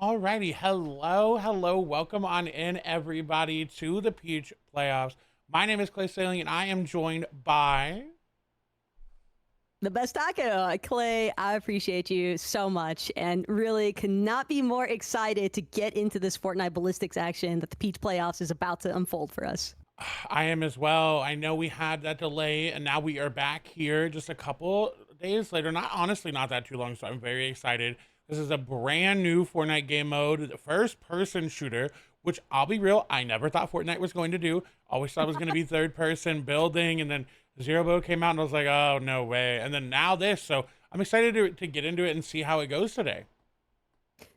Alrighty, hello, welcome on in everybody to the Peach Playoffs. My name is Clay Sailing, and I am joined by. The best taco, Clay. I appreciate you so much, and really cannot be more excited to get into this Fortnite ballistics action that the Peach Playoffs is about to unfold for us. I am as well. I know we had that delay, and now we are back here just a couple days later. Not that too long, so I'm very excited. This is a brand new Fortnite game mode, the first person shooter, which I'll be real, I never thought Fortnite was going to do. Always thought it was going to be third person building, and then Zero Bow came out, and I was like, oh, no way. And then now this, so I'm excited to get into it and see how it goes today.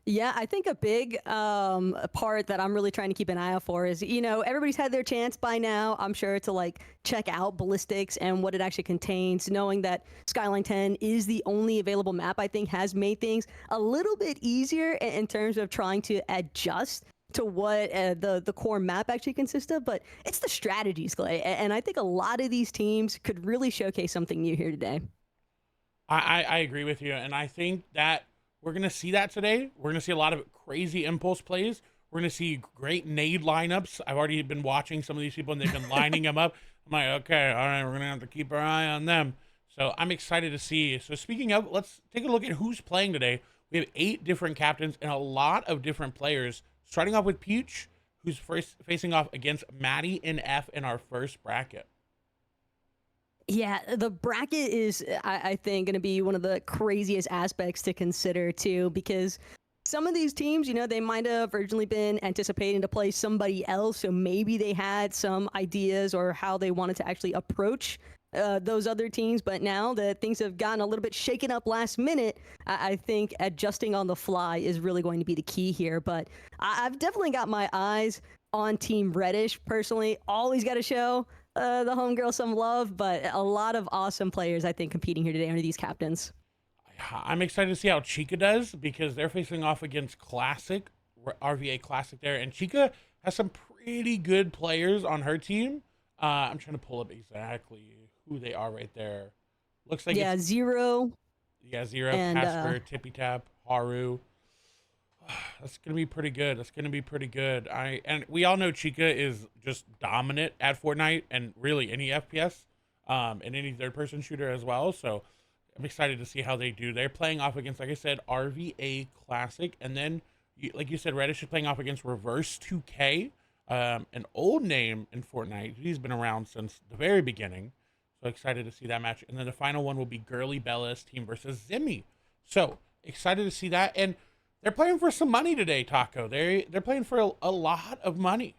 Yeah, I think a big part that I'm really trying to keep an eye out for is, everybody's had their chance by now, I'm sure, to like check out ballistics and what it actually contains. Knowing that Skyline 10 is the only available map, I think has made things a little bit easier in terms of trying to adjust to what the core map actually consists of. But it's the strategies, Clay, and I think a lot of these teams could really showcase something new here today. I agree with you, and I think that we're gonna see that today. We're gonna see a lot of crazy impulse plays. We're gonna see great nade lineups. I've already been watching some of these people, and they've been lining them up. I'm like, okay, all right, we're gonna have to keep our eye on them. So I'm excited to see. So speaking of, let's take a look at who's playing today. We have 8 different captains and a lot of different players. Starting off with Peach, who's first facing off against Maddie and F in our first bracket. Yeah, the bracket is, I think, going to be one of the craziest aspects to consider, too, because some of these teams, they might have originally been anticipating to play somebody else. So maybe they had some ideas or how they wanted to actually approach those other teams. But now that things have gotten a little bit shaken up last minute, I think adjusting on the fly is really going to be the key here. But I've definitely got my eyes on Team Reddish personally. Always got to show the homegirl some love, but a lot of awesome players, I think, competing here today under these captains. I'm excited to see how Chica does because they're facing off against Classic, RVA Classic there, and Chica has some pretty good players on her team. I'm trying to pull up exactly who they are right there. Looks like Yeah, it's Zero Zero, and Casper, Tippy Tap, Haru. That's gonna be pretty good. That's gonna be pretty good. And we all know Chica is just dominant at Fortnite and really any FPS, and any third person shooter as well. So I'm excited to see how they do. They're playing off against, like I said, RVA Classic, and then like you said, Reddish is playing off against Reverse 2K, an old name in Fortnite. He's been around since the very beginning. So excited to see that match. And then the final one will be Girly Bella's team versus Zimmy. So excited to see that. And they're playing for some money today, Taco. They're playing for a lot of money.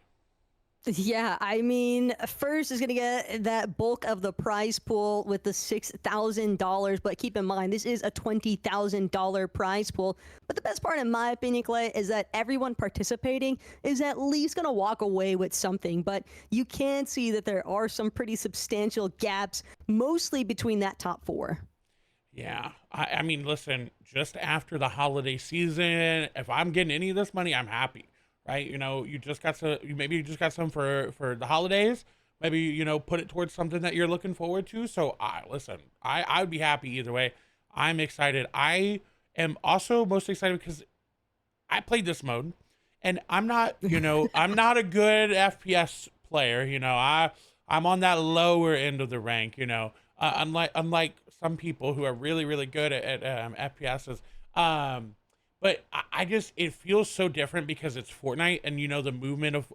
yeah, I mean, first is going to get that bulk of the prize pool with the $6,000. But keep in mind, this is a $20,000 prize pool. But the best part, in my opinion, Clay, is that everyone participating is at least going to walk away with something. But you can see that there are some pretty substantial gaps, mostly between that top four. Yeah, I mean, listen, just after the holiday season, if I'm getting any of this money, I'm happy, right? You just got some, maybe you just got some for the holidays. Maybe put it towards something that you're looking forward to. So I listen, I would be happy either way. I'm excited. I am also most excited because I played this mode, and I'm not a good FPS player. I'm on that lower end of the rank. Unlike some people who are really really good at FPSs. But I just it feels so different because it's Fortnite, and the movement of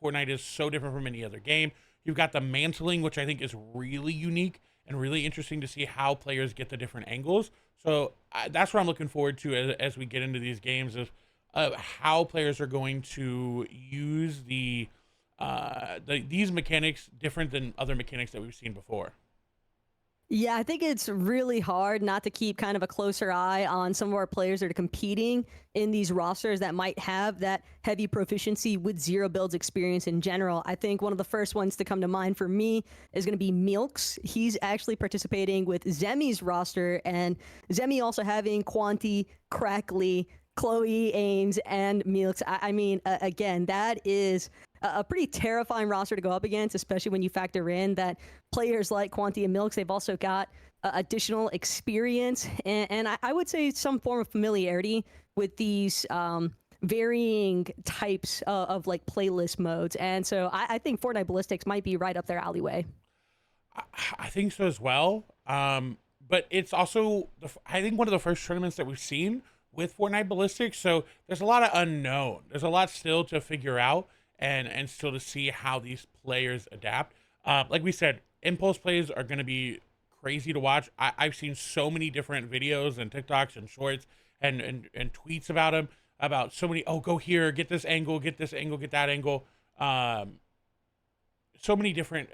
Fortnite is so different from any other game. You've got the mantling, which I think is really unique and really interesting to see how players get the different angles. So that's what I'm looking forward to as we get into these games of how players are going to use these mechanics different than other mechanics that we've seen before. Yeah, I think it's really hard not to keep kind of a closer eye on some of our players that are competing in these rosters that might have that heavy proficiency with zero builds experience in general. I think one of the first ones to come to mind for me is going to be Milks. He's actually participating with Zemi's roster, and Zemi also having Quanti, Crackly, Chloe, Ames, and Milks. I mean, again, that is a pretty terrifying roster to go up against, especially when you factor in that players like Quanti and Milks, they've also got additional experience and I would say some form of familiarity with these varying types of like playlist modes. And so I think Fortnite Ballistics might be right up their alleyway. I, I think so as well. But it's also I think one of the first tournaments that we've seen with Fortnite Ballistics. So there's a lot of unknown. There's a lot still to figure out and still to see how these players adapt. Like we said, impulse plays are going to be crazy to watch. I've seen so many different videos and TikToks and shorts and tweets about them, about so many. Oh, go here, get this angle, get this angle, get that angle. Um, so many different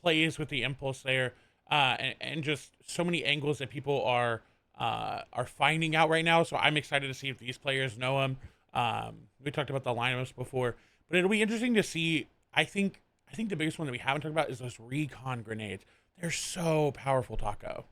plays with the impulse there, and just so many angles that people are finding out right now. So I'm excited to see if these players know them. We talked about the lineups before, but it'll be interesting to see. I think the biggest one that we haven't talked about is those recon grenades. They're so powerful, Taco.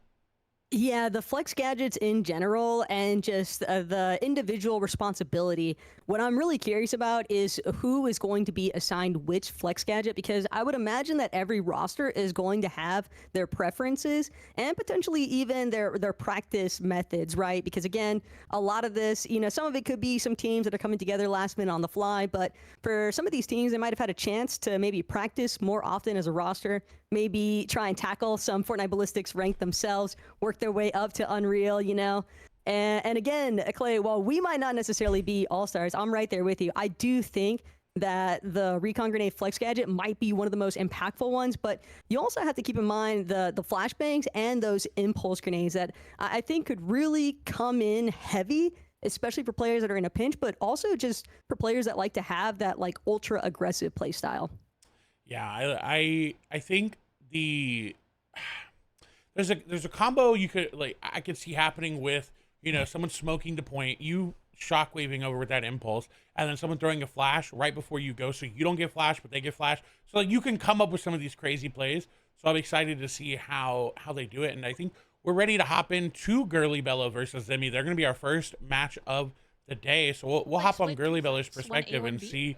Yeah, the flex gadgets in general and just the individual responsibility. What I'm really curious about is who is going to be assigned which flex gadget, because I would imagine that every roster is going to have their preferences and potentially even their practice methods, right? Because again, a lot of this, some of it could be some teams that are coming together last minute on the fly, but for some of these teams, they might have had a chance to maybe practice more often as a roster, maybe try and tackle some Fortnite Ballistics rank themselves, work their way up to Unreal. And again, Clay, while we might not necessarily be all-stars, I'm right there with you. I do think that the Recon Grenade Flex Gadget might be one of the most impactful ones, but you also have to keep in mind the flashbangs and those impulse grenades that I think could really come in heavy, especially for players that are in a pinch, but also just for players that like to have that like ultra aggressive play style. Yeah, I think the there's a combo you could like I could see happening with someone smoking to point, you shockwaving over with that impulse, and then someone throwing a flash right before you go, so you don't get flash but they get flash. So like you can come up with some of these crazy plays. So I'm excited to see how they do it, and I think we're ready to hop into Girly Bella versus Zemi. They're gonna be our first match of the day, so we'll hop on Girly Bella's perspective and see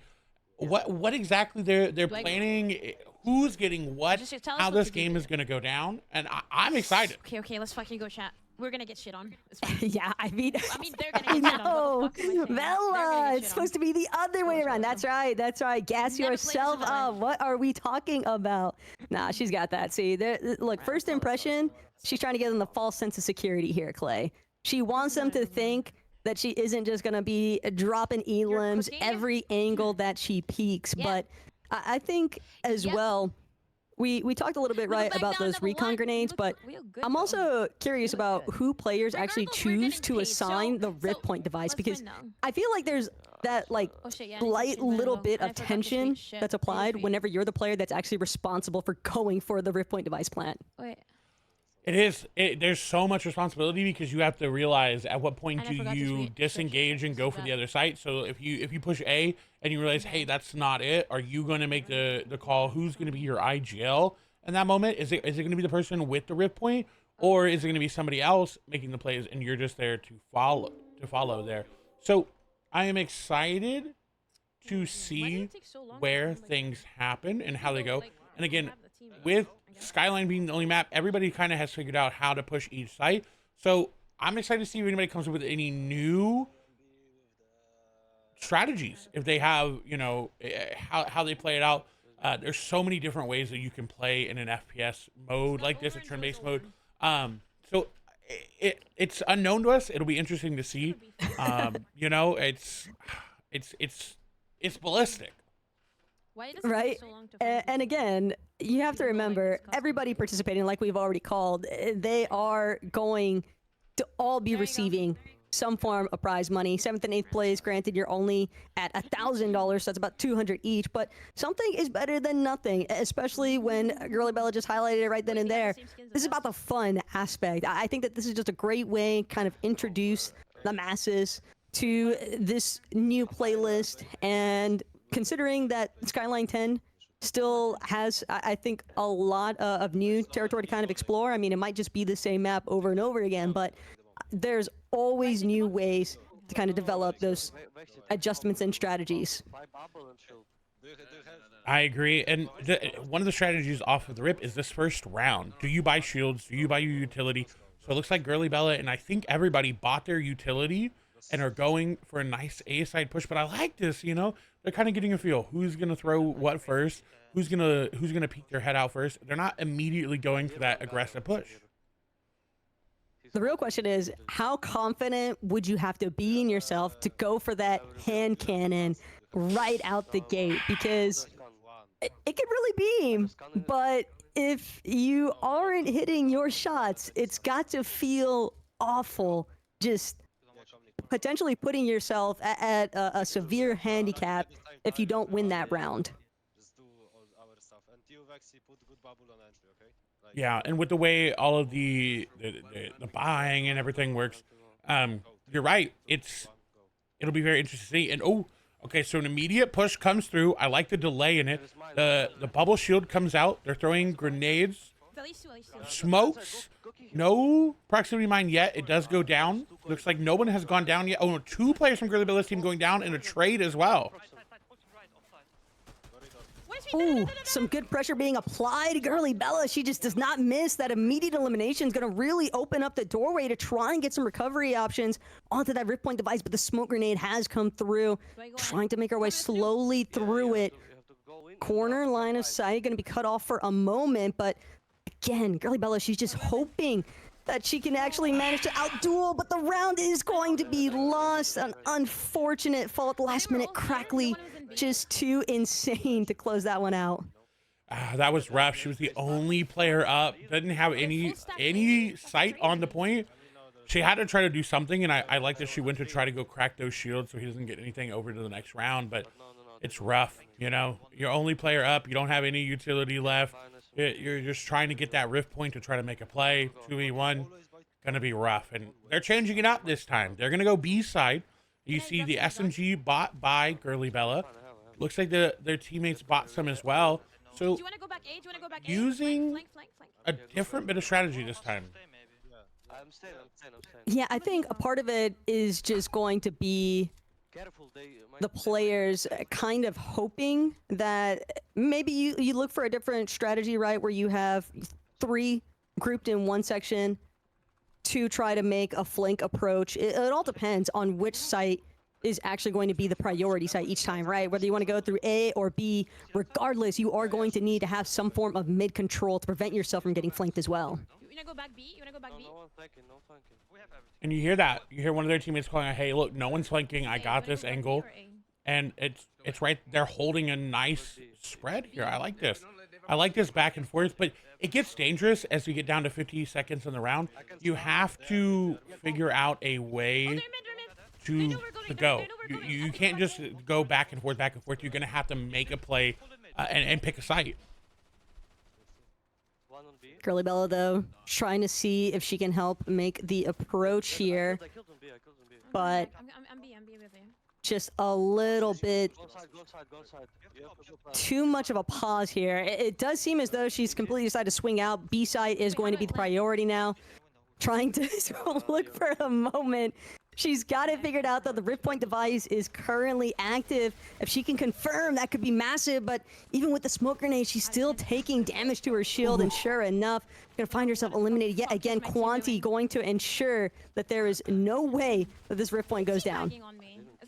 what exactly they're planning, who's getting what, how this game is gonna go down, and I'm excited. Okay, let's fucking go, chat. We're gonna get shit on. It's fine. Yeah, I mean, they're gonna get shit on. What the fuck am I saying? Bella, it's supposed to be the other way around. That's right. Gas yourself up. What are we talking about? Nah, she's got that. See, look, first impression, she's trying to give them the false sense of security here, Clay. She wants them to think that she isn't just going to be dropping elims every angle that she peeks. Yeah. But I think as well, we talked a little bit about those recon grenades, but I'm also curious about who players actually choose to assign the rip point device, because I feel like there's that like slight little bit of tension that's applied whenever you're the player that's actually responsible for going for the rip point device plant. It is. There's so much responsibility because you have to realize at what point do you disengage and go for the other site. So if you push A and you realize, hey, that's not it, are you going to make the call? Who's going to be your IGL in that moment? Is it going to be the person with the rip point, or is it going to be somebody else making the plays and you're just there to follow there? So I am excited to see where things happen and how they go. And again, with Skyline being the only map, everybody kind of has figured out how to push each site. So I'm excited to see if anybody comes up with any new strategies. If they have, how they play it out. There's so many different ways that you can play in an FPS mode like this, a turn-based mode. So it's unknown to us. It'll be interesting to see. It's ballistic. Right? And again, you have to remember, everybody participating, like we've already called, they are going to all be receiving some form of prize money. 7th and 8th place, granted, you're only at $1,000, so that's about $200 each, but something is better than nothing, especially when Girly Bella just highlighted it right then and there. This is about the fun aspect. I think that this is just a great way to kind of introduce the masses to this new playlist, and considering that Skyline 10 still has, I think, a lot of new territory to kind of explore. I mean, it might just be the same map over and over again, but there's always new ways to kind of develop those adjustments and strategies. I agree. And one of the strategies off of the rip is this first round. Do you buy shields? Do you buy your utility? So it looks like Girly Bella and I think everybody bought their utility and are going for a nice A side push. But I like this, you know, they're kind of getting a feel who's gonna throw what first, who's gonna peek their head out first. They're not immediately going for that aggressive push. The real question is, how confident would you have to be in yourself to go for that hand cannon right out the gate? Because it could really beam, but if you aren't hitting your shots, it's got to feel awful. Just potentially putting yourself at a severe handicap if you don't win that round. Yeah, and with the way all of the buying and everything works, you're right. It'll be very interesting to see. And oh, okay, so an immediate push comes through. I like the delay in it. The bubble shield comes out. They're throwing grenades, smokes. No proximity mine yet. It does go down. Looks like no one has gone down yet. Oh no, 2 players from Girly Bella's team going down in a trade as well. Ooh, some good pressure being applied. Girly Bella, she just does not miss. That immediate elimination is going to really open up the doorway to try and get some recovery options onto that Rift Point device, but the smoke grenade has come through, trying to make our way slowly through it. Corner line of sight going to be cut off for a moment, but again, Girly Bella, she's just hoping that she can actually manage to outduel, but the round is going to be lost. An unfortunate fall at the last minute. Crackly, just too insane to close that one out. That was rough. She was the only player up. Didn't have any sight on the point. She had to try to do something, and I like that she went to try to go crack those shields so he doesn't get anything over to the next round, but it's rough, you know? You're only player up. You don't have any utility left. You're just trying to get that Rift Point to try to make a play. 2v1, gonna be rough. And they're changing it up this time. They're gonna go B side. You see the SMG bought by Girly Bella. Looks like their teammates bought some as well. So using a different bit of strategy this time. Yeah, I think a part of it is just going to be the players kind of hoping that maybe you look for a different strategy, right, where you have 3 grouped in one section to try to make a flank approach. It all depends on which site is actually going to be the priority site each time, right? Whether you want to go through A or B, regardless, you are going to need to have some form of mid control to prevent yourself from getting flanked as well. You wanna go back B? You wanna go back B? And you hear that. You hear one of their teammates calling out, hey, look, no one's flanking. I got this angle. And it's right. They're holding a nice spread here. I like this. I like this back and forth, but it gets dangerous as we get down to 50 seconds in the round. You have to figure out a way to go. You can't just go back and forth, back and forth. You're going to have to make a play and pick a site. Girly Bella, though, trying to see if she can help make the approach here, but just a little bit too much of a pause here. It does seem as though she's completely decided to swing out. B side is going to be the priority now. Trying to look for a moment. She's got it figured out that the Rift Point device is currently active. If she can confirm, that could be massive, but even with the smoke grenade, she's still taking damage to her shield, and sure enough, gonna find herself eliminated yet again. Quanti going to ensure that there is no way that this Rift Point goes down.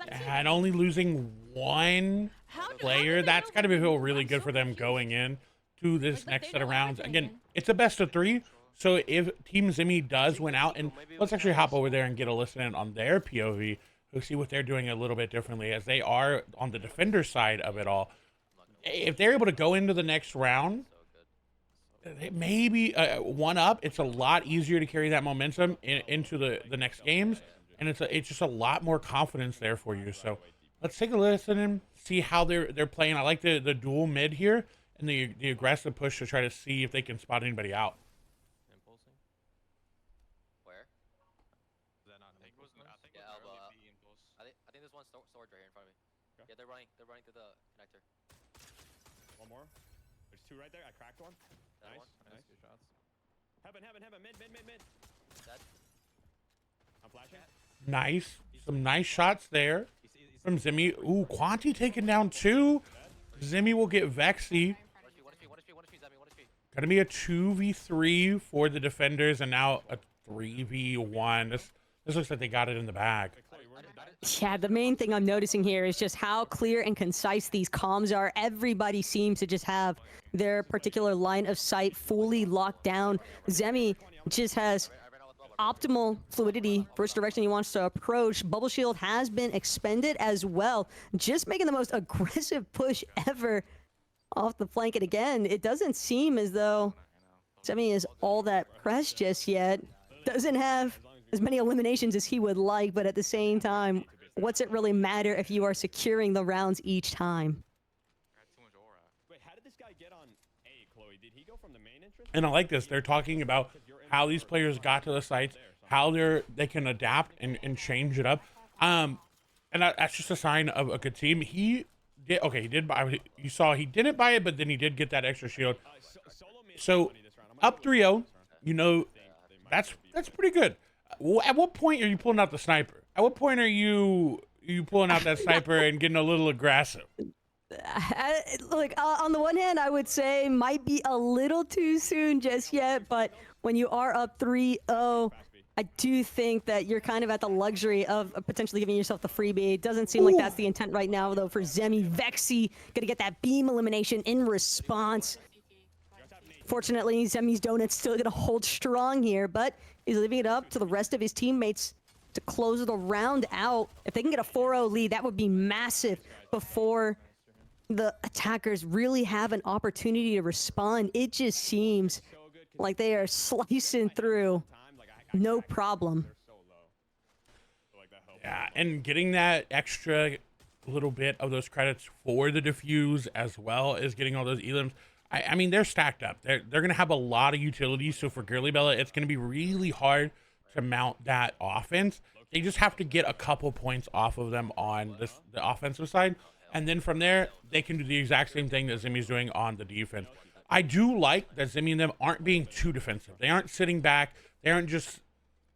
And only losing 1 player, that's gotta feel really good for them going in to this next set of rounds. Again, it's a best of 3. So if Team Zimmy does win out, and let's actually hop over there and get a listen in on their POV, to see what they're doing a little bit differently, as they are on the defender side of it all. If they're able to go into the next round, maybe 1 up, it's a lot easier to carry that momentum into the next games, and it's just a lot more confidence there for you. So let's take a listen and see how they're playing. I like the dual mid here and the aggressive push to try to see if they can spot anybody out. They're running to the connector. One more. There's 2 right there. I cracked 1. Nice. Good shots. Heaven. Mid. Dead. I'm flashing. Nice. Some nice shots there from Zimmy. Ooh, Quanti taken down 2. Zimmy will get Vexy. Gonna be a 2v3 for the defenders, and now a 3v1. This looks like they got it in the bag. Yeah, the main thing I'm noticing here is just how clear and concise these comms are. Everybody seems to just have their particular line of sight fully locked down. Zemi just has optimal fluidity, first direction he wants to approach. Bubble Shield has been expended as well, just making the most aggressive push ever off the flank. And again, it doesn't seem as though Zemi is all that pressed just yet. Doesn't have as many eliminations as he would like, but at the same time, what's it really matter if you are securing the rounds each time? Wait, how did this guy get on A, Chloe? Did he go from the main entrance? And I like this. They're talking about how these players got to the sites, how they can adapt and change it up. And that's just a sign of a good team. He did buy. You saw he didn't buy it, but then he did get that extra shield. So up 3-0, you know, that's pretty good. At what point are you pulling out the sniper? At what point are you pulling out that sniper and getting a little aggressive? Look, on the one hand, I would say might be a little too soon just yet, but when you are up 3-0, I do think that you're kind of at the luxury of potentially giving yourself the freebie. It doesn't seem like that's the intent right now, though, for Zemi. Vexy gonna get that beam elimination in response. Fortunately, Zemi's Donut's still gonna hold strong here, but he's leaving it up to the rest of his teammates to close the round out. If they can get a 4-0 lead, that would be massive before the attackers really have an opportunity to respond. It just seems like they are slicing through no problem. Yeah, and getting that extra little bit of those credits for the defuse as well as getting all those elims. I mean, they're stacked up. They're going to have a lot of utilities. So for Girly Bella, it's going to be really hard to mount that offense. They just have to get a couple points off of them on the offensive side. And then from there, they can do the exact same thing that Zimi's doing on the defense. I do like that Zimi and them aren't being too defensive. They aren't sitting back. They aren't just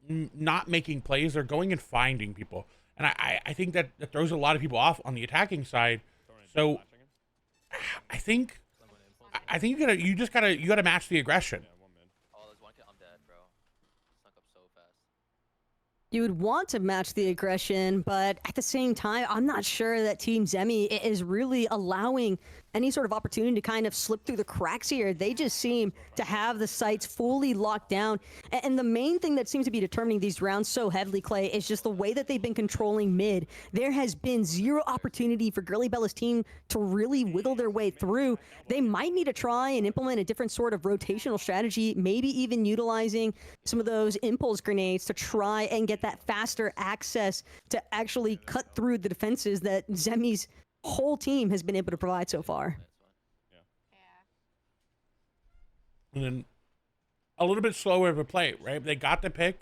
not making plays. They're going and finding people. And I think that throws a lot of people off on the attacking side. So I think you gotta match the aggression. Oh, there's one kid. I'm dead, bro. Snuck up so fast. You would want to match the aggression, but at the same time, I'm not sure that Team Zemi is really allowing any sort of opportunity to kind of slip through the cracks here. They just seem to have the sights fully locked down. And the main thing that seems to be determining these rounds so heavily, Clay, is just the way that they've been controlling mid. There has been zero opportunity for Girly Bella's team to really wiggle their way through. They might need to try and implement a different sort of rotational strategy, maybe even utilizing some of those impulse grenades to try and get that faster access to actually cut through the defenses that Zemi's whole team has been able to provide so far. And then a little bit slower of a play, right? They got the pick.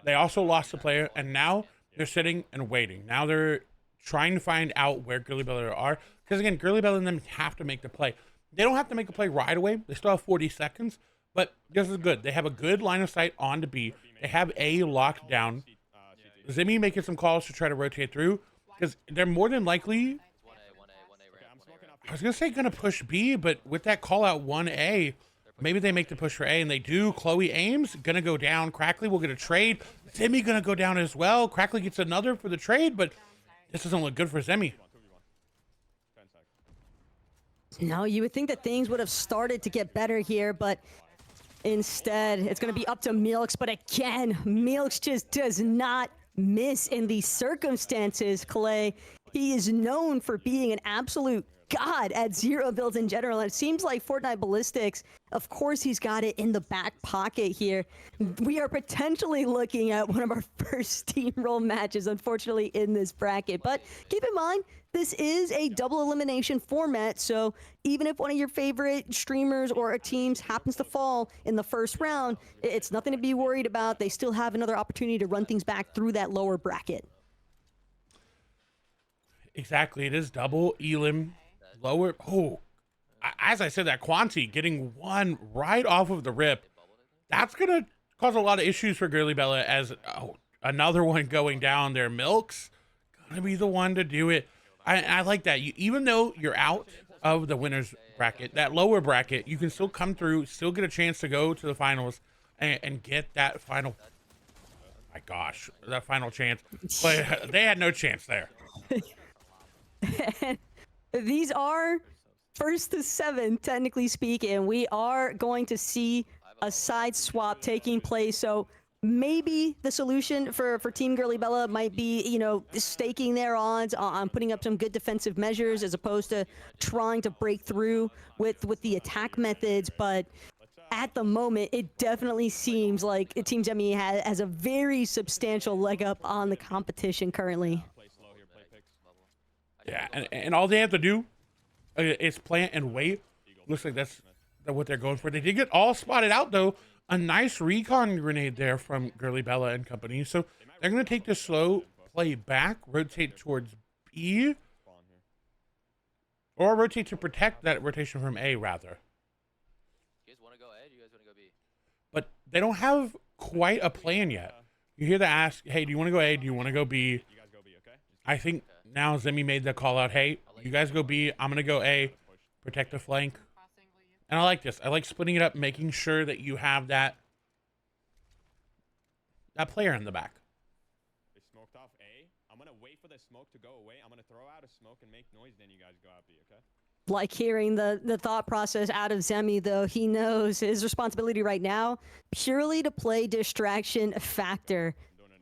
They also lost the player, and now they're sitting and waiting. Now they're trying to find out where Girly Bella are. Because again, Girly Bella and them have to make the play. They don't have to make a play right away. They still have 40 seconds, but this is good. They have a good line of sight on to B. They have A locked down. Zimi making some calls to try to rotate through, because they're more than likely, I was going to say going to push B, but with that call out 1A, maybe they make the push for A, and they do. Chloe aims, going to go down. Crackley will get a trade. Zemi going to go down as well. Crackley gets another for the trade, but this doesn't look good for Zemi. No, you would think that things would have started to get better here, but instead, it's going to be up to Milks. But again, Milks just does not miss in these circumstances, Clay. He is known for being an absolute god at zero builds in general. And it seems like Fortnite Ballistics, of course, he's got it in the back pocket here. We are potentially looking at one of our first steamroll matches, unfortunately, in this bracket. But keep in mind, this is a double elimination format, so even if one of your favorite streamers or teams happens to fall in the first round, it's nothing to be worried about. They still have another opportunity to run things back through that lower bracket. Exactly. It is double elim, lower. Oh, as I said, that Quanti getting one right off of the rip, that's going to cause a lot of issues for Girly Bella, as another one going down there. Milk's going to be the one to do it. I like that. Even though you're out of the winner's bracket, that lower bracket, you can still come through, still get a chance to go to the finals and get that final. my gosh, that final chance. But they had no chance there. These are first to 7, technically speaking. We are going to see a side swap taking place. So maybe the solution for Team Girly Bella might be, you know, staking their odds on putting up some good defensive measures as opposed to trying to break through with the attack methods. But at the moment, it definitely seems like Team Zemi has a very substantial leg up on the competition currently. Play slow here, play picks. Yeah, and all they have to do is plant and wait. Looks like that's what they're going for. They did get all spotted out, though. A nice recon grenade there from Girly Bella and company. So they're going to take the slow play back, rotate towards B, or rotate to protect that rotation from A, rather. You guys want to go A? Or you guys want to go B? But they don't have quite a plan yet. You hear the ask, hey, do you want to go A? Do you want to go B? You guys go B, okay? I think now Zemi made the call out, hey, you guys go B. I'm going to go A, protect the flank. And I like this. I like splitting it up, making sure that you have that player in the back. They smoked off A. I'm going to wait for the smoke to go away. I'm going to throw out a smoke and make noise, then you guys go out B, okay? Like hearing the thought process out of Zemi, though. He knows his responsibility right now purely to play distraction factor.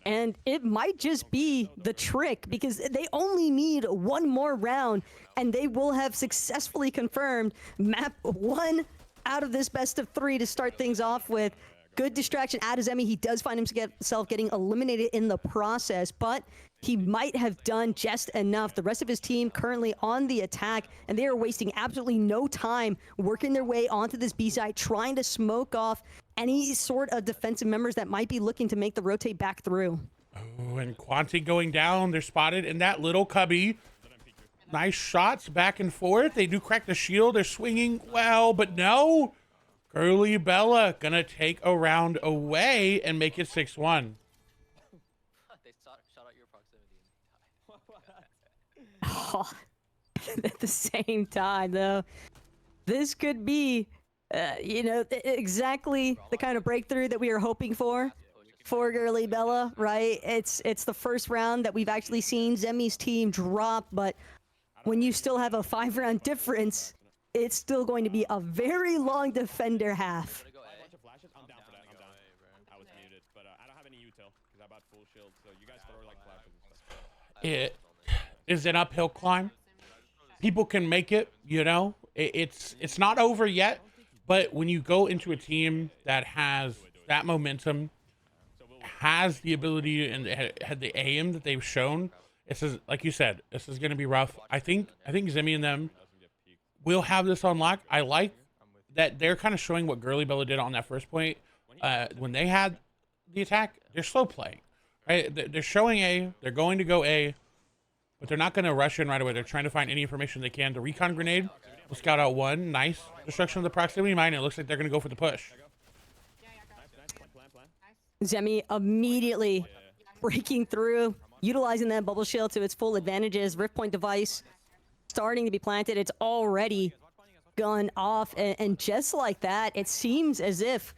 And it might just be the trick because they only need one more round and they will have successfully confirmed map 1 out of this best of 3 to start things off with. Good distraction out of Zemi. He does find himself getting eliminated in the process, but he might have done just enough. The rest of his team currently on the attack, and they are wasting absolutely no time working their way onto this B side, trying to smoke off any sort of defensive members that might be looking to make the rotate back through. Oh, and Quanti going down. They're spotted in that little cubby. Nice shots back and forth. They do crack the shield. They're swinging well, but no. Girly Bella gonna take a round away and make it 6-1. They shot out your proximity. Oh, at the same time, though, this could be, you know, exactly the kind of breakthrough that we are hoping for Girly Bella, right? It's the first round that we've actually seen Zemi's team drop, but when you still have a 5-round difference, it's still going to be a very long defender half. Wanna go A? Bunch of flashes. I'm down for that. I'm down. I was muted, but I don't have any util because I bought full shield, so you guys throw like flashes and stuff. It is an uphill climb. People can make it, you know. It's not over yet, but when you go into a team that has that momentum, has the ability and had the aim that they've shown, this is, like you said, this is going to be rough. I think Zemi and them will have this on lock. I like that they're kind of showing what Girly Bella did on that first point. When they had the attack, they're slow playing, right? They're showing A, they're going to go A, but they're not going to rush in right away. They're trying to find any information they can. The recon grenade will scout out 1. Nice destruction of the proximity mine. It looks like they're going to go for the push. Zemi immediately breaking through, utilizing that bubble shield to its full advantages. Rift point device starting to be planted. It's already gone off, and just like that, it seems as if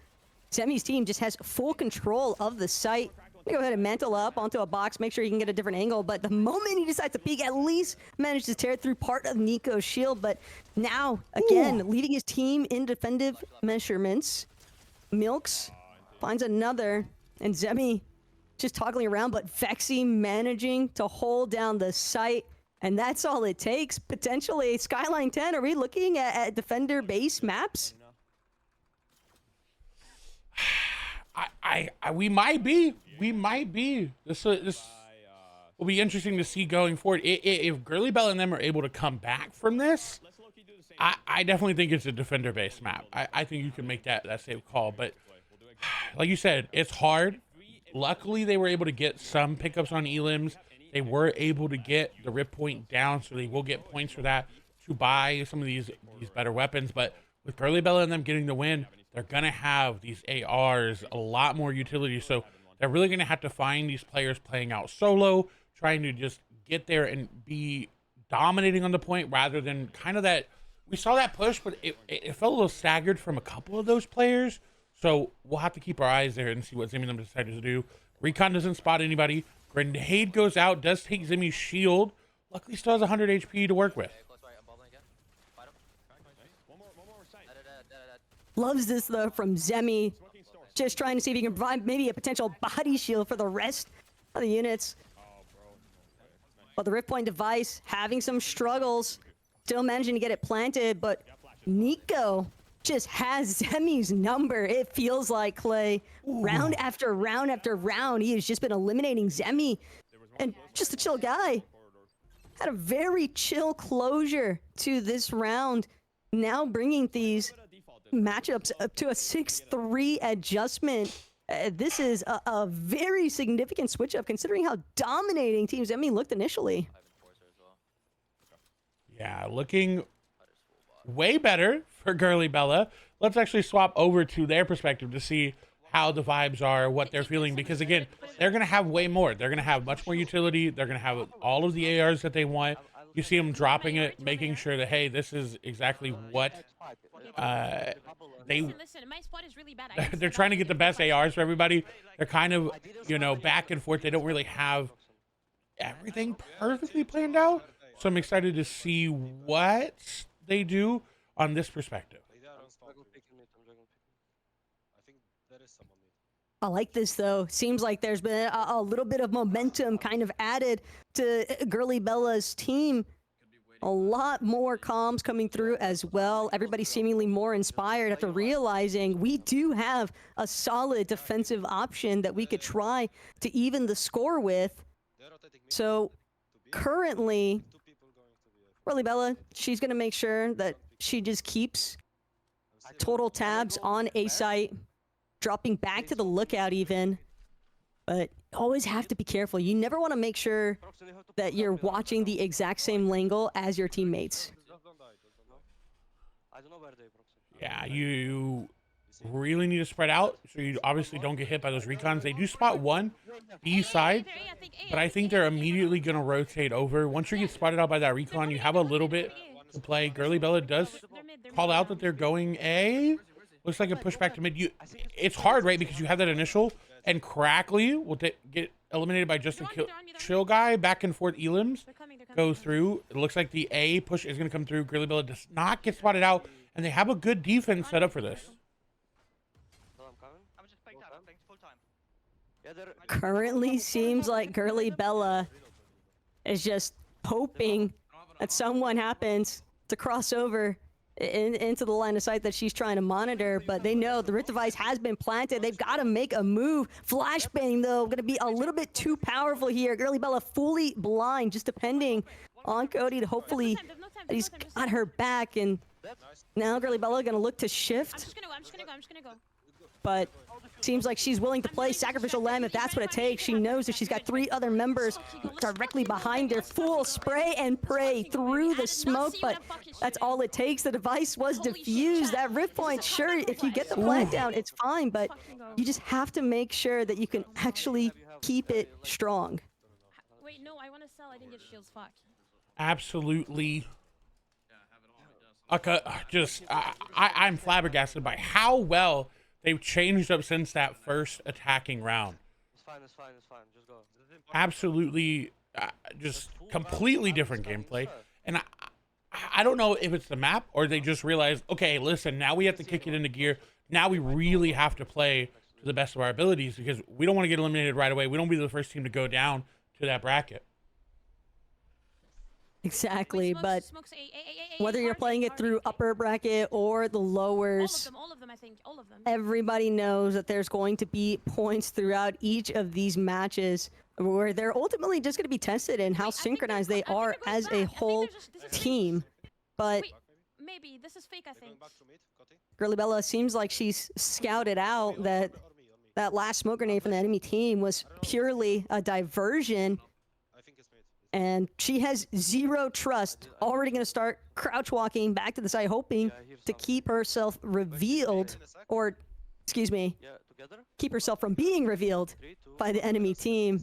Zemi's team just has full control of the site. Go ahead and mantle up onto a box, make sure he can get a different angle, but the moment he decides to peek, at least managed to tear through part of Nico's shield. But now, again, leading his team in defensive measurements. Milks finds another, and Zemi just toggling around, but Vexy managing to hold down the site. And that's all it takes. Potentially, Skyline 10, are we looking at defender base maps? We might be. This will be interesting to see going forward. If Girly Bella and them are able to come back from this, I definitely think it's a defender-based map. I think you can make that safe call. But like you said, it's hard. Luckily, they were able to get some pickups on elims. They were able to get the rip point down, so they will get points for that to buy some of these better weapons. But with Girly Bella and them getting the win, they're going to have these ARs, a lot more utility. So they're really going to have to find these players playing out solo, trying to just get there and be dominating on the point rather than kind of that. We saw that push, but it felt a little staggered from a couple of those players. So we'll have to keep our eyes there and see what Zemi and them decided to do. Recon doesn't spot anybody. Grenade goes out, does take Zimmy's shield. Luckily, still has 100 HP to work with. Okay, close right. I'm bubbling again. Fight him. One more side. Dead. Loves this though from Zemi. Just trying to see if he can provide maybe a potential body shield for the rest of the units. Oh, bro. But the Rift Point device having some struggles. Still managing to get it planted, but Nico just has Zemi's number. It feels like, Clay. Round after round after round, he has just been eliminating Zemi. And just a chill guy. Had a very chill closure to this round. Now bringing these matchups up to a 6-3 adjustment. This is a very significant switch up considering how dominating Team Zemi looked initially. Yeah, looking way better for Girly Bella. Let's actually swap over to their perspective to see how the vibes are, what they're feeling, because again, they're going to have way more. They're going to have much more utility. They're going to have all of the ARs that they want. You see them dropping it, making sure that, hey, this is exactly what Listen, my spot is really bad. they're trying to get the best ARs for everybody. They're kind of, you know, back and forth. They don't really have everything perfectly planned out. So I'm excited to see what they do on this perspective. I like this though. Seems like there's been a little bit of momentum kind of added to Girly Bella's team. A lot more comms coming through as well. Everybody seemingly more inspired after realizing we do have a solid defensive option that we could try to even the score with. So currently, Girly Bella, she's going to make sure that she just keeps total tabs on A site, dropping back to the lookout even. But always have to be careful. You never want to make sure that you're watching the exact same angle as your teammates. Yeah, you really need to spread out so you obviously don't get hit by those recons. They do spot one B side, but I think they're immediately going to rotate over. Once you get spotted out by that recon, you have a little bit to play. Girly Bella does call out that they're going A. Looks like a pushback to mid. It's hard, right? Because you have that initial, and Crackly will get eliminated by just a chill guy. Back and forth elims go through. It looks like the A push is going to come through. Girly Bella does not get spotted out, and they have a good defense set up for this. Currently seems like Girly Bella is just hoping that someone happens to cross over into the line of sight that she's trying to monitor, but they know the Rift device has been planted. They've got to make a move. Flashbang, though, going to be a little bit too powerful here. Girly Bella fully blind, just depending on Cody to hopefully he's got her back, and now Girly Bella going to look to shift. I'm just gonna go. But seems like she's willing to play Sacrificial Lamb if that's what it takes. She knows that she's got 3 other members directly behind her. Full spray and pray through the smoke, but that's all it takes. The device was defused. That Rift Point, sure, if you get the plant down, it's fine, but you just have to make sure that you can actually keep it strong. Wait, no, I want to sell. I didn't get shields. Fuck. Absolutely. Okay, I'm flabbergasted by how well they've changed up since that first attacking round. It's fine. Just go. Absolutely, just completely different gameplay. And I don't know if it's the map or they just realized, okay, listen, now we have to kick it into gear. Now we really have to play to the best of our abilities because we don't want to get eliminated right away. We don't want to be the first team to go down to that bracket. Exactly, but whether you're playing it through upper bracket or the lowers, all of them, I think, all of them. Everybody knows that there's going to be points throughout each of these matches where they're ultimately just going to be tested in how synchronized they are as a whole team. But maybe this is fake, I think. Girly Bella seems like she's scouted out that last smoke grenade from the enemy team was purely a diversion. And she has 0 trust, already going to start crouch walking back to the side, hoping to keep herself revealed, or, excuse me, keep herself from being revealed by the enemy team.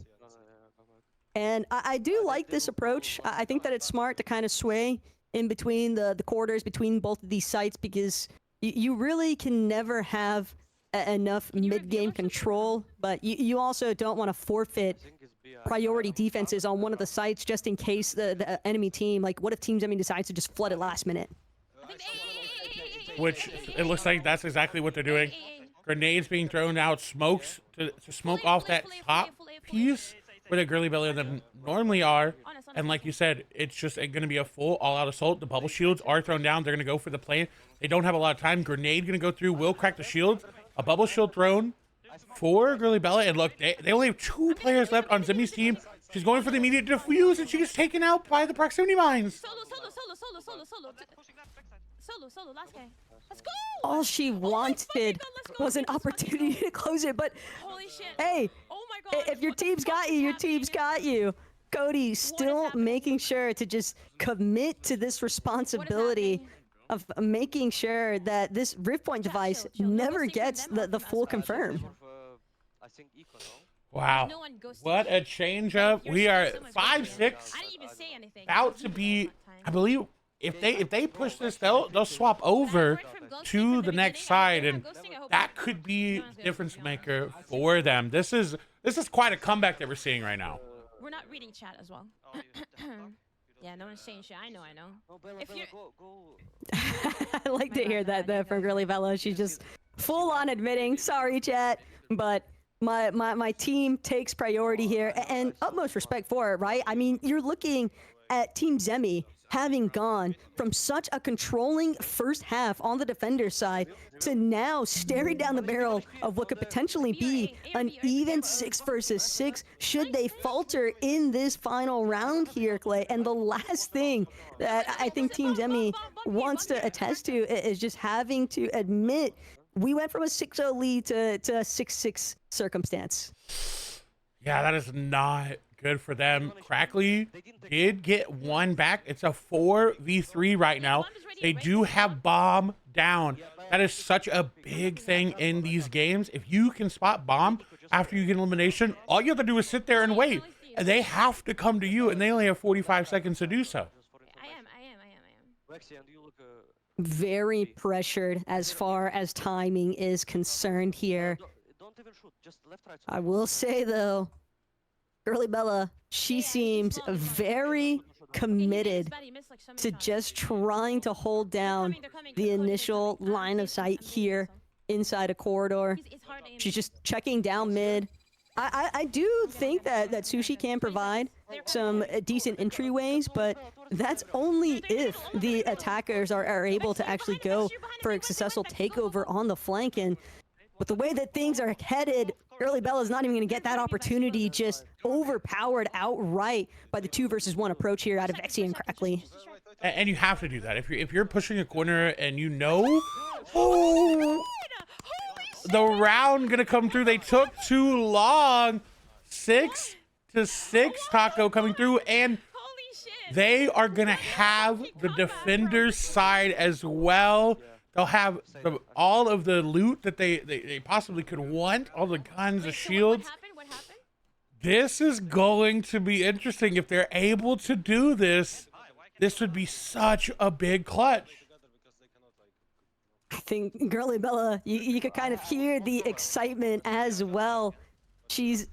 And I do like this approach. I think that it's smart to kind of sway in between the quarters, between both of these sites, because you really can never have enough mid-game control, but you also don't want to forfeit priority defenses on one of the sites just in case the enemy team, like what if Team Zemi decides to just flood it last minute? Which it looks like that's exactly what they're doing. Grenades being thrown out, smokes to smoke off that top piece where the Girly Belly of them normally are. And like you said, it's just going to be a full all-out assault. The bubble shields are thrown down. They're going to go for the play. They don't have a lot of time. Grenade going to go through, will crack the shields. A bubble shield thrown for Girly Bella. And look, they only have 2 players left on Zimi's team. She's going for the immediate defuse, and she gets taken out by the proximity mines. Solo, last guy. Let's go! All she wanted was an opportunity to close it, but Holy shit. hey, Oh my god. if your team's got you, your team's got you. Cody still happening? making sure to just commit to this responsibility of making sure that this Rift Point device chill. No never secret gets demo the from full us. confirm. I think equal, no? Wow. No one goes What a change up. You're We so are much better. 5-6. I didn't even say anything. About to be, I believe, if they push this, they'll swap over to the next side, and that could be difference maker for them. This is quite a comeback that we're seeing right now. We're not reading chat as well. Oh, you don't talk? Yeah, no one's saying shit. I know. No, Bella, If Bella, you're- go. I like to hear that from Girly Bella. She's just full on admitting, sorry, chat, but my team takes priority here, and utmost respect for it, right? I mean, you're looking at Team Zemi having gone from such a controlling first half on the defender side to now staring down the barrel of what could potentially be an even 6 versus 6 should they falter in this final round here, Clay. And the last thing that I think Team Zemi wants to attest to is just having to admit we went from a 6-0 lead to a 6-6 circumstance. Yeah, that is not good for them. Crackly did get one back. It's a 4v3 right now. They do have bomb down. That is such a big thing in these games. If you can spot bomb after you get elimination, all you have to do is sit there and wait. And they have to come to you, and they only have 45 seconds to do so. I am. Rexy, and you look. Very pressured as far as timing is concerned here. Don't even shoot. Just left, right. I will say though, Girly Bella, she seems very committed to just trying to hold down the initial line of sight here inside a corridor. She's just checking down mid. I do think that Sushi can provide some decent entryways, but that's only if the attackers are able to actually go for a successful takeover on the flank. And with the way that things are headed, Girly Bella's not even going to get that opportunity, just overpowered outright by the 2 versus 1 approach here out of Vexy and Crackly. And you have to do that. If you're pushing a corner and you know, oh, the round gonna come through. They took too long. 6 to 6 Taco coming through, and they are gonna have the defender's side as well. They'll have all of the loot that they possibly could want, all the guns, the shields. What happened? This is going to be interesting. If they're able to do this, this would be such a big clutch. I think Girly Bella, you could kind of hear the excitement as well. She's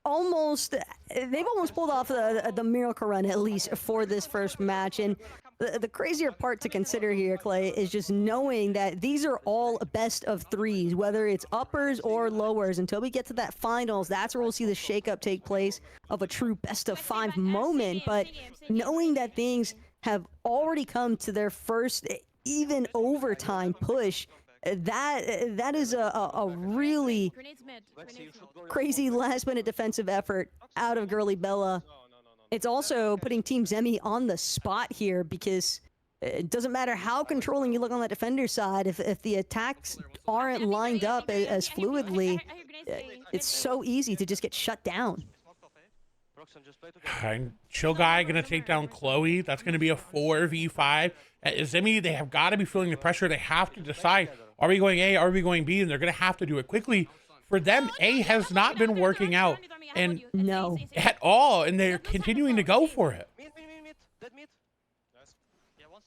they've almost pulled off the miracle run, at least for this first match. And the crazier part to consider here, Clay, is just knowing that these are all best of 3s, whether it's uppers or lowers. Until we get to that finals, that's where we'll see the shakeup take place of a true best of 5 moment. But knowing that things have already come to their first even overtime push, that is a really crazy last-minute defensive effort out of Girly Bella. It's also putting Team Zemi on the spot here, because it doesn't matter how controlling you look on that defender side, if the attacks aren't lined up as fluidly, it's so easy to just get shut down. And Chill Guy gonna take down Chloe. That's gonna be a 4v5. At Zemi, they have got to be feeling the pressure. They have to decide, are we going A, are we going B? And they're gonna have to do it quickly. For them, A has not been working out, and No. at all, and they're continuing to go for it. Mid. Dead mid.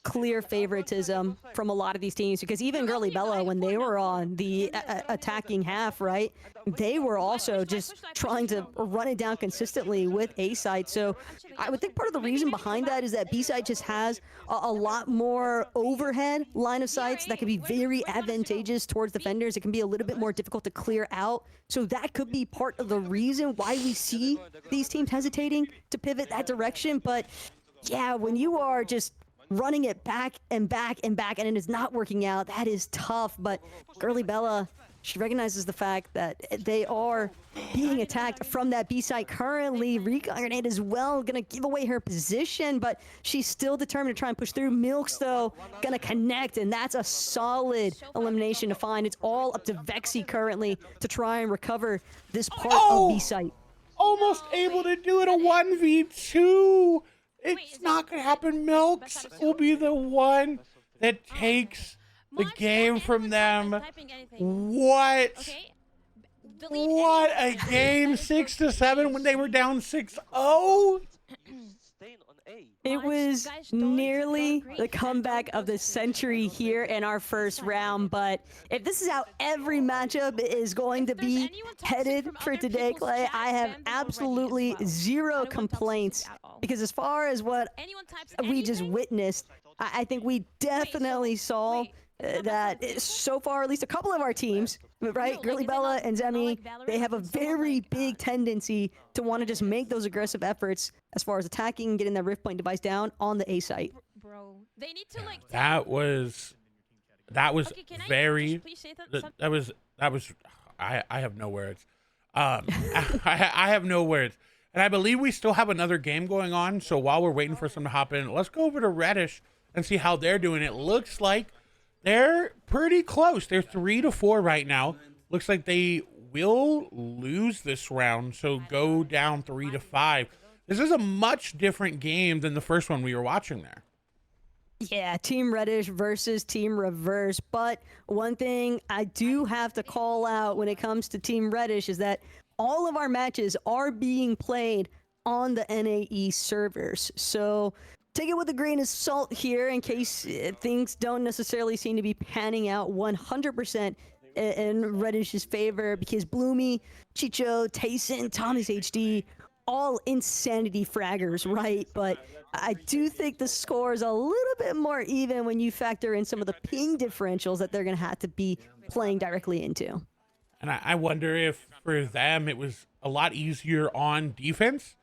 clear favoritism from a lot of these teams, because even Girly Bella, when they were on the attacking half, right, they were also just trying to run it down consistently with A side. So I would think part of the reason behind that is that B side just has a lot more overhead line of sights that can be very advantageous towards defenders. It can be a little bit more difficult to clear out. So that could be part of the reason why we see these teams hesitating to pivot that direction. But yeah, when you are just running it back and back and back and it is not working out, that is tough. But Girly Bella, she recognizes the fact that they are being attacked from that B side currently. Recon Grenade as well, gonna give away her position, but she's still determined to try and push through. Milks, though, gonna connect, and that's a solid elimination to find. It's all up to Vexy currently to try and recover this part of B site. Almost able to do it a 1v2. It's not going to happen. Milks will be the one that takes the game from them. What? What a game, 6-7 when they were down 6-0. It was nearly the comeback of the century here in our first round, but if this is how every matchup is going to be headed for today, Clay, I have absolutely zero complaints, because as far as what we just witnessed, I think we definitely saw that so far, at least a couple of our teams, right, Girly Bella and Zemi, they have a very big tendency to want to just make those aggressive efforts as far as attacking and getting that Rift Point device down on the A site. Bro, they need to like. That was very. That was. I have no words. I have no words. And I believe we still have another game going on. So while we're waiting for some to hop in, let's go over to Reddish and see how they're doing. It looks like they're pretty close. They're 3-4 right now. Looks like they will lose this round, so go down 3-5. This is a much different game than the first one we were watching there. Yeah, Team Reddish versus Team Reverse. But one thing I do have to call out when it comes to Team Reddish is that all of our matches are being played on the NAE servers. So take it with a grain of salt here in case things don't necessarily seem to be panning out 100% in Reddish's favor, because Bloomy, Chicho, Tayson, Thomas HD, all insanity fraggers, right? But I do think the score is a little bit more even when you factor in some of the ping differentials that they're going to have to be playing directly into. And I wonder if for them it was a lot easier on defense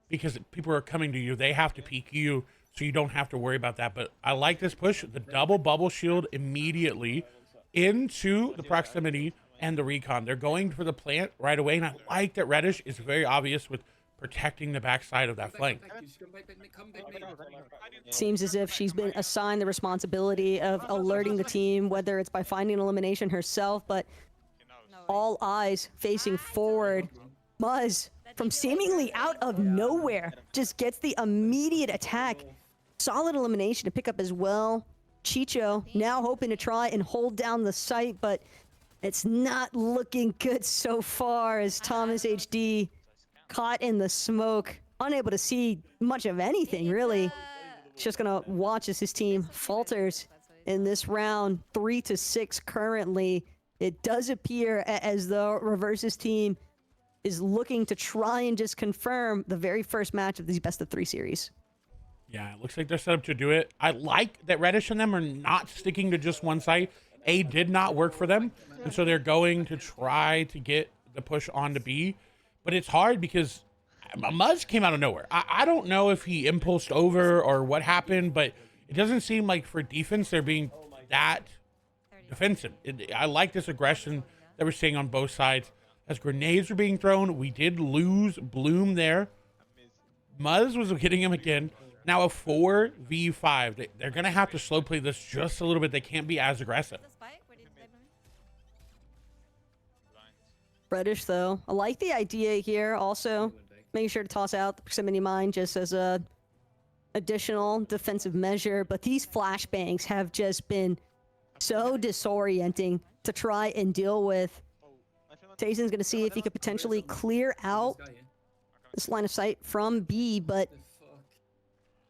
because people are coming to you. They have to peek you, so you don't have to worry about that. But I like this push, the double bubble shield immediately into the proximity and the recon. They're going for the plant right away, and I like that Reddish is very obvious with protecting the backside of that flank. Seems as if she's been assigned the responsibility of alerting the team, whether it's by finding an elimination herself, but all eyes facing forward. Muzz, from seemingly out of nowhere, just gets the immediate attack. Solid elimination to pick up as well. Chicho now hoping to try and hold down the site, but it's not looking good so far as Thomas HD caught in the smoke, unable to see much of anything, really. He's just gonna watch as his team falters in this round, 3-6 currently. It does appear as though Reverse's team is looking to try and just confirm the very first match of these best-of-3 series. Yeah, it looks like they're set up to do it. I like that Reddish and them are not sticking to just one site. A did not work for them, and so they're going to try to get the push on to B. But it's hard because Muzz came out of nowhere. I don't know if he impulsed over or what happened, but it doesn't seem like for defense they're being that defensive. I like this aggression that we're seeing on both sides. As grenades were being thrown, we did lose Bloom there. Muzz was hitting him again. Now a 4v5. They're going to have to slow play this just a little bit. They can't be as aggressive. Reddish, though, I like the idea here. Also, making sure to toss out the proximity mine just as a additional defensive measure. But these flashbangs have just been so disorienting to try and deal with. Tayson's going to see if he could potentially clear out this line of sight from B, but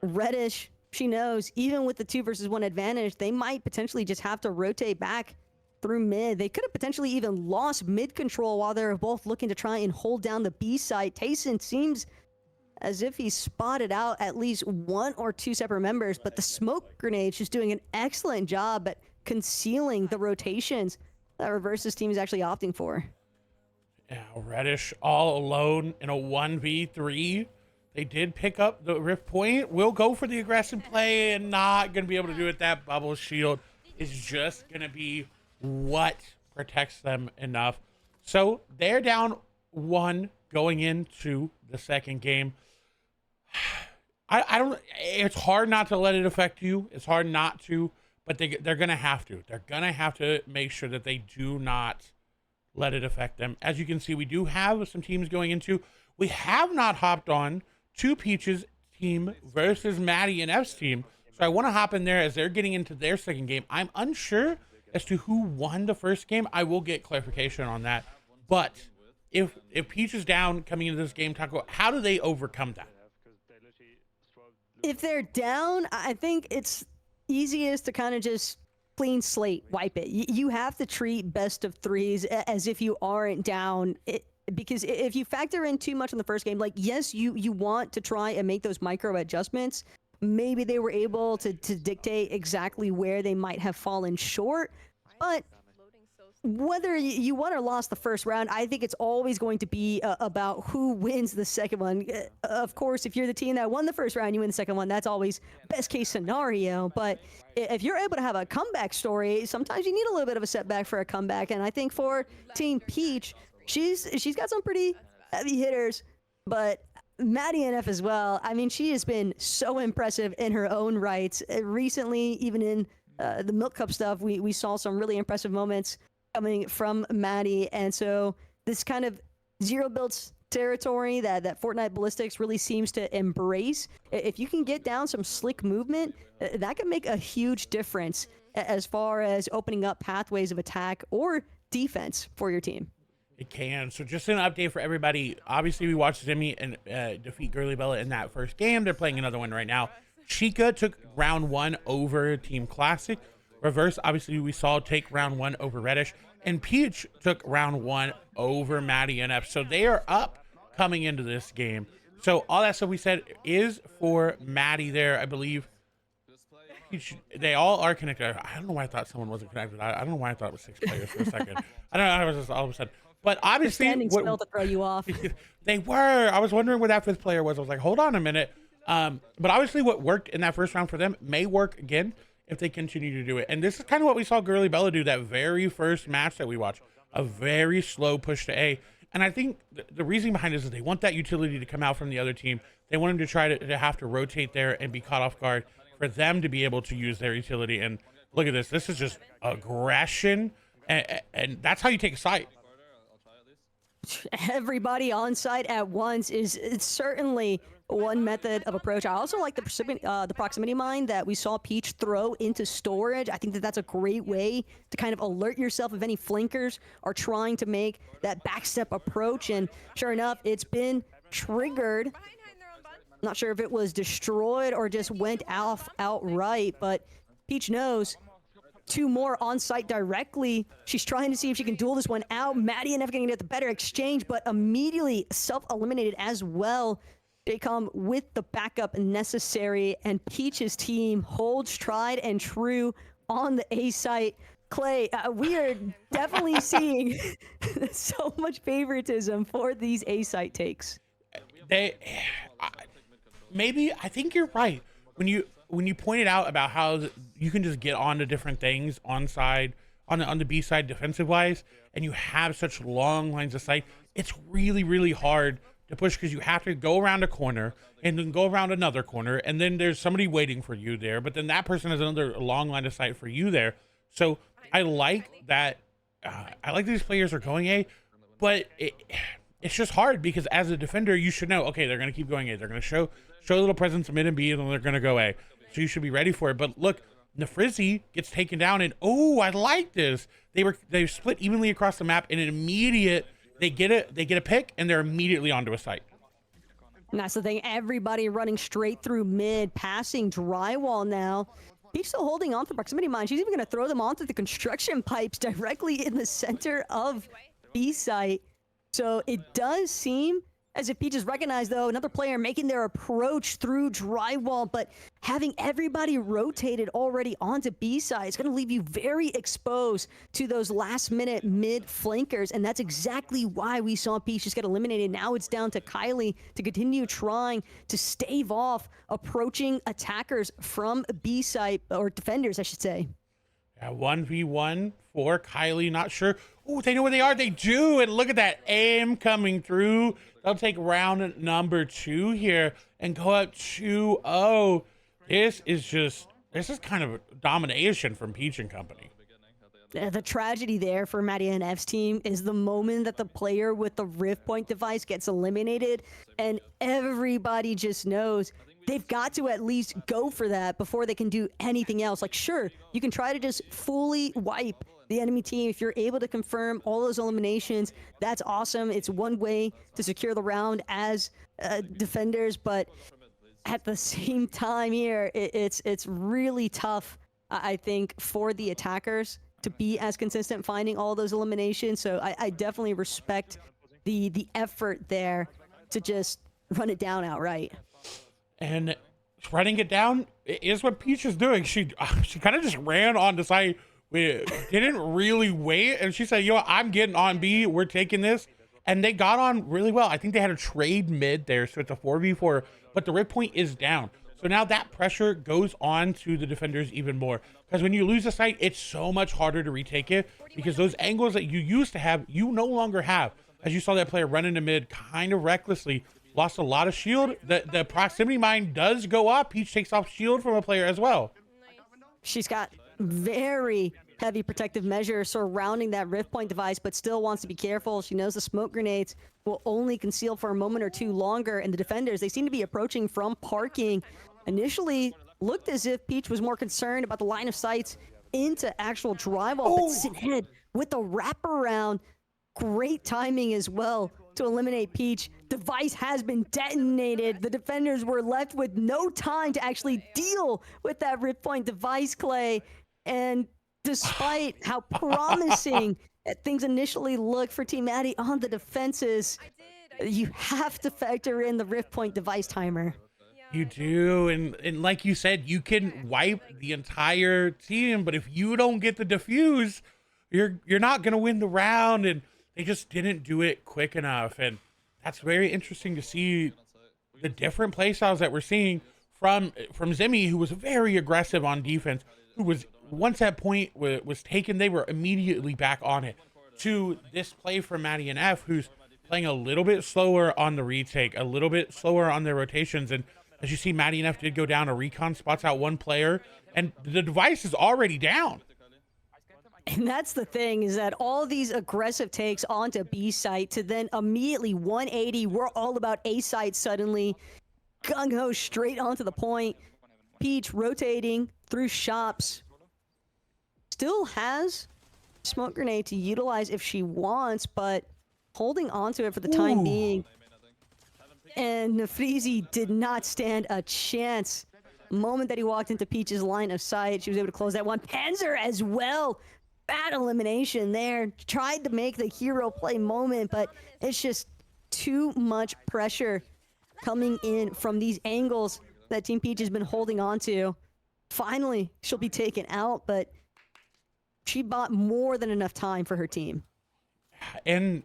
Reddish she knows even with the 2 versus 1 advantage, they might potentially just have to rotate back through mid. They could have potentially even lost mid control while they're both looking to try and hold down the B side. Tayson seems as if he spotted out at least 1 or 2 separate members, but the smoke grenade's just doing an excellent job at concealing the rotations that Reverse's team is actually opting for. Yeah, Reddish all alone in a 1v3. They did pick up the Rift Point. Will go for the aggressive play and not going to be able to do it. That bubble shield is just going to be what protects them enough. So they're down 1 going into the second game. I don't, it's hard not to let it affect you. It's hard not to, but they're going to have to. They're going to have to make sure that they do not let it affect them. As you can see, we do have some teams going into. We have not hopped on to Peach's team versus Maddie and F's team. So I want to hop in there as they're getting into their second game. I'm unsure as to who won the first game. I will get clarification on that. But if Peach is down coming into this game, Taco, how do they overcome that? If they're down, I think it's easiest to kind of just clean slate, wipe it. You have to treat best of 3s as if you aren't down. Because if you factor in too much in the first game, like, yes, you want to try and make those micro adjustments. Maybe they were able to dictate exactly where they might have fallen short. But whether you won or lost the first round, I think it's always going to be about who wins the second one. Of course, if you're the team that won the first round, you win the second one. That's always best case scenario. But if you're able to have a comeback story, sometimes you need a little bit of a setback for a comeback. And I think for Team Peach, she's got some pretty heavy hitters, but Maddie NF as well. I mean, she has been so impressive in her own rights. Recently, even in the Milk Cup stuff, we saw some really impressive moments coming from Maddie. And so this kind of zero builds territory that Fortnite Ballistics really seems to embrace. If you can get down some slick movement, that can make a huge difference as far as opening up pathways of attack or defense for your team. It can. So just an update for everybody. Obviously, we watched Zimmy and defeat Girly Bella in that first game. They're playing another one right now. Chica took round 1 over Team Classic. Reverse, obviously, we saw take round 1 over Reddish. And Peach took round 1 over Maddie and F. So they are up coming into this game. So all that stuff we said is for Maddie there, I believe. They all are connected. I don't know why I thought someone wasn't connected. I don't know why I thought it was 6 players for a second. I don't know. I was just all of a sudden. But obviously, standing still to throw you off. They were. I was wondering where that 5th player was. I was like, hold on a minute. But obviously, what worked in that first round for them may work again if they continue to do it. And this is kind of what we saw Girly Bella do that very first match that we watched. A very slow push to A. And I think the reason behind it is they want that utility to come out from the other team. They want them to try to have to rotate there and be caught off guard for them to be able to use their utility. And look at this. This is just aggression. And that's how you take a site. Everybody on site at once is certainly one method of approach. I also like the proximity mine that we saw Peach throw into storage. I think that's a great way to kind of alert yourself if any flankers are trying to make that backstep approach. And sure enough, it's been triggered. Not sure if it was destroyed or just went off outright, but Peach knows. 2 more on site directly. She's trying to see if she can duel this one out. Maddie and F getting at the better exchange, but immediately self-eliminated as well. They come with the backup necessary, and Peach's team holds tried and true on the A site. Clay, we are definitely seeing so much favoritism for these A site takes. I think you're right when you pointed out about how you can just get onto different things on the B side defensive wise, and you have such long lines of sight. It's really, really hard to push because you have to go around a corner and then go around another corner, and then there's somebody waiting for you there, but then that person has another long line of sight for you there. So I like that. I like these players are going A, but it's just hard because as a defender, you should know, okay, they're going to keep going A. They're going to show a little presence mid and B, and then they're going to go A. So you should be ready for it. But look, Nefrizzi gets taken down, and oh, I like this. They split evenly across the map, and an immediate they get a pick, and they're immediately onto a site. And that's the thing. Everybody running straight through mid, passing drywall now. Peach still holding on to proximity mine. She's even going to throw them onto the construction pipes directly in the center of B site. So it does seem as if Peach has recognized, though, another player making their approach through drywall, but having everybody rotated already onto B side is going to leave you very exposed to those last-minute mid flankers, and that's exactly why we saw Peach just get eliminated. Now it's down to Kylie to continue trying to stave off approaching attackers from B side, or defenders, I should say. Yeah, 1v1 for Kylie. Not sure. Oh, they know where they are. They do. And look at that aim coming through. They'll take round number 2 here and go up 2-0. This is kind of domination from Peach and company. The tragedy there for Maddie and F's team is the moment that the player with the Rift Point device gets eliminated, and everybody just knows they've got to at least go for that before they can do anything else. Like, sure, you can try to just fully wipe the enemy team. If you're able to confirm all those eliminations, that's awesome. It's one way to secure the round as defenders, but at the same time here, it's really tough, I think, for the attackers to be as consistent finding all those eliminations. So I definitely respect the effort there to just run it down outright. And running it down is what Peach is doing. She kind of just ran on the side. We didn't really wait, and she said, "Yo, I'm getting on B. We're taking this." And they got on really well. I think they had a trade mid there, so it's a 4v4. But the Rift Point is down. So now that pressure goes on to the defenders even more. Because when you lose a site, it's so much harder to retake it. Because those angles that you used to have, you no longer have. As you saw that player run into mid kind of recklessly. Lost a lot of shield. The proximity mine does go up. Peach takes off shield from a player as well. She's got very heavy protective measures surrounding that Rift Point device, but still wants to be careful. She knows the smoke grenades will only conceal for a moment or two longer, and the defenders, they seem to be approaching from parking. Initially, looked as if Peach was more concerned about the line of sights into actual drywall, but Sinhead with the wraparound, great timing as well to eliminate Peach. Device has been detonated. The defenders were left with no time to actually deal with that Rift Point device, Clay. And despite how promising things initially looked for Team Maddie on the defenses, you have to factor in the Rift Point device timer. You do, and like you said, you can wipe the entire team, but if you don't get the defuse, you're not gonna win the round. And they just didn't do it quick enough, and that's very interesting to see the different play styles that we're seeing from Zimmy, who was very aggressive on defense, who was, once that point was taken, they were immediately back on it, to this play from Maddie and F, who's playing a little bit slower on the retake, a little bit slower on their rotations. And as you see, Maddie and F did go down. A recon spots out one player, and the device is already down. And that's the thing, is that all these aggressive takes onto B site to then immediately 180, we're all about A site suddenly, gung-ho straight onto the point. Peach rotating through shops, still has smoke grenade to utilize if she wants, but holding onto it for the time being. And Nafrizi did not stand a chance. The moment that he walked into Peach's line of sight, she was able to close that one. Panzer as well. Bad elimination there. Tried to make the hero play moment, but it's just too much pressure coming in from these angles that Team Peach has been holding on to. Finally, she'll be taken out, but she bought more than enough time for her team. And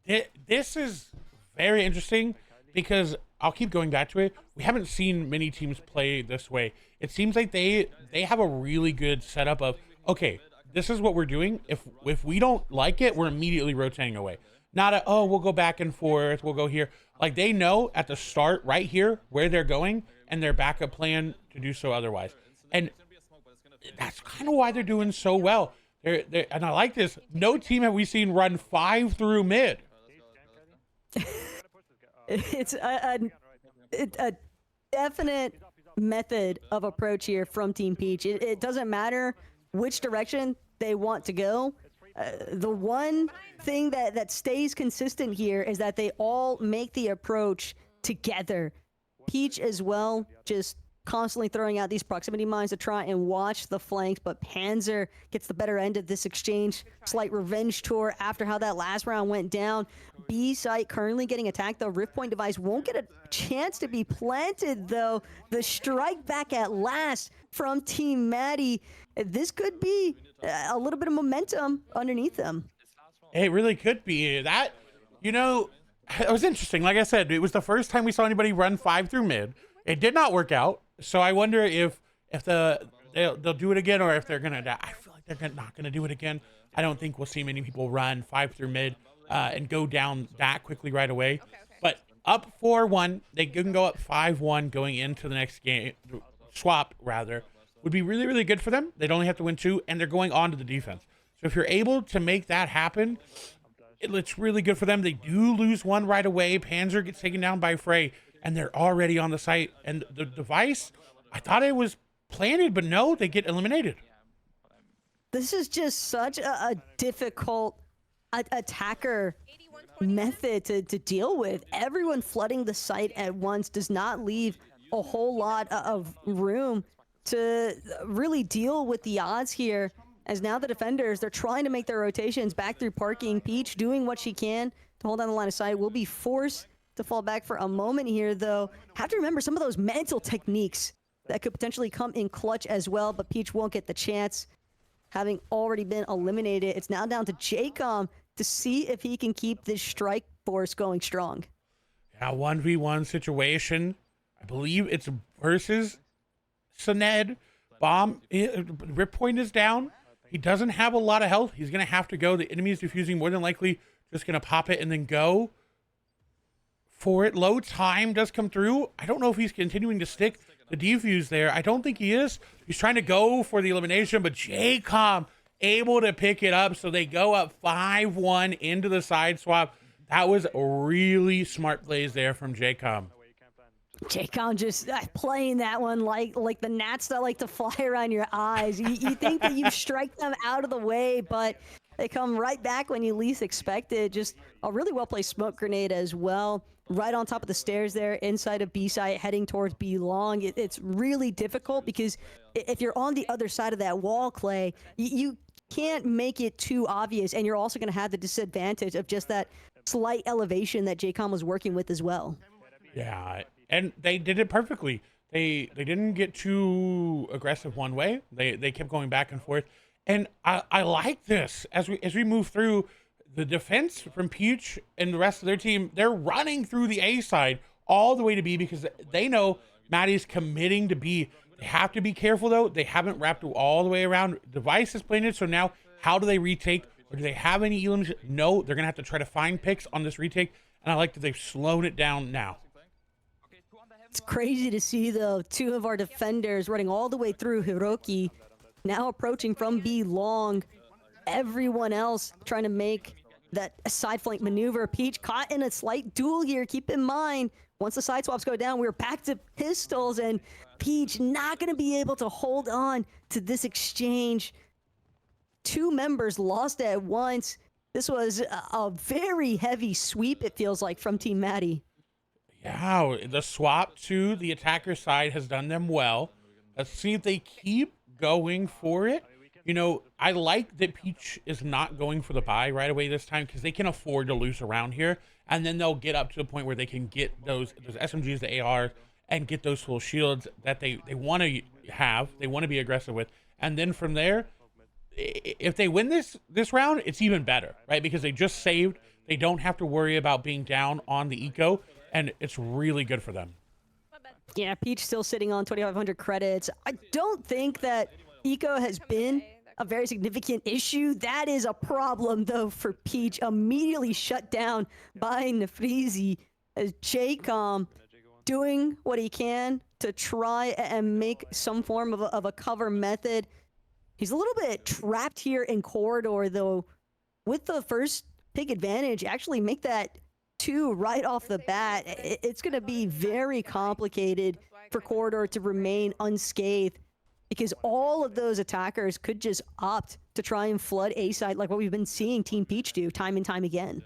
this is very interesting because I'll keep going back to it. We haven't seen many teams play this way. It seems like they have a really good setup of, okay, this is what we're doing. If we don't like it, we're immediately rotating away. Not oh, we'll go back and forth, we'll go here. Like, they know at the start right here where they're going and their backup plan to do so otherwise. And that's kind of why they're doing so well. And I like this. No team have we seen run 5 through mid. It's a definite method of approach here from Team Peach. It doesn't matter which direction they want to go. The one thing that stays consistent here is that they all make the approach together. Peach as well, just constantly throwing out these proximity mines to try and watch the flanks, but Panzer gets the better end of this exchange. Slight revenge tour after how that last round went down. B site currently getting attacked, though. Rift Point device won't get a chance to be planted, though. The strike back at last from Team Maddie. This could be a little bit of momentum underneath them. It really could be. That, you know, it was interesting. Like I said, it was the first time we saw anybody run 5 through mid. It did not work out. So I wonder if they'll do it again, or if they're gonna. I feel like they're not gonna do it again. I don't think we'll see many people run 5 through mid and go down that quickly right away. But up 4-1, they can go up 5-1 going into the next game. Swap rather would be really, really good for them. They'd only have to win 2, and they're going on to the defense. So if you're able to make that happen, it's really good for them. They do lose 1 right away. Panzer gets taken down by Frey, and they're already on the site. And the device, I thought it was planted, but no, they get eliminated. This is just such a difficult attacker method to deal with. Everyone flooding the site at once does not leave a whole lot of room to really deal with the odds here. As now the defenders, they're trying to make their rotations back through parking. Peach doing what she can to hold down the line of sight. Will be forced to fall back for a moment here, though. Have to remember some of those mental techniques that could potentially come in clutch as well, but Peach won't get the chance. Having already been eliminated, it's now down to JCOM to see if he can keep this strike force going strong. Yeah, 1v1 situation. I believe it's versus Sined. Rip Point is down. He doesn't have a lot of health. He's going to have to go. The enemy is defusing, more than likely just going to pop it and then go for it. Low time does come through. I don't know if he's continuing to stick the defuse there. I don't think he is. He's trying to go for the elimination, but JCOM able to pick it up. So they go up 5-1 into the side swap. That was really smart plays there from JCOM. JCOM just playing that one like the gnats that like to fly around your eyes. You think that you strike them out of the way, but they come right back when you least expect it. Just a really well-placed smoke grenade as well. Right on top of the stairs there, inside of B site, heading towards B long. It's really difficult because if you're on the other side of that wall, Clay, you can't make it too obvious, and you're also going to have the disadvantage of just that slight elevation that JCOM was working with as well. Yeah, and they did it perfectly. They didn't get too aggressive one way. They kept going back and forth. And I like this as we move through the defense from Peach and the rest of their team. They're running through the A side all the way to B because they know Maddie's committing to B. They have to be careful though. They haven't wrapped all the way around. Device is playing it, so now how do they retake? Or do they have any elims? No, they're gonna have to try to find picks on this retake. And I like that they've slowed it down now. It's crazy to see, though, 2 of our defenders running all the way through Hiroki, now approaching from B long. Everyone else trying to make that side flank maneuver. Peach caught in a slight duel here. Keep in mind, once the side swaps go down, we're back to pistols, and Peach not going to be able to hold on to this exchange. 2 members lost at once. This was a very heavy sweep, it feels like, from Team Maddie. Yeah, the swap to the attacker side has done them well. Let's see if they keep going for it. You know, I like that Peach is not going for the buy right away this time because they can afford to lose around here. And then they'll get up to the point where they can get those SMGs, the AR, and get those full shields that they want to have. They want to be aggressive with. And then from there, if they win this round, it's even better, right? Because they just saved. They don't have to worry about being down on the eco. And it's really good for them. Yeah, Peach still sitting on 2,500 credits. I don't think that eco has been a very significant issue. That is a problem, though, for Peach. Immediately shut down by Nefrizi as JCOM doing what he can to try and make some form of a cover method. He's a little bit trapped here in corridor, though. With the first pick advantage, actually make that 2 right off the bat. It's going to be very complicated for corridor to remain unscathed because all of those attackers could just opt to try and flood A side like what we've been seeing Team Peach do time and time again.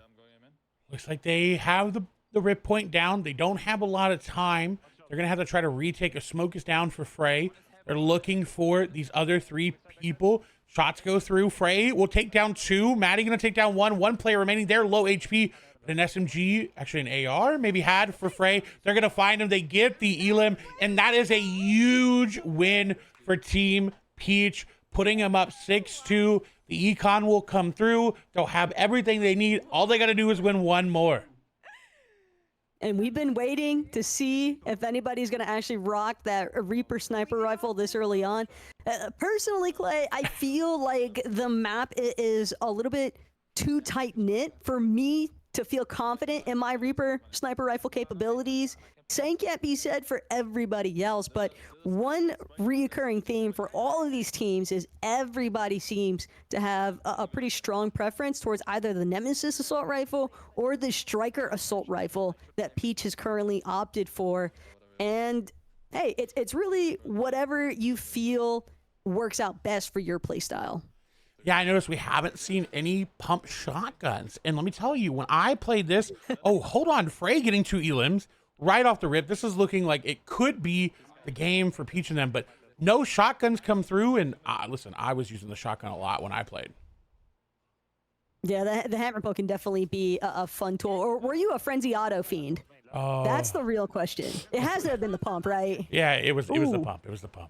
Looks like they have the rip point down. They don't have a lot of time. They're going to have to try to retake. A smoke is down for Frey. They're looking for these other 3 people. Shots go through. Frey will take down 2. Maddie going to take down 1. 1 player remaining. They're low HP. But an SMG, actually an AR, maybe had for Frey. They're going to find him. They get the Elim. And that is a huge win for Team Peach, putting them up 6-2. The econ will come through. They'll have everything they need. All they got to do is win 1 more. And we've been waiting to see if anybody's going to actually rock that Reaper sniper rifle this early on. Personally, Clay, I feel like the map is a little bit too tight-knit for me to feel confident in my Reaper sniper rifle capabilities. Same can't be said for everybody else, but one reoccurring theme for all of these teams is everybody seems to have a pretty strong preference towards either the Nemesis assault rifle or the Striker assault rifle that Peach has currently opted for. And hey, it's really whatever you feel works out best for your playstyle. Yeah, I noticed we haven't seen any pump shotguns. And let me tell you, when I played this, oh, hold on, Frey getting 2 elims right off the rip. This is looking like it could be the game for Peach and them, but no shotguns come through. And listen, I was using the shotgun a lot when I played. Yeah, the hammer poke can definitely be a fun tool. Or were you a Frenzy Auto fiend? Oh, That's the real question. It has to have been the pump, right? yeah, it was the Ooh. pump. It was the pump.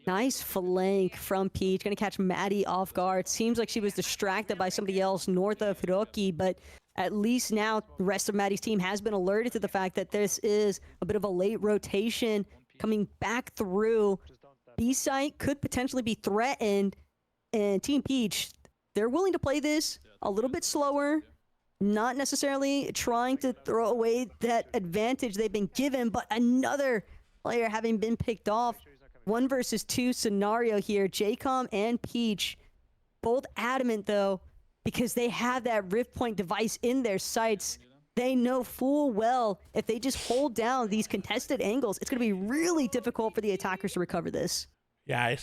Nice flank from Peach. Gonna catch Maddie off guard. Seems like she was distracted by somebody else north of Hiroki, but at least now the rest of Maddie's team has been alerted to the fact that this is a bit of a late rotation coming back through. B-site could potentially be threatened, and Team Peach, they're willing to play this a little bit slower, not necessarily trying to throw away that advantage they've been given, but another player having been picked off. 1 versus 2 scenario here. JCOM and Peach, both adamant though, because they have that Rift Point device in their sights. They know full well if they just hold down these contested angles, it's going to be really difficult for the attackers to recover this. Yeah,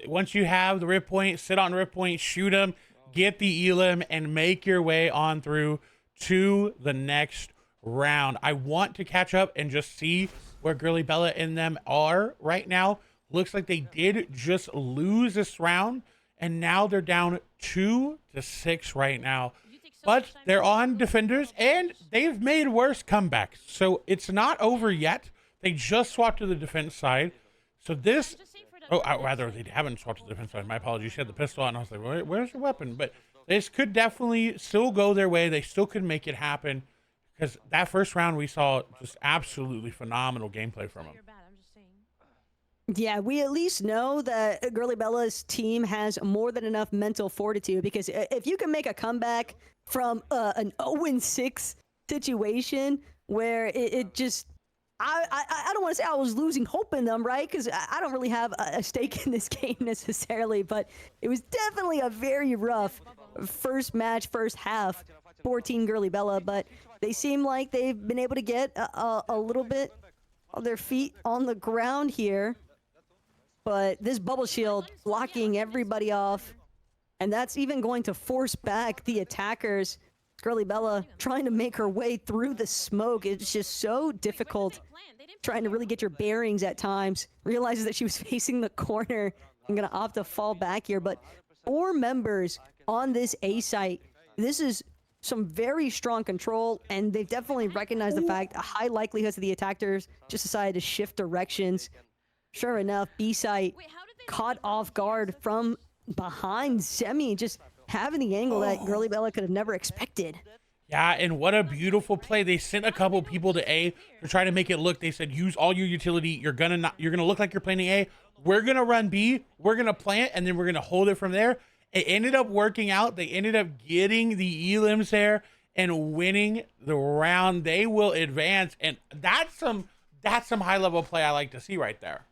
once you have the Rift Point, sit on Rift Point, shoot them, get the Elim, and make your way on through to the next round. I want to catch up and just see where Girly Bella and them are right now. Looks like they did just lose this round, and now they're down 2-6 right now. But they're on defenders, and they've made worse comebacks. So it's not over yet. They just swapped to the defense side. So this... Oh, rather, they haven't swapped to the defense side. My apologies. She had the pistol out, and I was like, where's your weapon? But this could definitely still go their way. They still could make it happen. Because that first round, we saw just absolutely phenomenal gameplay from them. Yeah, we at least know that Girly Bella's team has more than enough mental fortitude, because if you can make a comeback from an 0-6 situation where it just... I don't want to say I was losing hope in them, right? Because I don't really have a stake in this game necessarily, but it was definitely a very rough first match, first half for Team Girly Bella, but they seem like they've been able to get a little bit of their feet on the ground here. But this bubble shield blocking everybody off, and that's even going to force back the attackers. Girly Bella trying to make her way through the smoke. It's just so difficult trying to really get your bearings at times. Realizes that she was facing the corner and gonna opt to fall back here. But 4 members on this A site. This is some very strong control, and they've definitely recognized the fact a high likelihood that the attackers just decided to shift directions. Sure enough, B site caught off guard from behind. Semi just having the angle that Girly Bella could have never expected. Yeah, and what a beautiful play. They sent a couple people to A to try to make it look. They said, use all your utility. You're gonna look like you're playing A. We're gonna run B. We're gonna plant, and then we're gonna hold it from there. It ended up working out. They ended up getting the elims there and winning the round. They will advance, and that's some high level play I like to see right there.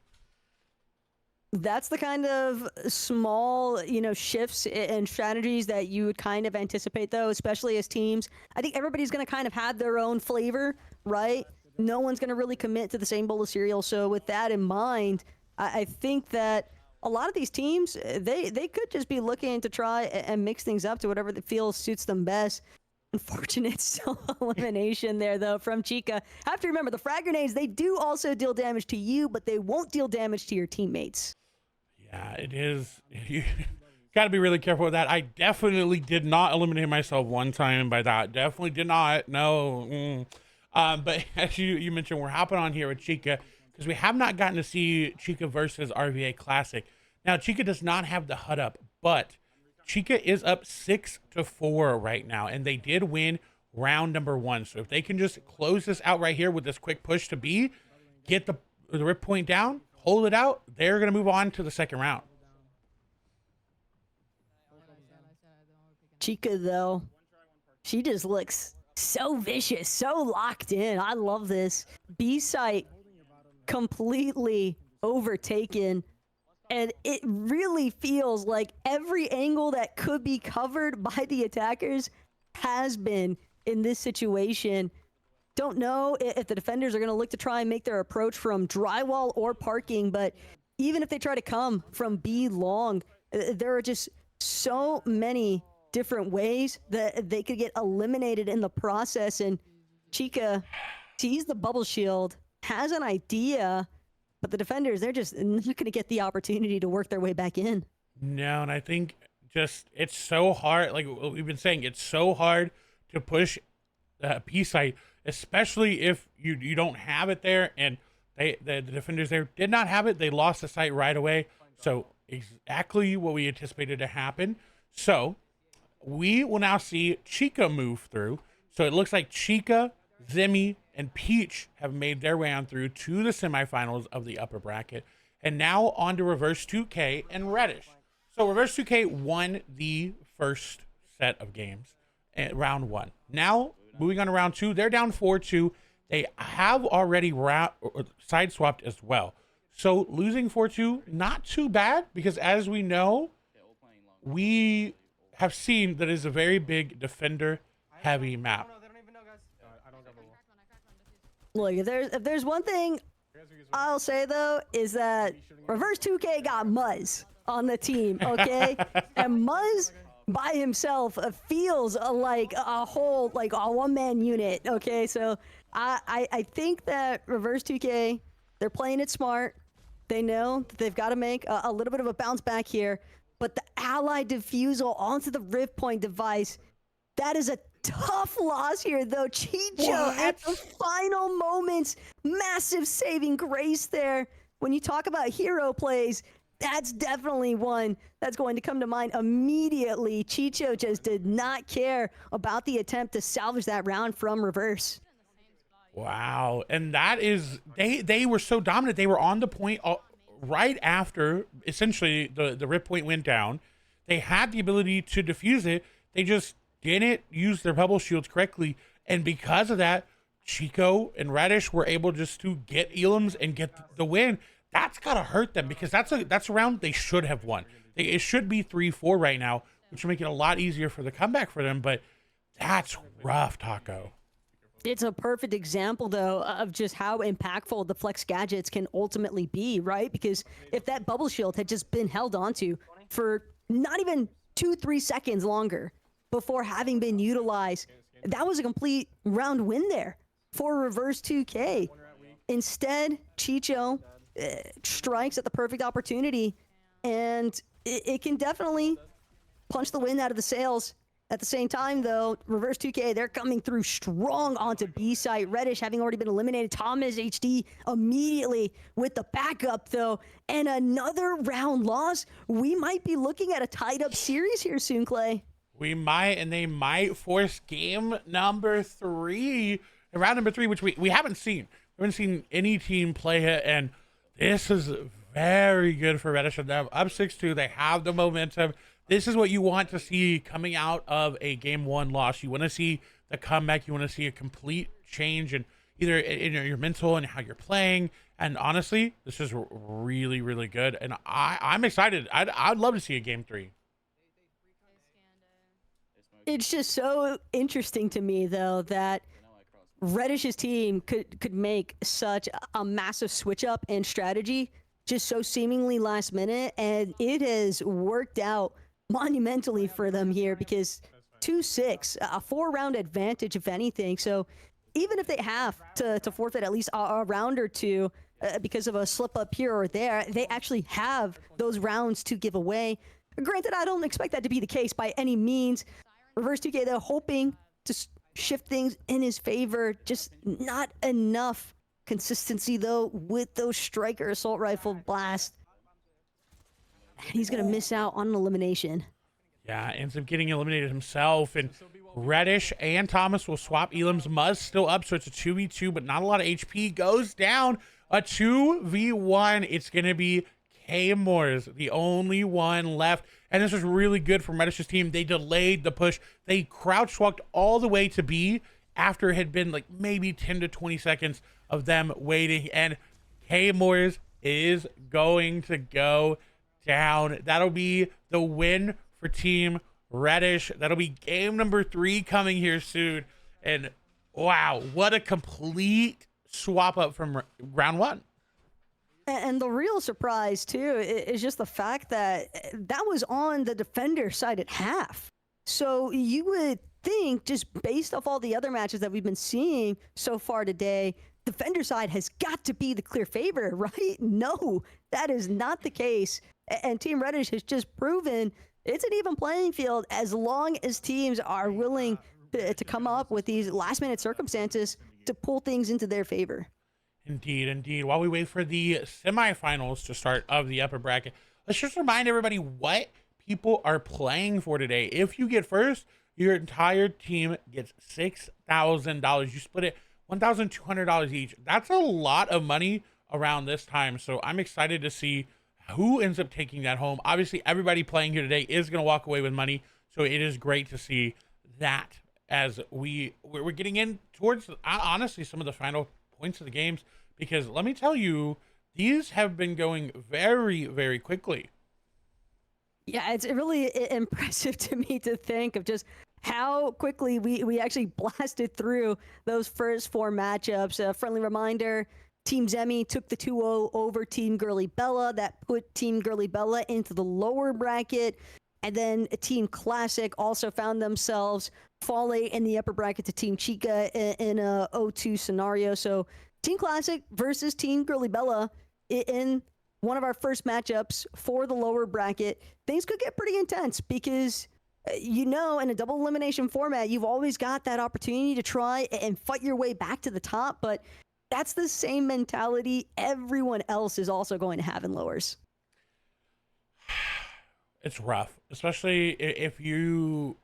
That's the kind of small, shifts and strategies that you would kind of anticipate, though, especially as teams. I think everybody's going to kind of have their own flavor, right? No one's going to really commit to the same bowl of cereal. So with that in mind, I think that a lot of these teams, they could just be looking to try and mix things up to whatever that feels suits them best. Unfortunate solo elimination there, though, from Chica. Have to remember, the frag grenades, they do also deal damage to you, but they won't deal damage to your teammates. Yeah, it is. You got to be really careful with that. I definitely did not eliminate myself one time by that. Definitely did not. No. But as you mentioned, we're hopping on here with Chica because we have not gotten to see Chica versus RVA Classic. Now, Chica does not have the HUD up, but Chica is up 6-4 right now, and they did win round number 1. So if they can just close this out right here with this quick push to B, get the rip point down, hold it out, they're going to move on to the second round. Chica, though, she just looks so vicious, so locked in. I love this. B site completely overtaken. And it really feels like every angle that could be covered by the attackers has been in this situation. Don't know if the defenders are going to look to try and make their approach from drywall or parking, but even if they try to come from B long, there are just so many different ways that they could get eliminated in the process. And Chica sees the bubble shield, has an idea, but the defenders, they're just not going to get the opportunity to work their way back in. No, and I think just it's so hard. Like we've been saying, it's so hard to push P site, especially if you don't have it there. And the defenders there did not have it. They lost the site right away. So exactly what we anticipated to happen. So we will now see Chica move through. So it looks like Chica, Zimmy, and Peach have made their way on through to the semifinals of the upper bracket. And now on to Reverse 2K and Reddish. So Reverse 2K won the first set of games at round 1. Now, moving on to round 2, they're down 4-2. They have already side swapped as well. So losing 4-2, not too bad, because as we know, we have seen that it is a very big defender-heavy map. Look, if there's one thing I'll say, though, is that Reverse 2K got Muzz on the team, okay? And Muzz by himself feels like a whole, like a one-man unit, okay? So I think that Reverse 2K, they're playing it smart. They know that they've got to make a little bit of a bounce back here. But the allied defusal onto the Rift Point device, that is a tough loss here, though. Chicho at the final moments, massive saving grace there. When you talk about hero plays, that's definitely one that's going to come to mind immediately. Chicho just did not care about the attempt to salvage that round from Reverse. Wow. And that is, they were so dominant. They were on the point right after, essentially, the rip point went down. They had the ability to defuse it. They just didn't use their bubble shields correctly. And because of that, Chico and Reddish were able just to get Elims and get the win. That's got to hurt them, because that's a round they should have won. It should be 3-4 right now, which would make it a lot easier for the comeback for them. But that's rough, Taco. It's a perfect example, though, of just how impactful the flex gadgets can ultimately be, right? Because if that bubble shield had just been held onto for not even 2-3 seconds longer before having been utilized, that was a complete round win there for Reverse 2K. Instead, Chicho strikes at the perfect opportunity, and it can definitely punch the wind out of the sails. At the same time, though, Reverse 2K, they're coming through strong onto B site. Reddish having already been eliminated. Thomas HD immediately with the backup, though. And another round loss. We might be looking at a tied up series here soon, Clay. We might, and they might force game number 3, round number 3, which we haven't seen. We haven't seen any team play it, and this is very good for Reddish and them. Up 6-2, they have the momentum. This is what you want to see coming out of a game 1 loss. You want to see the comeback. You want to see a complete change in either in your mental and how you're playing. And honestly, this is really, really good. And I'm excited. I'd love to see a game 3. It's just so interesting to me, though, that Reddish's team could make such a massive switch up in strategy just so seemingly last minute, and it has worked out monumentally for them here, because 2-6, a 4-round advantage, if anything. So even if they have to forfeit at least a round or two because of a slip up here or there, they actually have those rounds to give away. Granted, I don't expect that to be the case by any means. Reverse 2K, they're hoping to shift things in his favor. Just not enough consistency, though, with those striker assault rifle blast. He's going to miss out on an elimination. Yeah, ends up getting eliminated himself. And Reddish and Thomas will swap. Elam's Muzz still up, so it's a 2v2, but not a lot of HP. Goes down a 2v1. It's going to be K-Moors, the only one left. And this was really good from Reddish's team. They delayed the push. They crouch walked all the way to B after it had been like maybe 10 to 20 seconds of them waiting. And K-Moors is going to go down. That'll be the win for Team Reddish. That'll be game number 3 coming here soon. And wow, what a complete swap up from round 1. And the real surprise, too, is just the fact that that was on the defender side at half. So you would think, just based off all the other matches that we've been seeing so far today, defender side has got to be the clear favorite, right? No, that is not the case. And Team Reddish has just proven it's an even playing field as long as teams are willing to come up with these last-minute circumstances to pull things into their favor. Indeed, indeed. While we wait for the semifinals to start of the upper bracket, let's just remind everybody what people are playing for today. If you get first, your entire team gets $6,000. You split it $1,200 each. That's a lot of money around this time. So I'm excited to see who ends up taking that home. Obviously, everybody playing here today is going to walk away with money. So it is great to see that as we're getting in towards, honestly, some of the final points of the games, because let me tell you, these have been going very, very quickly. Yeah, it's really impressive to me to think of just how quickly we actually blasted through those first 4 matchups. A friendly reminder, Team Zemi took the 2-0 over Team Girly Bella. That put Team Girly Bella into the lower bracket. And then Team Classic also found themselves falling in the upper bracket to Team Chica in a 0-2 scenario. So Team Classic versus Team Girly Bella in one of our first matchups for the lower bracket. Things could get pretty intense because, in a double elimination format, you've always got that opportunity to try and fight your way back to the top. But that's the same mentality everyone else is also going to have in lowers. It's rough, especially if you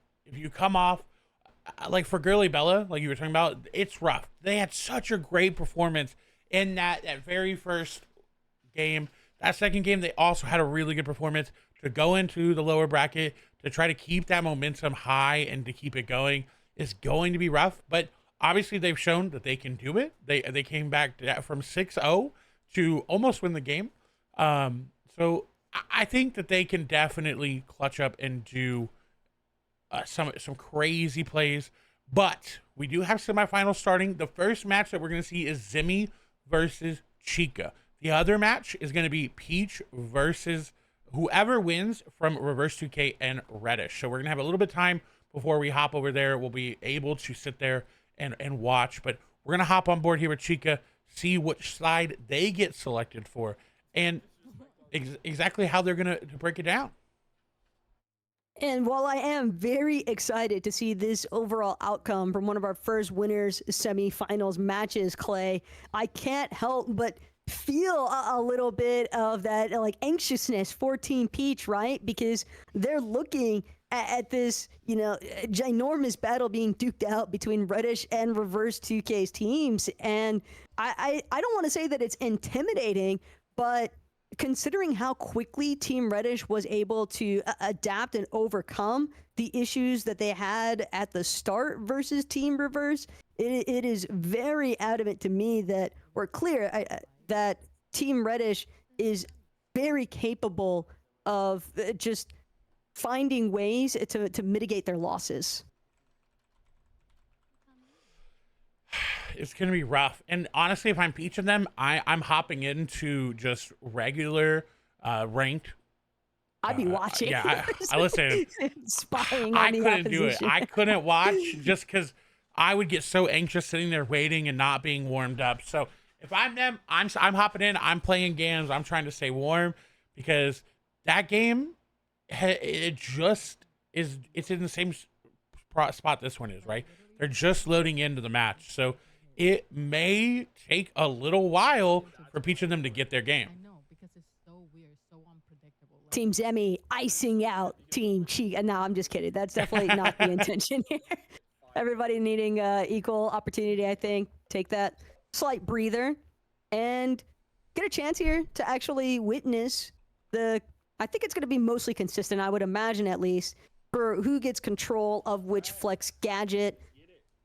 come off like for Girly Bella, like you were talking about. It's rough. They had such a great performance in that very first game. That second game, they also had a really good performance to go into the lower bracket to try to keep that momentum high and to keep it going. Is going to be rough, but obviously they've shown that they can do it. They came back from 6-0 to almost win the game. So I think that they can definitely clutch up and do some crazy plays. But we do have semifinals starting. The first match that we're going to see is Zemi versus Chica. The other match is going to be Peach versus whoever wins from Reverse 2K and Reddish. So we're going to have a little bit of time before we hop over there. We'll be able to sit there and watch. But we're going to hop on board here with Chica, see which side they get selected for, and exactly how they're going to break it down. And while I am very excited to see this overall outcome from one of our first winners semifinals matches, Clay, I can't help but feel a little bit of that anxiousness for Team Peach, right? Because they're looking at this, ginormous battle being duked out between Reddish and Reverse 2K's teams. And I don't want to say that it's intimidating, but considering how quickly Team Reddish was able to adapt and overcome the issues that they had at the start versus Team Reverse, it is very adamant to me that we're clear that Team Reddish is very capable of just finding ways to mitigate their losses. It's going to be rough. And honestly, if I'm Peach of them, I'm hopping into just regular ranked I'd be watching. Yeah, I listen. Spying I on the couldn't do it. opposition. I couldn't watch just because I would get so anxious sitting there waiting and not being warmed up. So if I'm them, I'm hopping in. I'm playing games. I'm trying to stay warm because that game, it just is. It's in the same spot this one is, right? They're just loading into the match, so it may take a little while for each of them to get their game. I know, because it's so weird, so unpredictable. Like, Team Zemi icing out Team Chica. No, I'm just kidding. That's definitely not the intention here. Everybody needing equal opportunity, I think. Take that slight breather and get a chance here to actually witness I think it's going to be mostly consistent, I would imagine at least, for who gets control of which flex gadget.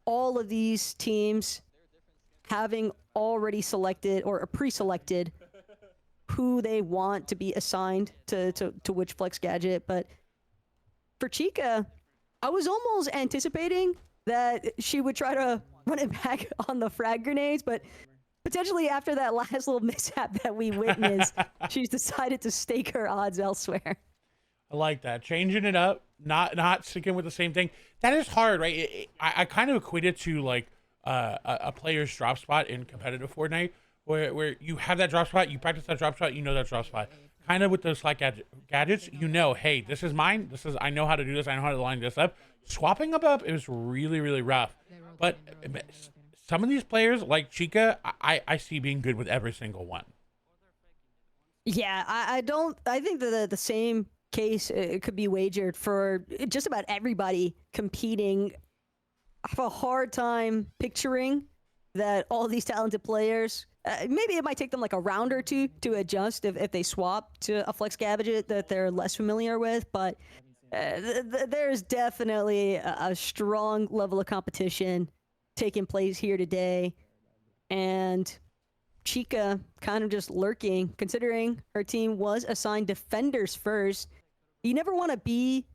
All of these teams having already selected or pre-selected who they want to be assigned to which flex gadget. But for Chica, I was almost anticipating that she would try to run it back on the frag grenades, but potentially after that last little mishap that we witnessed, she's decided to stake her odds elsewhere. I like that. Changing it up, not sticking with the same thing. That is hard, right? I kind of equate it to like a player's drop spot in competitive Fortnite, where you have that drop spot, you practice that drop spot, you know that drop spot. Kind of with those like gadgets, you know, hey, this is mine. I know how to do this. I know how to line this up. Swapping up is really, really rough. But some of these players, like Chica, I see being good with every single one. Yeah, I think that the same case it could be wagered for just about everybody competing. I have a hard time picturing that all these talented players, maybe it might take them like a round or two to adjust if they swap to a flex gadget that they're less familiar with, but there's definitely a strong level of competition taking place here today, and Chica kind of just lurking, considering her team was assigned defenders first. You never want to be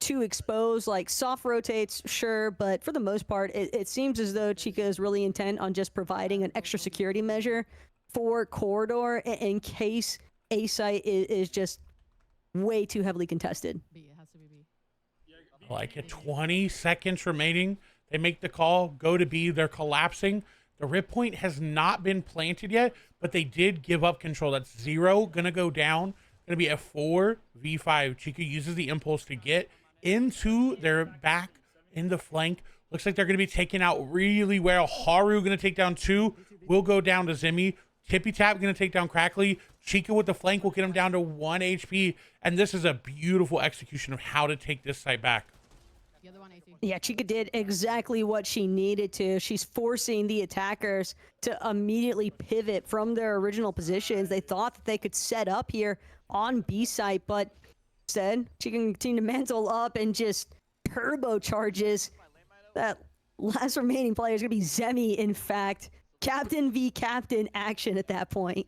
too exposed. Like soft rotates, sure, but for the most part, it seems as though Chica is really intent on just providing an extra security measure for corridor in case A site is just way too heavily contested. B, it has to be B. Like at 20 seconds remaining, they make the call, go to B, they're collapsing. The rip point has not been planted yet, but they did give up control. That's 0, gonna go down. Gonna be a 4v5. Chica uses the impulse to get into their back in the flank. Looks like they're gonna be taken out really well. Haru gonna take down 2. Will go down to Zimmy. Tippy Tap gonna take down Crackly. Chica with the flank will get him down to 1 HP. And this is a beautiful execution of how to take this site back. The other one, AC. Yeah, Chica did exactly what she needed to. She's forcing the attackers to immediately pivot from their original positions. They thought that they could set up here on B site, but instead, she can continue to mantle up and just turbocharges. That last remaining player is going to be Zemi, in fact. Captain v. Captain action at that point.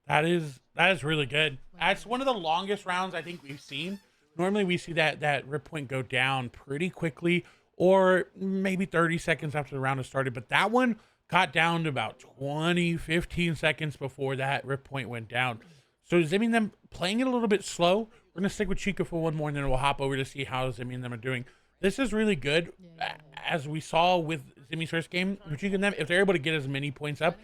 That is really good. That's one of the longest rounds I think we've seen. Normally we see that rip point go down pretty quickly, or maybe 30 seconds after the round has started, but that one got down to about 15 seconds before that rip point went down. So Zimmy and them playing it a little bit slow. We're going to stick with Chica for one more, and then we'll hop over to see how Zimmy and them are doing. This is really good. As we saw with Zimmy's first game, with Chica and them, if they're able to get as many points up,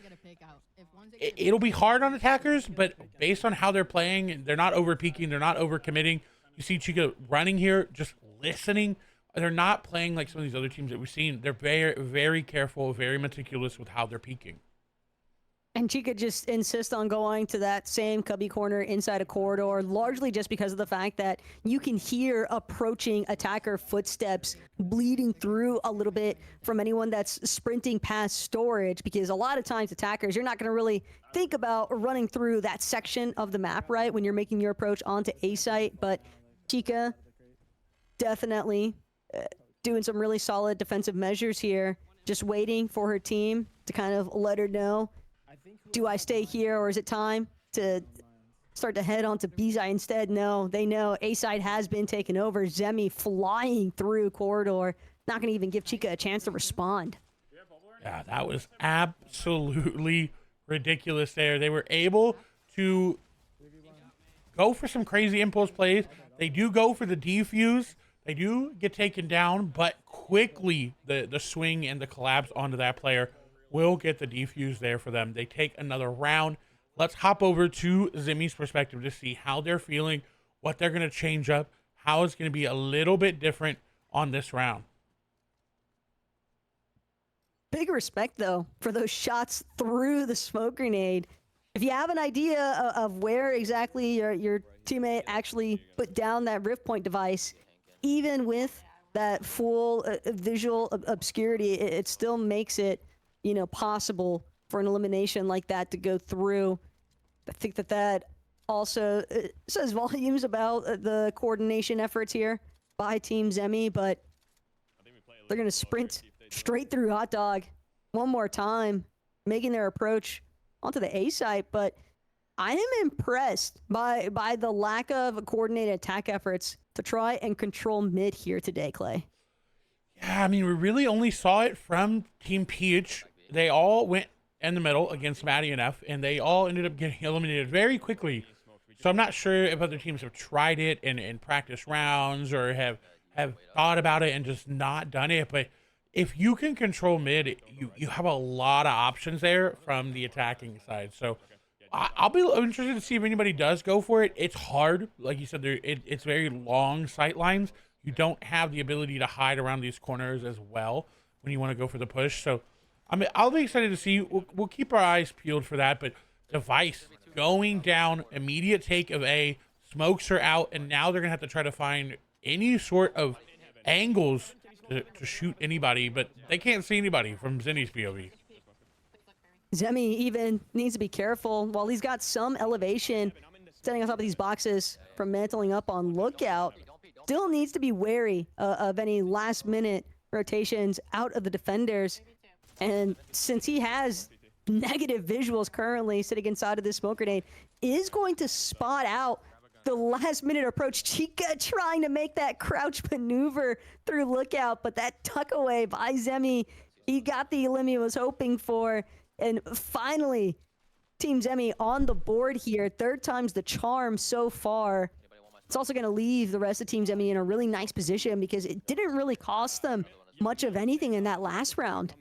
it'll be hard on attackers, but based on how they're playing, they're not over peaking, they're not over committing. You see Chica running here, just listening. They're not playing like some of these other teams that we've seen. They're very, very careful, very meticulous with how they're peaking. And Chica just insists on going to that same cubby corner inside a corridor, largely just because of the fact that you can hear approaching attacker footsteps bleeding through a little bit from anyone that's sprinting past storage, because a lot of times attackers, you're not going to really think about running through that section of the map, right, when you're making your approach onto A site. But Chica definitely doing some really solid defensive measures here, just waiting for her team to kind of let her know, do I stay here or is it time to start to head on to B side instead? No, they know A side has been taken over. Zemi flying through corridor, not going to even give Chica a chance to respond. Yeah, that was absolutely ridiculous there. They were able to go for some crazy impulse plays. They do go for the defuse. They do get taken down, but quickly the swing and the collapse onto that player will get the defuse there for them. They take another round. Let's hop over to Zimmy's perspective to see how they're feeling, what they're going to change up, how it's going to be a little bit different on this round. Big respect, though, for those shots through the smoke grenade. If you have an idea of where exactly your teammate actually put down that rift point device, even with that full visual obscurity, it still makes it, possible for an elimination like that to go through. I think that also says volumes about the coordination efforts here by Team Zemi, but they're going to sprint straight through Hot Dog one more time, making their approach onto the A site. But I am impressed by the lack of coordinated attack efforts to try and control mid here today, Clay. Yeah, I mean, we really only saw it from Team Peach. They all went in the middle against Maddie and F, and they all ended up getting eliminated very quickly. So I'm not sure if other teams have tried it in practice rounds or have thought about it and just not done it. But if you can control mid, you have a lot of options there from the attacking side. So I'll be interested to see if anybody does go for it. It's hard. Like you said, it's very long sight lines. You don't have the ability to hide around these corners as well when you want to go for the push. So I'll be excited to see. We'll keep our eyes peeled for that. But Device going down, immediate take of A, smokes are out, and now they're going to have to try to find any sort of angles to shoot anybody, but they can't see anybody from Zenny's POV. Zemi even needs to be careful. While he's got some elevation standing on top of these boxes from mantling up on lookout, still needs to be wary of any last-minute rotations out of the defenders. And since he has negative visuals currently sitting inside of this smoke grenade, is going to spot out the last-minute approach. Chica trying to make that crouch maneuver through lookout, but that tuck away by Zemi, he got the elim he was hoping for. And finally, Team Zemi on the board here. Third time's the charm so far. It's also going to leave the rest of Team Zemi in a really nice position because it didn't really cost them much of anything in that last round.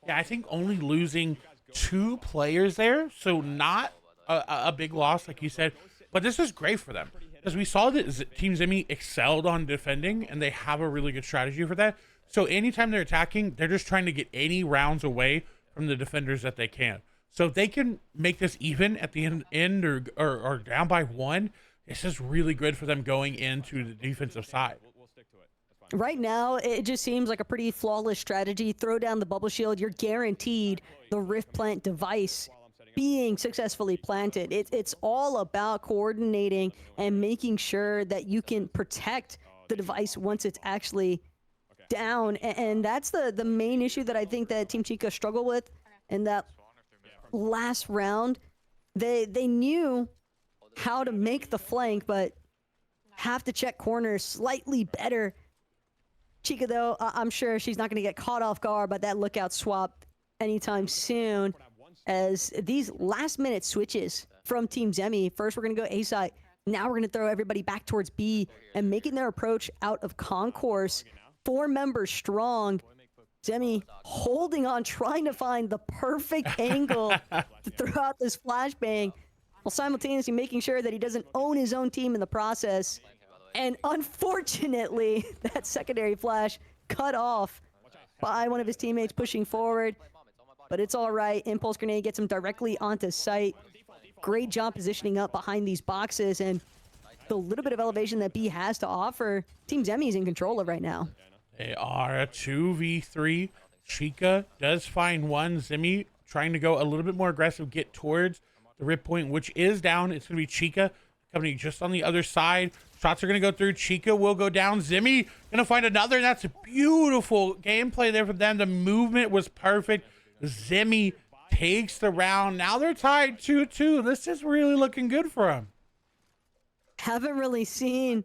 Yeah, I think only losing 2 players there, so not a big loss, like you said. But this is great for them because we saw that Team Zemi excelled on defending, and they have a really good strategy for that. So anytime they're attacking, they're just trying to get any rounds away from the defenders that they can. So if they can make this even at the end or down by 1, this is really good for them going into the defensive side. Right now, it just seems like a pretty flawless strategy. Throw down the bubble shield. You're guaranteed the rift plant device being successfully planted. It's all about coordinating and making sure that you can protect the device once it's actually down. And that's the main issue that I think that Team Chica struggled with in that last round. They knew how to make the flank, but have to check corners slightly better. Chica, though, I'm sure she's not going to get caught off guard by that lookout swap anytime soon, as these last-minute switches from Team Zemi. First, we're going to go A site. Now we're going to throw everybody back towards B, and making their approach out of concourse. 4 members strong. Zemi holding on, trying to find the perfect angle to throw out this flashbang, while simultaneously making sure that he doesn't own his own team in the process. And unfortunately, that secondary flash cut off by one of his teammates pushing forward. But it's all right. Impulse grenade gets him directly onto site. Great job positioning up behind these boxes, and the little bit of elevation that B has to offer, Team Zemi is in control of right now. They are a 2v3. Chica does find one. Zemi trying to go a little bit more aggressive, get towards the rip point, which is down. It's going to be Chica coming just on the other side. Shots are going to go through. Chica will go down. Zemi going to find another. That's a beautiful gameplay there for them. The movement was perfect. Zemi takes the round. Now they're tied 2-2. This is really looking good for them. Haven't really seen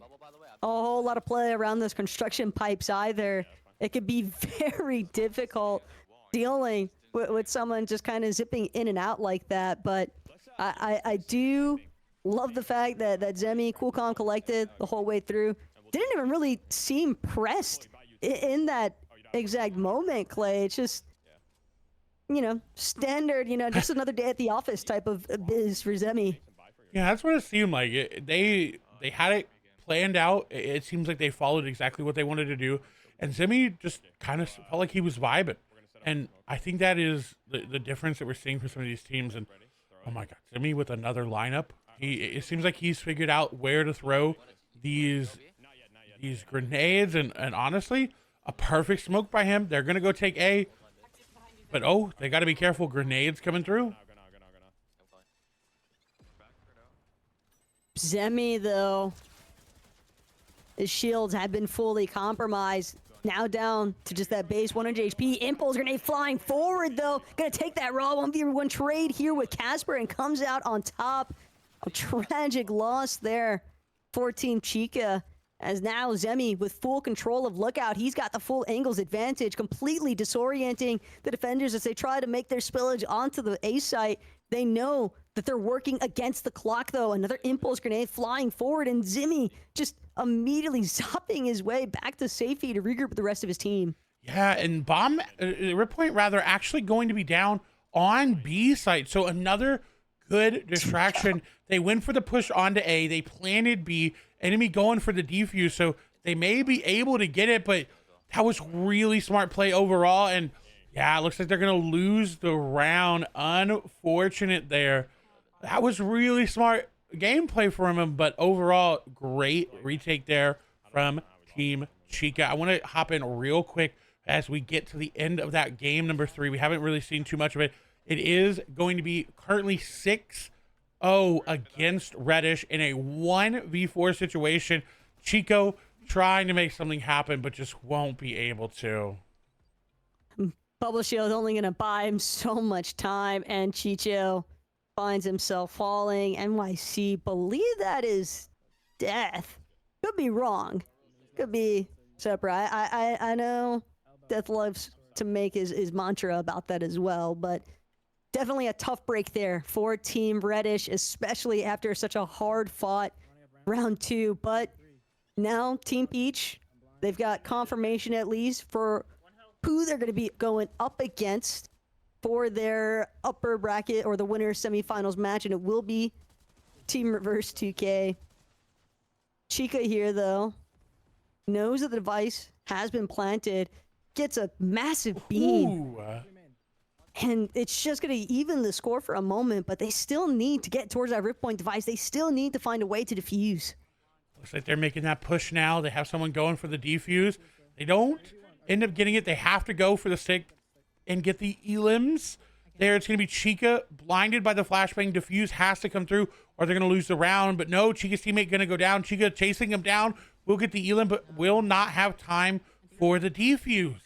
a whole lot of play around those construction pipes either. It could be very difficult dealing with someone just kind of zipping in and out like that. But I do Love the fact that Zemi, cool, calm, collected the whole way through. Didn't even really seem pressed in that exact moment, Clay. It's just, you know, standard, you know, just another day at the office type of biz for Zemi. Yeah, that's what it seemed like. They had it planned out. It seems like they followed exactly what they wanted to do, and Zimmy just kind of felt like he was vibing. And I think that is the difference that we're seeing for some of these teams. And oh my God, Zimmy with another lineup. It seems like he's figured out where to throw these grenades, and honestly, a perfect smoke by him. They're gonna go take A, but oh, they got to be careful. Grenades coming through. Zemi, though, his shields have been fully compromised. Now down to just that base 100 HP. Impulse grenade flying forward, though. Gonna take that raw 1v1 trade here with Casper and comes out on top. A tragic loss there for Team Chica. As now Zemi with full control of Lookout. He's got the full angles advantage, completely disorienting the defenders as they try to make their spillage onto the A site. They know that they're working against the clock, though. Another impulse grenade flying forward, and Zimi just immediately zopping his way back to safety to regroup with the rest of his team. Yeah, and Bomb, Rip Point rather, actually going to be down on B site. So another good distraction. They went for the push onto A. They planted B. Enemy going for the defuse. So they may be able to get it, but that was really smart play overall. And yeah, it looks like they're going to lose the round. Unfortunate there. That was really smart gameplay from him, but overall, great retake there from Team Chica. I want to hop in real quick as we get to the end of that game number 3. We haven't really seen too much of it. It is going to be currently 6-0 against Reddish in a 1v4 situation. Chico trying to make something happen, but just won't be able to. Bubble Shield only going to buy him so much time, and Chicho finds himself falling. NYC believe that is death. Could be wrong. Could be separate. I know Death loves to make his mantra about that as well, but definitely a tough break there for Team Reddish, especially after such a hard-fought round 2. But now Team Peach, they've got confirmation at least for who they're going to be going up against for their upper bracket or the winner semifinals match, and it will be Team Reverse 2K. Chica here, though, knows that the device has been planted, gets a massive beam, and it's just going to even the score for a moment, but they still need to get towards that Rift Point device. They still need to find a way to defuse. Looks like they're making that push now. They have someone going for the defuse. They don't end up getting it. They have to go for the stick and get the elims. There, it's going to be Chica blinded by the flashbang. Defuse has to come through or they're going to lose the round. But no, Chica's teammate going to go down. Chica chasing him down. Will get the elim, but will not have time for the defuse.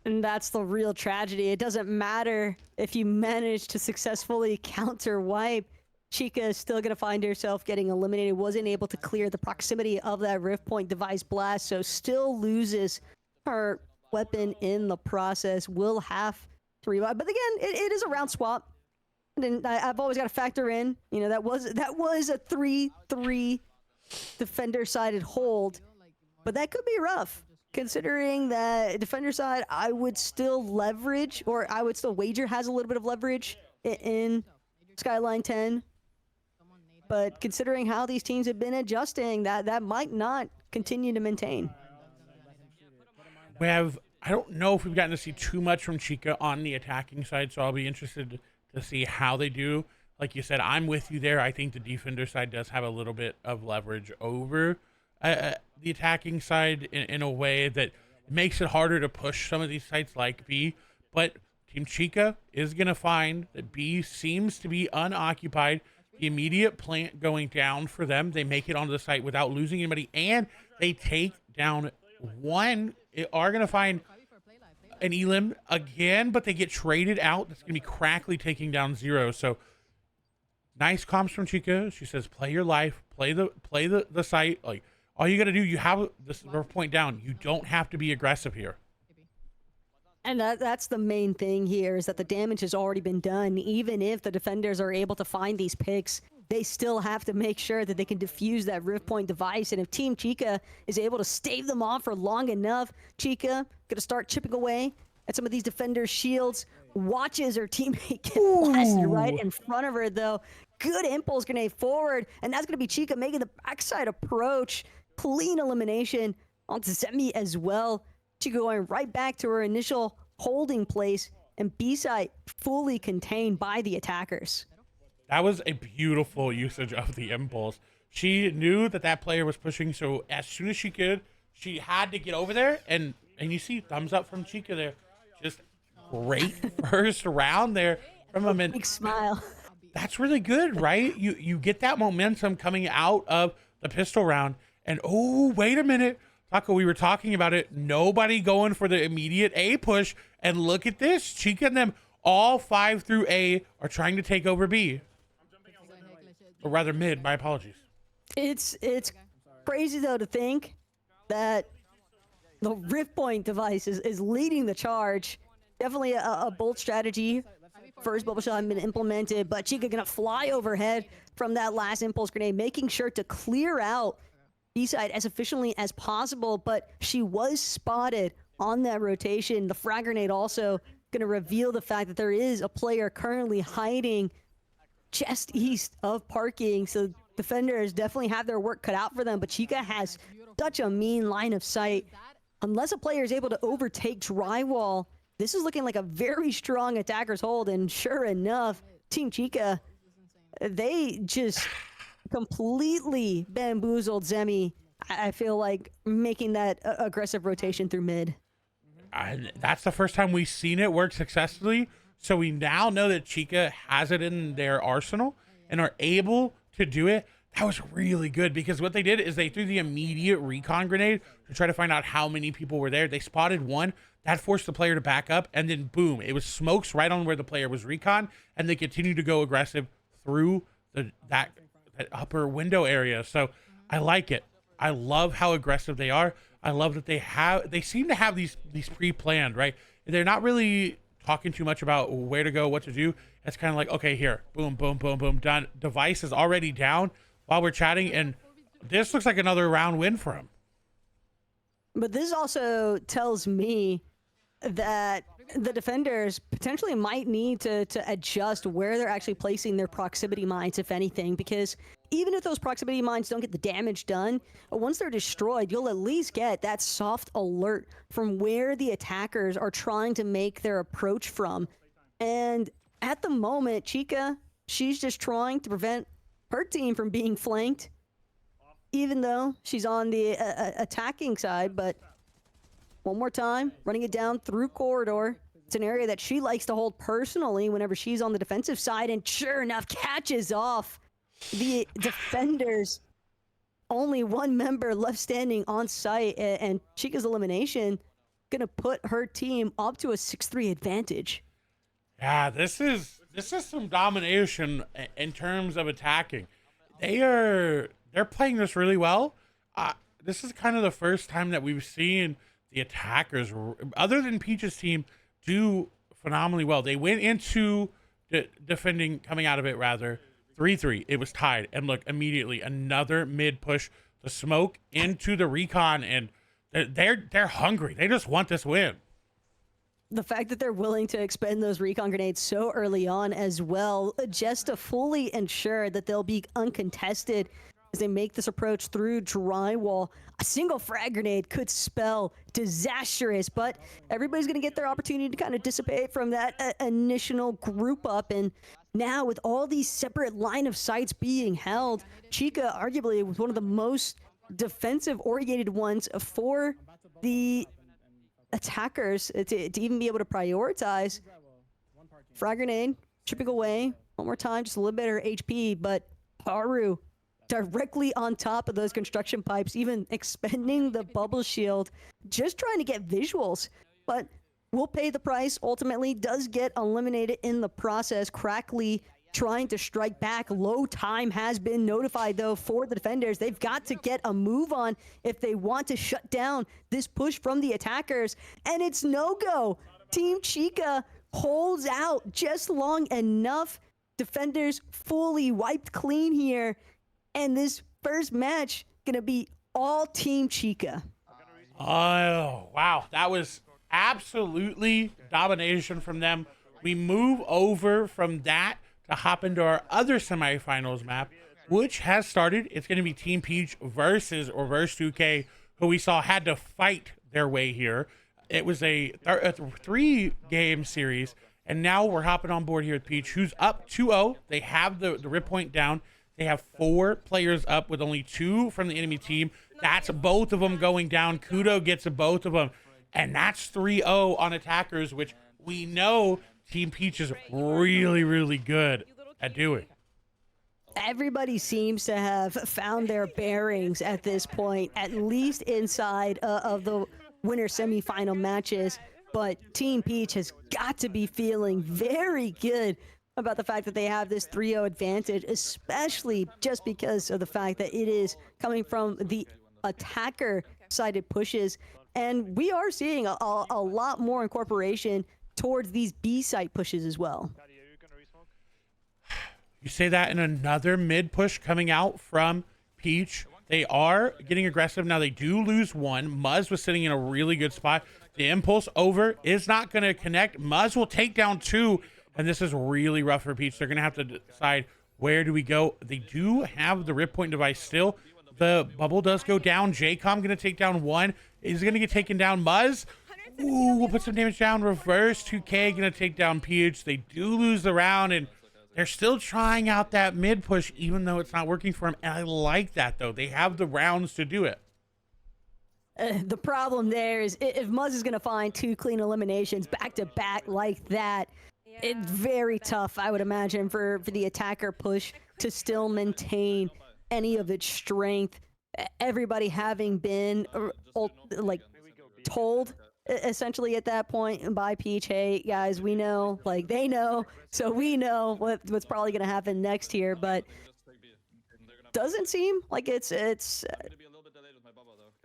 And that's the real tragedy. It doesn't matter if you manage to successfully counter wipe. Chica is still going to find herself getting eliminated. Wasn't able to clear the proximity of that Rift Point device blast, so still loses her weapon in the process. Will have to revive, but again, it is a round swap. And I've always got to factor in, you know, that was a 3-3 defender-sided hold, but that could be rough. Considering that defender side, I would still leverage, or I would still wager has a little bit of leverage in Skyline 10. But considering how these teams have been adjusting, that might not continue to maintain. I don't know if we've gotten to see too much from Chica on the attacking side, so I'll be interested to see how they do. Like you said, I'm with you there. I think the defender side does have a little bit of leverage over the attacking side in a way that makes it harder to push some of these sites like B. But Team Chica is going to find that B seems to be unoccupied. The immediate plant going down for them. They make it onto the site without losing anybody, and they take down one. They are going to find an elim again, but they get traded out. That's going to be Crackly taking down 0. So nice comms from Chica. She says, play your life, play the site. Like, all you got to do, you have this point down. You don't have to be aggressive here. And that's the main thing here is that the damage has already been done. Even if the defenders are able to find these picks, they still have to make sure that they can defuse that Rift Point device. And if Team Chica is able to stave them off for long enough, Chica gonna start chipping away at some of these defenders' shields. Watches her teammate get blasted right in front of her, though. Good impulse grenade forward, and that's gonna be Chica making the backside approach. Clean elimination onto Zemi as well. Chica going right back to her initial holding place, and B-side fully contained by the attackers. That was a beautiful usage of the impulse. She knew that that player was pushing, so as soon as she could, she had to get over there. And you see thumbs up from Chica there. Just great first round there from him. And Big smile. that's really good, right? You get that momentum coming out of the pistol round. And oh, wait a minute. Taco, we were talking about it. Nobody going for the immediate A push. And look at this. Chica and them, all 5 through A, are trying to take over B. Or rather mid, my apologies. It's crazy, though, to think that the Rift Point device is leading the charge. Definitely a bold strategy. First bubble shot had been implemented, but Chica gonna fly overhead from that last impulse grenade, making sure to clear out B-side as efficiently as possible, but she was spotted on that rotation. The frag grenade also gonna reveal the fact that there is a player currently hiding just east of parking, so defenders definitely have their work cut out for them, but Chica has such a mean line of sight. Unless a player is able to overtake drywall, this is looking like a very strong attacker's hold, and sure enough, Team Chica, they just completely bamboozled Zemi. I feel like making that aggressive rotation through mid. That's the first time we've seen it work successfully. So we now know that Chica has it in their arsenal and are able to do it. That was really good because what they did is they threw the immediate recon grenade to try to find out how many people were there. They spotted one. That forced the player to back up, and then boom, it was smokes right on where the player was recon, and they continued to go aggressive through that upper window area. So I like it. I love how aggressive they are. I love that they seem to have these pre-planned, right? They're not really talking too much about where to go, what to do. It's kind of like, okay, here, boom, boom, boom, boom, done. Device is already down while we're chatting, and this looks like another round win for him. But this also tells me that the defenders potentially might need to adjust where they're actually placing their proximity mines, if anything, because even if those proximity mines don't get the damage done, once they're destroyed, you'll at least get that soft alert from where the attackers are trying to make their approach from. And at the moment, Chica, she's just trying to prevent her team from being flanked, even though she's on the attacking side. But one more time, running it down through corridor. It's an area that she likes to hold personally whenever she's on the defensive side, and sure enough, catches off the defenders. Only one member left standing on site, and Chica's elimination gonna put her team up to a 6-3 advantage. Yeah, this is some domination in terms of attacking. They're playing this really well. This is kind of the first time that we've seen the attackers, other than Peach's team, do phenomenally well. They went into defending, coming out of it rather, 3-3. It was tied, and look, immediately another mid push, the smoke into the recon, and they're hungry. They just want this win. The fact that they're willing to expend those recon grenades so early on as well, just to fully ensure that they'll be uncontested as they make this approach through drywall. A single frag grenade could spell disastrous, but everybody's going to get their opportunity to kind of dissipate from that initial group up. And now with all these separate line of sights being held, Chica arguably was one of the most defensive oriented ones for the attackers to even be able to prioritize. Frag grenade, chipping away. One more time, just a little bit of her HP, but Haru directly on top of those construction pipes, even expending the bubble shield, just trying to get visuals, but will pay the price. Ultimately does get eliminated in the process. Crackly trying to strike back. Low time has been notified though for the defenders. They've got to get a move on if they want to shut down this push from the attackers, and it's no go. Team Chica holds out just long enough. Defenders fully wiped clean here. And this first match gonna be all Team Chica. Oh, wow. That was absolutely domination from them. We move over from that to hop into our other semifinals map, which has started. It's going to be Team Peach versus Reverse 2K, who we saw had to fight their way here. It was a 3-game series, and now we're hopping on board here with Peach, who's up 2-0. They have the rip point down. They have 4 players up with only 2 from the enemy team. That's both of them going down. Kudo gets both of them. And that's 3-0 on attackers, which we know Team Peach is really, really good at doing. Everybody seems to have found their bearings at this point, at least inside of the winter semifinal matches. But Team Peach has got to be feeling very good about the fact that they have this 3-0 advantage, especially just because of the fact that it is coming from the attacker-sided pushes. And we are seeing a lot more incorporation towards these B-site pushes as well. You say that in another mid push coming out from Peach. They are getting aggressive. Now they do lose 1. Muzz was sitting in a really good spot. The impulse over is not going to connect. Muzz will take down 2, and this is really rough for Peach. They're going to have to decide, where do we go? They do have the rip point device still. The bubble does go down. J-Com going to take down 1. Is going to get taken down. Muzz, ooh, we'll put some damage down. Reverse 2K going to take down Peach. They do lose the round, and they're still trying out that mid push, even though it's not working for them. And I like that, though. They have the rounds to do it. The problem there is if Muzz is going to find 2 clean eliminations back to back like that, it's very tough, I would imagine, for the attacker push to still maintain any of its strength. Everybody having been like told essentially at that point by Peach, hey guys, we know, like they know, so we know what's probably going to happen next here. But doesn't seem like it's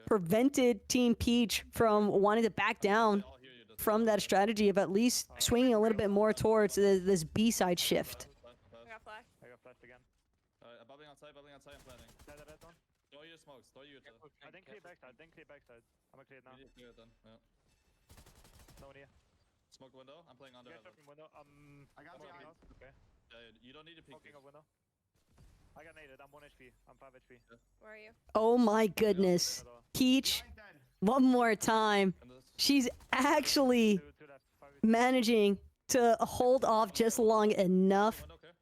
prevented Team Peach from wanting to back down from that strategy of at least swinging a little bit more towards this B-side shift. I got flash. again. Bubbling outside, I'm planning. Throw your smokes, throw your util. I think clear backside, I'm a clear now. Clear it then, yeah. No one here. Smoke window, I'm playing under heaven. Window. I got smoking side. out. Okay. You don't need to peek Smoking this. up window. I got naded, I'm 1 HP. I'm 5 HP. Where are you? Oh my goodness. Peach, one more time. She's actually Two left. 5 HP. managing to hold off just long enough. Window clear?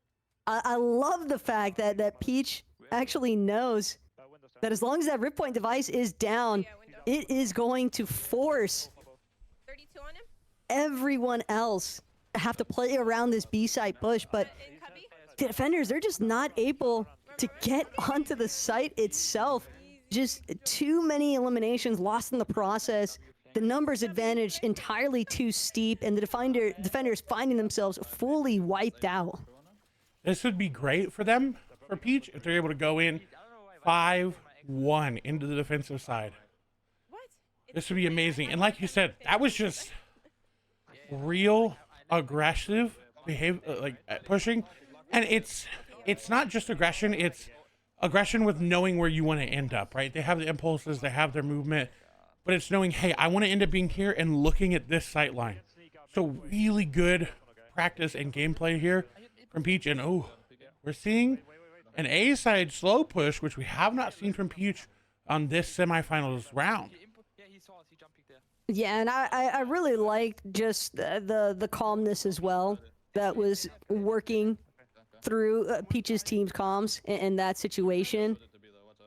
I love the fact that Peach actually knows Window that as long as that rip point device is down, Yeah, window. it is going to force 32 on him. everyone else to have to play around this B-side push. But In cubby. the defenders, they're just not able to get onto the site itself. Just too many eliminations lost in the process. The numbers advantage entirely too steep, and the defenders finding themselves fully wiped out. This would be great for them, for Peach, if they're able to go in 5-1 into the defensive side. What? This would be amazing. And like you said, that was just real aggressive pushing. And it's not just aggression, it's aggression with knowing where you want to end up, right? They have the impulses, they have their movement, but it's knowing, hey, I want to end up being here and looking at this sight line. So really good practice and gameplay here from Peach. And oh, we're seeing an A-side slow push, which we have not seen from Peach on this semifinals round. Yeah, he saw us. He jumped peeked there. Yeah, and I really liked just the calmness as well that was working through Peach's team's comms in that situation.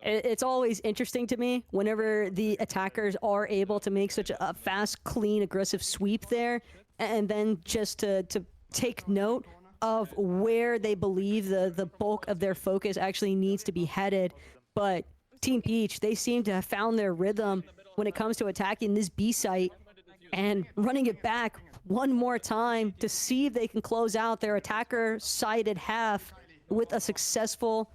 It's always interesting to me whenever the attackers are able to make such a fast, clean, aggressive sweep there, and then just to take note of where they believe the bulk of their focus actually needs to be headed. But Team Peach, they seem to have found their rhythm when it comes to attacking this B site and running it back one more time to see if they can close out their attacker-sided half with a successful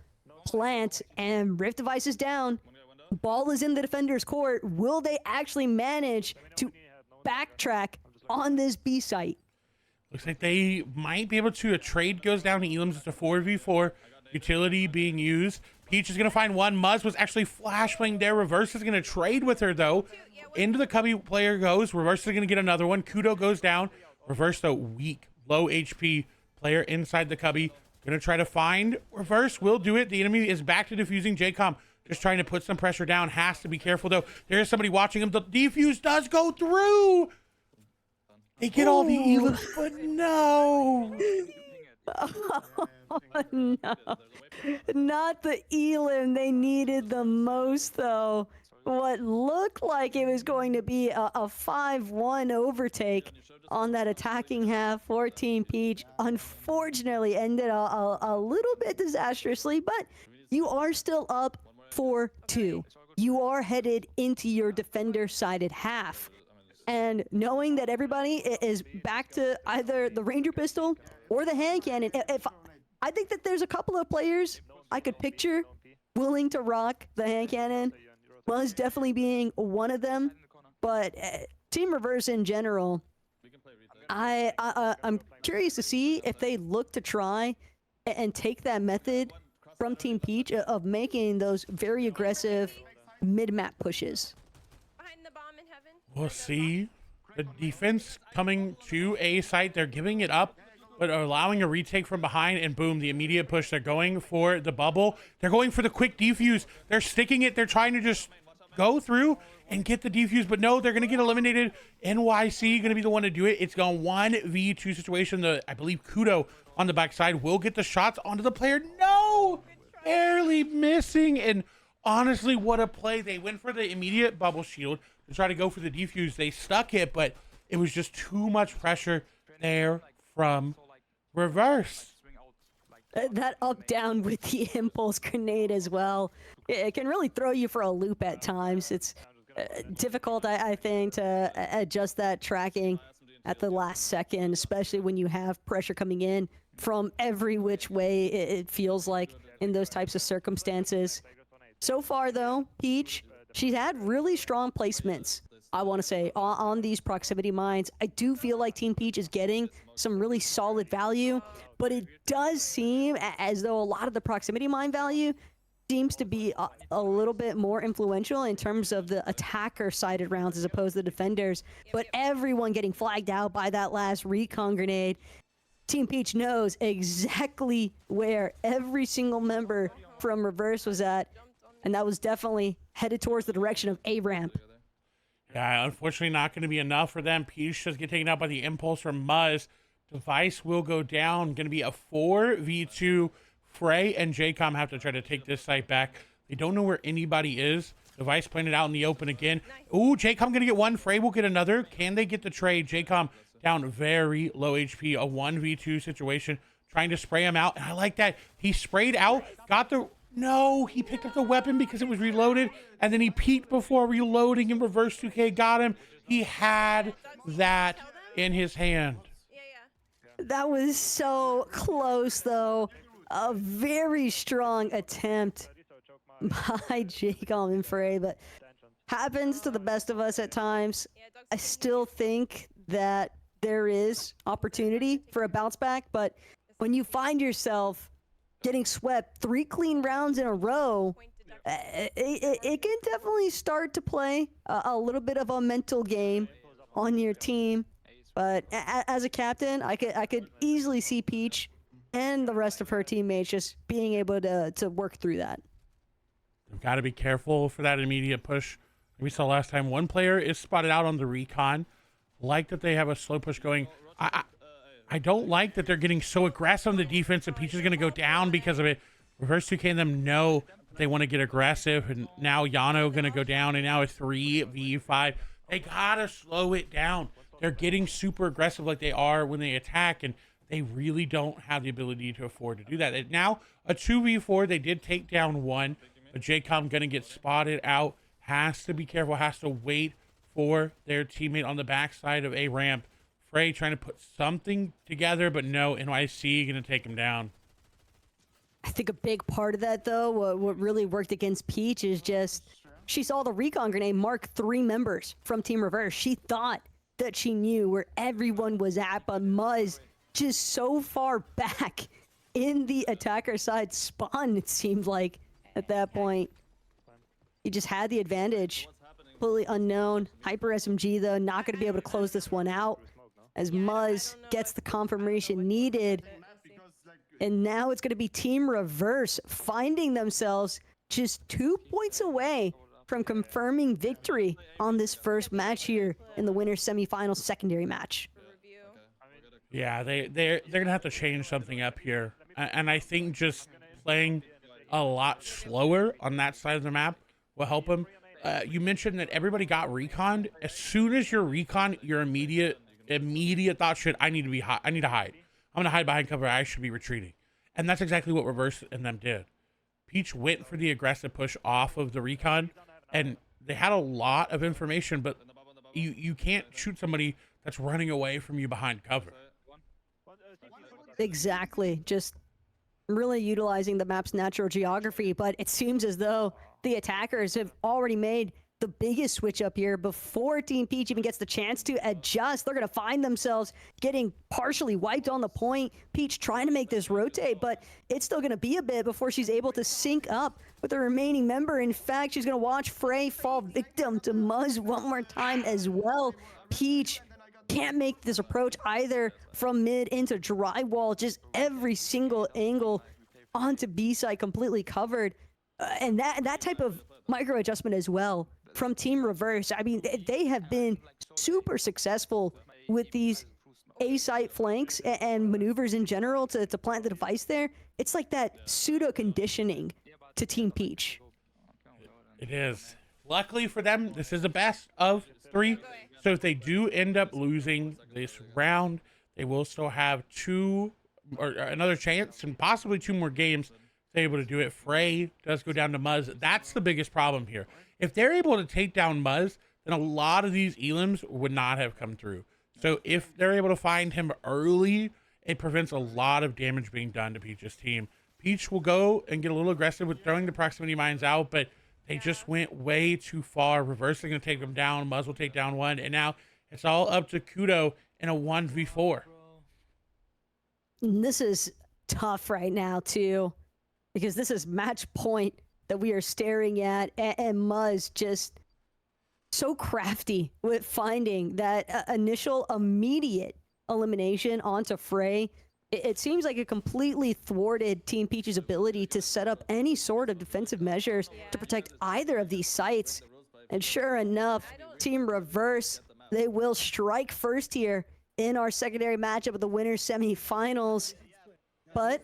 plant. And Rift device is down. Ball is in the defender's court. Will they actually manage to backtrack on this B site. Looks like they might be able to. A trade goes down to Elam's. It's a 4v4. Utility being used. Peach is going to find one. Muzz was actually flashbang there. Reverse is going to trade with her, though. Into the cubby player goes. Reverse is going to get another one. Kudo goes down. Reverse, though, weak. Low HP player inside the cubby. Going to try to find. Reverse will do it. The enemy is back to defusing. JCOM just trying to put some pressure down. Has to be careful, though. There's somebody watching him. The defuse does go through. They get all the Elams, but no. Oh, no. Not the Elam they needed the most, though. What looked like it was going to be a 5-1 overtake on that attacking half for Team Peach, unfortunately ended a little bit disastrously, but you are still up 4-2. You are headed into your defender-sided half. And knowing that everybody is back to either the Ranger Pistol or the hand cannon, if I think that there's a couple of players I could picture willing to rock the hand cannon. Buzz definitely being one of them, but Team Reverse in general, I'm curious to see if they look to try and take that method from Team Peach of making those very aggressive mid-map pushes. Behind the bomb in heaven. We'll see. The defense coming to A site. They're giving it up, but allowing a retake from behind, and boom, the immediate push. They're going for the bubble. They're going for the quick defuse. They're sticking it. They're trying to just go through and get the defuse, but no, they're going to get eliminated. NYC going to be the one to do it. It's going 1v2 situation. I believe Kudo on the backside will get the shots onto the player. No, barely missing. And honestly, what a play. They went for the immediate bubble shield to try to go for the defuse. They stuck it, but it was just too much pressure there from Reverse. That up down with the impulse grenade as well. It can really throw you for a loop at times. It's difficult, I think, to adjust that tracking at the last second, especially when you have pressure coming in from every which way, it feels like in those types of circumstances. So far, though, Peach, she's had really strong placements, I want to say, on these proximity mines. I do feel like Team Peach is getting some really solid value, but it does seem as though a lot of the proximity mine value seems to be a little bit more influential in terms of the attacker-sided rounds as opposed to the defenders. But everyone getting flagged out by that last recon grenade. Team Peach knows exactly where every single member from Reverse was at, and that was definitely headed towards the direction of A ramp. Yeah, unfortunately not going to be enough for them. Peach does get taken out by the impulse from Muzz. Device will go down. Going to be a 4v2. Frey and JCOM have to try to take this site back. They don't know where anybody is. Device playing it out in the open again. Ooh, JCOM going to get one. Frey will get another. Can they get the trade? JCOM down very low HP. A 1v2 situation. Trying to spray him out. And I like that. He sprayed out. Got the... No, he picked up the weapon because it was reloaded. And then he peeked before reloading and Reverse 2K got him. He had that in his hand. That was so close, though. A very strong attempt by JCOM and Frey, but happens to the best of us at times. I still think that there is opportunity for a bounce back, but when you find yourself getting swept 3 clean rounds in a row, it can definitely start to play a little bit of a mental game on your team. But as a captain, I could easily see Peach and the rest of her teammates just being able to work through that. You've got to be careful for that immediate push. We saw last time one player is spotted out on the recon. Like that they have a slow push going. I don't like that they're getting so aggressive on the defense and Peach is going to go down because of it. Reverse 2K and them know they want to get aggressive, and now Yano going to go down, and now a 3v5. They got to slow it down. They're getting super aggressive like they are when they attack, and they really don't have the ability to afford to do that. And now a 2v4, they did take down one, but JCOM going to get spotted out. Has to be careful, has to wait for their teammate on the backside of A ramp. Frey trying to put something together, but no, NYC going to take him down. I think a big part of that, though, what really worked against Peach is just she saw the recon grenade mark 3 members from Team Reverse. She thought that she knew where everyone was at, but Muzz just so far back in the attacker side spawn, it seemed like at that point. He just had the advantage. Completely unknown. Hyper SMG, though, not going to be able to close this one out as Muzz gets the confirmation needed. And now it's going to be Team Reverse finding themselves just 2 points away from confirming victory on this first match here in the winner's semifinal secondary match. Review. Yeah, they're gonna have to change something up here, and I think just playing a lot slower on that side of the map will help them. You mentioned that everybody got reconned. As soon as you're recon, your immediate thought should, I need to hide. I'm gonna hide behind cover. I should be retreating, and that's exactly what Reverse and them did. Peach went for the aggressive push off of the recon, and they had a lot of information, but you can't shoot somebody that's running away from you behind cover. Exactly. Just really utilizing the map's natural geography, but it seems as though the attackers have already made the biggest switch up here before Team Peach even gets the chance to adjust. They're going to find themselves getting partially wiped on the point. Peach trying to make this rotate, but it's still going to be a bit before she's able to sync up with the remaining member. In fact, she's going to watch Frey fall victim to Muzz one more time as well. Peach can't make this approach either from mid into drywall. Just every single angle onto B side completely covered. And that type of micro adjustment as well from Team Reverse. I mean, they have been super successful with these A-site flanks and maneuvers in general to plant the device there. It's like that pseudo conditioning to Team Peach. It is. Luckily for them, this is the best of 3. So if they do end up losing this round, they will still have another chance and possibly 2 more games to be able to do it. Frey does go down to Muzz. That's the biggest problem here. If they're able to take down Muzz, then a lot of these elims would not have come through. So if they're able to find him early, it prevents a lot of damage being done to Peach's team. Peach will go and get a little aggressive with throwing the proximity mines out, but they just went way too far. Reverse is going to take them down. Muzz will take down one. And now it's all up to Kudo in a 1v4. And this is tough right now, too, because this is match point that we are staring at. And Muzz just so crafty with finding that initial immediate elimination onto Frey. It seems like it completely thwarted Team Peach's ability to set up any sort of defensive measures to protect either of these sites. And sure enough, Team Reverse, they will strike first here in our secondary matchup of the winner's semifinals. But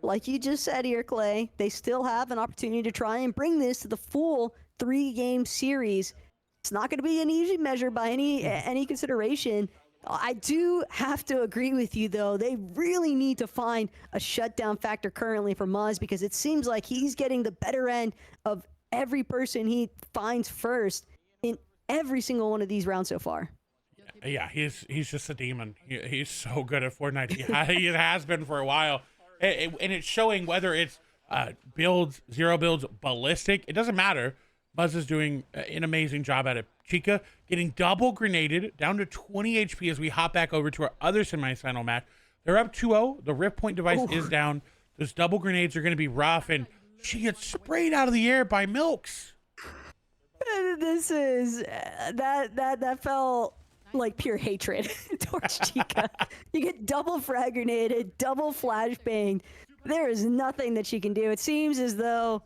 like you just said here, Clay, they still have an opportunity to try and bring this to the full 3-game series. It's not going to be an easy measure by any consideration. I do have to agree with you, though. They really need to find a shutdown factor currently for Muzz, because it seems like he's getting the better end of every person he finds first in every single one of these rounds so far. Yeah, he's just a demon. He's so good at Fortnite. He has been for a while. And it's showing whether it's builds, 0 builds, ballistic. It doesn't matter. Muzz is doing an amazing job at it. Chica getting double grenaded down to 20 HP as we hop back over to our other semi-final match. They're up 2-0. The Rift Point device is down. Those double grenades are going to be rough, and she gets sprayed out of the air by Milks. This is that felt like pure hatred towards Chica. You get double frag grenaded, double flashbanged. There is nothing that she can do. It seems as though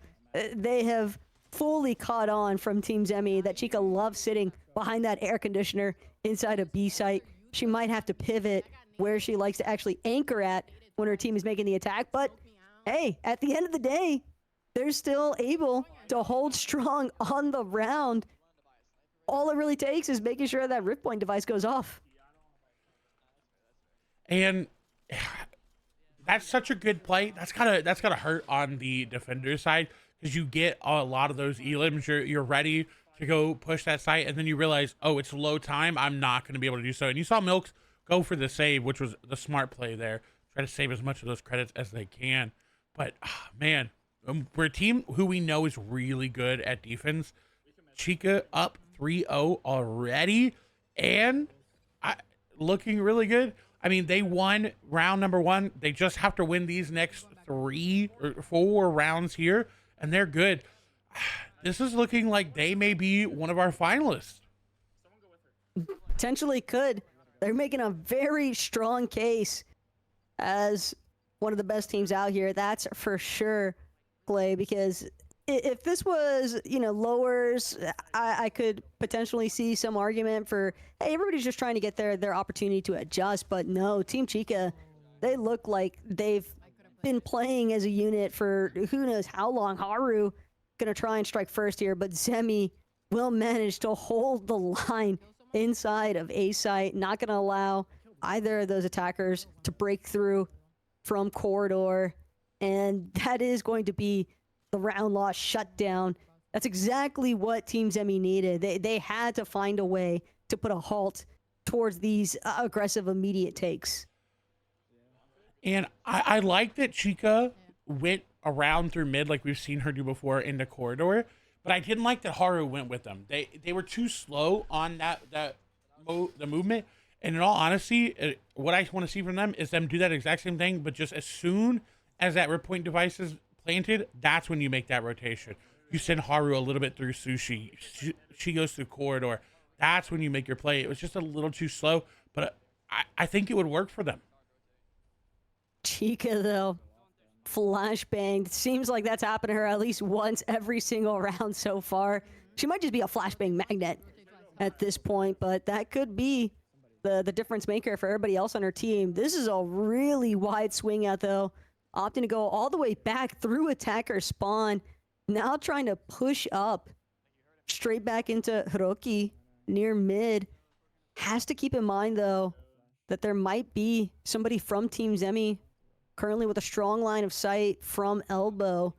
they have fully caught on from Team Zemi that Chica loves sitting behind that air conditioner inside a B site. She might have to pivot where she likes to actually anchor at when her team is making the attack. But hey, at the end of the day, they're still able to hold strong on the round. All it really takes is making sure that Rift Point device goes off. And that's such a good play. That's gotta hurt on the defender side, because you get a lot of those elims. You're ready to go push that site, and then you realize, oh, it's low time. I'm not going to be able to do so. And you saw Milks go for the save, which was the smart play there. Try to save as much of those credits as they can. But, man, we're a team who we know is really good at defense. Chica up 3-0 already, and looking really good. I mean, they won round number 1. They just have to win these next 3 or 4 rounds here, and they're good. This is looking like they may be one of our finalists. Potentially could. They're making a very strong case as one of the best teams out here. That's for sure, Clay, because if this was, lowers, I could potentially see some argument for, hey, everybody's just trying to get their opportunity to adjust. But no, Team Chica, they look like they've been playing as a unit for who knows how long. Haru going to try and strike first here, but Zemi will manage to hold the line inside of A site, not going to allow either of those attackers to break through from corridor, and that is going to be the round loss shutdown. That's exactly what Team Zemi needed. They had to find a way to put a halt towards these aggressive immediate takes. And I like that Chica went around through mid like we've seen her do before into corridor, but I didn't like that Haru went with them. They were too slow on the movement. And in all honesty, what I want to see from them is them do that exact same thing, but just as soon as that rip point device is planted, that's when you make that rotation. You send Haru a little bit through Sushi. She goes through corridor. That's when you make your play. It was just a little too slow, but I think it would work for them. Chica, though, flashbanged. Seems like that's happened to her at least once every single round so far. She might just be a flashbang magnet at this point, but that could be the difference maker for everybody else on her team. This is a really wide swing out, though. Opting to go all the way back through attacker spawn. Now trying to push up straight back into Hiroki near mid. Has to keep in mind, though, that there might be somebody from Team Zemi currently with a strong line of sight from elbow.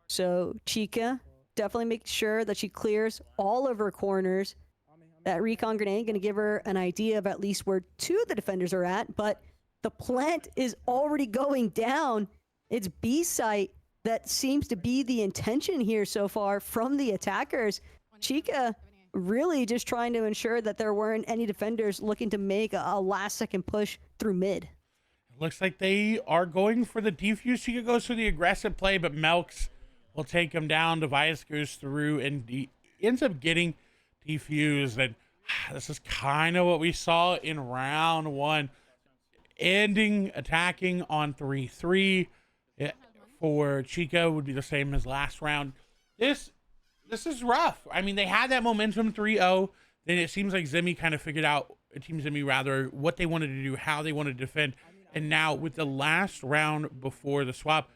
So Chica definitely make sure that she clears all of her corners. That recon grenade going to give her an idea of at least where 2 of the defenders are at, but the plant is already going down. It's B site that seems to be the intention here so far from the attackers. Chica really just trying to ensure that there weren't any defenders looking to make a last-second push through mid. Looks like they are going for the defuse. Chica goes for the aggressive play, but Melks will take him down. Device goes through and ends up getting defused. And this is kind of what we saw in round 1. Ending attacking on 3-3 for Chica would be the same as last round. This is rough. I mean, they had that momentum 3-0. Then it seems like Zemi kind of figured out, Team Zemi rather, what they wanted to do, how they wanted to defend. And now with the last round before the swap,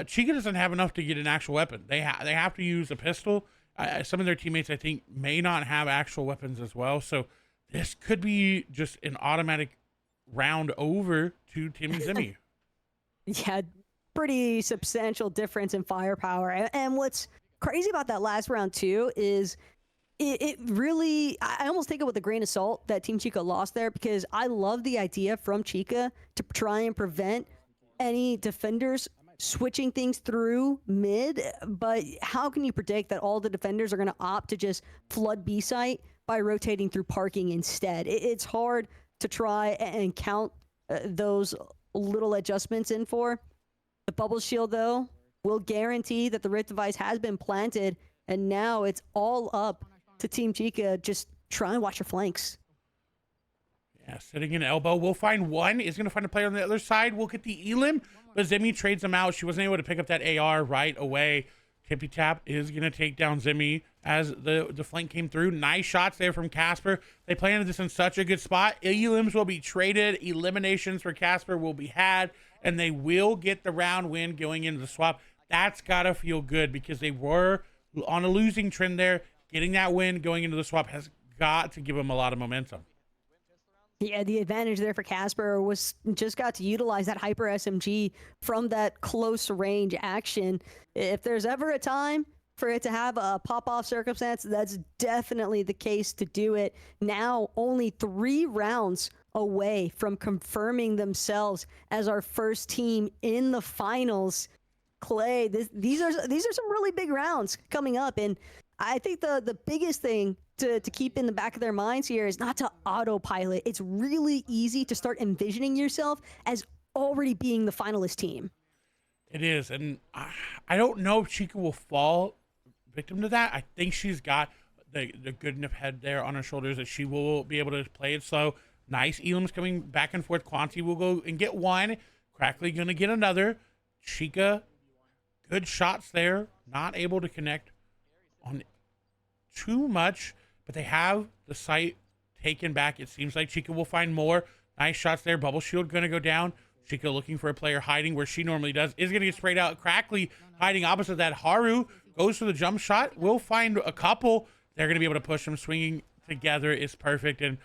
Chica doesn't have enough to get an actual weapon. They have to use a pistol. Some of their teammates, I think, may not have actual weapons as well. So this could be just an automatic round over to Team Zemi. Yeah, pretty substantial difference in firepower. And what's crazy about that last round, too, is it really, I almost take it with a grain of salt that Team Chica lost there, because I love the idea from Chica to try and prevent any defenders switching things through mid, but how can you predict that all the defenders are going to opt to just flood B site by rotating through parking instead? It's hard to try and count those little adjustments in for. The bubble shield, though, will guarantee that the Rift device has been planted, and now it's all up to Team Chica. Just try and watch your flanks. Yeah, sitting in elbow. We'll find one. Is going to find a player on the other side. We'll get the Elim, but Zemi trades him out. She wasn't able to pick up that AR right away. Tippy Tap is going to take down Zemi as the flank came through. Nice shots there from Casper. They planted this in such a good spot. Elims will be traded. Eliminations for Casper will be had, and they will get the round win going into the swap. That's got to feel good because they were on a losing trend there. Getting that win going into the swap has got to give them a lot of momentum. Yeah, the advantage there for Casper was just got to utilize that hyper SMG from that close range action. If there's ever a time for it to have a pop-off circumstance, that's definitely the case to do it. Now, only 3 rounds away from confirming themselves as our first team in the finals. Clay, these are some really big rounds coming up, and I think the biggest thing to keep in the back of their minds here is not to autopilot. It's really easy to start envisioning yourself as already being the finalist team. It is, and I don't know if Chica will fall victim to that. I think she's got the good enough head there on her shoulders that she will be able to play it slow. Nice. Elam's coming back and forth. Quanti will go and get one. Crackly going to get another. Chica, good shots there. Not able to connect on too much, but they have the site taken back. It seems like Chica will find more. Nice shots there. Bubble shield going to go down. Chica looking for a player hiding where she normally does. Is going to get sprayed out. Crackly hiding opposite that. Haru goes for the jump shot. We'll find a couple. They're going to be able to push them. Swinging together is perfect. And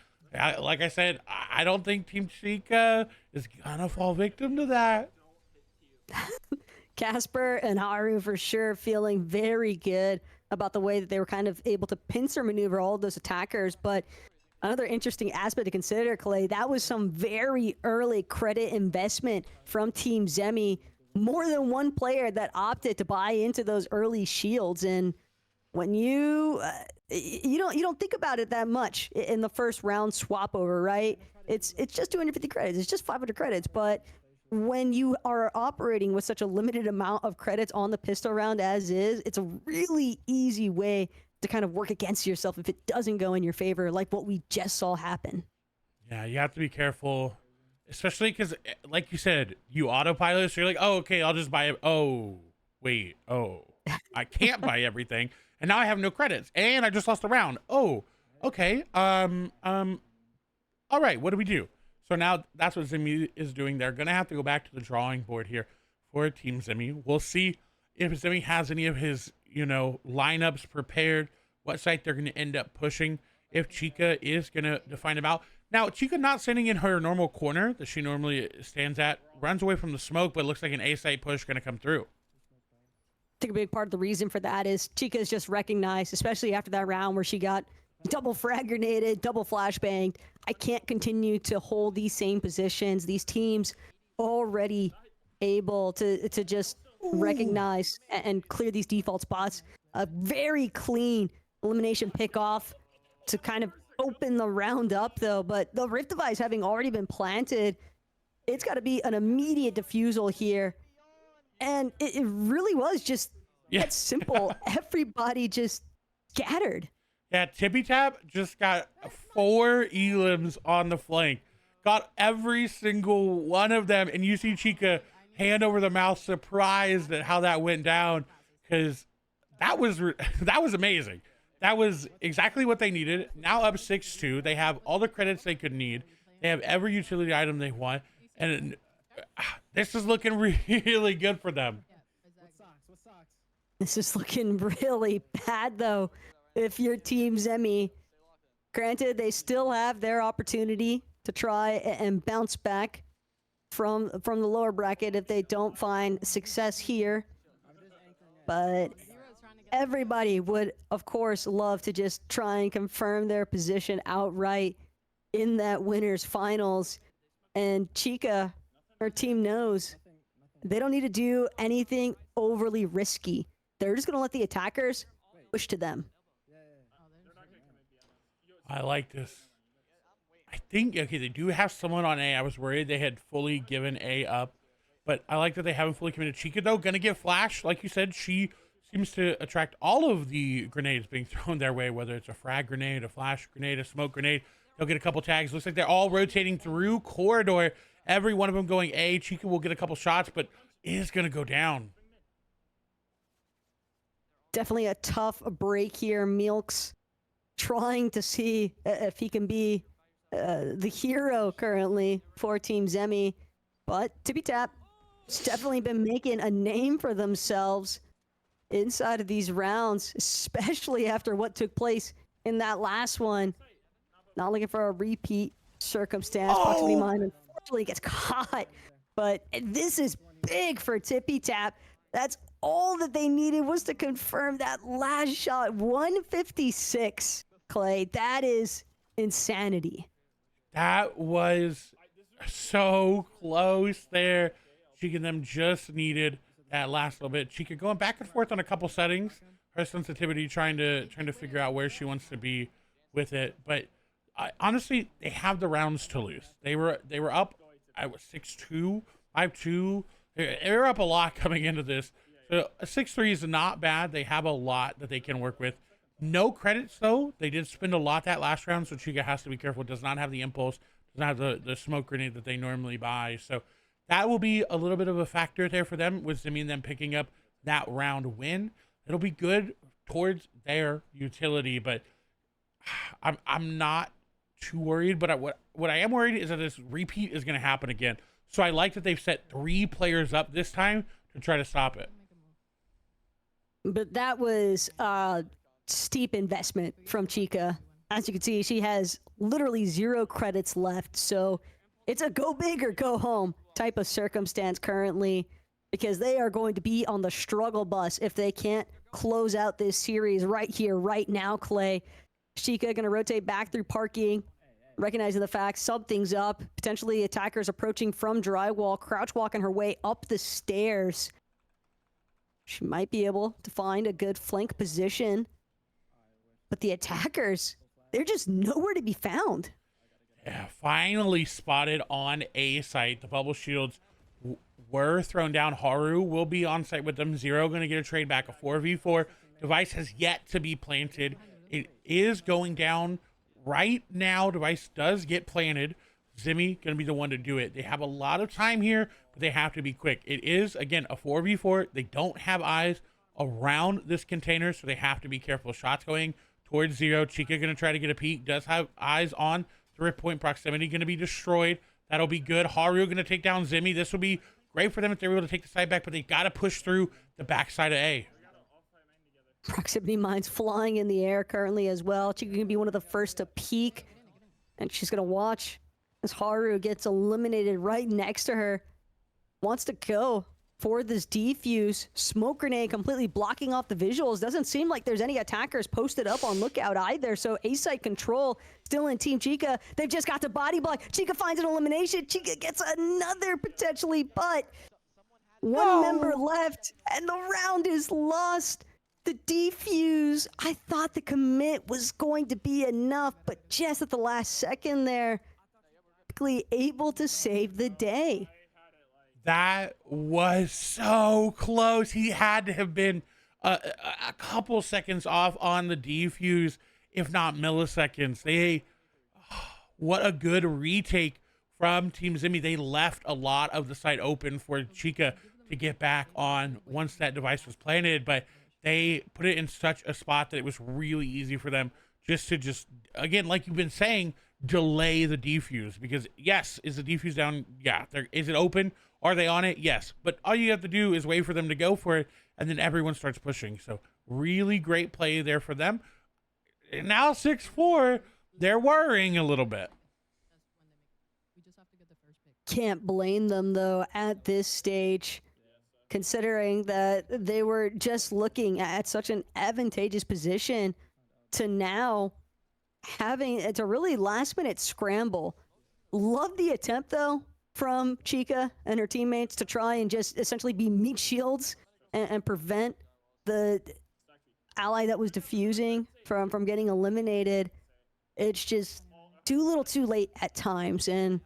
like I said, I don't think Team Chica is going to fall victim to that. Casper and Haru for sure feeling very good about the way that they were kind of able to pincer maneuver all of those attackers. But another interesting aspect to consider, Clay, that was some very early credit investment from Team Zemi. More than one player that opted to buy into those early shields. And when you don't think about it that much in the first round swap over, right? It's just 250 credits. It's just 500 credits. But when you are operating with such a limited amount of credits on the pistol round as is, it's a really easy way to kind of work against yourself if it doesn't go in your favor, like what we just saw happen. Yeah, you have to be careful, especially because, like you said, you autopilot, so you're like, oh, okay, I'll just buy it. Oh, wait, I can't buy everything. And now I have no credits, and I just lost a round. Oh, okay. All right. What do we do? So now that's what Zemi is doing. They're gonna have to go back to the drawing board here for Team Zemi. We'll see if Zemi has any of his, lineups prepared. What site they're gonna end up pushing. If Chica is gonna define them out. Now Chica not standing in her normal corner that she normally stands at. Runs away from the smoke, but it looks like an A site push gonna come through. I think a big part of the reason for that is Chica is just recognized, especially after that round where she got double frag grenaded, double flashbanged. I can't continue to hold these same positions. These teams already able to just recognize and clear these default spots. A very clean elimination pick off to kind of open the round up though, but the Rift device having already been planted, it's got to be an immediate defusal here. And it really was just that simple. Everybody just scattered. Yeah, Tippy Tap just got 4 Elims on the flank. Got every single one of them. And you see Chica hand over the mouth, surprised at how that went down. Because that was amazing. That was exactly what they needed. Now up 6-2. They have all the credits they could need. They have every utility item they want. And this is looking really good for them. This is looking really bad, though, if you're Team Zemi. Granted, they still have their opportunity to try and bounce back from the lower bracket if they don't find success here. But everybody would, of course, love to just try and confirm their position outright in that winner's finals. And Chica, her team knows they don't need to do anything overly risky. They're just going to let the attackers push to them. I like this. I think, okay, they do have someone on A. I was worried they had fully given A up. But I like that they haven't fully committed. Chica, though, going to get flash. Like you said, she seems to attract all of the grenades being thrown their way, whether it's a frag grenade, a flash grenade, a smoke grenade. They'll get a couple tags. Looks like they're all rotating through corridor. Every one of them going A. Chica will get a couple shots, but is going to go down. Definitely a tough break here. Milks trying to see if he can be the hero currently for Team Zemi. But Tippy Tap has definitely been making a name for themselves inside of these rounds, especially after what took place in that last one. Not looking for a repeat circumstance. Proximity mine unfortunately gets caught. But this is big for Tippy Tap. That's all that they needed was to confirm that last shot. 156, Clay. That is insanity. That was so close there. Chica and them just needed that last little bit. Chica going back and forth on a couple settings. Her sensitivity trying to figure out where she wants to be with it. But honestly, they have the rounds to lose. They were up. I was 6-2, 5-2. They were up a lot coming into this. So a 6-3 is not bad. They have a lot that they can work with. No credits though. They did spend a lot that last round, so Chica has to be careful. Does not have the impulse. Does not have the smoke grenade that they normally buy. So that will be a little bit of a factor there for them, with Zimmy and them picking up that round win. It'll be good towards their utility, but I'm not too worried. But what I am worried is that this repeat is going to happen again. So I like that they've set 3 players up this time to try to stop it. But that was a steep investment from Chica. As you can see, she has literally 0 credits left. So it's a go big or go home type of circumstance currently, because they are going to be on the struggle bus if they can't close out this series right here, right now, Clay. Chica going to rotate back through parking, recognizing the fact something's up. Potentially attackers approaching from drywall, crouch walking her way up the stairs. She might be able to find a good flank position. But the attackers, they're just nowhere to be found. Yeah, finally spotted on A site. The bubble shields were thrown down. Haru will be on site with them. Zero going to get a trade back. A 4v4. Device has yet to be planted. It is going down right now. Device does get planted. Zimmy going to be the one to do it. They have a lot of time here, but they have to be quick. It is, again, a 4v4. They don't have eyes around this container, so they have to be careful. Shots going towards Zero. Chica going to try to get a peek. Does have eyes on 3-point proximity. Going to be destroyed. That'll be good. Haru going to take down Zimmy. This will be great for them if they're able to take the side back, but they got to push through the backside of A. Proximity mines flying in the air currently as well. Chica going to be one of the first to peek, and she's going to watch as Haru gets eliminated right next to her. Wants to go for this defuse. Smoke grenade completely blocking off the visuals. Doesn't seem like there's any attackers posted up on lookout either. So A-site control still in Team Chica. They've just got the body block. Chica finds an elimination. Chica gets another potentially, but one member left and the round is lost. The defuse, I thought the commit was going to be enough, but just at the last second there, able to save the day. That was so close. He had to have been a couple seconds off on the defuse, if not milliseconds. What a good retake from Team Zimmy. They left a lot of the site open for Chica to get back on once that device was planted, but they put it in such a spot that it was really easy for them just to again, like you've been saying, delay the defuse. Because yes, is the defuse down? Yeah. Is it open? Are they on it? Yes. But all you have to do is wait for them to go for it, and then everyone starts pushing. So really great play there for them. And now 6-4, they're worrying a little bit. Can't blame them though at this stage, considering that they were just looking at such an advantageous position to now having it's a really last minute scramble. Love the attempt though from Chica and her teammates to try and just essentially be meat shields and prevent the ally that was defusing from getting eliminated. It's just too little too late at times. And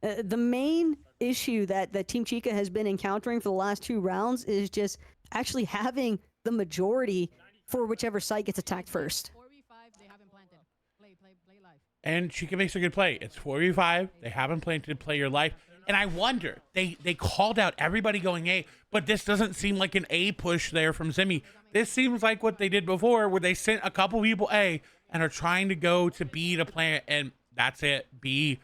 the main issue that Team Chica has been encountering for the last 2 rounds is just actually having the majority for whichever site gets attacked first. 4v5, they haven't planted. Play life. And Chica makes a good play. It's 4v5. They haven't planted. Play your life. And I wonder, they called out everybody going A, but this doesn't seem like an A push there from Zimmy. This seems like what they did before, where they sent a couple people A and are trying to go to B to plant, and that's it. B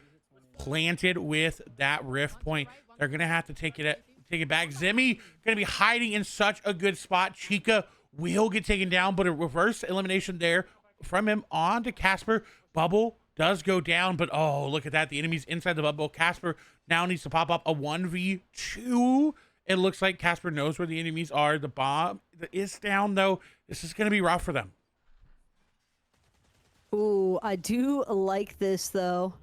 planted with that rift point. They're gonna have to take it back. Zimmy gonna be hiding in such a good spot. Chica will get taken down, but a reverse elimination there from him on to Casper. Bubble does go down, but oh, look at that. The enemy's inside the bubble. Casper now needs to pop up a 1v2. It looks like Casper knows where the enemies are. The bomb is down, though. This is going to be rough for them. Ooh, I do like this, though.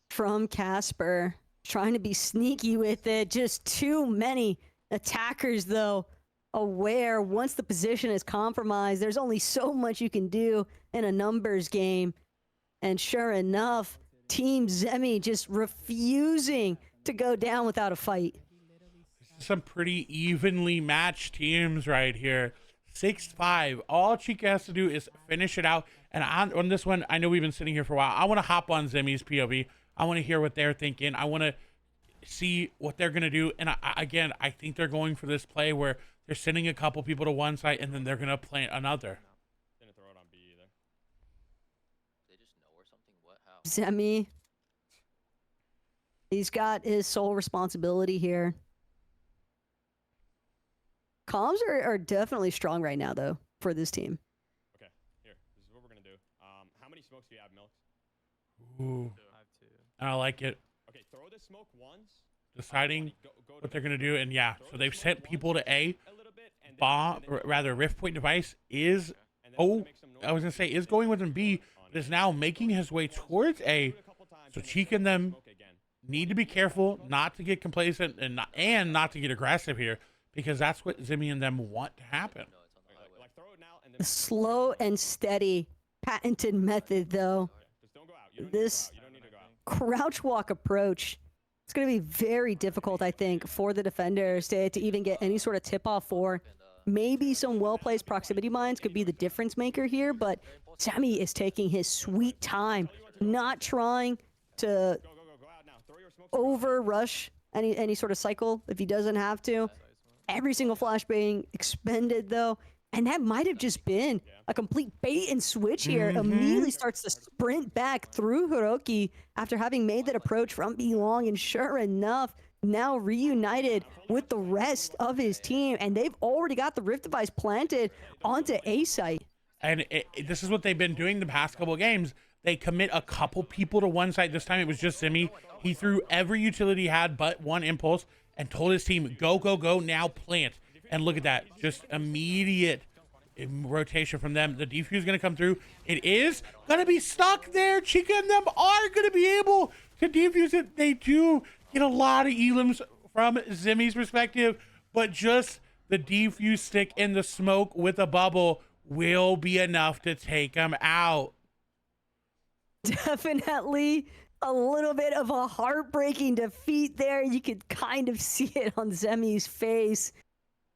From Casper. Trying to be sneaky with it. Just too many attackers, though. aware once the position is compromised, there's only so much you can do in a numbers game. And sure enough, Team Zemi just refusing to go down without a fight. Some pretty evenly matched teams right here. 6-5. All Chica has to do is finish it out. And on this one, I know we've been sitting here for a while. I want to hop on Zemi's POV. I want to hear what they're thinking. I want to see what they're going to do. And I think they're going for this play where they're sending a couple people to one side and then they're going to plant another. Didn't throw it on B either. They just know or something. What? How? Zemi, he's got his sole responsibility here. Comms are definitely strong right now, though, for this team. Okay, here. This is what we're gonna do. How many smokes do you have, Milks? Ooh. I like it. Okay, throw the smoke once. Deciding Go to what they're B. going to do. And yeah, Throw so the they've smoke sent once, people to A. a little bit, and then- Bomb, and then or go rather, to Rift Point device is, Okay. And then we're gonna oh, make some noise I was going to say, is and going then within B, on but is it. now making his way towards A. Do it a couple times So and then Cheek throw and the them smoke again. need to be careful not to get complacent and not to get aggressive here, because that's what Zimmy and them want to happen. No, it's on the Okay, highway. like throw it now and A then slow and steady patented method, though. just don't go out. You don't This need to go out. You don't need to go out. crouch walk approach, it's going to be very difficult, I think, for the defenders to even get any sort of tip-off for. Maybe some well-placed proximity mines could be the difference maker here, but Sammy is taking his sweet time, not trying to Go out now. Throw your smokes. over rush any sort of cycle if he doesn't have to. Every single flash being expended, though, and that might have just been a complete bait and switch here. Immediately starts to sprint back through Hiroki after having made that approach from B long, and sure enough, now reunited with the rest of his team, and they've already got the Rift device planted onto A site. And this is what they've been doing the past couple of games. They commit a couple people to one side. This time it was just Zimmy. He threw every utility he had but one impulse and told his team, go, go, go, now plant. And look at that. Just immediate rotation from them. The defuse is going to come through. It is going to be stuck there. Chica and them are going to be able to defuse it. They do get a lot of elims from Zimmy's perspective, but just the defuse stick in the smoke with a bubble will be enough to take them out. Definitely a little bit of a heartbreaking defeat there. You could kind of see it on Zemi's face.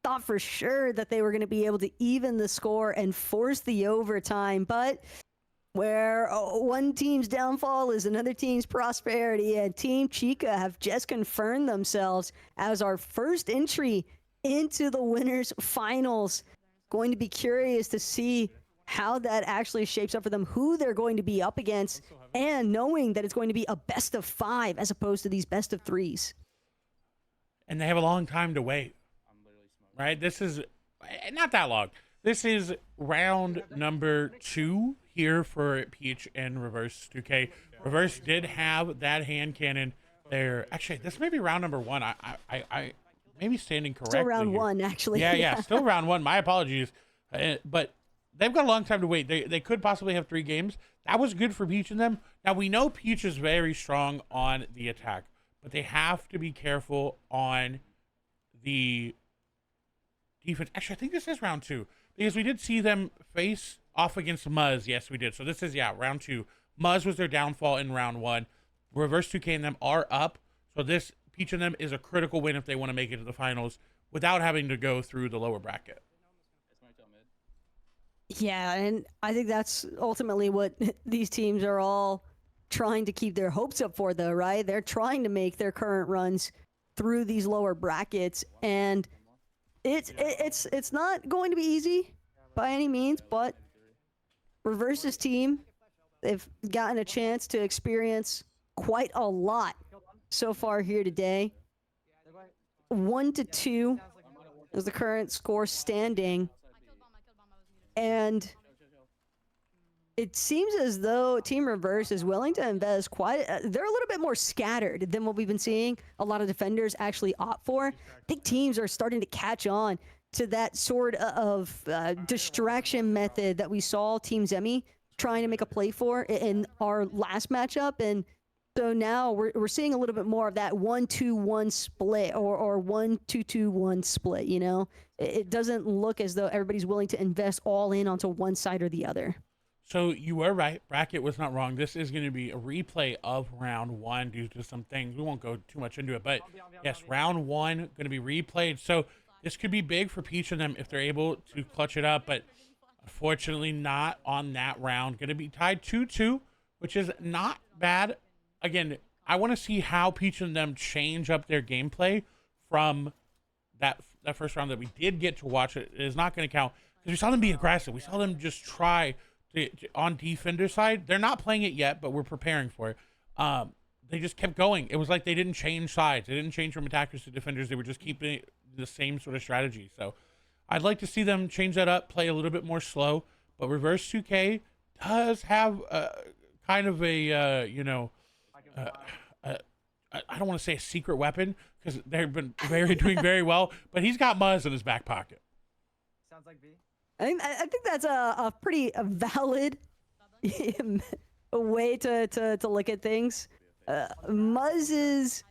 Thought for sure that they were going to be able to even the score and force the overtime, but where one team's downfall is another team's prosperity, and Team Chica have just confirmed themselves as our first entry into the winners finals. Going to be curious to see how that actually shapes up for them, who they're going to be up against, and knowing that it's going to be a best of 5 as opposed to these best of 3s. And they have a long time to wait. Right? This is not that long. This is round number 2 here for Peach and Reverse 2K. Reverse did have that hand cannon there. Actually, this may be round number 1. I may be standing correctly. Still round here. 1, actually. Yeah, still round 1. My apologies. But they've got a long time to wait. They could possibly have 3 games. That was good for Peach and them. Now, we know Peach is very strong on the attack, but they have to be careful on the defense. Actually, I think this is round 2 because we did see them face off against Muzz. Yes, we did. So this is, round 2. Muzz was their downfall in round 1. Reverse 2K and them are up. So this Peach and them is a critical win if they want to make it to the finals without having to go through the lower bracket. Yeah, and I think that's ultimately what these teams are all trying to keep their hopes up for, though, right? They're trying to make their current runs through these lower brackets, and it's not going to be easy by any means, but Reverse's team, they've gotten a chance to experience quite a lot so far here today. 1-2 is the current score standing. And it seems as though Team Reverse is willing to invest they're a little bit more scattered than what we've been seeing a lot of defenders actually opt for. I think teams are starting to catch on to that sort of distraction method that we saw Team Zemi trying to make a play for in our last matchup. And So now we're seeing a little bit more of that 1-2-1 split or 1-2-2-1 split, you know? It doesn't look as though everybody's willing to invest all in onto one side or the other. So you were right. Bracket was not wrong. This is going to be a replay of round one due to some things. We won't go too much into it, but yes, round one going to be replayed. So this could be big for Peach and them if they're able to clutch it up, but unfortunately not on that round. Going to be tied 2-2, which is not bad. Again, I want to see how Peach and them change up their gameplay from that first round that we did get to watch. It is not going to count because we saw them be aggressive. We saw them just try to on defender side. They're not playing it yet, but we're preparing for it. They just kept going. It was like they didn't change sides. They didn't change from attackers to defenders. They were just keeping the same sort of strategy. So I'd like to see them change that up, play a little bit more slow. But Reverse 2K does have kind of a, I don't want to say a secret weapon because they've been doing very well, but he's got Muzz in his back pocket. Sounds like B. I think that's a pretty valid way to look at things. Muzz is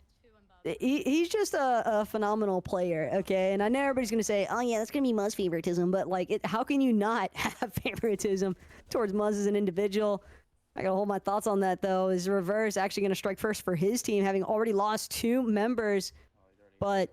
he's just a phenomenal player, okay? And I know everybody's gonna say, oh yeah, that's gonna be Muzz favoritism, but like, how can you not have favoritism towards Muzz as an individual? I gotta hold my thoughts on that though. Is Reverse actually gonna strike first for his team, having already lost 2 members, but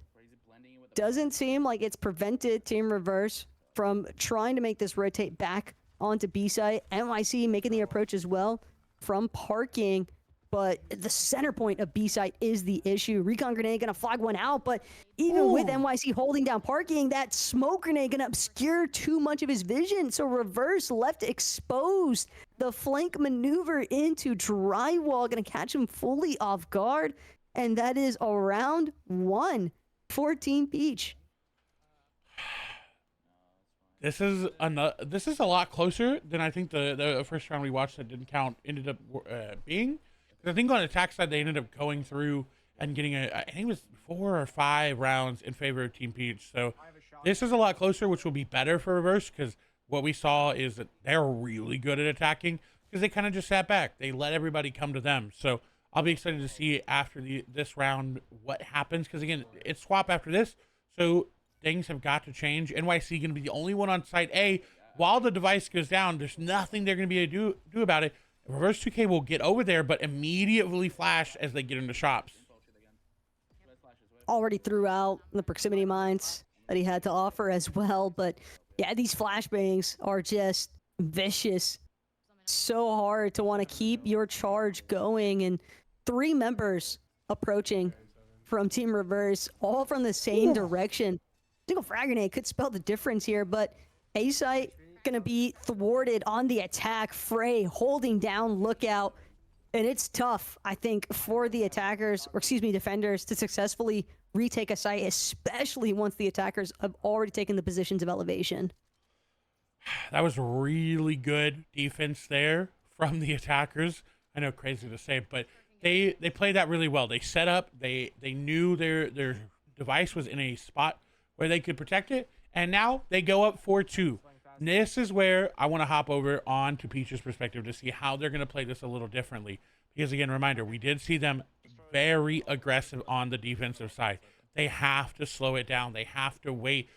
doesn't seem like it's prevented Team Reverse from trying to make this rotate back onto B site. NYC making the approach as well from parking, but the center point of B site is the issue. Recon grenade gonna flag one out, but even with NYC holding down parking, that smoke grenade gonna obscure too much of his vision. So Reverse left exposed. The flank maneuver into drywall gonna catch him fully off guard, and that is a round 1 for Team Peach. This is a lot closer than I think the first round we watched that didn't count ended up being. I think on the attack side they ended up going through and getting I think it was 4 or 5 rounds in favor of Team Peach. So this is a lot closer, which will be better for Reverse because what we saw is that they're really good at attacking because they kind of just sat back. They let everybody come to them. So I'll be excited to see after this round what happens because again it's swap after this. So things have got to change. NYC going to be the only one on site A. While the device goes down, there's nothing they're going to be able to do about it. Reverse 2K will get over there, but immediately flash as they get into shops. Already threw out the proximity mines that he had to offer as well. But yeah, these flashbangs are just vicious. So hard to want to keep your charge going. And 3 members approaching from Team Reverse, all from the same direction. Single frag grenade could spell the difference here, but A-Site gonna be thwarted on the attack. Frey holding down Lookout, and it's tough, I think, for the attackers, or excuse me, defenders, to successfully retake a site, especially once the attackers have already taken the positions of elevation. That was really good defense there from the attackers. I know, crazy to say, but they played that really well. They set up, they knew their device was in a spot where they could protect it, and now they go up 4-2. This is where I want to hop over on to Peach's perspective to see how they're going to play this a little differently. Because again, reminder, we did see them very aggressive on the defensive side. They have to slow it down. They have to wait.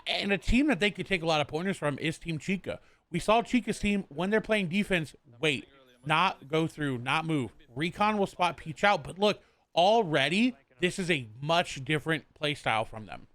And a team that they could take a lot of pointers from is Team Chica. We saw Chica's team, when they're playing defense, wait, not go through, not move. Recon will spot Peach out, but look, already, this is a much different play style from them.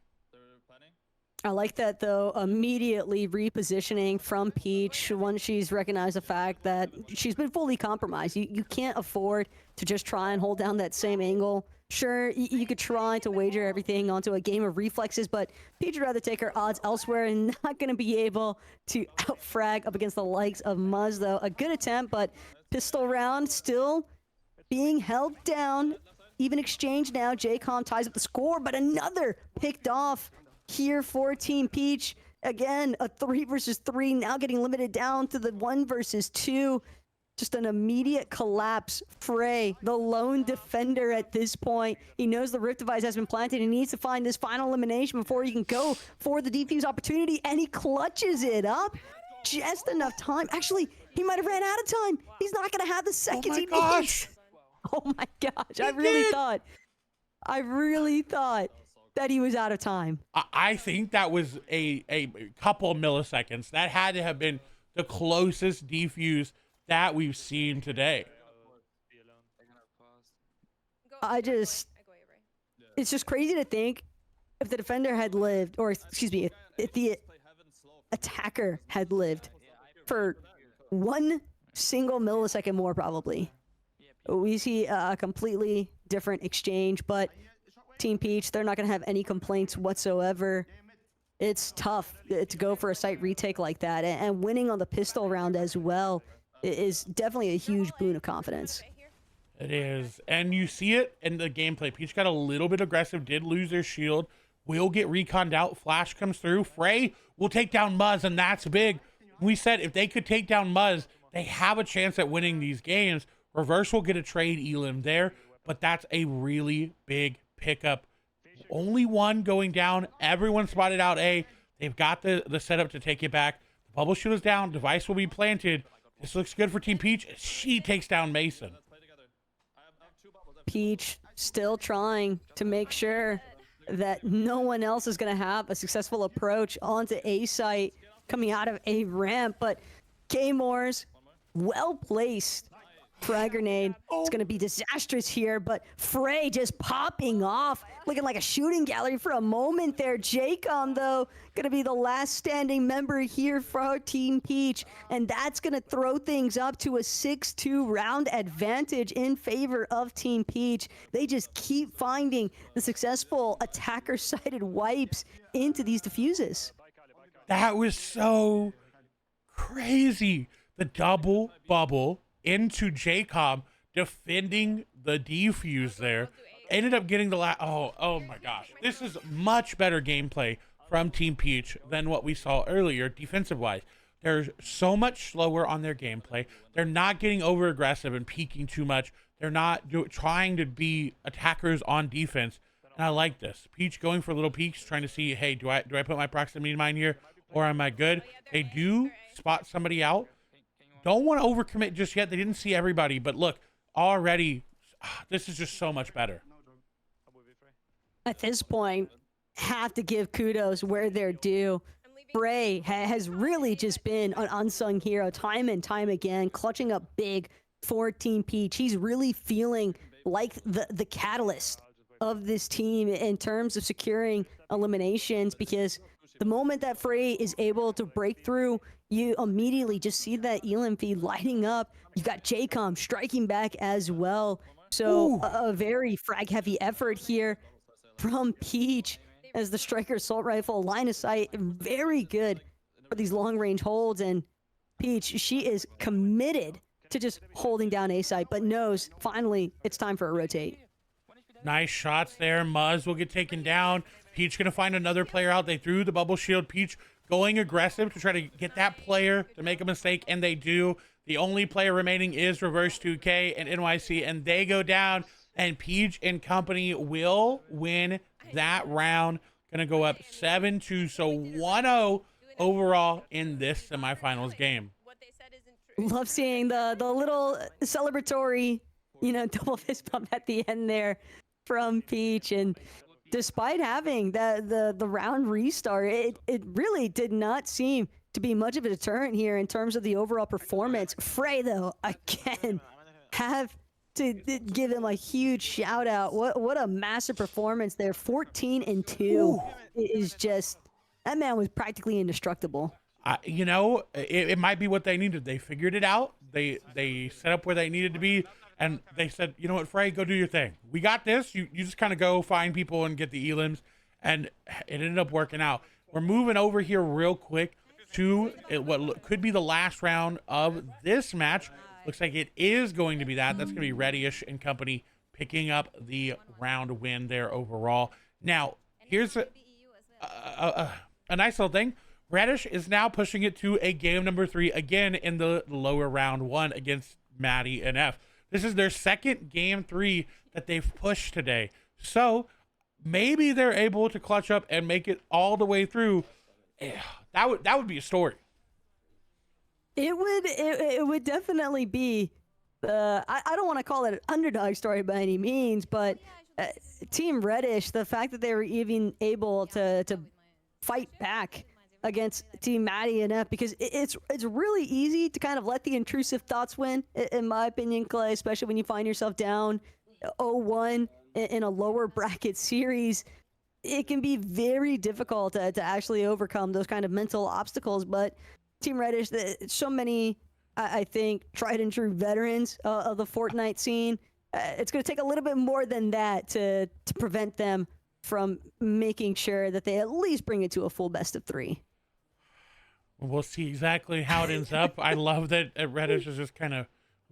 I like that, though, immediately repositioning from Peach once she's recognized the fact that she's been fully compromised. You can't afford to just try and hold down that same angle. Sure, you could try to wager everything onto a game of reflexes, but Peach would rather take her odds elsewhere and not going to be able to out-frag up against the likes of Muzz, though. A good attempt, but pistol round still being held down. Even exchange now. JCOM ties up the score, but another picked off here for Team Peach. Again, a 3 versus 3, now getting limited down to the 1 versus 2. Just an immediate collapse. Frey, the lone defender at this point. He knows the Rift device has been planted. He needs to find this final elimination before he can go for the defuse opportunity, and he clutches it up. Just enough time. Actually, he might have ran out of time. He's not going to have the seconds he needs. Oh my gosh. I really thought that he was out of time. I think that was a couple milliseconds. That had to have been the closest defuse that we've seen today. I go Avery. It's just crazy to think if the defender had lived, or excuse me, if the attacker had lived for 1 single millisecond more, probably. We see a completely different exchange, but Team Peach, they're not going to have any complaints whatsoever. It's tough to go for a site retake like that, and winning on the pistol round as well is definitely a huge boon of confidence. It is. And you see it in the gameplay. Peach got a little bit aggressive, did lose their shield, will get reconned out. Flash comes through. Frey will take down Muzz, and that's big. We said if they could take down Muzz, they have a chance at winning these games. Reverse will get a trade elim there, but that's a really big pickup. Only one going down. Everyone spotted out A. They've got the setup to take it back. The bubble shield is down. Device will be planted. This looks good for Team Peach. She takes down Mason. Peach still trying to make sure that no one else is going to have a successful approach onto A site coming out of A ramp, but K-Moores well placed. Frag grenade. It's going to be disastrous here, but Frey just popping off, looking like a shooting gallery for a moment there. Jacom, though, going to be the last standing member here for Team Peach, and that's going to throw things up to a 6-2 round advantage in favor of Team Peach. They just keep finding the successful attacker-sided wipes into these diffuses. That was so crazy. The double bubble into Jacob defending the defuse there. Ended up getting the oh my gosh. This is much better gameplay from Team Peach than what we saw earlier defensive-wise. They're so much slower on their gameplay. They're not getting over-aggressive and peeking too much. They're not trying to be attackers on defense. And I like this. Peach going for little peeks, trying to see, hey, do I put my proximity mine here or am I good? They do spot somebody out. Don't want to overcommit just yet. They didn't see everybody, but look, already, this is just so much better. At this point, have to give kudos where they're due. Frey has really just been an unsung hero time and time again, clutching up big for Team Peach. He's really feeling like the catalyst of this team in terms of securing eliminations, because the moment that Frey is able to break through, you immediately just see that elim feed lighting up. You've got Jacom striking back as well. So a very frag-heavy effort here from Peach as the striker assault rifle line of sight, very good for these long-range holds. And Peach, she is committed to just holding down A site, but knows finally it's time for a rotate. Nice shots there. Muzz will get taken down. Peach gonna find another player out. They threw the bubble shield. Peach going aggressive to try to get that player to make a mistake, and they do. The only player remaining is Reverse 2K and NYC, and they go down, and Peach and company will win that round. Gonna go up 7-2, so 1-0 overall in this semifinals game. Love seeing the little celebratory, double fist bump at the end there from Peach. And despite having the round restart, it really did not seem to be much of a deterrent here in terms of the overall performance. Frey, though, again, have to give him a huge shout out. What a massive performance there. 14-2 is just, that man was practically indestructible. It might be what they needed. They figured it out. They set up where they needed to be. And they said, you know what, Frey, go do your thing. We got this. You just kind of go find people and get the elims. And it ended up working out. We're moving over here real quick to what could be the last round of this match. Looks like it is going to be that. That's going to be Reddyish and company picking up the round win there overall. Now, here's a nice little thing. Reddish is now pushing it to a game number 3 again in the lower round 1 against Maddie and F. This is their second game 3 that they've pushed today. So maybe they're able to clutch up and make it all the way through. That would be a story. It would definitely be I don't want to call it an underdog story by any means, but Team Reddish, the fact that they were even able to fight back against Team Maddie and F, because it's really easy to kind of let the intrusive thoughts win, in my opinion, Clay, especially when you find yourself down 0-1 in a lower bracket series. It can be very difficult to actually overcome those kind of mental obstacles. But Team Reddish, so many, I think, tried and true veterans of the Fortnite scene. It's going to take a little bit more than that to prevent them from making sure that they at least bring it to a full best of 3. We'll see exactly how it ends up. I love that Reddish is just kind of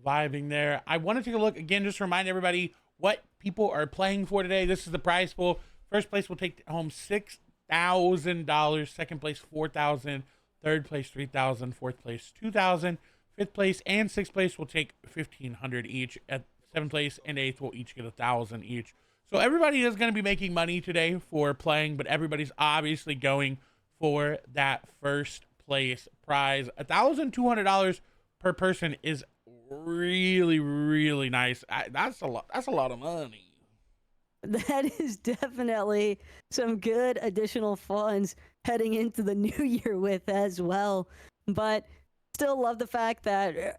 vibing there. I want to take a look again, just to remind everybody what people are playing for today. This is the prize pool. First place will take home $6,000. Second place, $4,000. Third place, $3,000. Fourth place, $2,000. Fifth place and sixth place will take $1,500 each. At seventh place and eighth will each get $1,000 each. So everybody is going to be making money today for playing, but everybody's obviously going for that first place prize. $1,200 per person is really, really nice. That's a lot. That's a lot of money. That is definitely some good additional funds heading into the new year with as well. But still love the fact that it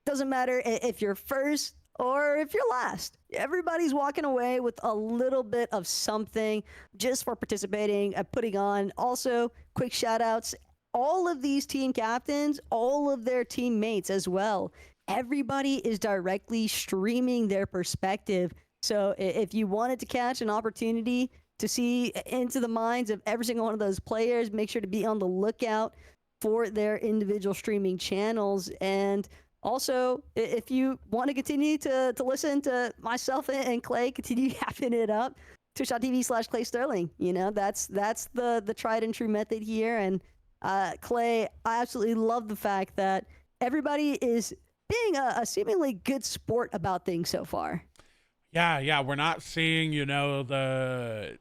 doesn't matter if you're first or if you're last. Everybody's walking away with a little bit of something just for participating, putting on. Also, quick shout outs. All of these team captains, all of their teammates as well. Everybody is directly streaming their perspective. So if you wanted to catch an opportunity to see into the minds of every single one of those players, make sure to be on the lookout for their individual streaming channels. And also, if you want to continue to listen to myself and Clay continue yapping it up, twitch.tv/Clay Sterling. You know, that's the tried and true method here. And Clay, I absolutely love the fact that everybody is being a seemingly good sport about things so far. Yeah, we're not seeing, the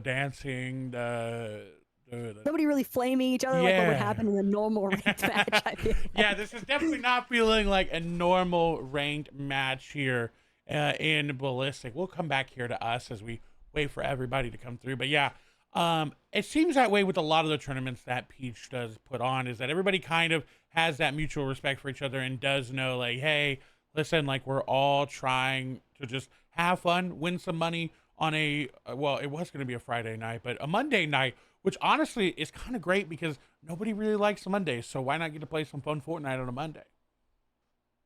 dancing, nobody really flaming each other like what would happen in a normal ranked match. I feel like. Yeah, this is definitely not feeling like a normal ranked match here in Ballistic. We'll come back here to us as we wait for everybody to come through. But yeah, it seems that way with a lot of the tournaments that Peach does put on, is that everybody kind of has that mutual respect for each other and does know, like, hey, listen, like, we're all trying to just have fun, win some money on it was going to be a Friday night, but a Monday night, which honestly is kind of great because nobody really likes Mondays. So why not get to play some fun Fortnite on a Monday?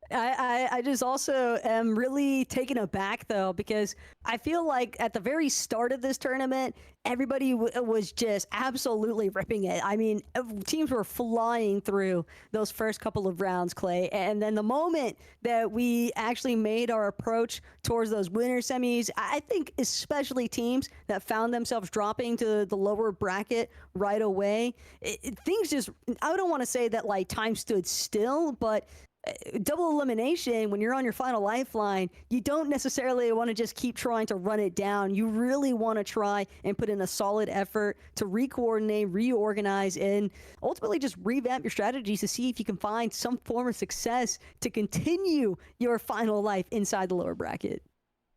I just also am really taken aback, though, because I feel like at the very start of this tournament, everybody was just absolutely ripping it. I mean, teams were flying through those first couple of rounds, Clay. And then the moment that we actually made our approach towards those winter semis, I think especially teams that found themselves dropping to the lower bracket right away, things just, I don't want to say that like time stood still, but double elimination, when you're on your final lifeline, you don't necessarily want to just keep trying to run it down. You really want to try and put in a solid effort to re-coordinate, reorganize, and ultimately just revamp your strategies to see if you can find some form of success to continue your final life inside the lower bracket.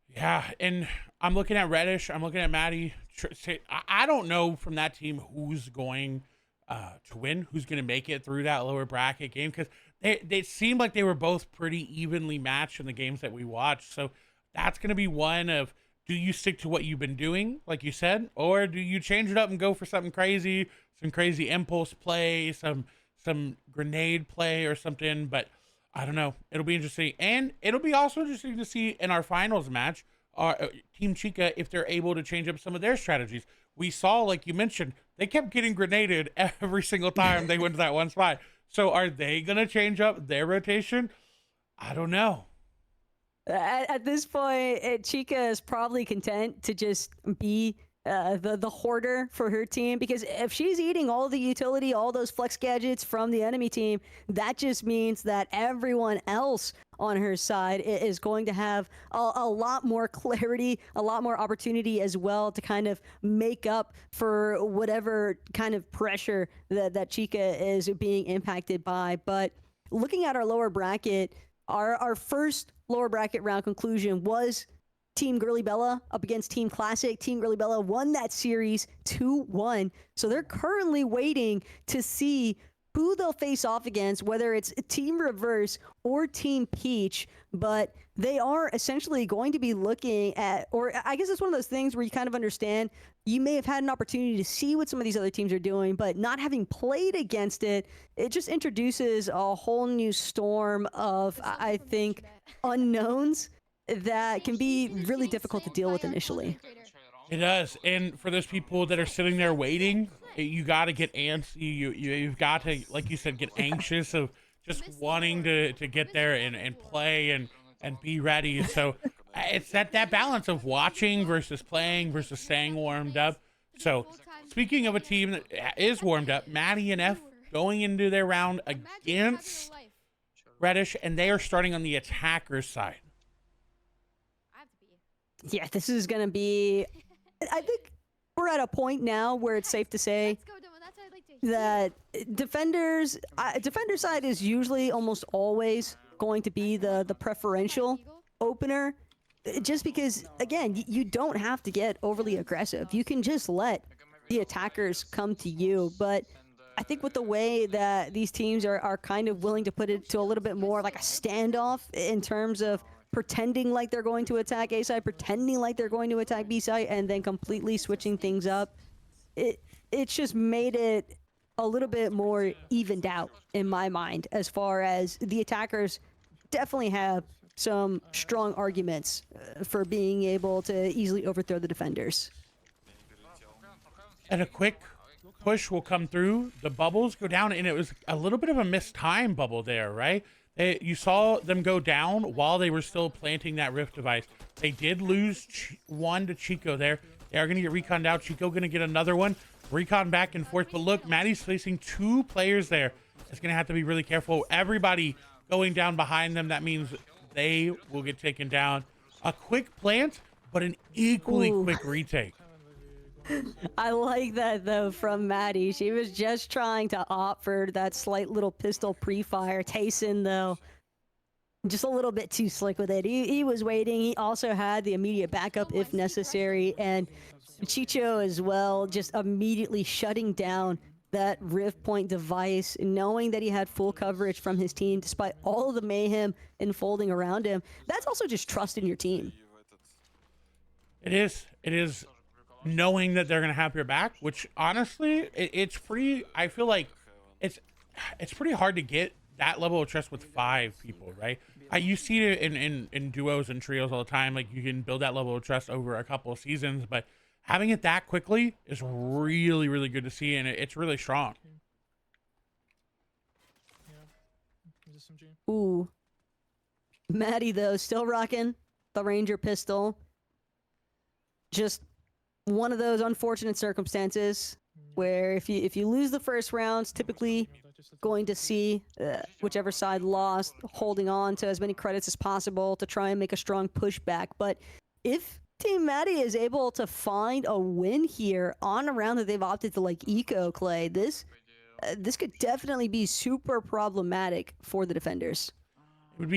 Yeah, and I'm looking at Reddish, I'm looking at Maddie. I don't know from that team who's going to win, who's going to make it through that lower bracket game, because they seemed like they were both pretty evenly matched in the games that we watched. So that's going to be one of, do you stick to what you've been doing, like you said, or do you change it up and go for something crazy, some crazy impulse play, some grenade play or something? But I don't know. It'll be interesting. And it'll be also interesting to see in our finals match, Team Chica, if they're able to change up some of their strategies. We saw, like you mentioned, they kept getting grenaded every single time they went to that one spot. So are they going to change up their rotation? I don't know. At this point, Chica is probably content to just be the hoarder for her team, because if she's eating all the utility, all those flex gadgets from the enemy team, that just means that everyone else on her side is going to have a lot more clarity, a lot more opportunity as well to kind of make up for whatever kind of pressure that Chica is being impacted by. But looking at our lower bracket, Our first lower bracket round conclusion was Team Girly Bella up against Team Classic. Team Girly Bella won that series 2-1. So they're currently waiting to see who they'll face off against, whether it's Team Reverse or Team Peach. But they are essentially going to be looking at, or I guess it's one of those things where you kind of understand you may have had an opportunity to see what some of these other teams are doing, but not having played against it, it just introduces a whole new storm of, I think, unknowns that can be really difficult to deal with initially. It does. And for those people that are sitting there waiting, you got to get antsy. You've got to, like you said, get anxious of just wanting to get there and play and be ready. So it's that balance of watching versus playing versus staying warmed up. So speaking of a team that is warmed up, Maddie and F going into their round against Reddish, and they are starting on the attacker's side. Yeah, this is going to be, I think we're at a point now where it's safe to say that defender side is usually almost always going to be the preferential opener, just because, again, you don't have to get overly aggressive. You can just let the attackers come to you. But I think with the way that these teams are kind of willing to put it to a little bit more like a standoff in terms of pretending like they're going to attack A side, pretending like they're going to attack B side, and then completely switching things up, it's just made it a little bit more evened out in my mind, as far as the attackers definitely have some strong arguments for being able to easily overthrow the defenders. And a quick push will come through. The bubbles go down, and it was a little bit of a mistimed bubble there, right? You saw them go down while they were still planting that rift device. They did lose one to Chico there. They are going to get reconned out. Chico going to get another one. Recon back and forth. But look, Maddie's facing two players there. It's going to have to be really careful. Everybody going down behind them. That means they will get taken down. A quick plant, but an equally quick retake. I like that, though, from Maddie. She was just trying to opt for that slight little pistol pre-fire. Tayson, though, just a little bit too slick with it. He was waiting. He also had the immediate backup if necessary. And Chicho as well, just immediately shutting down that Rift Point device, knowing that he had full coverage from his team despite all of the mayhem unfolding around him. That's also just trust in your team. It is. It is. Knowing that they're going to have your back, which honestly, it's pretty, I feel like it's pretty hard to get that level of trust with 5 people, right? You see it in duos and trios all the time. Like, you can build that level of trust over a couple of seasons, but having it that quickly is really, really good to see, and it's really strong. Ooh. Maddie, though, still rocking the Ranger pistol. Just one of those unfortunate circumstances where if you lose the first rounds, typically going to see whichever side lost holding on to as many credits as possible to try and make a strong pushback. But if Team Maddie is able to find a win here on a round that they've opted to like eco Clay, this could definitely be super problematic for the defenders. It'd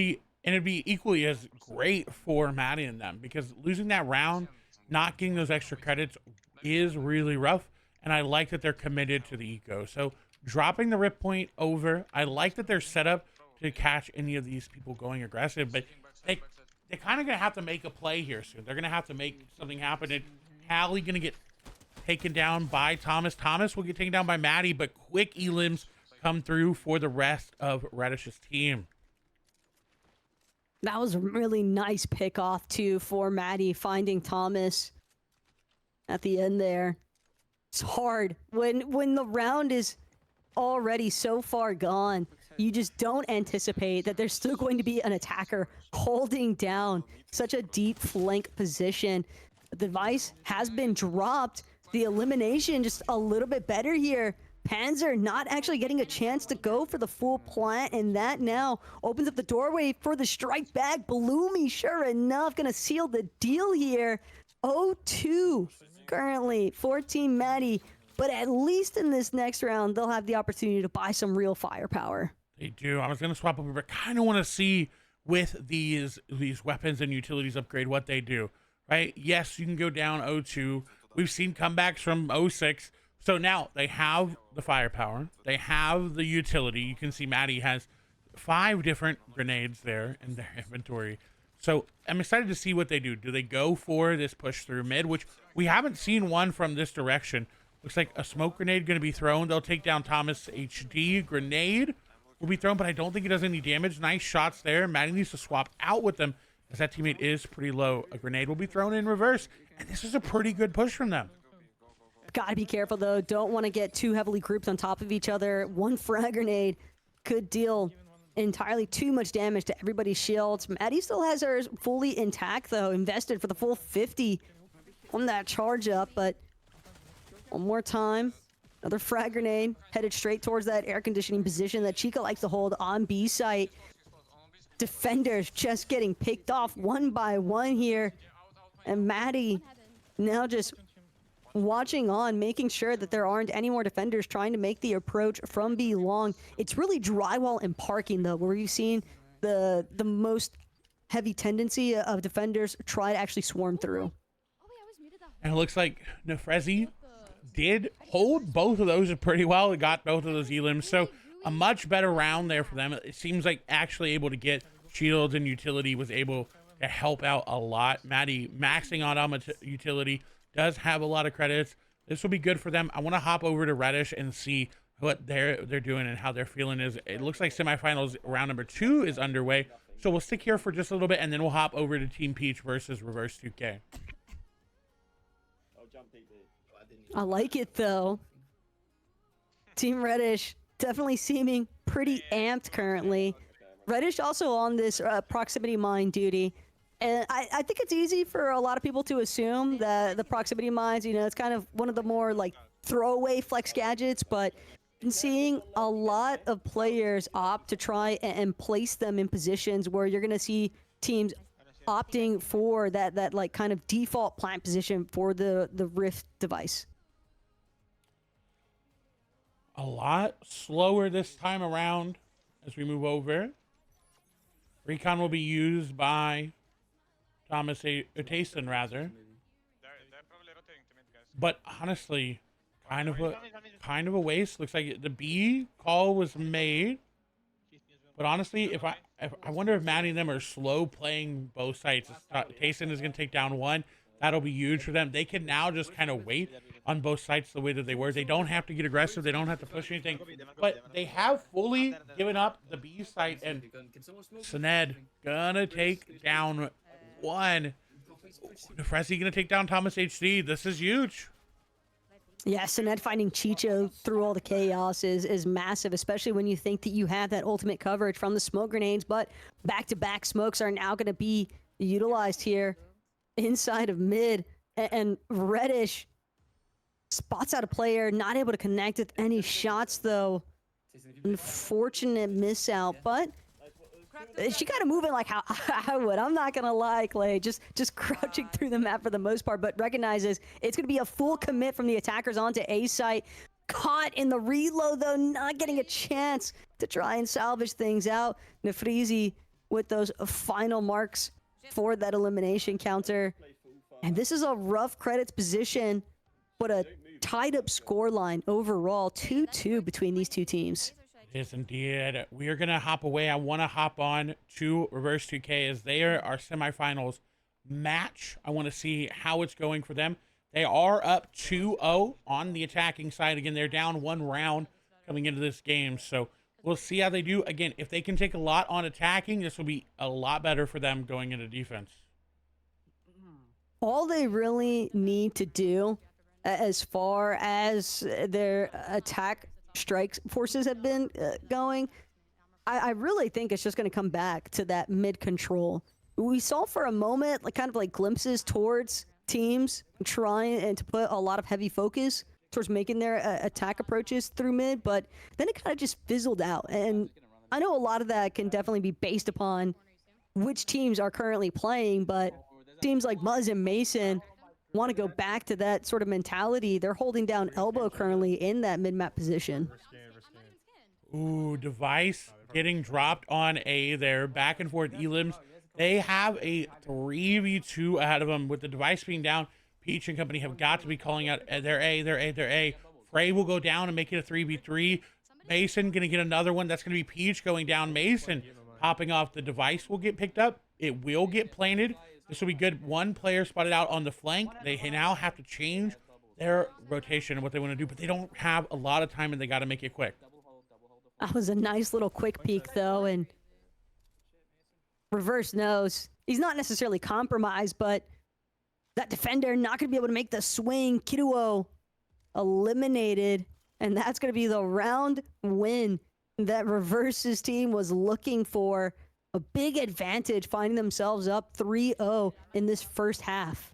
be equally as great for Maddie and them, because losing that round, not getting those extra credits is really rough, and I like that they're committed to the eco. So dropping the rip point over, I like that they're set up to catch any of these people going aggressive, but they're kind of going to have to make a play here soon. They're going to have to make something happen, and Hallie going to get taken down by Thomas. Thomas will get taken down by Maddie, but quick elims come through for the rest of Reddish's team. That was a really nice pick off, too, for Maddie, finding Thomas at the end there. It's hard. When the round is already so far gone, you just don't anticipate that there's still going to be an attacker holding down such a deep flank position. The device has been dropped. The elimination just a little bit better here. Panzer not actually getting a chance to go for the full plant, and that now opens up the doorway for the strike back. Bloomy, sure enough, gonna seal the deal here. 0-2 currently for Team Maddie, but at least in this next round, they'll have the opportunity to buy some real firepower. They do. I was gonna swap over, but kind of want to see with these weapons and utilities upgrade, what they do, right? Yes, you can go down 0-2. We've seen comebacks from 0-6. So now they have the firepower. They have the utility. You can see Maddie has 5 different grenades there in their inventory. So I'm excited to see what they do. Do they go for this push through mid, which we haven't seen one from this direction? Looks like a smoke grenade going to be thrown. They'll take down Thomas HD. Grenade will be thrown, but I don't think it does any damage. Nice shots there. Maddie needs to swap out with them as that teammate is pretty low. A grenade will be thrown in reverse, and this is a pretty good push from them. Gotta be careful though. Don't want to get too heavily grouped on top of each other. One frag grenade could deal entirely too much damage to everybody's shields. Maddie still has hers fully intact though, invested for the full 50 on that charge up, but one more time. Another frag grenade headed straight towards that air conditioning position that Chica likes to hold on B site. Defenders just getting picked off one by one here. And Maddie now just watching on, making sure that there aren't any more defenders trying to make the approach from B long. It's really drywall and parking though, where you've seen the most heavy tendency of defenders try to actually swarm through. And it looks like Nefrezi did hold both of those pretty well. It got both of those elims. So a much better round there for them. It seems like actually able to get shields and utility was able to help out a lot. Maddie maxing out on utility does have a lot of credits. This will be good for them. I want to hop over to Reddish and see what they're doing and how they're feeling. It looks like semifinals round number 2 is underway. So we'll stick here for just a little bit, and then we'll hop over to Team Peach versus Reverse 2K. I like it though. Team Reddish definitely seeming pretty amped currently. Reddish also on this proximity mine duty. And I think it's easy for a lot of people to assume that the proximity mines, it's kind of one of the more like throwaway flex gadgets, but been seeing a lot of players opt to try and place them in positions where you're going to see teams opting for that like kind of default plant position for the Rift device. A lot slower this time around as we move over. Recon will be used by Thomas Tayson, rather. But honestly, kind of a waste. Looks like the B call was made. But honestly, if I wonder if Maddie and them are slow playing both sites. Tayson is going to take down one. That'll be huge for them. They can now just kind of wait on both sides the way that they were. They don't have to get aggressive. They don't have to push anything. But they have fully given up the B site. And Sined gonna take down one. Nefrezi gonna take down Thomas HD. This is huge. Yeah, Sined finding Chicho through all the chaos is massive, especially when you think that you have that ultimate coverage from the smoke grenades. But back-to-back smokes are now going to be utilized here inside of mid. And Reddish spots out a player, not able to connect with any shots, though. Unfortunate miss out, but she kind of moving like how I would. I'm not gonna lie, Clay. Just crouching through the map for the most part, but recognizes it's gonna be a full commit from the attackers onto A site. Caught in the reload though, not getting a chance to try and salvage things out. Nefrezi with those final marks for that elimination counter. And this is a rough credits position, but a tied up score line overall, 2-2 between these two teams. Yes, indeed. We are going to hop away. I want to hop on to Reverse 2K as they are our semifinals match. I want to see how it's going for them. They are up 2-0 on the attacking side. Again, they're down one round coming into this game. So we'll see how they do. Again, if they can take a lot on attacking, this will be a lot better for them going into defense. All they really need to do as far as their attack strike forces have been going, I really think it's just going to come back to that mid control. We saw for a moment like kind of like glimpses towards teams trying and to put a lot of heavy focus towards making their attack approaches through mid, but then it kind of just fizzled out. And I know a lot of that can definitely be based upon which teams are currently playing, but teams like Muzz and Mason want to go back to that sort of mentality. They're holding down elbow currently in that mid-map position. Ooh, Device getting dropped on A there, back and forth elims. They have a 3v2 ahead of them with the device being down. Peach and company have got to be calling out their A. Frey will go down and make it a 3v3. Mason gonna get another one. That's gonna be Peach going down. Mason popping off. The device will get picked up. It will get planted. This will be good. One player spotted out on the flank. They now have to change their rotation and what they want to do, but they don't have a lot of time and they got to make it quick. That was a nice little quick peek, though, and Reverse knows he's not necessarily compromised, but that defender not going to be able to make the swing. Kiruo eliminated, and that's going to be the round win that Reverse's team was looking for. A big advantage, finding themselves up 3-0 in this first half.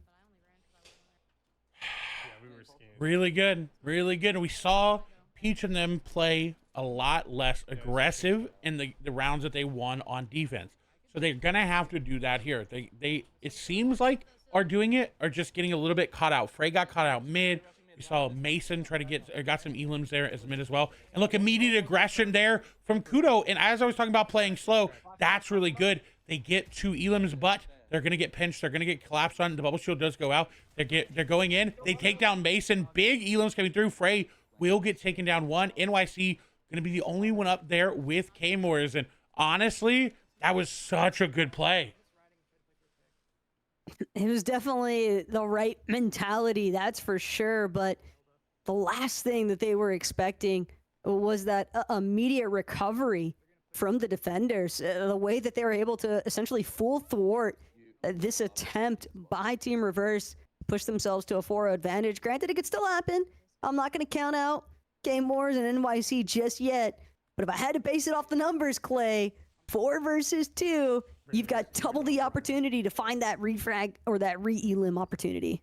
Really good. Really good. We saw Peach and them play a lot less aggressive in the rounds that they won on defense. So they're going to have to do that here. They it seems like are doing it, are just getting a little bit caught out. Frey got caught out mid. We saw Mason try to got some elims there as mid as well. And look, immediate aggression there from Kudo. And as I was talking about playing slow, that's really good. They get 2 elims, but they're going to get pinched. They're going to get collapsed on. The bubble shield does go out. They're going in. They take down Mason. Big elims coming through. Frey will get taken down 1. NYC going to be the only one up there with K-Moors. And honestly, that was such a good play. It was definitely the right mentality, that's for sure. But the last thing that they were expecting was that immediate recovery from the defenders. The way that they were able to essentially full thwart this attempt by Team Reverse, push themselves to a 4-0 advantage. Granted, it could still happen. I'm not going to count out Game Wars and NYC just yet. But if I had to base it off the numbers, Clay, 4 versus 2, you've got double the opportunity to find that refrag or that re-elim opportunity.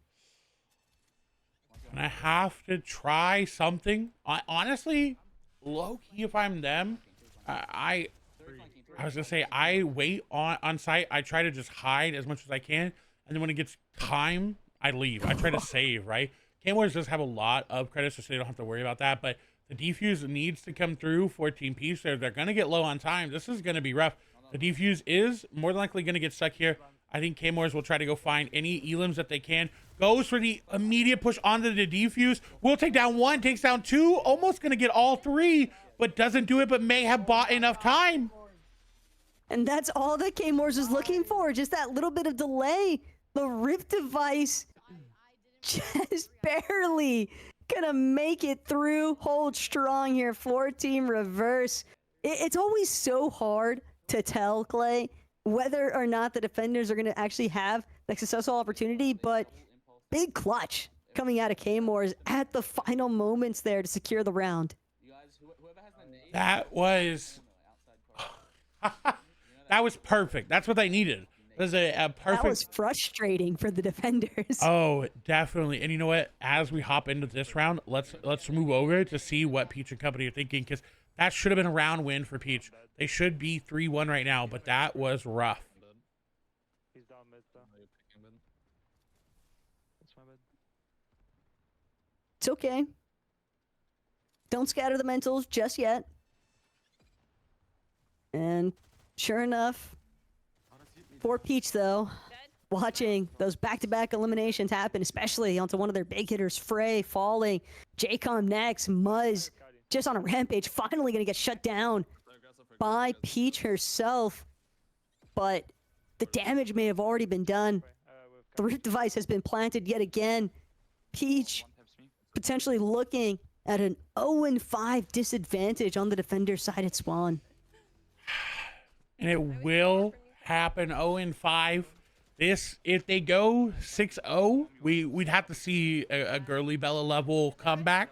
And I have to try something. Honestly, low-key, if I'm them, I was going to say, I wait on site. I try to just hide as much as I can. And then when it gets time, I leave. I try to save, right? K-Wars does have a lot of credits, so they don't have to worry about that. But the defuse needs to come through for Team Peach. They're going to get low on time. This is going to be rough. The defuse is more than likely going to get stuck here. I think K-Moors will try to go find any elims that they can. Goes for the immediate push onto the defuse. Will take down 1, takes down 2. Almost going to get all 3, but doesn't do it, but may have bought enough time. And that's all that K-Moors was looking for. Just that little bit of delay. The Rift device just barely gonna make it through. Hold strong here for Team Reverse. It's always so hard to tell, Clay, whether or not the defenders are going to actually have the successful opportunity, but big clutch coming out of K-Moors at the final moments there to secure the round. That was that was perfect. That's what they needed. It was a perfect. That was frustrating for the defenders. Oh, definitely. And you know what? As we hop into this round, let's move over to see what Peach and company are thinking, because that should have been a round win for Peach. They should be 3-1 right now, but that was rough. He's down mid, though. That's my mid. It's okay. Don't scatter the mentals just yet. And sure enough, for Peach, though, watching those back-to-back eliminations happen, especially onto one of their big hitters, Frey falling, JCOM next, Muzz just on a rampage, finally going to get shut down by Peach herself. But the damage may have already been done. The Rift device has been planted yet again. Peach potentially looking at an 0-5 disadvantage on the defender side at Spawn. And it will happen. 0-5. This, if they go 6-0, we'd have to see a girly Bella level comeback.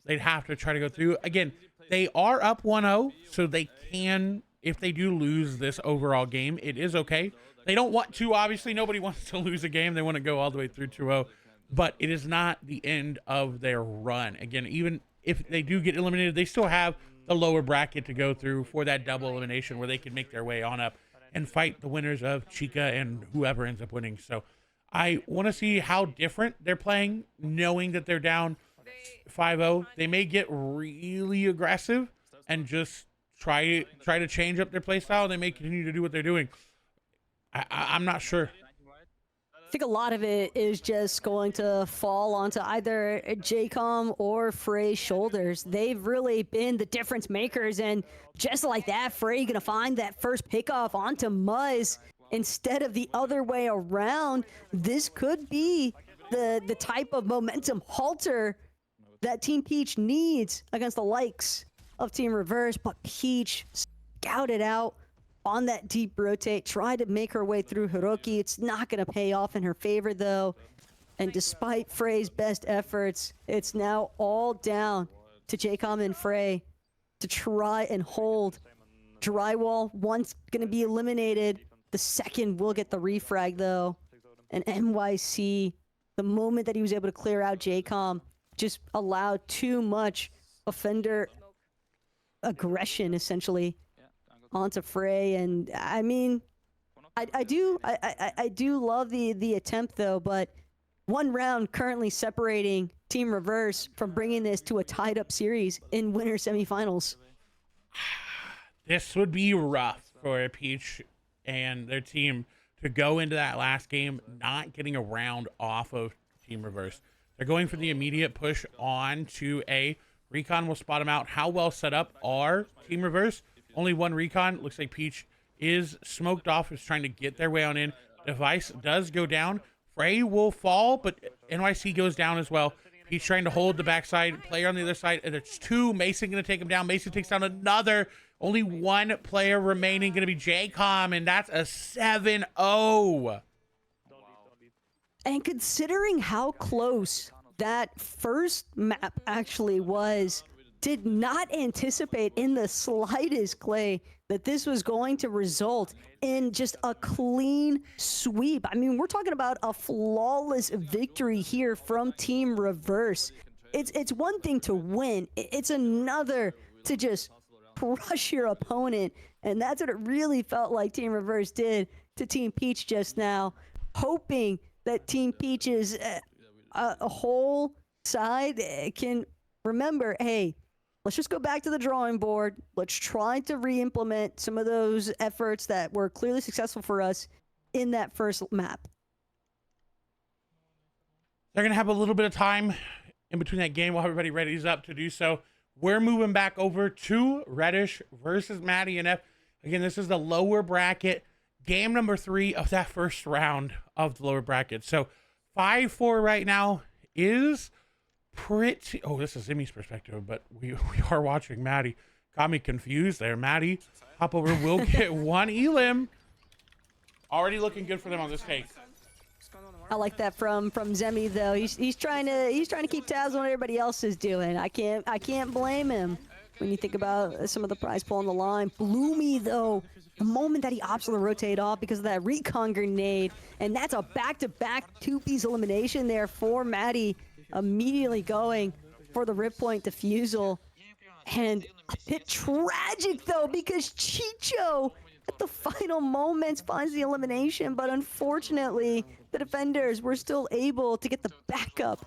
They'd have to try to go through. Again, they are up 1-0, so they can, if they do lose this overall game, it is okay. They don't want to, obviously. Nobody wants to lose a game. They want to go all the way through 2-0. But it is not the end of their run. Again, even if they do get eliminated, they still have the lower bracket to go through for that double elimination where they can make their way on up and fight the winners of Chica and whoever ends up winning. So I want to see how different they're playing, knowing that they're down 5-0. They may get really aggressive and just try to change up their play style. They may continue to do what they're doing. I'm not sure. I think a lot of it is just going to fall onto either JCOM or Frey's shoulders. They've really been the difference makers, and just like that, Frey gonna find that first pickoff onto Muzz instead of the other way around. This could be the type of momentum halter that Team Peach needs against the likes of Team Reverse, but Peach scouted out on that deep rotate, tried to make her way through Hiroki. It's not going to pay off in her favor, though. And despite Frey's best efforts, it's now all down to JCOM and Frey to try and hold. Drywall, once going to be eliminated. The second will get the refrag, though. And NYC, the moment that he was able to clear out JCOM, just allowed too much offender aggression, essentially, onto Frey. And I mean, I do love the attempt, though, but one round currently separating Team Reverse from bringing this to a tied up series in winter semifinals. This would be rough for Peach and their team to go into that last game not getting a round off of Team Reverse. They're going for the immediate push on to A. Recon will spot them out. How well set up are Team Reverse? Only one recon. Looks like Peach is smoked off, is trying to get their way on in. Device does go down. Frey will fall, but NYC goes down as well. Peach trying to hold the backside. Player on the other side. And there's two. Mason going to take him down. Mason takes down another. Only one player remaining, going to be JCOM, and that's a 7-0. And considering how close that first map actually was, did not anticipate in the slightest, Clay, that this was going to result in just a clean sweep. I mean, we're talking about a flawless victory here from Team Reverse. It's one thing to win. It's another to just crush your opponent. And that's what it really felt like Team Reverse did to Team Peach just now, hoping that Team Peach's a whole side can remember, hey, let's just go back to the drawing board. Let's try to re-implement some of those efforts that were clearly successful for us in that first map. They're going to have a little bit of time in between that game while everybody readies up to do so. We're moving back over to Reddish versus Maddie and F. Again, this is the lower bracket, game number 3 of that first round of the lower bracket. So 5-4 right now is pretty... Oh, this is Zimmy's perspective, but we are watching Maddie. Got me confused there. Maddie, hop over, will get one elim. Already looking good for them on this take. I like that from Zemi, though. He's trying to keep tabs on what everybody else is doing. I can't blame him when you think about some of the prize pull on the line. Bloomy, though, the moment that he opts to rotate off because of that recon grenade, and that's a back-to-back two-piece elimination there for Maddie, immediately going for the rip point defusal. And a bit tragic, though, because Chicho at the final moments finds the elimination, but unfortunately the defenders were still able to get the backup.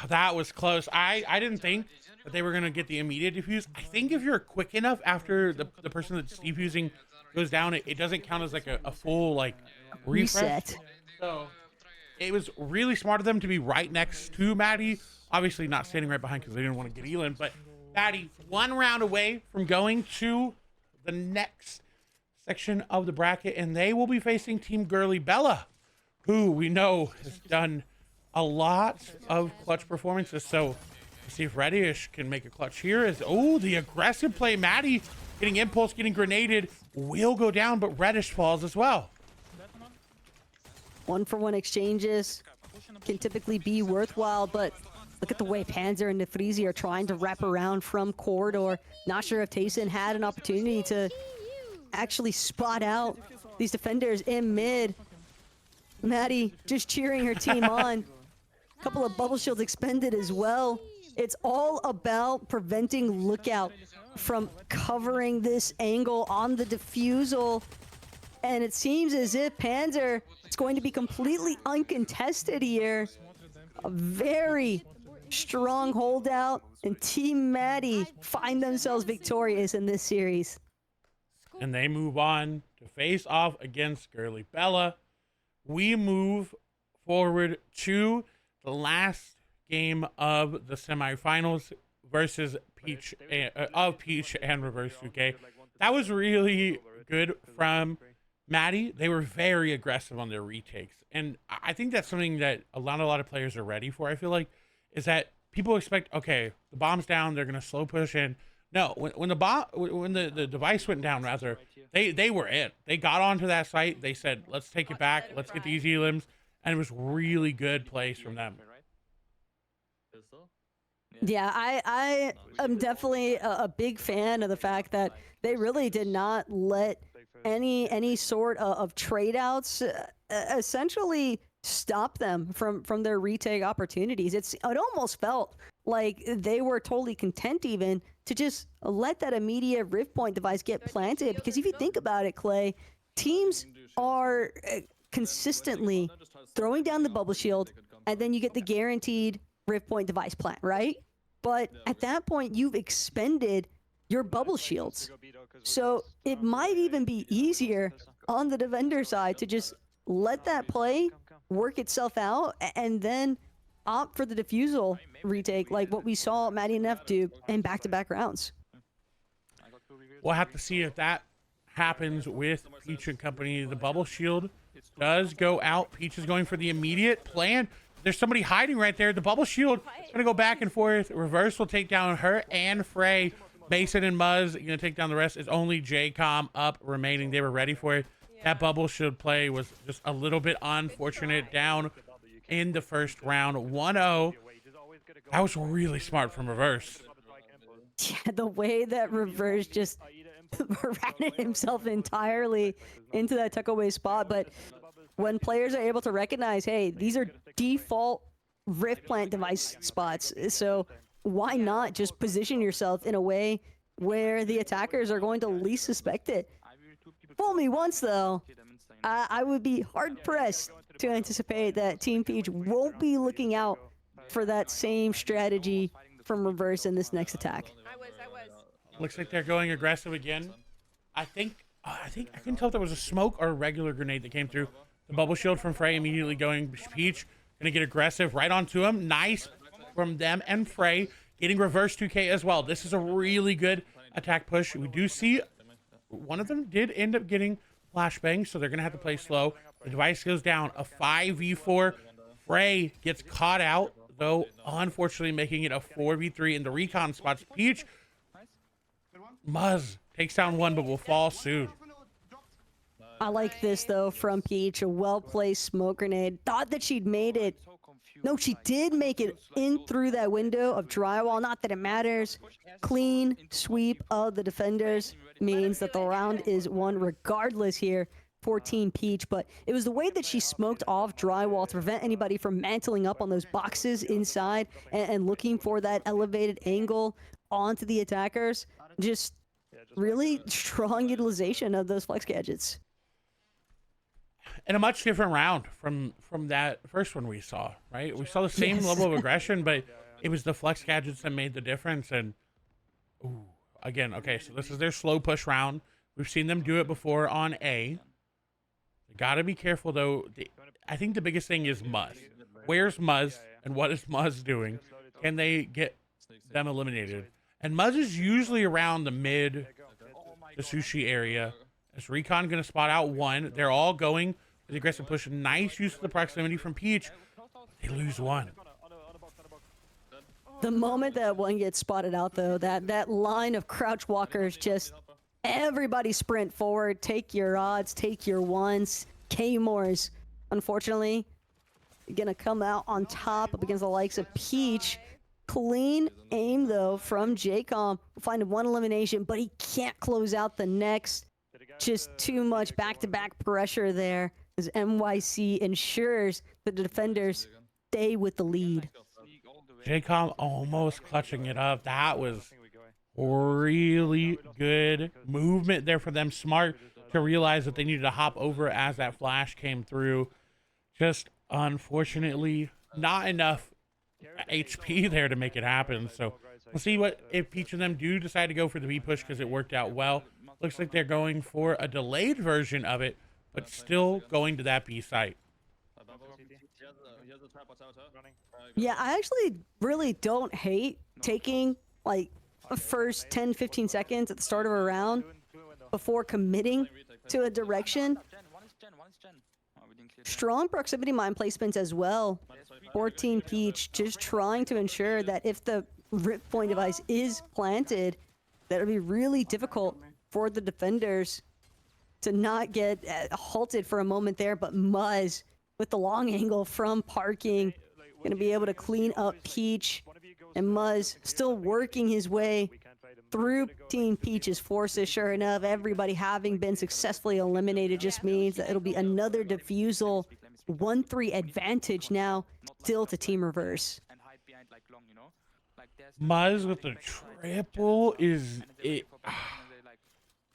That was close. I didn't think that they were going to get the immediate defuse. I think if you're quick enough after the person that's defusing goes down, it doesn't count as like a full like refresh. Reset. So it was really smart of them to be right next to Maddie. Obviously not standing right behind because they didn't want to get Elin, but Maddie one round away from going to the next section of the bracket, and they will be facing Team Girly Bella, who we know has done a lot of clutch performances. So let's see if Reddish can make a clutch here. As the aggressive play, Maddie getting impulse, getting grenaded, will go down, but Reddish falls as well. 1-for-1 exchanges can typically be worthwhile, but look at the way Panzer and Nefrizi are trying to wrap around from corridor. Not sure if Tayson had an opportunity to actually spot out these defenders in mid. Maddie just cheering her team on. A couple of bubble shields expended as well. It's all about preventing Lookout from covering this angle on the defusal. And it seems as if Panzer is going to be completely uncontested here. A very, strong holdout, and Team Maddie find themselves victorious in this series. And they move on to face off against Girly Bella. We move forward to the last game of the semifinals versus Peach and Reverse 2K. That was really good from Maddie. They were very aggressive on their retakes. And I think that's something that a lot of players are ready for, I feel like, is that people expect, okay, the bomb's down, they're going to slow push in. No, when the device went down, rather, they were in. They got onto that site. They said, let's take it back. Let's get these elims. And it was really good plays from them. Yeah, I am definitely a big fan of the fact that they really did not let any sort of trade outs essentially stop them from their retake opportunities. It almost felt like they were totally content even to just let that immediate rift point device get planted, because if you think about it, Clay, teams are consistently throwing down the bubble shield, and then you get the guaranteed rift point device plant, right? But at that point, you've expended your bubble shields. So it might even be easier on the defender side to just let that play work itself out and then opt for the defusal retake, like what we saw Maddie and F do in back-to-back rounds. We'll have to see if that happens with Peach and company. The bubble shield does go out. Peach is going for the immediate plan. There's somebody hiding right there. The bubble shield is going to go back and forth. Reverse will take down her and Frey. Mason and Muzz going to take down the rest. It's only JCOM up remaining. They were ready for it. That bubble shield play was just a little bit unfortunate, down in the first round. 1-0. That was really smart from Reverse. Yeah, the way that Reverse just routed himself entirely into that tuck away spot. But when players are able to recognize, hey, these are default rift plant device spots, so why not just position yourself in a way where the attackers are going to least suspect it? Fool me once, though, I would be hard-pressed to anticipate that Team Peach won't be looking out for that same strategy from Reverse in this next attack. I was. Looks like they're going aggressive again. I couldn't tell if there was a smoke or a regular grenade that came through. The bubble shield from Frey immediately going. Peach gonna get aggressive right onto him. Nice from them and Frey getting Reverse 2K as well. This is a really good attack push. We do see one of them did end up getting flashbang, so they're gonna have to play slow. The device goes down. A 5v4. Frey gets caught out, though, unfortunately making it a 4v3 in the recon spots. Peach, Muzz takes down one, but will fall soon. I like this, though, from Peach. A well-placed smoke grenade. Thought that she'd made it. No, she did make it in through that window of drywall. Not that it matters. Clean sweep of the defenders means that the round is won regardless here for Team Peach. But it was the way that she smoked off drywall to prevent anybody from mantling up on those boxes inside and looking for that elevated angle onto the attackers. Just really strong utilization of those flex gadgets. And a much different round from that first one we saw, right? We saw the same level of aggression, but it was the flex gadgets that made the difference. And ooh, again, okay, so this is their slow push round. We've seen them do it before on A. They gotta be careful though. I think the biggest thing is Muzz. Where's Muzz and what is Muzz doing? Can they get them eliminated? And Muzz is usually around the mid, the sushi area. Is Recon gonna spot out one? They're all going for the aggressive push. Nice use of the proximity from Peach. They lose one. The moment that one gets spotted out, though, that line of crouch walkers, just everybody sprint forward, take your odds, take your ones. K-Moors, unfortunately, gonna come out on top up against the likes of Peach. Clean aim, though, from JCOM. Find one elimination, but he can't close out the next. Just too much back-to-back pressure there as NYC ensures that the defenders stay with the lead. JCOM almost clutching it up. That was really good movement there for them. Smart to realize that they needed to hop over as that flash came through. Just unfortunately not enough HP there to make it happen. So we'll see what if each of them do decide to go for the B push because it worked out well. Looks like they're going for a delayed version of it, but still going to that B site. Yeah, I actually really don't hate taking like the first 10-15 seconds at the start of a round before committing to a direction. Strong proximity mine placements as well. 14 Peach just trying to ensure that if the rip point device is planted, that it'll be really difficult for the defenders to not get halted for a moment there. But Muzz with the long angle from parking, going to be able to clean up Peach. And Muzz still working his way through Team Peach's forces. Sure enough, everybody having been successfully eliminated just means that it'll be another defusal 1-3 advantage now still to Team Reverse. Muzz with the triple is it.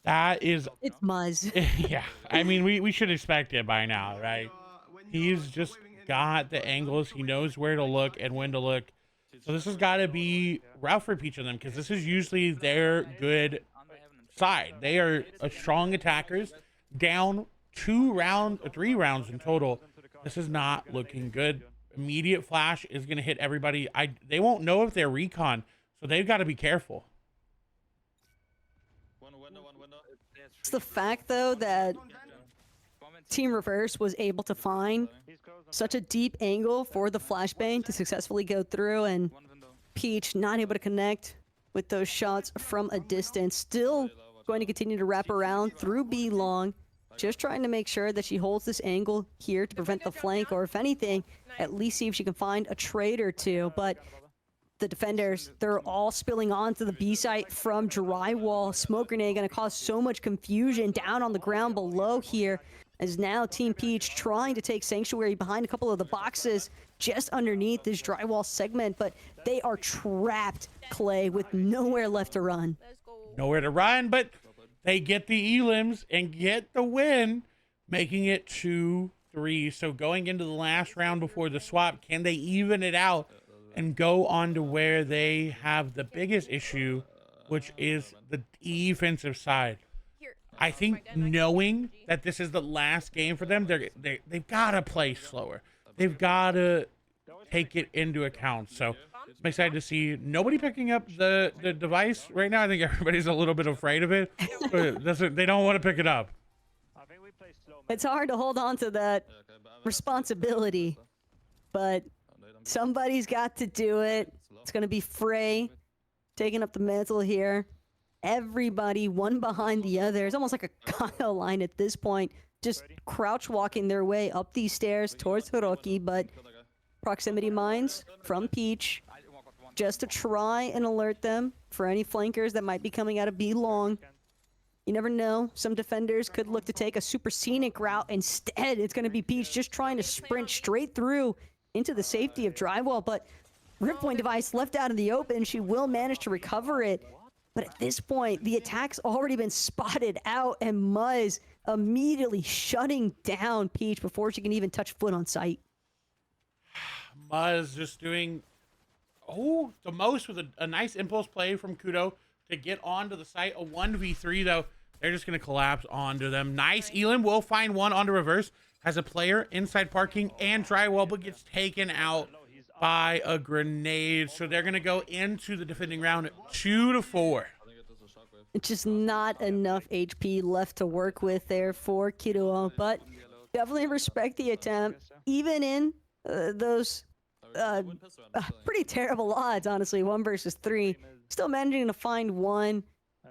That is It's Muzz. yeah. I mean, we should expect it by now, right? He's just got the angles. He knows where to look and when to look. So this has got to be rough for each of them because this is usually their good side. They are strong attackers. Down 3 rounds in total. This is not looking good. Immediate flash is going to hit everybody. They won't know if they're recon, so they've got to be careful. It's the fact, though, that Team Reverse was able to find such a deep angle for the flashbang to successfully go through, and Peach not able to connect with those shots from a distance. Still going to continue to wrap around through B long, just trying to make sure that she holds this angle here to prevent the flank, or if anything, at least see if she can find a trade or two. But the defenders, they're all spilling onto the B site from drywall. Smoke grenade going to cause so much confusion down on the ground below here, as now Team Peach trying to take Sanctuary behind a couple of the boxes just underneath this drywall segment, but they are trapped, Clay, with nowhere left to run. Let's go. Nowhere to run, but they get the elims and get the win, making it 2-3. So going into the last round before the swap, can they even it out and go on to where they have the biggest issue, which is the defensive side? Here. I think knowing that this is the last game for them, they've got to play slower. They've got to take it into account. So I'm excited to see nobody picking up the device right now. I think everybody's a little bit afraid of it. But they don't want to pick it up. It's hard to hold on to that responsibility, but somebody's got to do it. It's going to be Frey taking up the mantle here. Everybody one behind the other. It's almost like a Kyle line at this point, just crouch walking their way up these stairs towards Hiroki, but proximity mines from Peach just to try and alert them for any flankers that might be coming out of B long. You never know. Some defenders could look to take a super scenic route. Instead, it's going to be Peach just trying to sprint straight through into the safety of drywall, but Rippoint device left out in the open. She will manage to recover it. But at this point, the attack's already been spotted out, and Muzz immediately shutting down Peach before she can even touch foot on site. Muzz just doing the most with a nice impulse play from Kudo to get onto the site. A 1v3 though, they're just going to collapse onto them. Nice. Elam will find one onto reverse. Has a player inside parking and drywall, but gets taken out by a grenade. So they're going to go into the defending round 2-4. It's just not enough HP left to work with there for Kido, but definitely respect the attempt, even in those pretty terrible odds, honestly, 1 versus 3. Still managing to find one.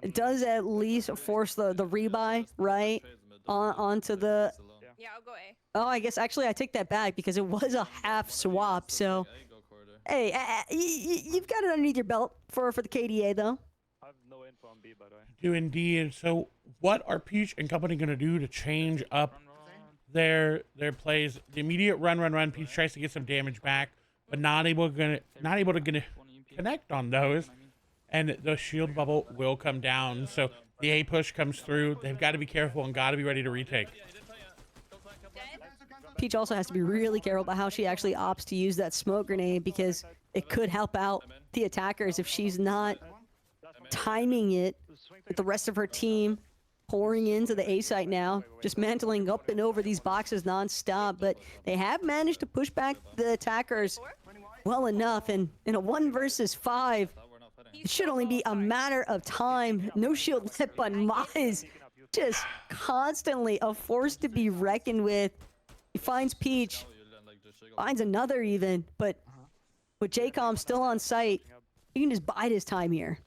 It does at least force the rebuy, right, onto the... Yeah, I'll go A. Oh, I guess actually I take that back because it was a half swap, so... Hey, you've got it underneath your belt for the KDA, though. I have no info on B, by the way. Do indeed. So what are Peach and company going to do to change up their plays? The immediate run. Peach tries to get some damage back, but not able to connect on those. And the shield bubble will come down. So the A push comes through. They've got to be careful and got to be ready to retake. Peach also has to be really careful about how she actually opts to use that smoke grenade because it could help out the attackers if she's not timing it with the rest of her team pouring into the A site now, just mantling up and over these boxes non-stop. But they have managed to push back the attackers well enough, and in a 1 versus 5, it should only be a matter of time. No shield left, but Mize just constantly a force to be reckoned with. He finds Peach, finds another even, but with JCOM still on site, he can just bide his time here.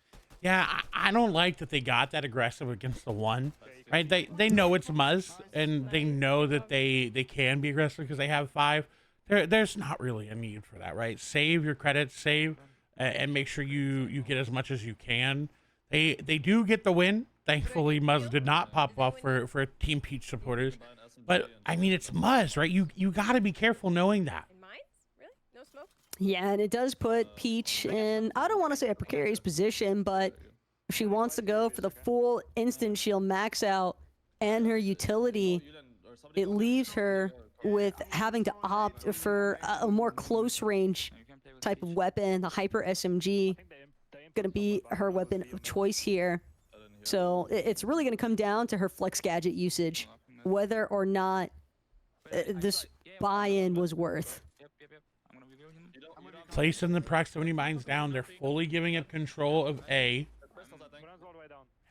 Yeah, I don't like that they got that aggressive against the 1. Right? They know it's Muzz, and they know that they can be aggressive because they have 5. There's not really a need for that, right? Save your credits, save, and make sure you get as much as you can. They do get the win. Thankfully, Muzz did not pop off for Team Peach supporters. But, I mean, it's Muzz, right? You got to be careful knowing that. In mines? Really? No smoke? Yeah, and it does put Peach in, I don't want to say a precarious position, but if she wants to go for the full instant shield max out and her utility, it leaves her with having to opt for a more close range type of weapon. The Hyper SMG going to be her weapon of choice here. So it's really going to come down to her flex gadget usage, whether or not this buy-in was worth. Placing the proximity mines down, they're fully giving up control of A.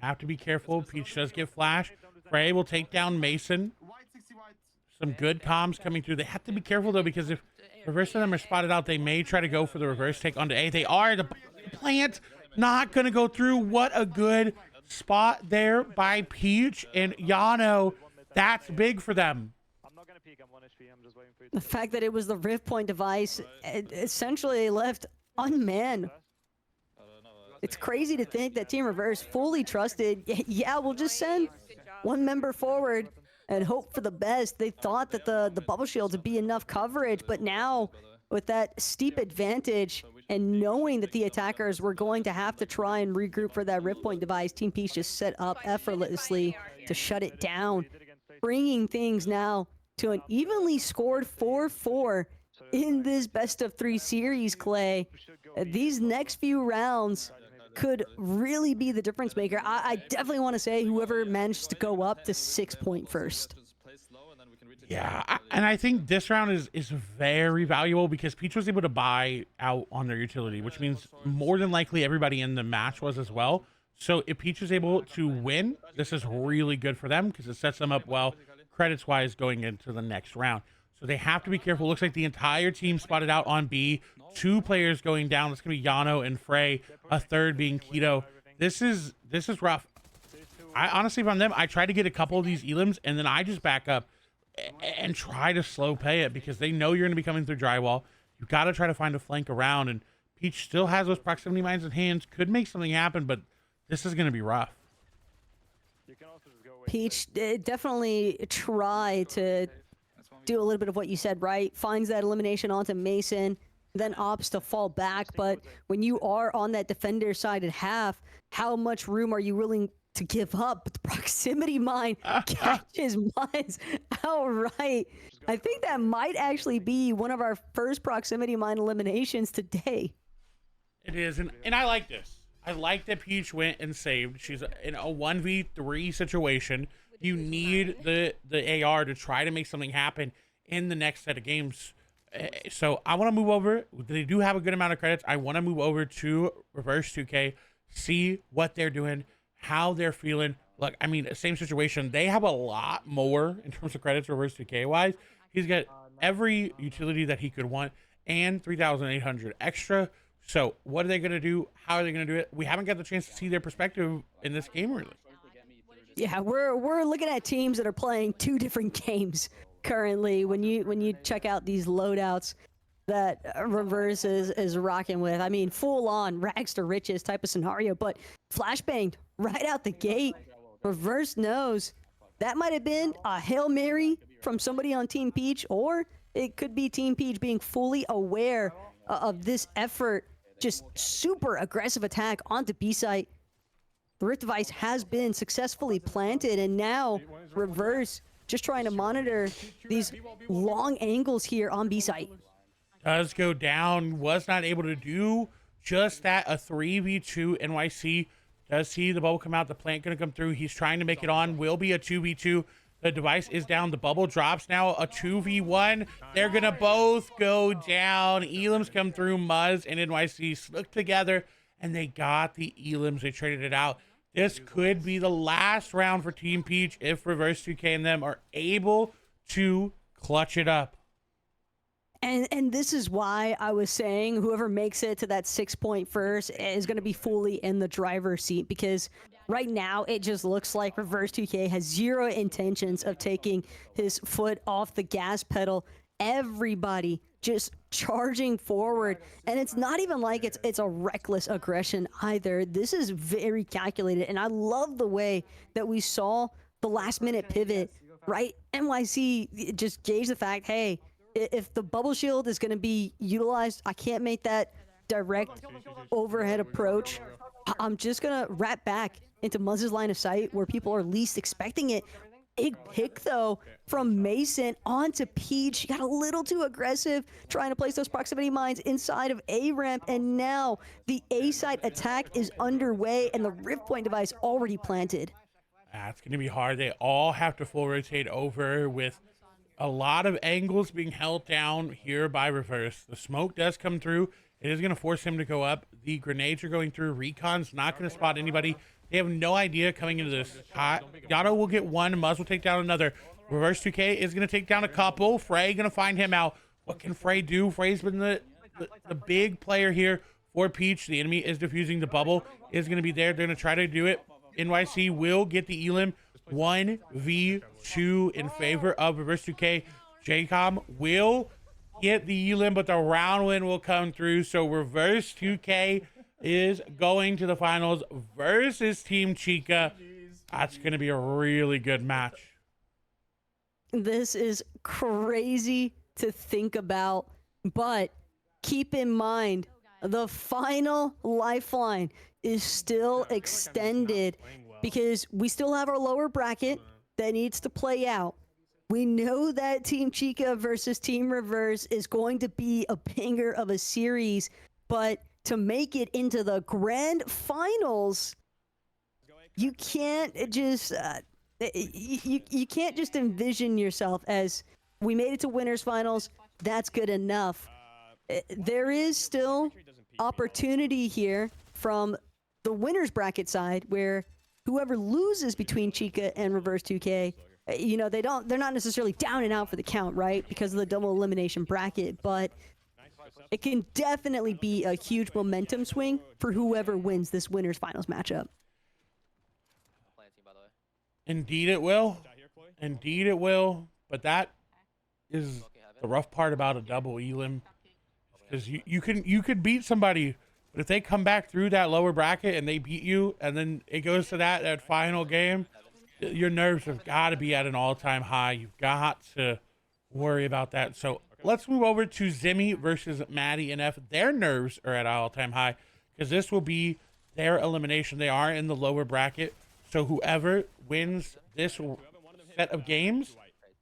Have to be careful. Peach does get flash. Frey will take down Mason. Some good comms coming through. They have to be careful, though, because if reverse of them are spotted out, they may try to go for the reverse take onto A. They are. The plant not going to go through. What a good spot there by Peach and Yano. That's big for them. The fact that it was the Rift Point device essentially left unmanned. It's crazy to think that Team Reverse fully trusted, yeah, we'll just send one member forward and hope for the best. They thought that the bubble shields would be enough coverage, but now with that steep advantage and knowing that the attackers were going to have to try and regroup for that Rift Point device, Team Peach just set up effortlessly to shut it down, bringing things now to an evenly scored 4-4 in this best-of-3 series, Clay. These next few rounds could really be the difference maker. I definitely want to say whoever manages to go up to 6 point first. Yeah, and I think this round is very valuable because Peach was able to buy out on their utility, which means more than likely everybody in the match was as well. So if Peach is able to win, this is really good for them because it sets them up well credits-wise going into the next round. So they have to be careful. Looks like the entire team spotted out on B. 2 players going down. It's going to be Yano and Frey. A third being Keto. This is rough. I honestly, if I'm them, I try to get a couple of these elims, and then I just back up and try to slow pay it because they know you're going to be coming through drywall. You've got to try to find a flank around, and Peach still has those proximity mines in hands. Could make something happen, but this is going to be rough. Peach definitely try to do a little bit of what you said, right? Finds that elimination onto Mason, then opts to fall back. But when you are on that defender side at half, how much room are you willing to give up? But the proximity mine catches mines outright. I think that might actually be one of our first proximity mine eliminations today. It is, and I like this. I like that Peach went and saved. She's in a 1v3 situation. You need the AR to try to make something happen in the next set of games. So I want to move over. They do have a good amount of credits. I want to move over to Reverse 2K, see what they're doing, how they're feeling. Look, I mean, same situation. They have a lot more in terms of credits Reverse 2K wise. He's got every utility that he could want and 3,800 extra. So what are they going to do? How are they going to do it? We haven't got the chance to see their perspective in this game, really. Yeah, we're looking at teams that are playing 2 different games currently. When you check out these loadouts that Reverse is rocking with, I mean, full on rags to riches type of scenario. But flashbanged right out the gate. Reverse knows that might have been a Hail Mary from somebody on Team Peach, or it could be Team Peach being fully aware of this effort. Just super aggressive attack onto B site. The Rift device has been successfully planted, and now Reverse just trying to monitor these long angles here on B site. Does go down, was not able to do just that. A 3v2 NYC does see the bubble come out. The plant going to come through. He's trying to make it on. Will be a 2v2. The device is down. The bubble drops now. A 2v1. They're going to both go down. Elims come through. Muzz and NYC slick together, and they got the Elims. They traded it out. This could be the last round for Team Peach if Reverse 2K and them are able to clutch it up. And this is why I was saying whoever makes it to that 6-point first is going to be fully in the driver's seat, because right now it just looks like Reverse 2K has zero intentions of taking his foot off the gas pedal. Everybody just charging forward, and it's not even like it's a reckless aggression either. This is very calculated, and I love the way that we saw the last minute pivot, right? NYC just gauged the fact, hey, if the bubble shield is going to be utilized, I can't make that direct overhead approach. I'm just going to wrap back into Muzz's line of sight where people are least expecting it. Big pick, though, from Mason onto Peach. He got a little too aggressive trying to place those proximity mines inside of A-ramp, and now the A-side attack is underway, and the Rift Point device already planted. That's going to be hard. They all have to full rotate over with a lot of angles being held down here by Reverse. The smoke does come through. It is going to force him to go up. The grenades are going through. Recon's not going to spot anybody. They have no idea coming into this. Yato will get one. Muzz will take down another. Reverse 2K is going to take down a couple. Frey going to find him out. What can Frey do? Frey's been the big player here for Peach. The enemy is defusing. The bubble is going to be there. They're going to try to do it. NYC will get the Elim. 1v2 in favor of Reverse 2K. JCOM will get the Elim, but the round win will come through. So Reverse 2K is going to the finals versus Team Chica. That's going to be a really good match. This is crazy to think about, but keep in mind, the final lifeline is still extended because we still have our lower bracket that needs to play out. We know that Team Chica versus Team Reverse is going to be a banger of a series, but to make it into the grand finals, you can't just you can't just envision yourself as we made it to winners finals. That's good enough. There is still opportunity here from the winners bracket side, where whoever loses between Chica and Reverse 2K, you know, they're not necessarily down and out for the count, right? Because of the double elimination bracket, but it can definitely be a huge momentum swing for whoever wins this winners finals matchup. Indeed it will. Indeed it will. But that is the rough part about a double elim, because you could beat somebody, but if they come back through that lower bracket and they beat you, and then it goes to that final game, your nerves have got to be at an all-time high. You've got to worry about that. So let's move over to Zimmy versus Maddie and F. Their nerves are at an all-time high because this will be their elimination. They are in the lower bracket, so whoever wins this set of games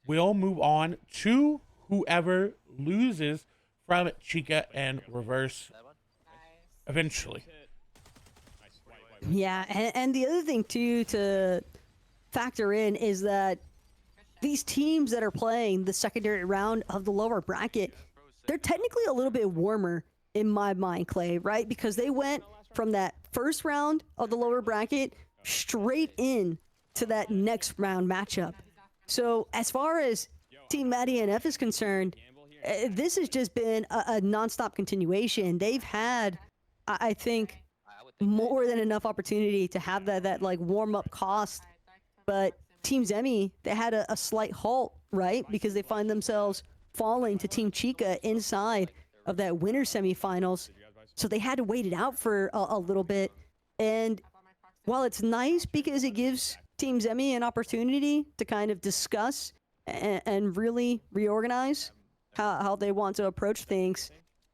will move on to whoever loses from Chica and Reverse eventually. Yeah, and the other thing too to factor in is that these teams that are playing the secondary round of the lower bracket, they're technically a little bit warmer in my mind, Clay, right? Because they went from that first round of the lower bracket straight in to that next round matchup. So as far as Team Maddie and F is concerned, this has just been a nonstop continuation. They've had, I think, more than enough opportunity to have that like warm-up cost, but Team Zemi, they had a slight halt, right? Because they find themselves falling to Team Chica inside of that winner semifinals. So they had to wait it out for a little bit. And while it's nice because it gives Team Zemi an opportunity to kind of discuss and really reorganize how they want to approach things,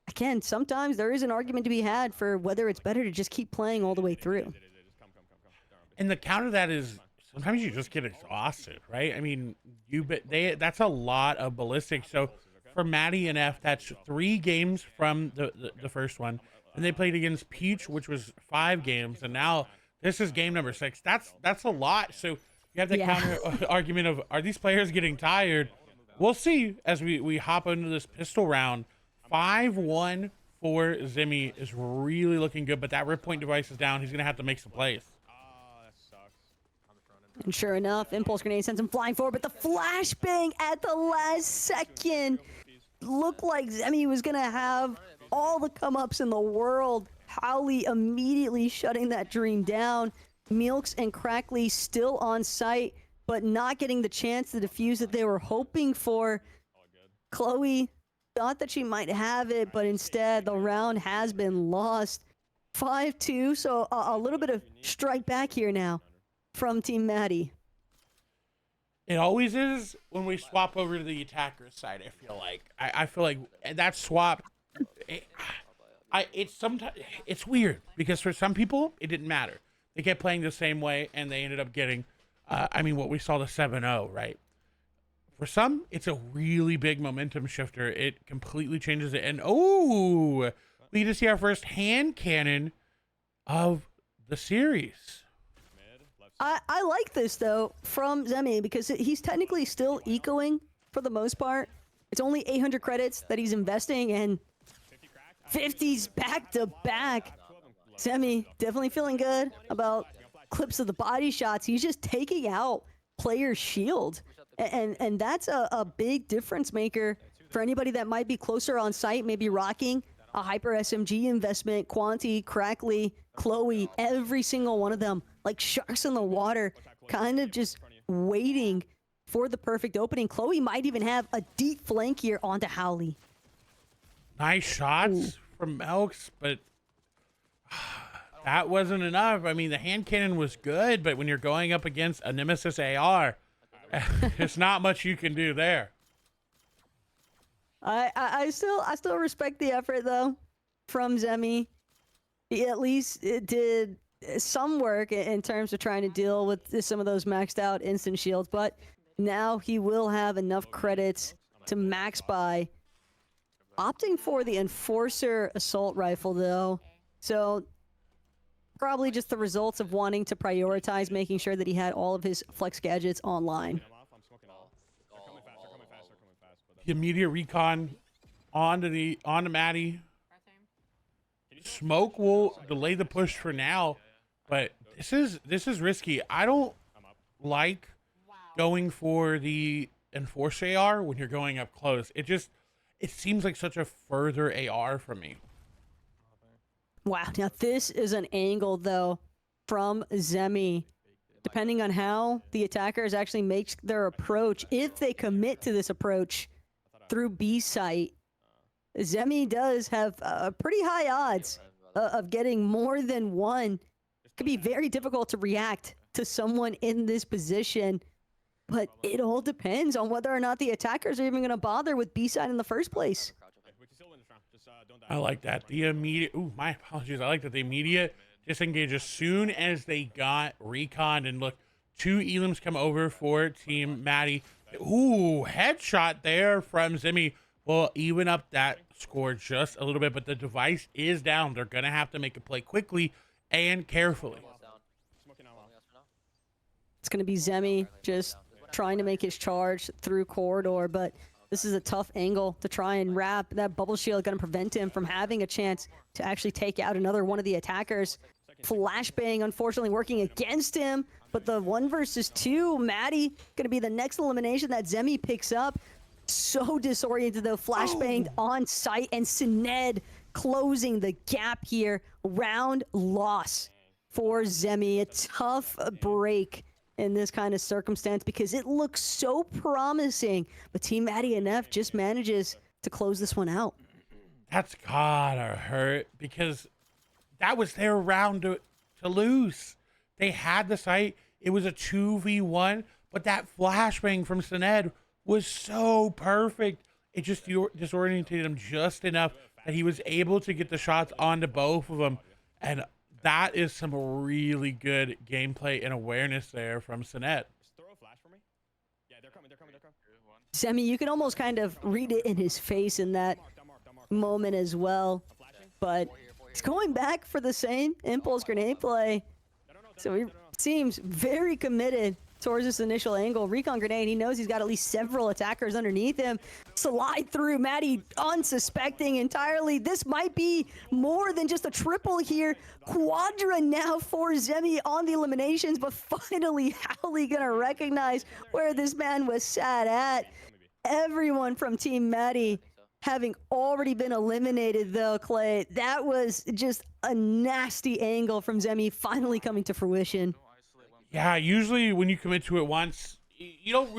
again, sometimes there is an argument to be had for whether it's better to just keep playing all the way through. And the counter that is sometimes you just get exhausted, right? I mean, that's a lot of ballistic. So for Maddie and F, that's 3 games from the first one. And they played against Peach, which was 5 games, and now this is game number 6. That's a lot. So you have that counter argument of, are these players getting tired? We'll see as we hop into this pistol round. 5-1 for Zimmy is really looking good, but that rip point device is down. He's gonna have to make some plays. That sucks. And sure enough, impulse grenade sends him flying forward, but the flashbang at the last second looked like Zemi was gonna have all the come-ups in the world. Howley immediately shutting that dream down. Milks and Crackley still on site, but not getting the chance to defuse that they were hoping for. Chloe thought that she might have it, but instead the round has been lost. 5-2, so a little bit of strike back here now from Team Maddie. It always is when we swap over to the attacker's side. I feel like I feel like that swap. It's weird because for some people it didn't matter. They kept playing the same way and they ended up getting. I mean, what we saw the 7-0, right? For some, it's a really big momentum shifter. It completely changes it. And we get to see our first hand cannon of the series. I like this, though, from Zemi, because he's technically still ecoing for the most part. It's only 800 credits that he's investing, and 50s back to back. Zemi definitely feeling good about clips of the body shots. He's just taking out players' shield. And that's a big difference maker for anybody that might be closer on site, maybe rocking a Hyper SMG investment. Quanti, Crackley, Chloe, every single one of them, like sharks in the water, kind of just waiting for the perfect opening. Chloe might even have a deep flank here onto Howley. Nice shots from Elks, but that wasn't enough. I mean, the hand cannon was good, but when you're going up against a Nemesis AR, there's not much you can do there. I still respect the effort though from Zemi. He at least did some work in terms of trying to deal with some of those maxed out instant shields, but now he will have enough credits to max buy. Opting for the Enforcer assault rifle though, so probably just the results of wanting to prioritize making sure that he had all of his flex gadgets online. The immediate recon onto Maddie. Smoke will delay the push for now, but this is risky. I don't like going for the Enforce AR when you're going up close. It seems like such a further AR for me. Wow, now this is an angle though from Zemi. Depending on how the attackers actually make their approach, if they commit to this approach through B site, Zemi does have pretty high odds of getting more than one. It could be very difficult to react to someone in this position, but it all depends on whether or not the attackers are even going to bother with B side in the first place. I like that. The immediate... Ooh, my apologies. I like that the immediate disengage as soon as they got recon. And look, 2 elims come over for Team Maddie. Ooh, headshot there from Zimmy. Will even up that score just a little bit, but the device is down. They're going to have to make a play quickly and carefully. It's going to be Zemi just trying to make his charge through corridor, but this is a tough angle to try and wrap. That bubble shield going to prevent him from having a chance to actually take out another one of the attackers. Flashbang, unfortunately, working against him, but the 1 versus 2, Maddie going to be the next elimination that Zemi picks up. So disoriented though, flashbanged on site, and Sined closing the gap here. Round loss for Zemi. A tough break in this kind of circumstance because it looks so promising, but Team Maddie and F just manages to close this one out. That's gotta hurt because that was their round to lose. They had the site. It was a 2v1, but that flashbang from Sined was so perfect. It just disoriented him just enough that he was able to get the shots onto both of them. And that is some really good gameplay and awareness there from Sinet. Just throw a flash for me. Yeah, they're coming. Zemi, you can almost kind of read it in his face in that moment as well. I'm flashing. But he's going back for the same impulse grenade play. So he seems very committed towards this initial angle. Recon grenade, he knows he's got at least several attackers underneath him. Slide through, Maddie unsuspecting entirely. This might be more than just a triple here. Quadra now for Zemi on the eliminations, but finally Howley gonna recognize where this man was sat at. Everyone from Team Maddie having already been eliminated though, Clay. That was just a nasty angle from Zemi finally coming to fruition. Yeah, usually when you commit to it once, you don't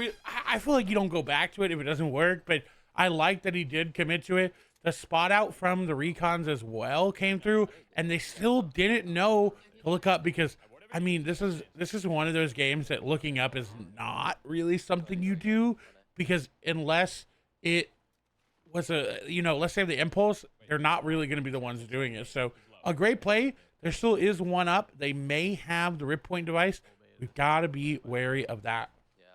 I feel like you don't go back to it if it doesn't work, but I like that he did commit to it. The spot out from the recons as well came through, and they still didn't know to look up because, I mean, this is one of those games that looking up is not really something you do, because unless it was let's say the impulse, they're not really going to be the ones doing it. So a great play. There still is one up. They may have the rip point device. We've got to be wary of that. Yeah,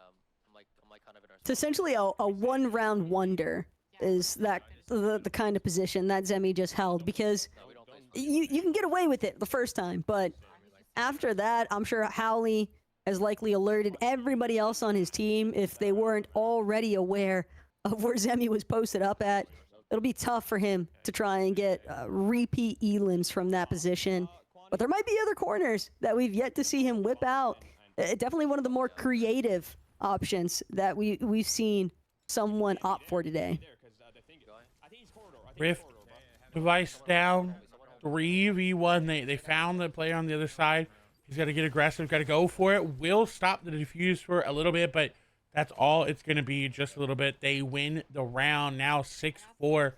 I'm like kind of in our. It's essentially a one-round wonder is that the kind of position that Zemi just held, because you can get away with it the first time, but after that, I'm sure Howley has likely alerted everybody else on his team if they weren't already aware of where Zemi was posted up at. It'll be tough for him to try and get repeat elims from that position. But there might be other corners that we've yet to see him whip out. Definitely one of the more creative options that we've seen someone opt for today. Rift device down. 3v1. They found the player on the other side. He's got to get aggressive. Got to go for it. Will stop the defuse for a little bit, but that's all it's going to be, just a little bit. They win the round now 6-4.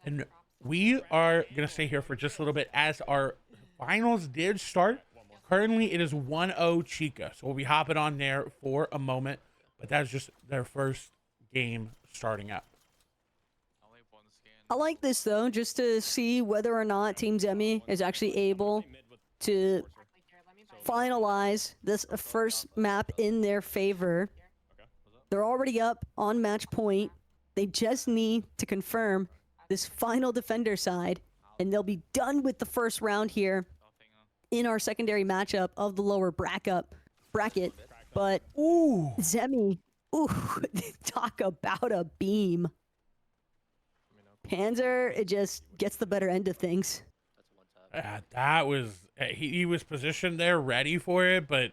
And we are going to stay here for just a little bit as our finals did start. Currently, it is 1-0 Chica. So we'll be hopping on there for a moment. But that's just their first game starting up. I like this, though, just to see whether or not Team Zemi is actually able to finalize this first map in their favor. They're already up on match point. They just need to confirm this final defender side, and they'll be done with the first round here in our secondary matchup of the lower bracket. But Zemi, talk about a beam. Panzer, it just gets the better end of things. That was he was positioned there ready for it, but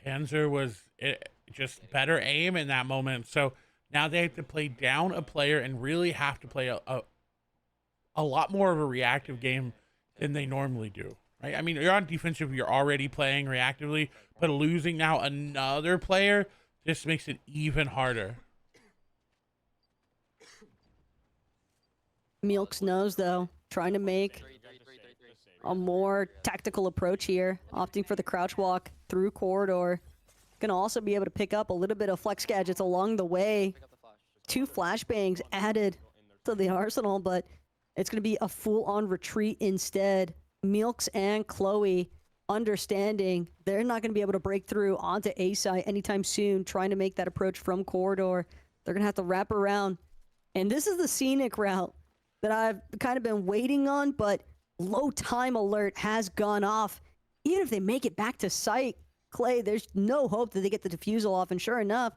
Panzer was just better aim in that moment. So now they have to play down a player and really have to play a lot more of a reactive game than they normally do, right? I mean, you're on defensive, you're already playing reactively, but losing now another player just makes it even harder. Milks knows, though, trying to make a more tactical approach here, opting for the crouch walk through corridor. Gonna also be able to pick up a little bit of flex gadgets along the way. 2 flashbangs added to the arsenal, but it's gonna be a full-on retreat instead. Milks and Chloe understanding they're not gonna be able to break through onto A site anytime soon, trying to make that approach from corridor. They're gonna have to wrap around. And this is the scenic route that I've kind of been waiting on, but low time alert has gone off. Even if they make it back to site, Clay, there's no hope that they get the defusal off, and sure enough,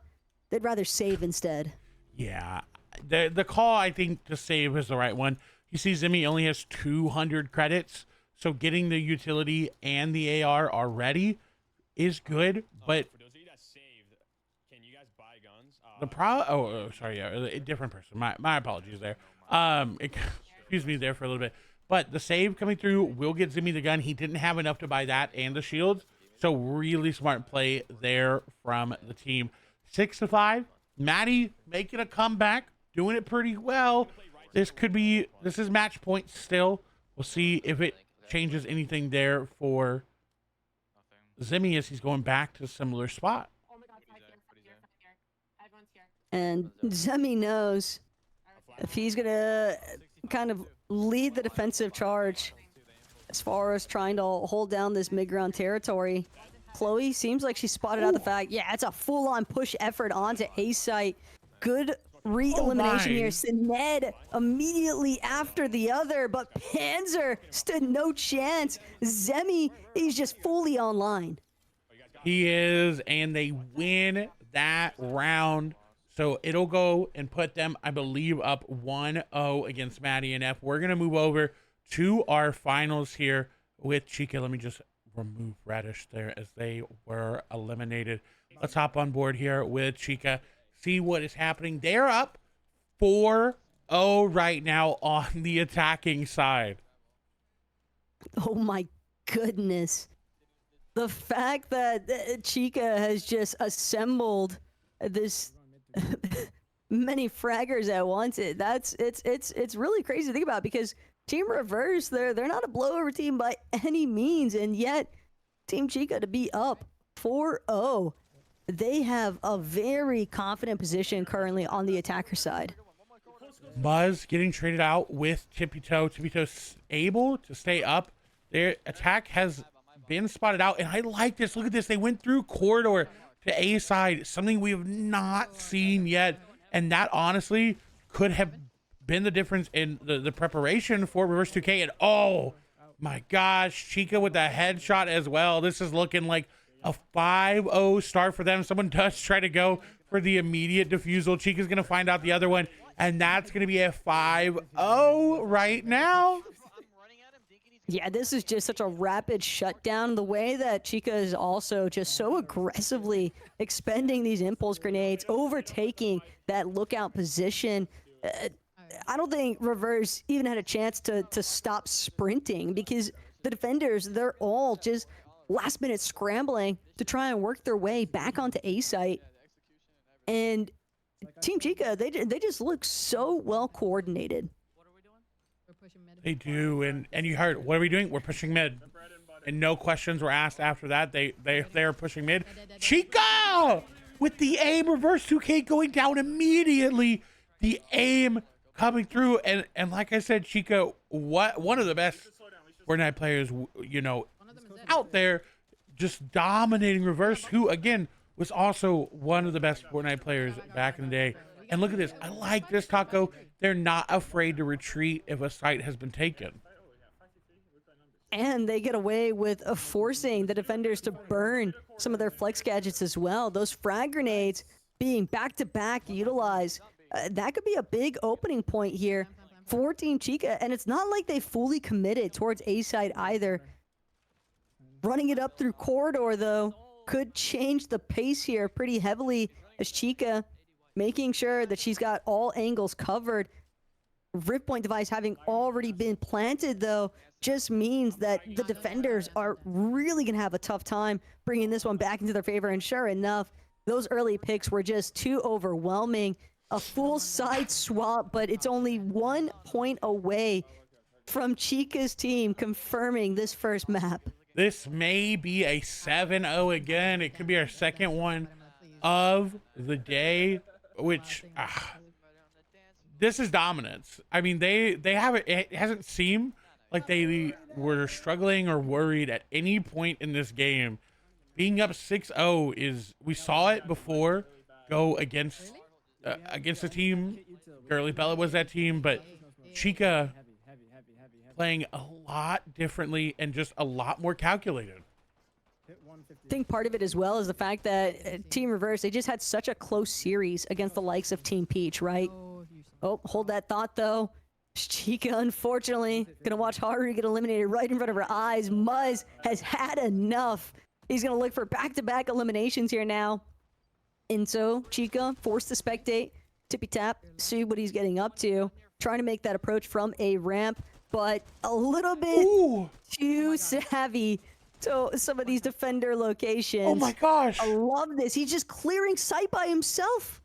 they'd rather save instead. Yeah, the call, I think, to save is the right one. You see Zemi only has 200 credits, so getting the utility and the AR already is good, but For those of you that saved, can you guys buy guns? sorry, yeah, a different person. My apologies there. It confused me there for a little bit. But the save coming through will get Zemi the gun. He didn't have enough to buy that and the shields. So really smart play there from the team. 6-5. Maddie making a comeback, doing it pretty well. This is match point still. We'll see if it changes anything there for Zemi as he's going back to a similar spot. And Zemi knows if he's gonna kind of lead the defensive charge, as far as trying to hold down this mid-ground territory. Chloe seems like she spotted out the fact, yeah, it's a full-on push effort onto A site. Good re-elimination here. Sined immediately after the other, but Panzer stood no chance. Zemi, he's just fully online. He is, and they win that round. So it'll go and put them, I believe, up 1-0 against Maddie and F. We're going to move over to our finals here with Chica. Let me just remove Radish there as they were eliminated. Let's hop on board here with Chica, see what is happening. They're up 4-0 right now on the attacking side. Oh my goodness. The fact that Chica has just assembled this many fraggers at once, it's really crazy to think about, because Team Reverse, they're not a blowover team by any means, and yet Team Chica to be up 4-0. They have a very confident position currently on the attacker side. Muzz getting traded out with Tippy Toe. Tippy Toe's able to stay up. Their attack has been spotted out, and I like this. Look at this. They went through corridor to A side, something we have not seen yet, and that honestly could have been the difference in the preparation for Reverse 2K. And oh my gosh, Chica with the headshot as well. This is looking like a 5-0 start for them. Someone does try to go for the immediate defusal. Chica's gonna find out the other one, and that's gonna be a 5-0 right now. Yeah, this is just such a rapid shutdown. The way that Chica is also just so aggressively expending these impulse grenades, overtaking that lookout position. I don't think Reverse even had a chance to stop sprinting, because the defenders, they're all just last minute scrambling to try and work their way back onto A site. And Team Chica, they just look so well coordinated. We're pushing mid. They do, and you heard, what are we doing? We're pushing mid. And no questions were asked after that. They are pushing mid. Chica with the aim. Reverse 2K going down immediately. The aim coming through, and like I said, Chica, one of the best Fortnite players, you know, out there, just dominating Reverse, who again was also one of the best Fortnite players back in the day. And look at this. I like this, Taco. They're not afraid to retreat if a site has been taken. And they get away with forcing the defenders to burn some of their flex gadgets as well. Those frag grenades being back-to-back utilized, that could be a big opening point here for Team Chica. And it's not like they fully committed towards A side either. Running it up through corridor, though, could change the pace here pretty heavily, as Chica making sure that she's got all angles covered. Rift point device having already been planted, though, just means that the defenders are really going to have a tough time bringing this one back into their favor. And sure enough, those early picks were just too overwhelming. A full side swap, but it's only 1 point away from Chica's team confirming this first map. This may be a 7-0 again. It could be our second one of the day, which this is dominance. I mean, they haven't, it hasn't seemed like they were struggling or worried at any point in this game. Being up 6-0 is, we saw it before go against the team. Girly Bella was that team, but Chica playing a lot differently and just a lot more calculated. I think part of it as well is the fact that Team Reverse, they just had such a close series against the likes of Team Peach, right? Oh, hold that thought, though. Chica, unfortunately, gonna watch Haru get eliminated right in front of her eyes. Muzz has had enough. He's gonna look for back-to-back eliminations here now. And so, Chica forced to spectate, tippy tap, see what he's getting up to. Trying to make that approach from a ramp, but a little bit too savvy to some of these defender locations. Oh my gosh. I love this. He's just clearing sight by himself.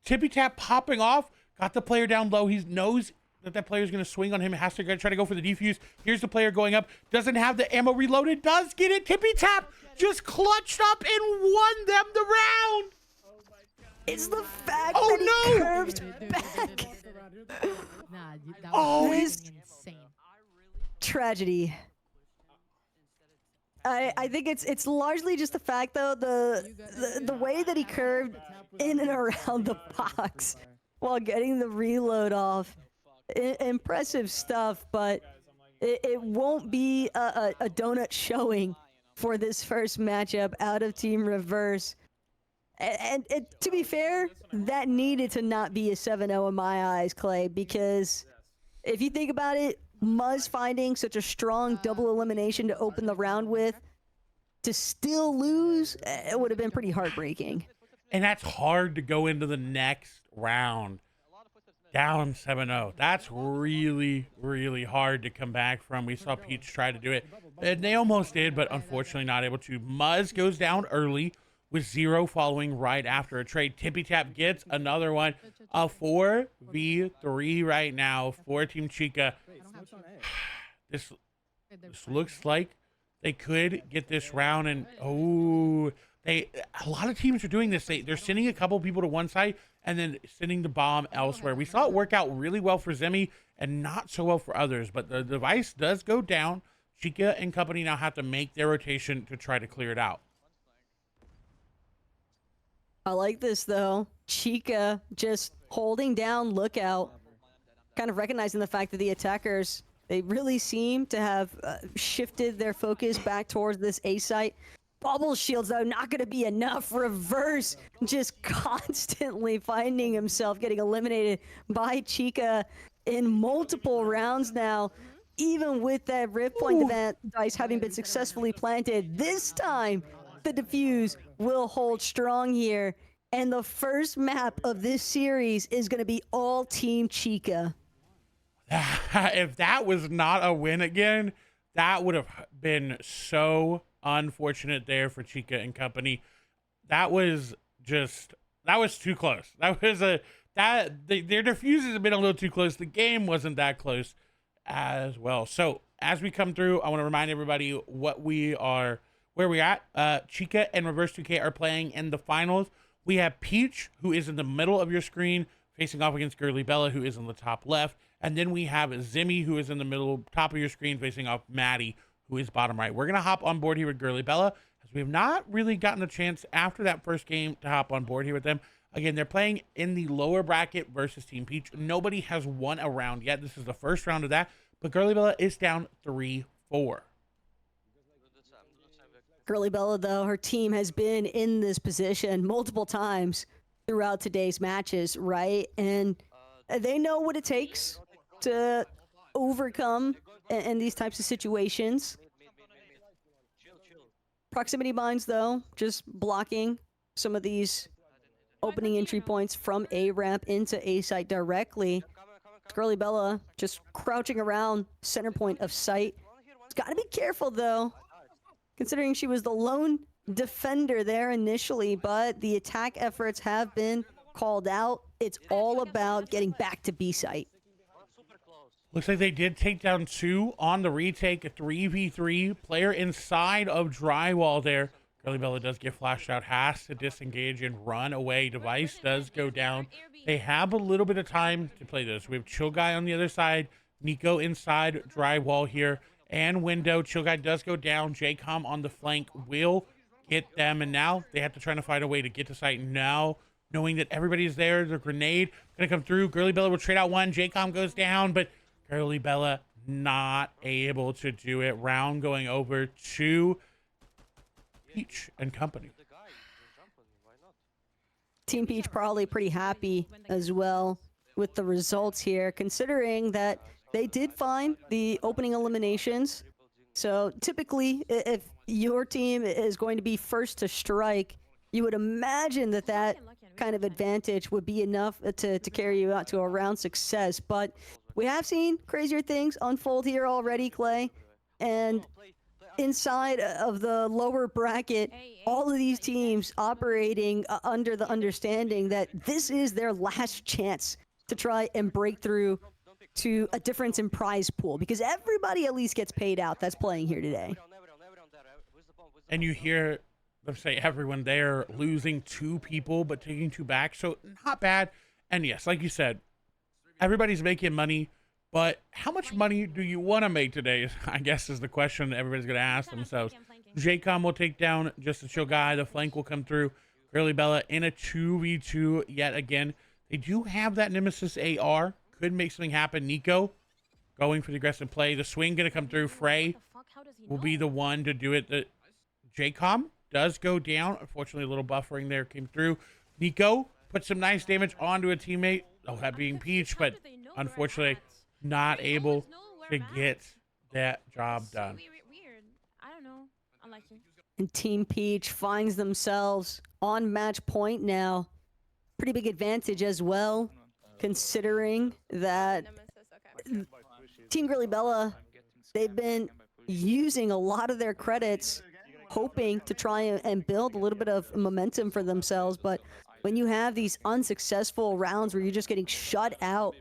Tippy tap popping off, got the player down low. He knows that player's going to swing on him. Has to try to go for the defuse. Here's the player going up. Doesn't have the ammo reloaded. Does get it. Tippy tap just clutched up and won them the round. It's the fact that he curves back. Nah, that was This insane. tragedy I think it's largely just the fact though the way that he curved in and around the box while getting the reload off. Impressive stuff, but it won't be a donut showing for this first matchup out of Team Reverse. And to be fair, that needed to not be a 7-0 in my eyes, Clay, because if you think about it, Muzz finding such a strong double elimination to open the round with, to still lose, it would have been pretty heartbreaking. And that's hard to go into the next round down 7-0. That's really, really hard to come back from. We saw Peach try to do it. And they almost did, but unfortunately not able to. Muzz goes down early with 0 following right after a trade. Tippy Tap gets another one. A 4v3 right now for Team Chica. This looks like they could get this round, and a lot of teams are doing this. They're sending a couple people to one side and then sending the bomb elsewhere. We saw it work out really well for Zemi and not so well for others, but the device does go down. Chica and company now have to make their rotation to try to clear it out. I like this though. Chica just holding down Lookout, kind of recognizing the fact that the attackers, they really seem to have shifted their focus back towards this A site. Bubble shields, though, not going to be enough. Reverse just constantly finding himself getting eliminated by Chica in multiple rounds now. Even with that rip point device having been successfully planted, this time the defuse will hold strong here. And the first map of this series is going to be all Team Chica. If that was not a win again, that would have been so unfortunate there for Chica and company. That was too close. Their defuses have been a little too close. The game wasn't that close as well. So as we come through, I want to remind everybody where we're at. Chica and Reverse 2K are playing in the finals. We have Peach, who is in the middle of your screen, facing off against Girly Bella, who is in the top left. And then we have Zimmy, who is in the middle, top of your screen, facing off Maddie, who is bottom right. We're going to hop on board here with Girly Bella, as we have not really gotten a chance after that first game to hop on board here with them. Again, they're playing in the lower bracket versus Team Peach. Nobody has won a round yet. This is the first round of that. But Girly Bella is down 3-4. Girly Bella, though, her team has been in this position multiple times throughout today's matches, right? And they know what it takes to overcome in these types of situations. Proximity mines, though, just blocking some of these opening entry points from A ramp into A site directly. Girly Bella just crouching around center point of sight. It's got to be careful, though, considering she was the lone defender there initially, but the attack efforts have been called out. It's all about getting back to B site. Looks like they did take down 2 on the retake, a 3v3 player inside of drywall there. Girly Bella does get flashed out, has to disengage and run away. Device does go down. They have a little bit of time to play this. We have Chill Guy on the other side, Nico inside drywall here, and window. Chill Guy does go down. JCOM on the flank will get them, and now they have to try to find a way to get to site now, knowing that everybody's there. The grenade gonna come through. Girly Bella will trade out one. JCOM goes down, but Girly Bella not able to do it. Round going over to Peach and company. Team Peach probably pretty happy as well with the results here, considering that they did find the opening eliminations. So typically, if your team is going to be first to strike, you would imagine that that kind of advantage would be enough to carry you out to a round success. But we have seen crazier things unfold here already, Clay. And inside of the lower bracket, all of these teams operating under the understanding that this is their last chance to try and break through to a difference in prize pool, because everybody at least gets paid out that's playing here today. And you hear them say everyone there losing 2 people but taking 2 back, so not bad. And yes, like you said, everybody's making money, but how much money do you want to make today, I guess, is the question that everybody's going to ask themselves. Jaycom will take down Just a Chill Guy. The flank will come through. Curly Bella in a 2v2 yet again. They do have that Nemesis AR. Could make something happen. Nico going for the aggressive play. The swing going to come through. Frey will be the one to do it. The Jaycom does go down. Unfortunately, a little buffering there came through. Nico put some nice damage onto a teammate. Oh, that being Peach, but unfortunately not able to get that job done. Weird. I don't know. Unlucky. And Team Peach finds themselves on match point now. Pretty big advantage as well, considering that Nemesis. Okay. Team Girly Bella, they've been using a lot of their credits, hoping to try and build a little bit of momentum for themselves. But when you have these unsuccessful rounds where you're just getting shut out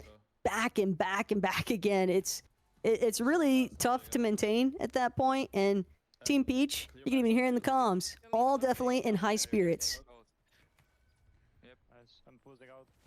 back and back and back again, it's really tough to maintain at that point. And Team Peach, you can even hear in the comms, all definitely in high spirits.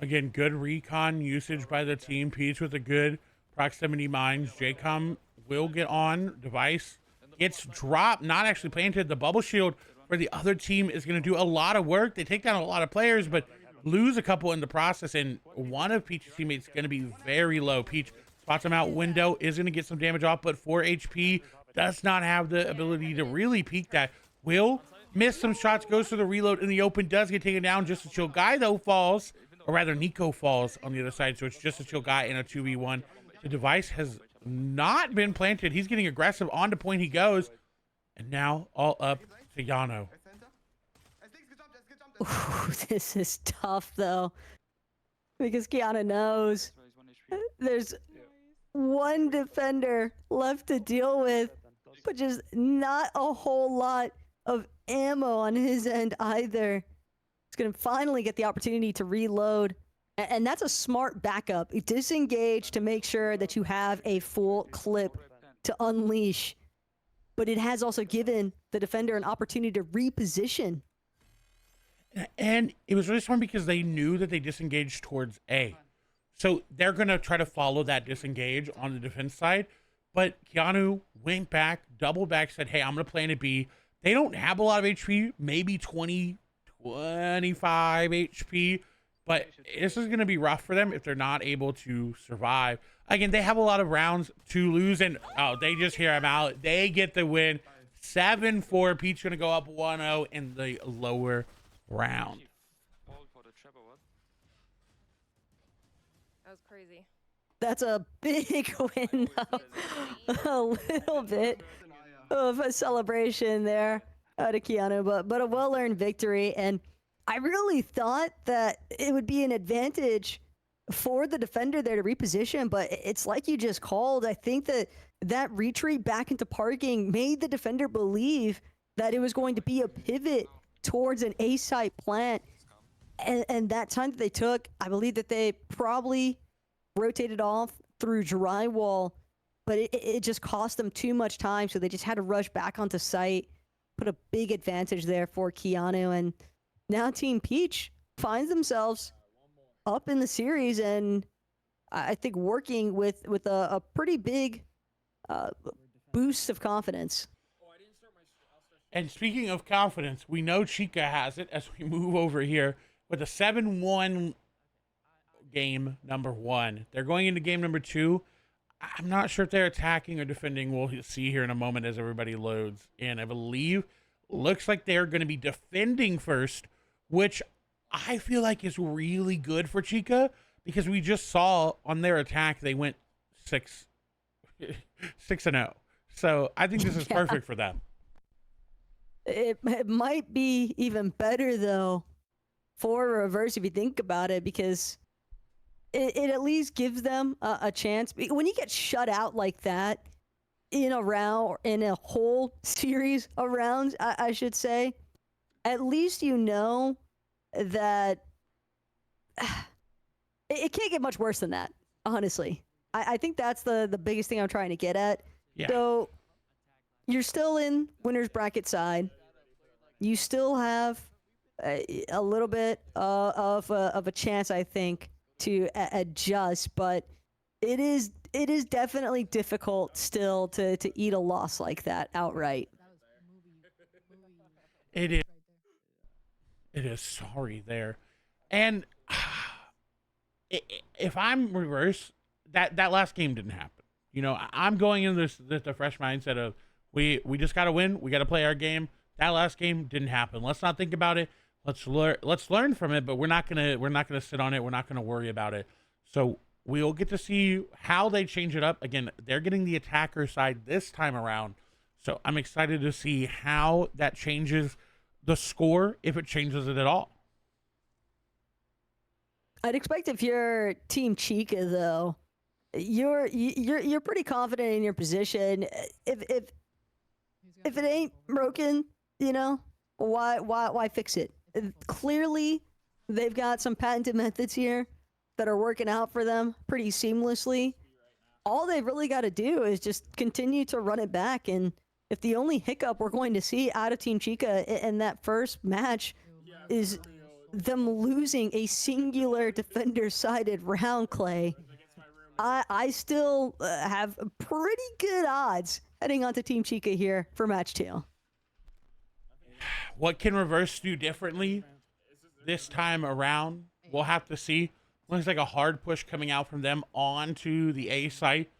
Again, good recon usage by the team. Peach with a good proximity mines. Jaycom will get on. Device gets dropped, not actually planted. The bubble shield for the other team is going to do a lot of work. They take down a lot of players, but lose a couple in the process. And one of Peach's teammates is going to be very low. Peach spots him out. Window is going to get some damage off, but 4 HP does not have the ability to really peak that. Will miss some shots, goes to the reload in the open, does get taken down. Just a Chill Guy, though, falls. Or rather, Nico falls on the other side, so it's Just a Chill Guy in a 2v1. The device has not been planted. He's getting aggressive. On to point he goes. And now all up to Yano. Ooh, this is tough, though, because Kiana knows there's one defender left to deal with, but just not a whole lot of ammo on his end either. He's going to finally get the opportunity to reload, and that's a smart backup. Disengage to make sure that you have a full clip to unleash, but it has also given the defender an opportunity to reposition. And it was really smart because they knew that they disengaged towards A. So they're going to try to follow that disengage on the defense side. But Keanu went back, doubled back, said, hey, I'm going to plan at B. They don't have a lot of HP, maybe 20, 25 HP. But this is going to be rough for them if they're not able to survive. Again, they have a lot of rounds to lose. And, oh, they just hear him out. They get the win. 7-4. Pete's going to go up 1-0 in the lower round. That was crazy. That's a big win, though. A little bit of a celebration there out of Keanu, but a well-earned victory. And I really thought that it would be an advantage for the defender there to reposition, but it's like you just called. I think that retreat back into parking made the defender believe that it was going to be a pivot towards an A-site plant. And that time that they took, I believe that they probably rotated off through drywall, but it just cost them too much time, so they just had to rush back onto site. Put a big advantage there for Keanu, and now Team Peach finds themselves up in the series, and I think working with a pretty big boost of confidence. And speaking of confidence, we know Chica has it as we move over here with a 7-1 game number 1. They're going into game number 2. I'm not sure if they're attacking or defending. We'll see here in a moment as everybody loads in. I believe looks like they're going to be defending first, which I feel like is really good for Chica because we just saw on their attack they went 6-0. So I think this is perfect for them. It might be even better, though, for reverse if you think about it, because it at least gives them a chance. When you get shut out like that in a round, or in a whole series of rounds, I should say, at least you know that it can't get much worse than that, honestly. I think that's the biggest thing I'm trying to get at. Yeah. So you're still in winner's bracket side. You still have a little bit of a chance, I think, to adjust, but it is definitely difficult still to eat a loss like that outright. It is. It is sorry there, and if I'm reverse, that last game didn't happen. You know, I'm going in this the fresh mindset of we just got to win. We got to play our game. That last game didn't happen. Let's not think about it. Let's learn from it. But we're not gonna sit on it. We're not gonna worry about it. So we'll get to see how they change it up. Again, they're getting the attacker side this time around. So I'm excited to see how that changes the score, if it changes it at all. I'd expect if you're Team Chica, though, you're pretty confident in your position. If it ain't broken, you know, why fix it? Clearly, they've got some patented methods here that are working out for them pretty seamlessly. All they've really got to do is just continue to run it back. And if the only hiccup we're going to see out of Team Chica in that first match is them losing a singular defender-sided round, Clay, I still have pretty good odds heading on to Team Chica here for match 2. What can Reverse do differently this time around? We'll have to see. Looks like a hard push coming out from them onto the A site.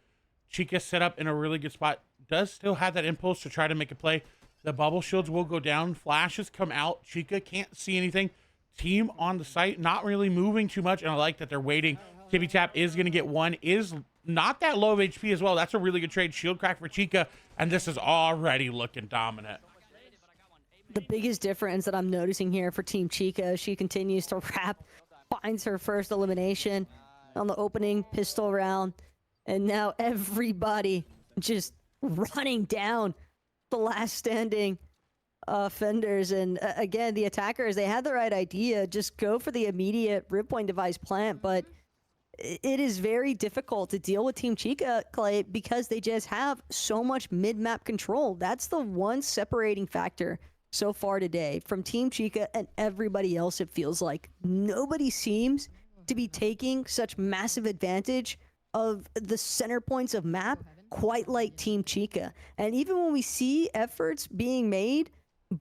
Chica set up in a really good spot. Does still have that impulse to try to make a play. The bubble shields will go down. Flashes come out. Chica can't see anything. Team on the site not really moving too much, and I like that they're waiting. Tippy Tap is going to get one. Is not that low of HP as well. That's a really good trade. Shield crack for Chica, and this is already looking dominant. The biggest difference that I'm noticing here for Team Chica, she continues to wrap, finds her first elimination on the opening pistol round, and now everybody just running down the last standing offenders. And again, the attackers, they had the right idea, just go for the immediate rip point device plant, but it is very difficult to deal with Team Chica, Clay, because they just have so much mid-map control. That's the one separating factor so far today from Team Chica and everybody else. It feels like nobody seems to be taking such massive advantage of the center points of map quite like Team Chica. And even when we see efforts being made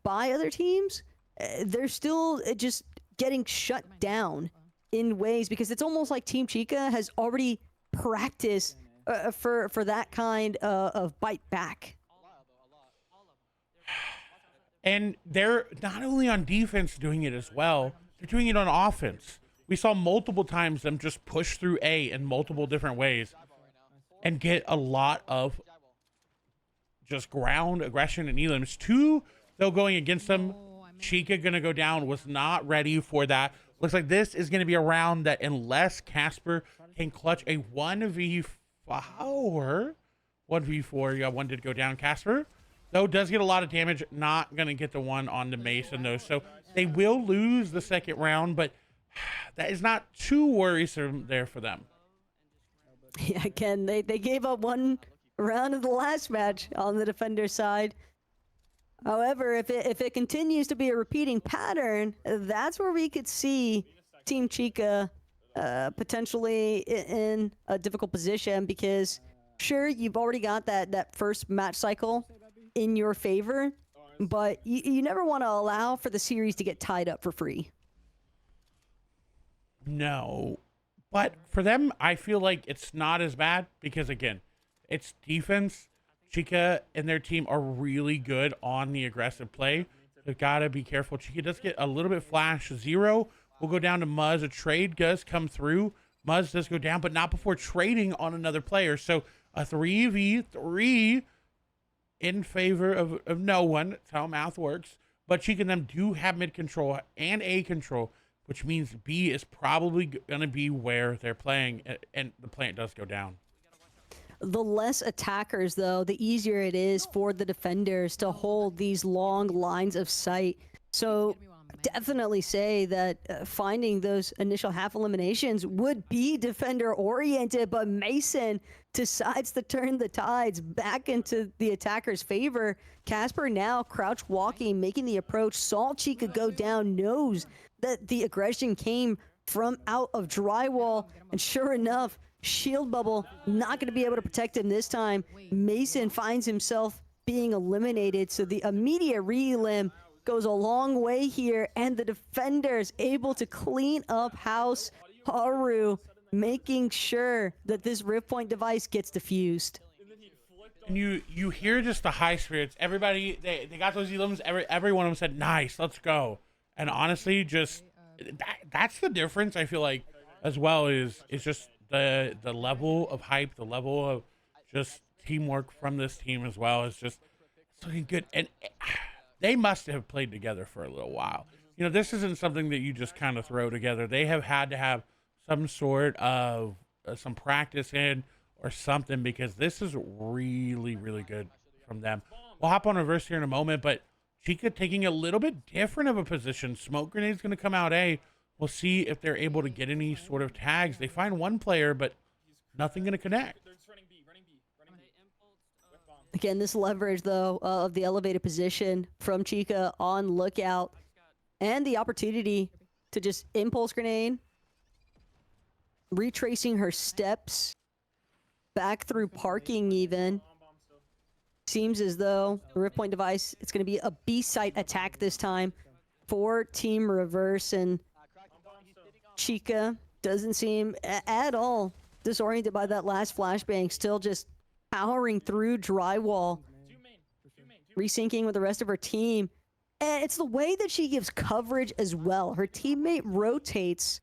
by other teams, they're still just getting shut down in ways, because it's almost like Team Chica has already practiced for that kind of bite back. And they're not only on defense doing it as well, they're doing it on offense. We saw multiple times them just push through A in multiple different ways and get a lot of just ground aggression and elims. 2, though, going against them. Chica going to go down, was not ready for that. Looks like this is going to be a round that, unless Casper can clutch a 1v4, 1v4, yeah, one did go down. Casper, though, does get a lot of damage. Not going to get the one on the Mason, though. So they will lose the second round, but that is not too worrisome there for them. Yeah, again, they gave up one round of the last match on the defender side. However, if it continues to be a repeating pattern, that's where we could see Team Chica potentially in a difficult position, because sure, you've already got that first match cycle in your favor, but you never want to allow for the series to get tied up for free. No, but for them, I feel like it's not as bad, because again, it's defense. Chica and their team are really good on the aggressive play. They've got to be careful. Chica does get a little bit flash. 0 will go down to Muzz. A trade does come through. Muzz does go down, but not before trading on another player. So a 3v3 in favor of no one. That's how math works. But Chica and them do have mid control and A control, which means B is probably going to be where they're playing, and the plant does go down. The less attackers, though, the easier it is for the defenders to hold these long lines of sight. So definitely say that finding those initial half eliminations would be defender oriented, but Mason decides to turn the tides back into the attacker's favor. Casper now crouch walking, making the approach, saw Chica go down, knows that the aggression came from out of drywall, and sure enough, shield bubble not going to be able to protect him this time. Mason finds himself being eliminated, so the immediate re-elim goes a long way here, and the defenders able to clean up house. Haru making sure that this Rift Point device gets diffused. And you hear just the high spirits. Everybody, they got those elims. Every one of them said, "Nice, let's go." And honestly, just that's the difference. I feel like as well is just the level of hype, the level of just teamwork from this team as well is just looking good. And they must have played together for a little while. You know, this isn't something that you just kind of throw together. They have had to have some sort of some practice in or something, because this is really, really good from them. We'll hop on reverse here in a moment, but Chica taking a little bit different of a position. Smoke grenade's going to come out A. We'll see if they're able to get any sort of tags. They find one player, but nothing going to connect. Again, this leverage, though, of the elevated position from Chica on lookout, and the opportunity to just impulse grenade, retracing her steps back through parking even. Seems as though the Rift Point device, it's going to be a B-site attack this time for Team Reverse, and Chica doesn't seem at all disoriented by that last flashbang, still just powering through drywall, resyncing with the rest of her team. And it's the way that she gives coverage as well. Her teammate rotates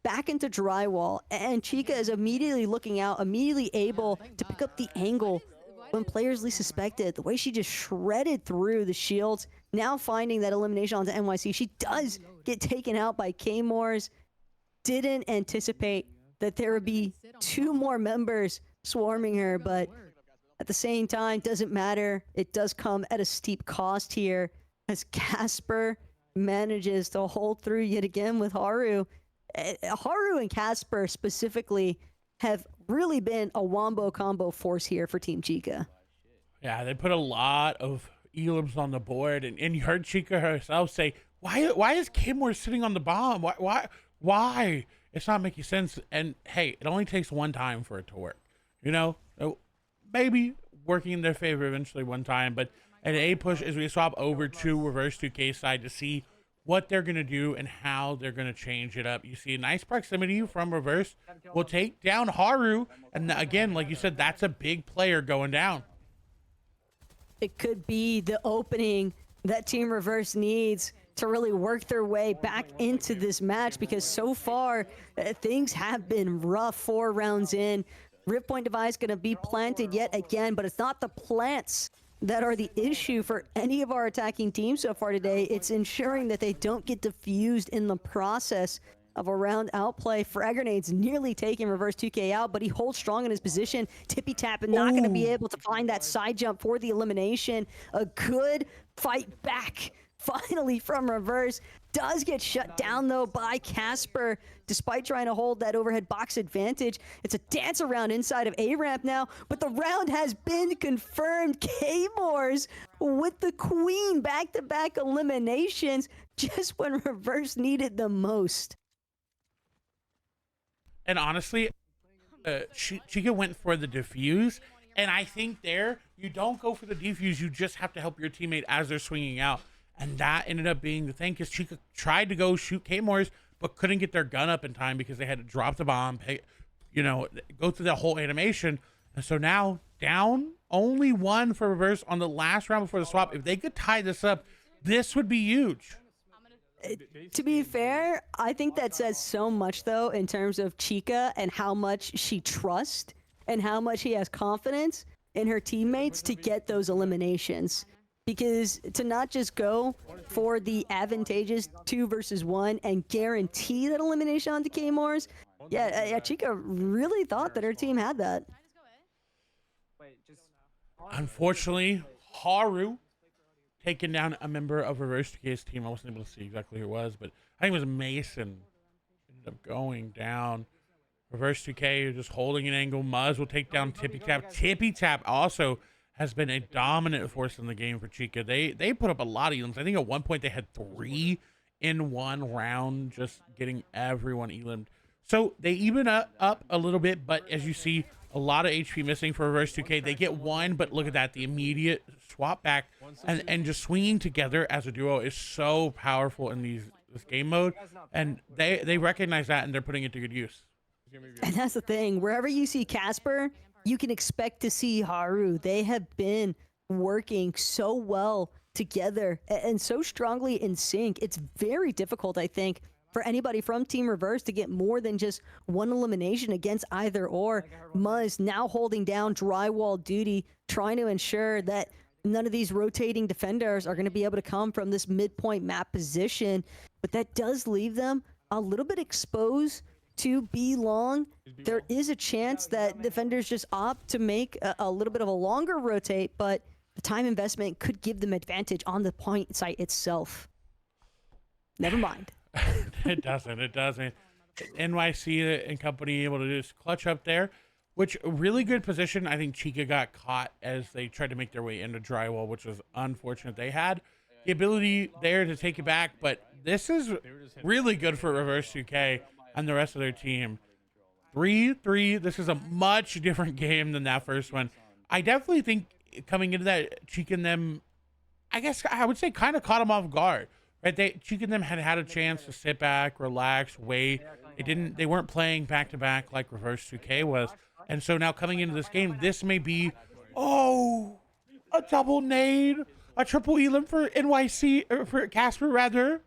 back into drywall, and Chica is immediately looking out, immediately able to pick up the angle when players least suspect it. The way she just shredded through the shields, now finding that elimination onto NYC. She does get taken out by K-Moors. Didn't anticipate that there would be two more members swarming her, but at the same time, doesn't matter. It does come at a steep cost here, as Casper manages to hold through yet again with Haru. Haru and Casper specifically have really been a wombo combo force here for Team Chica. Yeah, they put a lot of elims on the board, and you heard Chica herself say, why is Kimore sitting on the bomb? Why? It's not making sense. And hey, it only takes one time for it to work. You know, maybe working in their favor eventually one time, but an A push as we swap over to Reverse 2K side to see what they're going to do and how they're going to change it up. You see a nice proximity from Reverse. Will take down Haru. And again, like you said, that's a big player going down. It could be the opening that Team Reverse needs to really work their way back into this match, because so far things have been rough 4 rounds in. Rift Point device going to be planted yet again, but it's not the plants that are the issue for any of our attacking teams so far today. It's ensuring that they don't get diffused in the process of a round outplay. Frag grenades nearly taking Reverse 2K out, but he holds strong in his position. Tippy tap and not going to be able to find that side jump for the elimination. A good fight back finally from Reverse. Does get shut down though by Casper, despite trying to hold that overhead box advantage. It's a dance around inside of A-Ramp now, but the round has been confirmed. K-Moors with the queen, back-to-back eliminations just when Reverse needed the most. And honestly, Chica went for the defuse, and I think there, you don't go for the defuse, you just have to help your teammate as they're swinging out. And that ended up being the thing, because Chica tried to go shoot K-Moors, but couldn't get their gun up in time because they had to drop the bomb, go through that whole animation. And so now, down only 1 for Reverse on the last round before the swap. If they could tie this up, this would be huge. To be fair, I think that says so much, though, in terms of Chica and how much she trusts and how much she has confidence in her teammates to get those eliminations. Because to not just go for the advantageous 2 versus 1 and guarantee that elimination onto K-Moors, yeah, Chica really thought that her team had that. Unfortunately, Haru taking down a member of Reverse 2K's team. I wasn't able to see exactly who it was, but I think it was Mason. Ended up going down. Reverse 2K just holding an angle. Muzz will take down Tippy Tap. Tippy Tap also has been a dominant force in the game for Chica. They put up a lot of elims. I think at one point they had 3 in one round, just getting everyone elimed. So they even up a little bit, but as you see, A lot of HP missing for Reverse 2K. They get one, but look at that. The immediate swap back and just swinging together as a duo is so powerful in this game mode. And they recognize that, and they're putting it to good use. And that's the thing. Wherever you see Casper, you can expect to see Haru. They have been working so well together and so strongly in sync. It's very difficult, I think, for anybody from Team Reverse to get more than just one elimination against either or. Muzz now holding down drywall duty, trying to ensure that none of these rotating defenders are going to be able to come from this midpoint map position. But that does leave them a little bit exposed to B long. There is a chance that defenders just opt to make a little bit of a longer rotate, but the time investment could give them advantage on the point site itself. Never mind. It doesn't. NYC and company able to just clutch up there, which really good position. I think Chica got caught as they tried to make their way into drywall, which was unfortunate. They had the ability there to take it back, but this is really good for Reverse 2K and the rest of their team. 3-3. This is a much different game than that first one. I definitely think coming into that, Chica and them, I guess I would say kind of caught them off guard. Right, Chica and them had a chance to sit back, relax, wait. They weren't playing back to back like Reverse 2K was, and so now coming into this game, this may be, a double nade, a triple elim for NYC or for Casper rather.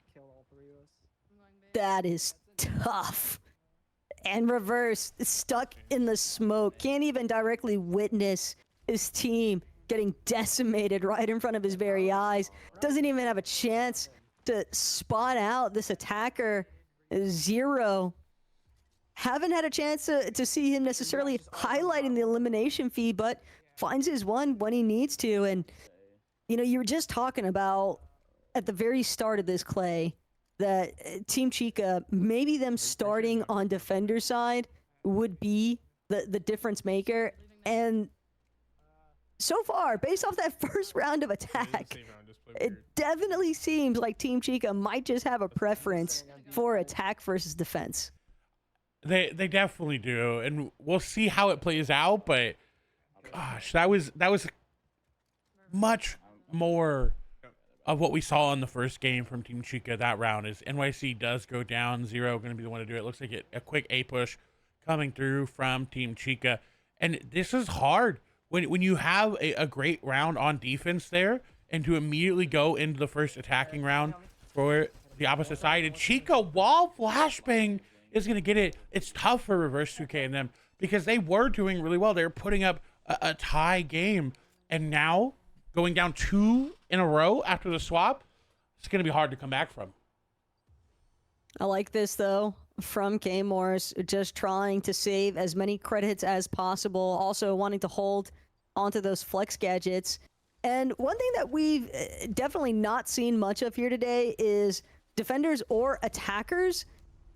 That is tough. And Reverse stuck in the smoke, can't even directly witness his team getting decimated right in front of his very eyes. Doesn't even have a chance to spot out this attacker. Zero. Haven't had a chance to see him necessarily highlighting the elimination feed, but finds his one when he needs to. And, you were just talking about at the very start of this, Clay, that Team Chica, maybe them starting on defender side would be the difference maker. And so far, based off that first round of attack, it definitely seems like Team Chica might just have a preference for attack versus defense. They definitely do, and we'll see how it plays out. But gosh, that was much more of what we saw in the first game from Team Chica that round. Is NYC does go down 0, going to be the one to do it. Looks like a quick A push coming through from Team Chica, and this is hard when you have a great round on defense there. And to immediately go into the first attacking round for the opposite side. And Chica, while flashbang is going to get it, it's tough for Reverse 2K and them because they were doing really well. They were putting up a tie game. And now, going down 2 in a row after the swap, it's going to be hard to come back from. I like this, though, from K-Morse, just trying to save as many credits as possible, also wanting to hold onto those flex gadgets. And one thing that we've definitely not seen much of here today is defenders or attackers,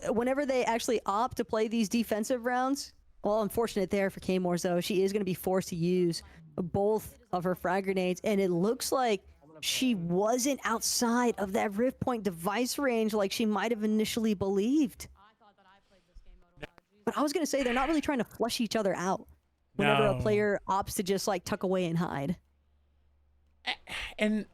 whenever they actually opt to play these defensive rounds. Well, unfortunate there for K-Morse, though. She is going to be forced to use both of her frag grenades, and it looks like she wasn't outside of that Rift Point device range like she might have initially believed. But I was going to say, they're not really trying to flush each other out whenever a player opts to just, tuck away and hide. And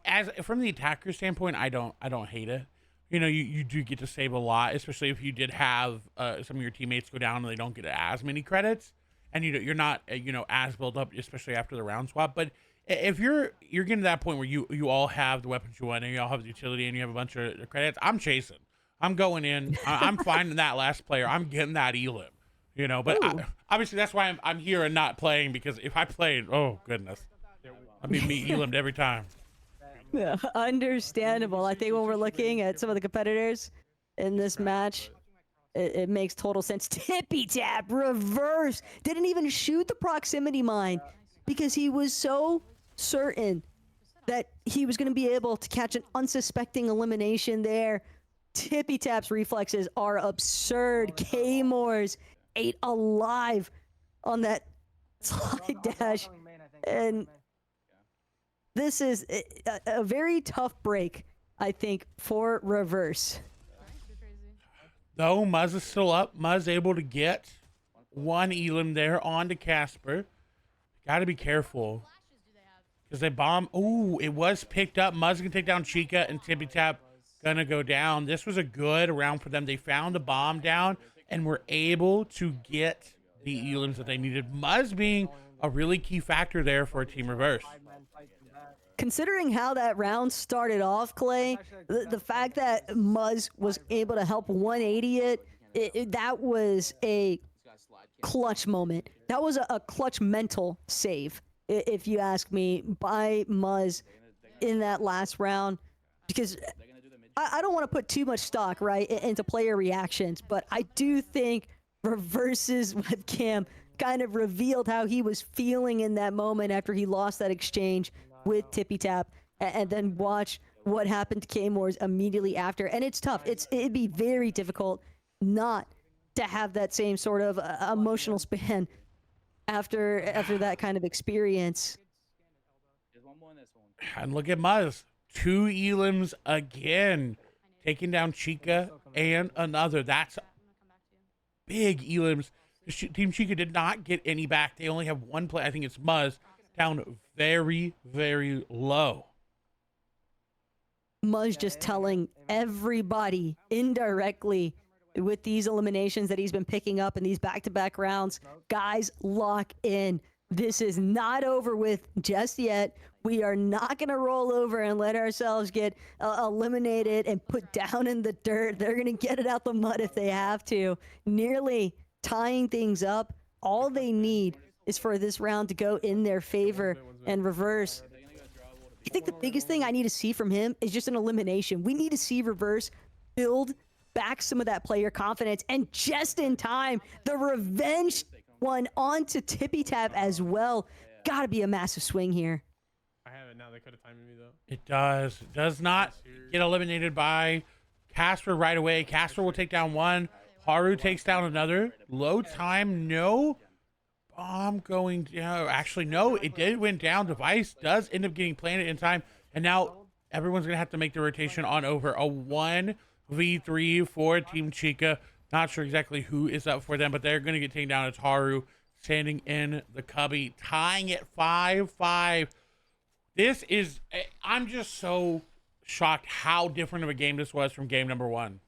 from the attacker standpoint, I don't hate it. You do get to save a lot, especially if you did have some of your teammates go down and they don't get as many credits, and you're not as built up, especially after the round swap. But if you're getting to that point where you all have the weapons you want and you all have the utility and you have a bunch of credits, I'm chasing. I'm going in. I'm finding that last player. I'm getting that elim. But obviously that's why I'm here and not playing, because if I played, oh goodness. I mean, me elimed every time. Yeah, understandable. I think when we're looking at some of the competitors in this match, it makes total sense. Tippy tap, Reverse. Didn't even shoot the proximity mine because he was so certain that he was going to be able to catch an unsuspecting elimination there. Tippy tap's reflexes are absurd. K-Morse ate alive on that slide dash. And this is a very tough break, I think, for Reverse. Though Muzz is still up, Muzz able to get one Elam there on to Casper. Got to be careful. Because they bomb. Ooh, it was picked up. Muzz can take down Chica, and Tippy Tap gonna go down. This was a good round for them. They found the bomb down and were able to get the Elams that they needed. Muzz being a really key factor there for Team Reverse. Considering how that round started off, Clay, the fact that Muzz was able to help 180 it, that was a clutch moment. That was a clutch mental save, if you ask me, by Muzz in that last round. Because I don't want to put too much stock, right, into player reactions, but I do think Reverse's webcam kind of revealed how he was feeling in that moment after he lost that exchange with Tippy Tap, and then watch what happened to K-Moores immediately after. And it's tough. It'd be very difficult not to have that same sort of emotional span after that kind of experience. And look at Muzz. 2 Elams again, taking down Chica and another. That's big Elams. Team Chica did not get any back. They only have one play. I think it's Muzz, down very, very low. Muzz just telling everybody indirectly with these eliminations that he's been picking up in these back-to-back rounds, guys, lock in. This is not over with just yet. We are not going to roll over and let ourselves get eliminated and put down in the dirt. They're going to get it out the mud if they have to. Nearly tying things up. All they need is for this round to go in their favor and Reverse. I think the biggest thing I need to see from him is just an elimination. We need to see Reverse build back some of that player confidence, and just in time, the revenge one onto Tippy Tap as well. Gotta be a massive swing here. I have it now. They could have timed me though. It does. Does not get eliminated by Casper right away. Casper will take down one. Haru takes down another. Low time, no bomb going down. Actually, no, it did went down. Device does end up getting planted in time. And now everyone's going to have to make the rotation on over. A 1v3 for Team Chica. Not sure exactly who is up for them, but they're going to get taken down. It's Haru standing in the cubby, tying it 5-5. This is, I'm just so shocked how different of a game this was from game number 1.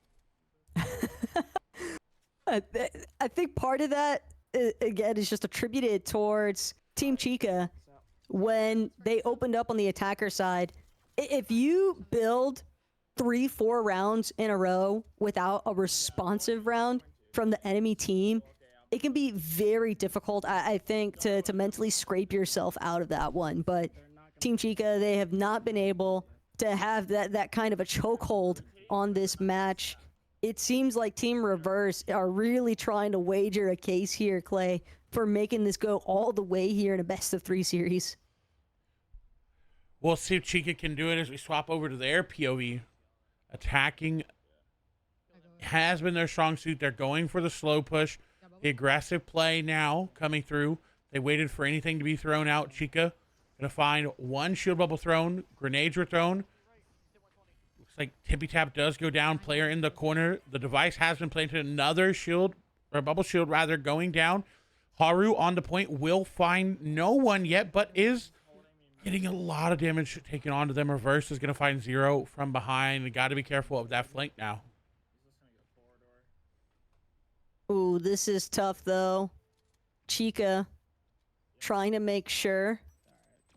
I think part of that, again, is just attributed towards Team Chica when they opened up on the attacker side. If you build 3-4 rounds in a row without a responsive round from the enemy team, it can be very difficult, I think, to mentally scrape yourself out of that one. But Team Chica, they have not been able to have that kind of a chokehold on this match. It seems like Team Reverse are really trying to wager a case here, Clay, for making this go all the way here in a best-of-3 series. We'll see if Chica can do it as we swap over to their POV. Attacking has been their strong suit. They're going for the slow push. The aggressive play now coming through. They waited for anything to be thrown out. Chica going to find one shield bubble thrown. Grenades were thrown. Looks like Tippy Tap does go down. Player in the corner. The device has been planted. Another shield, or bubble shield rather, going down. Haru on the point will find no one yet, but is getting a lot of damage taken onto them. Reverse is going to find Zero from behind. They got to be careful of that flank now. Ooh, this is tough, though. Chica trying to make sure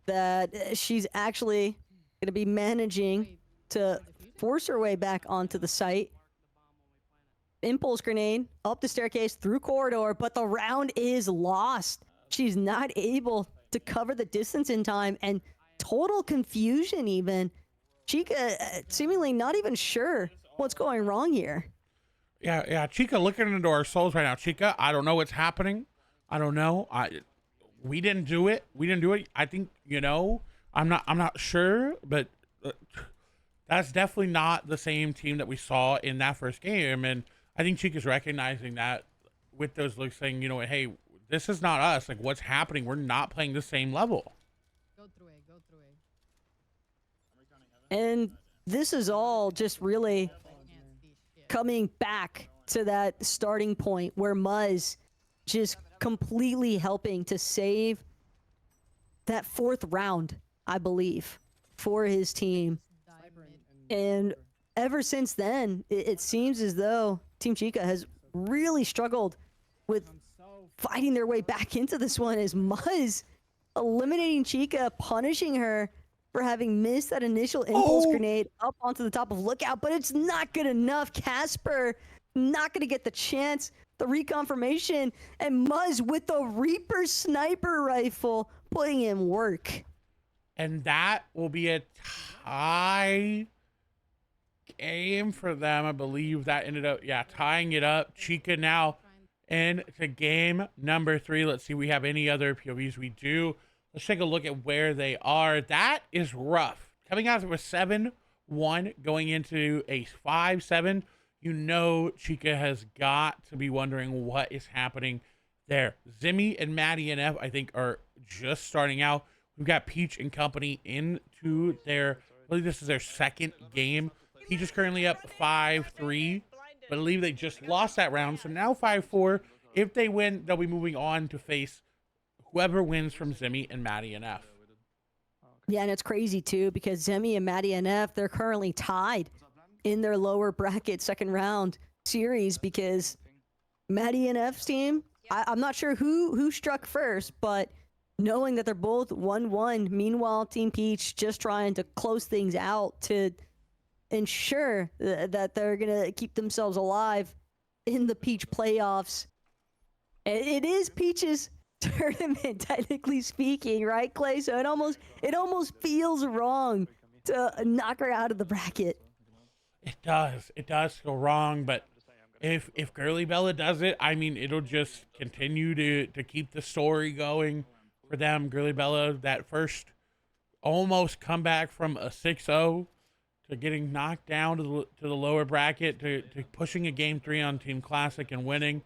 that she's actually going to be managing to force her way back onto the site. Impulse grenade up the staircase through corridor, but the round is lost. She's not able to cover the distance in time, and total confusion even. Chica seemingly not even sure what's going wrong here. Yeah, Chica looking into our souls right now. Chica, I don't know what's happening. I don't know. We didn't do it. I think, I'm not sure, but that's definitely not the same team that we saw in that first game. And I think Chica's recognizing that with those looks, saying, hey, this is not us. Like, what's happening? We're not playing the same level. Go through A. And this is all just really coming back to that starting point where Muzz just completely helping to save that 4th round, I believe, for his team. And ever since then, it seems as though Team Chica has really struggled with fighting their way back into this one, as Muzz eliminating Chica, punishing her for having missed that initial impulse grenade up onto the top of Lookout, but it's not good enough. Casper not going to get the chance, the reconfirmation, and Muzz with the Reaper sniper rifle putting in work. And that will be a tie game for them. I believe that ended up, tying it up. Chica now into game number 3. Let's see if we have any other POVs. We do. Let's take a look at where they are. That is rough. Coming out of a 7-1, going into a 5-7. You know Chica has got to be wondering what is happening there. Zimmy and Maddie and F, I think, are just starting out. We've got Peach and company into their, I believe this is their 2nd game. Peach is currently up 5-3. I believe they just lost that round, so now 5-4. If they win, they'll be moving on to face whoever wins from Zimmy and Maddie and F. Yeah, and it's crazy too, because Zemi and Maddie and F, they're currently tied in their lower bracket 2nd round series, because Maddie and F's team, I'm not sure who struck first, but knowing that they're both 1-1, meanwhile Team Peach just trying to close things out to ensure that they're going to keep themselves alive in the Peach playoffs. It is Peach's tournament, technically speaking, right, Clay? So it almost feels wrong to knock her out of the bracket. It does feel wrong, but if Girly Bella does it, I mean, it'll just continue to keep the story going for them. Girly Bella, that first almost comeback from a 6-0 to getting knocked down to the lower bracket to pushing a game 3 on Team Classic and winning.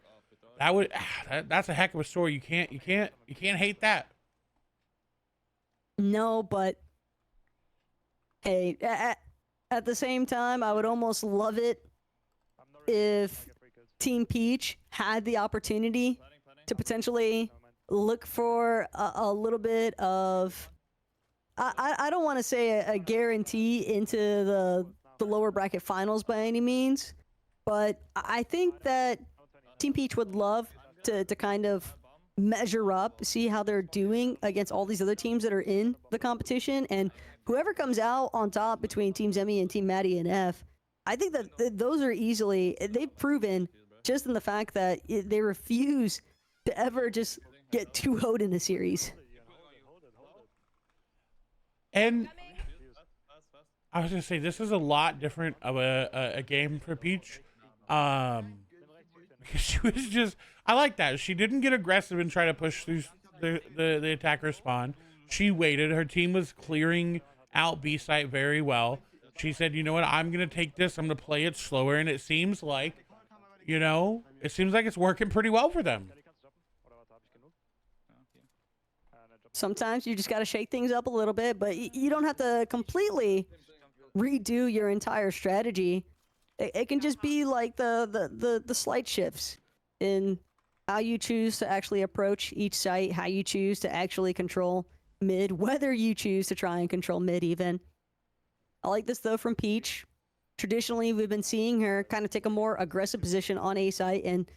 That's a heck of a story. You can't hate that. No, but hey, at the same time, I would almost love it if Team Peach had the opportunity to potentially look for a little bit of, I don't want to say a guarantee into the lower bracket finals by any means, but I think that Team Peach would love to kind of measure up, see how they're doing against all these other teams that are in the competition, and whoever comes out on top between Team Zemi and Team Maddie and F, I think that those are easily, they've proven just in the fact that they refuse to ever just get 2-0'd in a series. And I was gonna say, this is a lot different of a game for Peach. Because she was just, I like that. She didn't get aggressive and try to push through the attacker spawn. She waited. Her team was clearing out B site very well. She said, you know what, I'm going to take this. I'm going to play it slower. And it seems like, it's working pretty well for them. Sometimes you just got to shake things up a little bit, but you don't have to completely redo your entire strategy. It can just be like the slight shifts in how you choose to actually approach each site, how you choose to actually control mid, whether you choose to try and control mid even. I like this though from Peach. Traditionally, we've been seeing her kind of take a more aggressive position on A site, and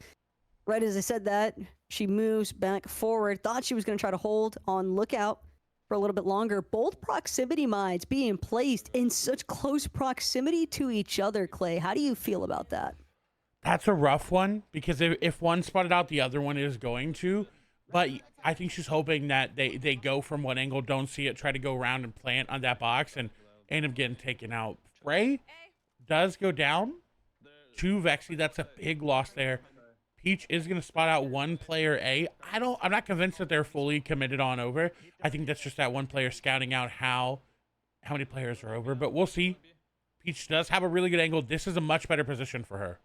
right as I said that, she moves back forward. Thought she was going to try to hold on Lookout for a little bit longer. Both proximity mines being placed in such close proximity to each other, Clay. How do you feel about that? That's a rough one, because if one spotted out, the other one is going to. But I think she's hoping that they go from one angle, don't see it, try to go around and plant on that box, and end up getting taken out. Frey does go down to Vexy. That's a big loss there. Peach is going to spot out one player A. I'm not convinced that they're fully committed on over. I think that's just that one player scouting out how many players are over, but we'll see. Peach does have a really good angle. This is a much better position for her.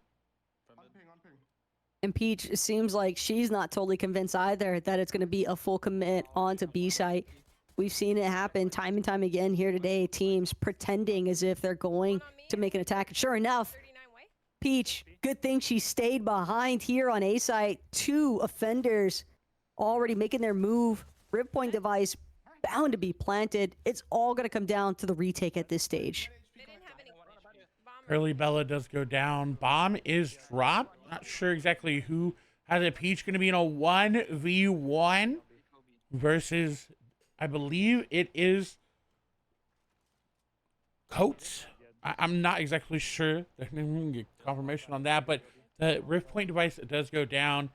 And Peach seems like she's not totally convinced either that it's going to be a full commit onto B site. We've seen it happen time and time again here today. Teams pretending as if they're going to make an attack. And sure enough, Peach, good thing she stayed behind here on A site. 2 offenders already making their move. Rip point device bound to be planted. It's all going to come down to the retake at this stage. They didn't have any bomb. Curly Bella does go down. Bomb is dropped. Not sure exactly who has it. Peach going to be in a 1v1 versus, I believe it is Coates. I'm not exactly sure. I didn't get confirmation on that, but the Rift Point device does go down.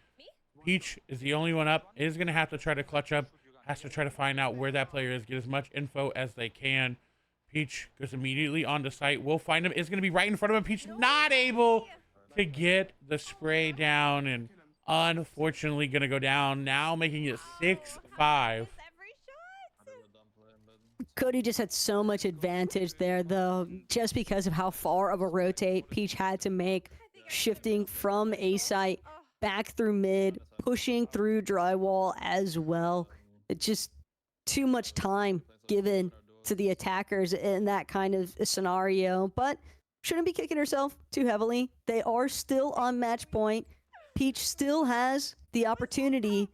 Peach is the only one up. Is going to have to try to clutch up. Has to try to find out where that player is. Get as much info as they can. Peach goes immediately onto site. We'll find him. Is going to be right in front of him. Peach not able to get the spray down, and unfortunately going to go down. Now making it 6-5. Cody just had so much advantage there, though, just because of how far of a rotate Peach had to make, shifting from A site back through mid, pushing through drywall as well. It's just too much time given to the attackers in that kind of scenario, but shouldn't be kicking herself too heavily. They are still on match point. Peach still has the opportunity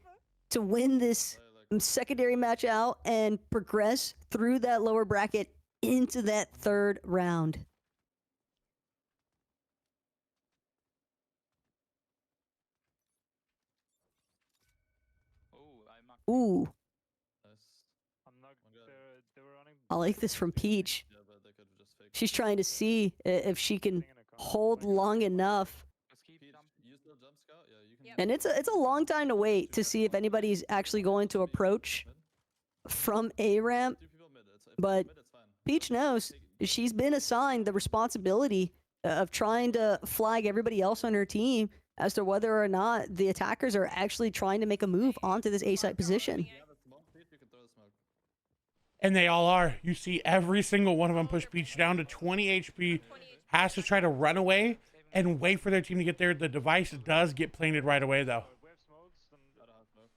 to win this secondary match out and progress through that lower bracket into that 3rd round. Ooh, I like this from Peach. She's trying to see if she can hold long enough. And it's a long time to wait to see if anybody's actually going to approach from A ramp. But Peach knows she's been assigned the responsibility of trying to flag everybody else on her team as to whether or not the attackers are actually trying to make a move onto this A site position. And they all are. You see every single one of them push Peach down to 20 HP. Has to try to run away and wait for their team to get there. The device does get planted right away, though.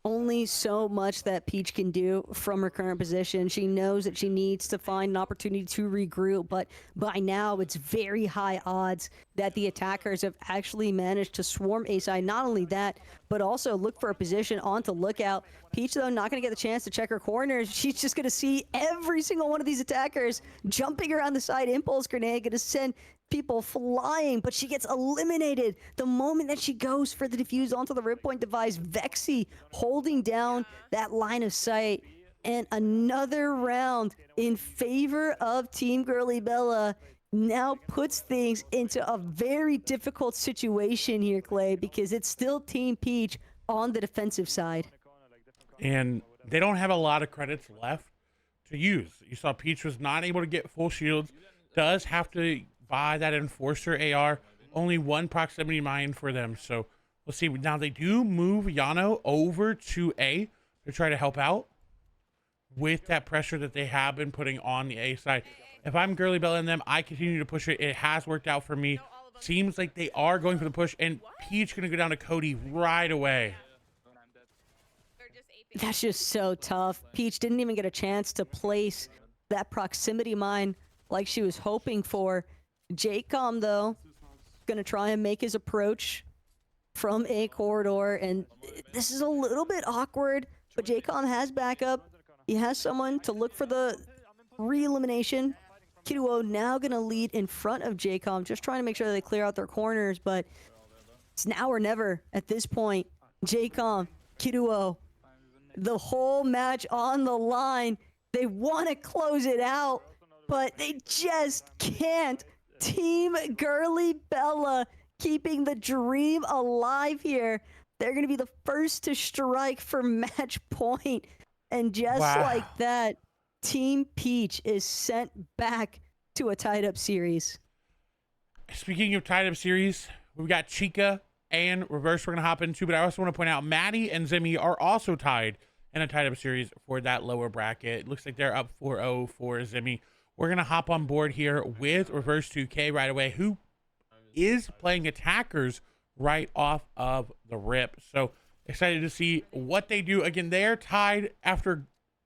Only so much that Peach can do from her current position. She knows that she needs to find an opportunity to regroup, but by now it's very high odds that the attackers have actually managed to swarm A side. Not only that, but also look for a position onto lookout. Peach, though, not going to get the chance to check her corners. She's just going to see every single one of these attackers jumping around the side. Impulse grenade going to send people flying, but she gets eliminated the moment that she goes for the defuse onto the rip point device. Vexy holding down that line of sight, and another round in favor of Team Girly Bella now puts things into a very difficult situation here, Clay, because it's still Team Peach on the defensive side. And they don't have a lot of credits left to use. You saw Peach was not able to get full shields, does have to buy that Enforcer AR, only 1 proximity mine for them. So we'll see. Now they do move Yano over to A to try to help out with that pressure that they have been putting on the A side. If I'm Girly Bella and them, I continue to push it. It has worked out for me. Seems like they are going for the push, and Peach gonna go down to Cody right away. That's just so tough. Peach didn't even get a chance to place that proximity mine like she was hoping for. Jcom, though, gonna try and make his approach from A corridor, and this is a little bit awkward, but Jcom has backup. He has someone to look for the re-elimination. Kiduo now gonna lead in front of Jcom, just trying to make sure that they clear out their corners, but it's now or never at this point. Jcom, Kiduo, the whole match on the line. They want to close it out, but they just can't. Team Girly Bella keeping the dream alive here. They're going to be the first to strike for match point. And just like that, Team Peach is sent back to a tied-up series. Speaking of tied-up series, we've got Chica and Reverse we're going to hop into, but I also want to point out Maddie and Zimmy are also tied in a tied-up series for that lower bracket. It looks like they're up 4-0 for Zimmy. We're going to hop on board here with Reverse 2K right away, who is playing attackers right off of the rip. So excited to see what they do. Again, they're tied after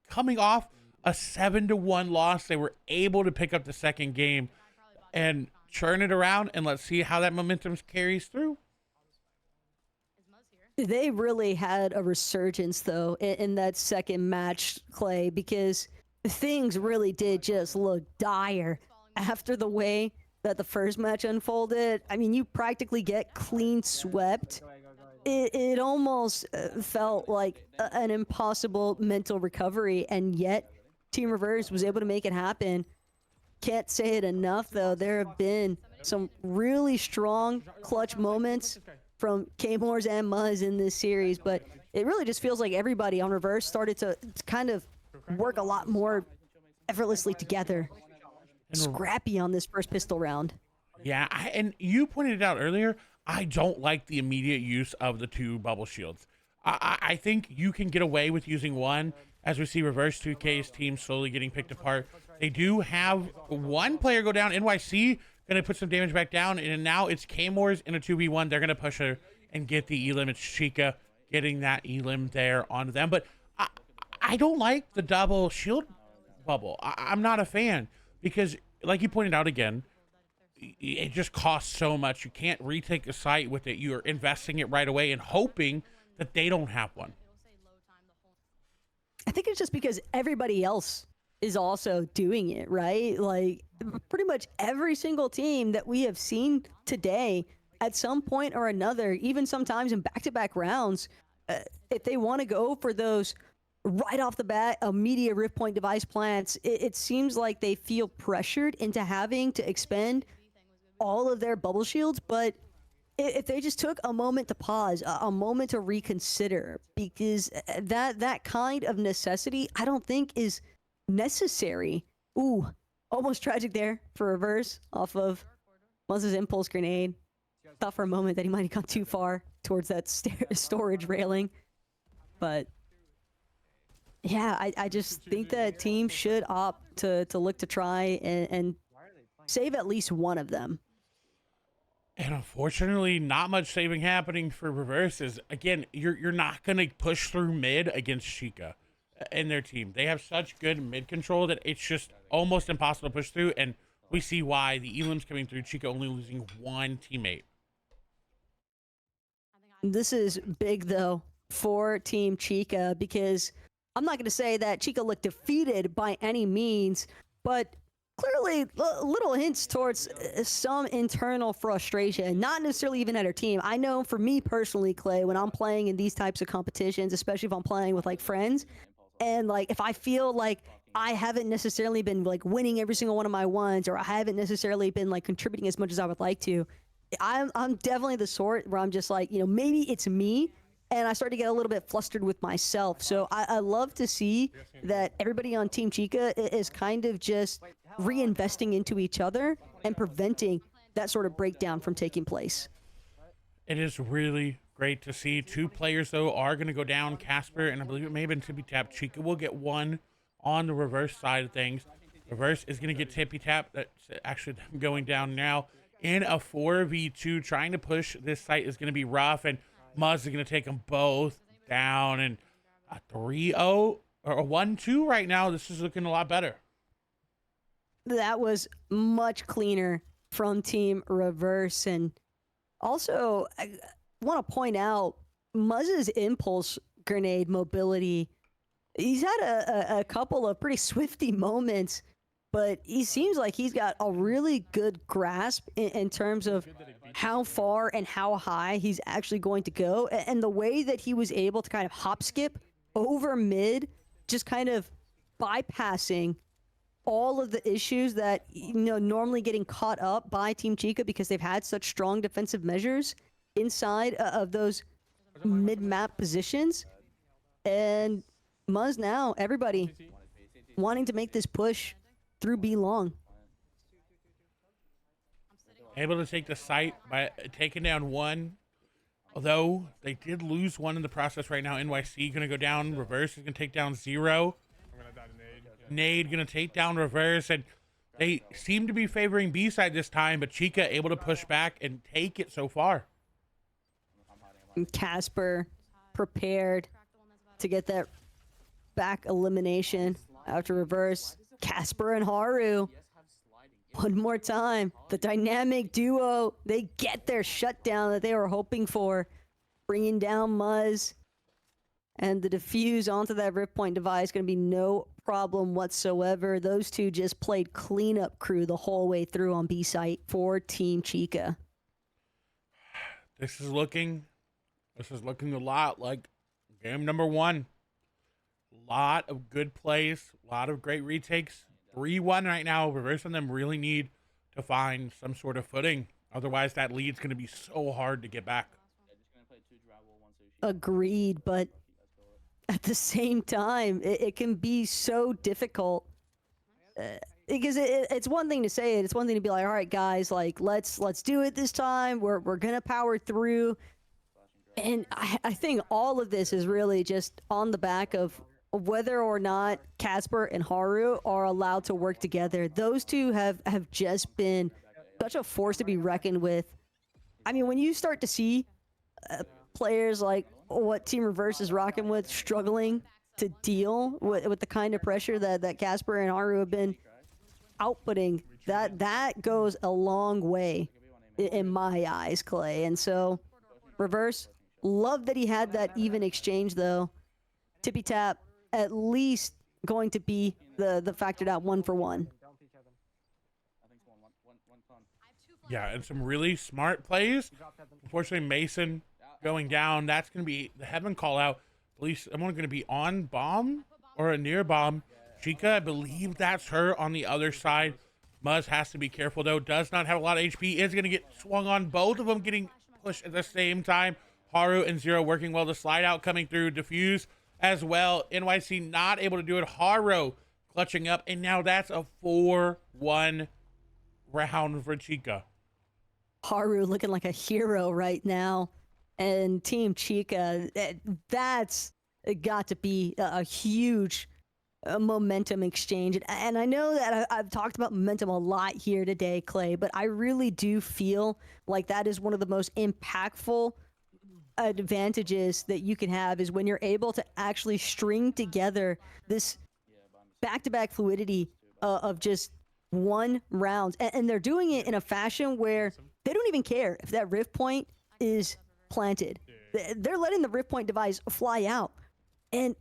coming off a 7-1 loss. They were able to pick up the second game, and churn it around, and let's see how that momentum carries through. They really had a resurgence, though, in that second match, Clay, because things really did just look dire after the way that the first match unfolded. I mean, you practically get clean swept. It almost felt like an impossible mental recovery, and yet Team Reverse was able to make it happen. Can't say it enough, though. There have been some really strong clutch moments from K-Moors and Muzz in this series, but it really just feels like everybody on Reverse started to kind of work a lot more effortlessly together. Scrappy on this first pistol round. Yeah, and you pointed it out earlier. I don't like the immediate use of the 2 bubble shields. I think you can get away with using one, as we see Reverse 2K's team slowly getting picked apart. They do have one player go down. NYC gonna put some damage back down, and now it's K-Moors in a 2v1. They're gonna push her and get the elim. It's Chica getting that elim there onto them. But I don't like the double shield bubble. I'm not a fan because, like you pointed out again, it just costs so much. You can't retake a site with it. You're investing it right away and hoping that they don't have one. I think it's just because everybody else is also doing it, right? Like, pretty much every single team that we have seen today at some point or another, even sometimes in back-to-back rounds, if they want to go for those right off the bat immediate rift point device plants, it seems like they feel pressured into having to expend all of their bubble shields. But if they just took a moment to pause, a moment to reconsider, because that kind of necessity I don't think is necessary. Ooh, almost tragic there for Reverse off of Muzz's impulse grenade. Thought for a moment that he might have gone too far towards that storage railing. But yeah, I just think that teams should opt to look to try and save at least one of them. And unfortunately, not much saving happening for Reverse. Is again, you're not gonna push through mid against Chica and their team. They have such good mid control that it's just almost impossible to push through. And we see why the elim's coming through. Chica only losing one teammate. This is big though for Team Chica, because I'm not going to say that Chica looked defeated by any means, but clearly little hints towards some internal frustration, not necessarily even at her team. I know for me personally, Clay, when I'm playing in these types of competitions, especially if I'm playing with like friends, and like if I feel like I haven't necessarily been like winning every single one of my ones, or I haven't necessarily been like contributing as much as I would like to, I'm definitely the sort where I'm just like, you know, maybe it's me, and I start to get a little bit flustered with myself. So I love to see that everybody on Team Chica is kind of just reinvesting into each other and preventing that sort of breakdown from taking place. It is really great to see. 2 players, though, are going to go down. Casper, and I believe it may have been Tippy Tap. Chica will get one on the Reverse side of things. Reverse is going to get Tippy Tap. That's actually them going down now in a 4v2. Trying to push this site is going to be rough, and Muzz is going to take them both down. And a 3-0 or a 1-2 right now. This is looking a lot better. That was much cleaner from Team Reverse. And also, I want to point out Muzz's impulse grenade mobility. He's had a couple of pretty swifty moments, but he seems like he's got a really good grasp in terms of how far and how high he's actually going to go. And the way that he was able to kind of hop skip over mid, just kind of bypassing all of the issues that, you know, normally getting caught up by Team Chica because they've had such strong defensive measures inside of those mid-map positions. And Muzz now, everybody wanting to make this push through B long. Able to take the site by taking down one. Although they did lose one in the process right now. NYC going to go down. Reverse is going to take down 0. I'm gonna die to nade. Nade going to take down Reverse. And they seem to be favoring B side this time. But Chica able to push back and take it so far. And Casper prepared to get that back elimination after Reverse. Casper and Haru One more time. The dynamic duo, they get their shutdown that they were hoping for, bringing down Muzz. And the defuse onto that Rift Point device going to be no problem whatsoever. Those two just played cleanup crew the whole way through on B site for Team Chica. This is looking a lot like game number 1. A lot of good plays, a lot of great retakes. 3-1 right now. Reverse and them really need to find some sort of footing. Otherwise, that lead's going to be so hard to get back. Agreed, but at the same time, it can be so difficult. Because it's one thing to say it. It's one thing to be like, all right, guys, like let's do it this time. We're gonna power through. And I think all of this is really just on the back of whether or not Casper and Haru are allowed to work together. Those two have just been such a force to be reckoned with. I mean, when you start to see players like what Team Reverse is rocking with struggling to deal with the kind of pressure that Casper and Haru have been outputting, that goes a long way in my eyes, Clay. And so Reverse, love that he had that even exchange though. Tippy Tap at least going to be the factored out 1-for-1. Yeah, and some really smart plays. Unfortunately, Mason going down. That's going to be the heaven call out. At least someone going to be on bomb or a near bomb. Chica, I believe that's her on the other side. Muzz has to be careful, though. Does not have a lot of HP. Is going to get swung on. Both of them getting pushed at the same time. Haru and Zero working well. The slide out coming through. Diffuse as well. NYC not able to do it. Haru clutching up. And now that's a 4-1 round for Chica. Haru looking like a hero right now. And Team Chica, that's got to be a huge momentum exchange. And I know that I've talked about momentum a lot here today, Clay, but I really do feel like that is one of the most impactful advantages that you can have, is when you're able to actually string together this back-to-back fluidity of just one round. And they're doing it in a fashion where they don't even care if that rift point is planted. They're letting the rift point device fly out. And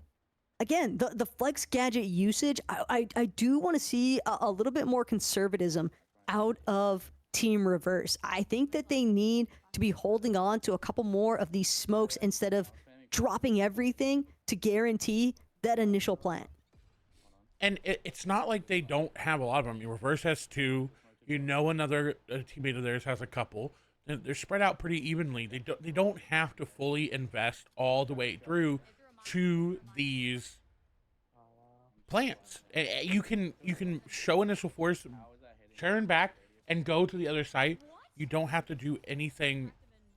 again, the flex gadget usage, I do want to see a little bit more conservatism out of Team Reverse. I think that they need to be holding on to a couple more of these smokes instead of dropping everything to guarantee that initial plant. And it's not like they don't have a lot of them. Reverse has 2. You know, another teammate of theirs has a couple. They're spread out pretty evenly. They don't have to fully invest all the way through to these plants. You can show initial force, turn back, and go to the other side. You don't have to do anything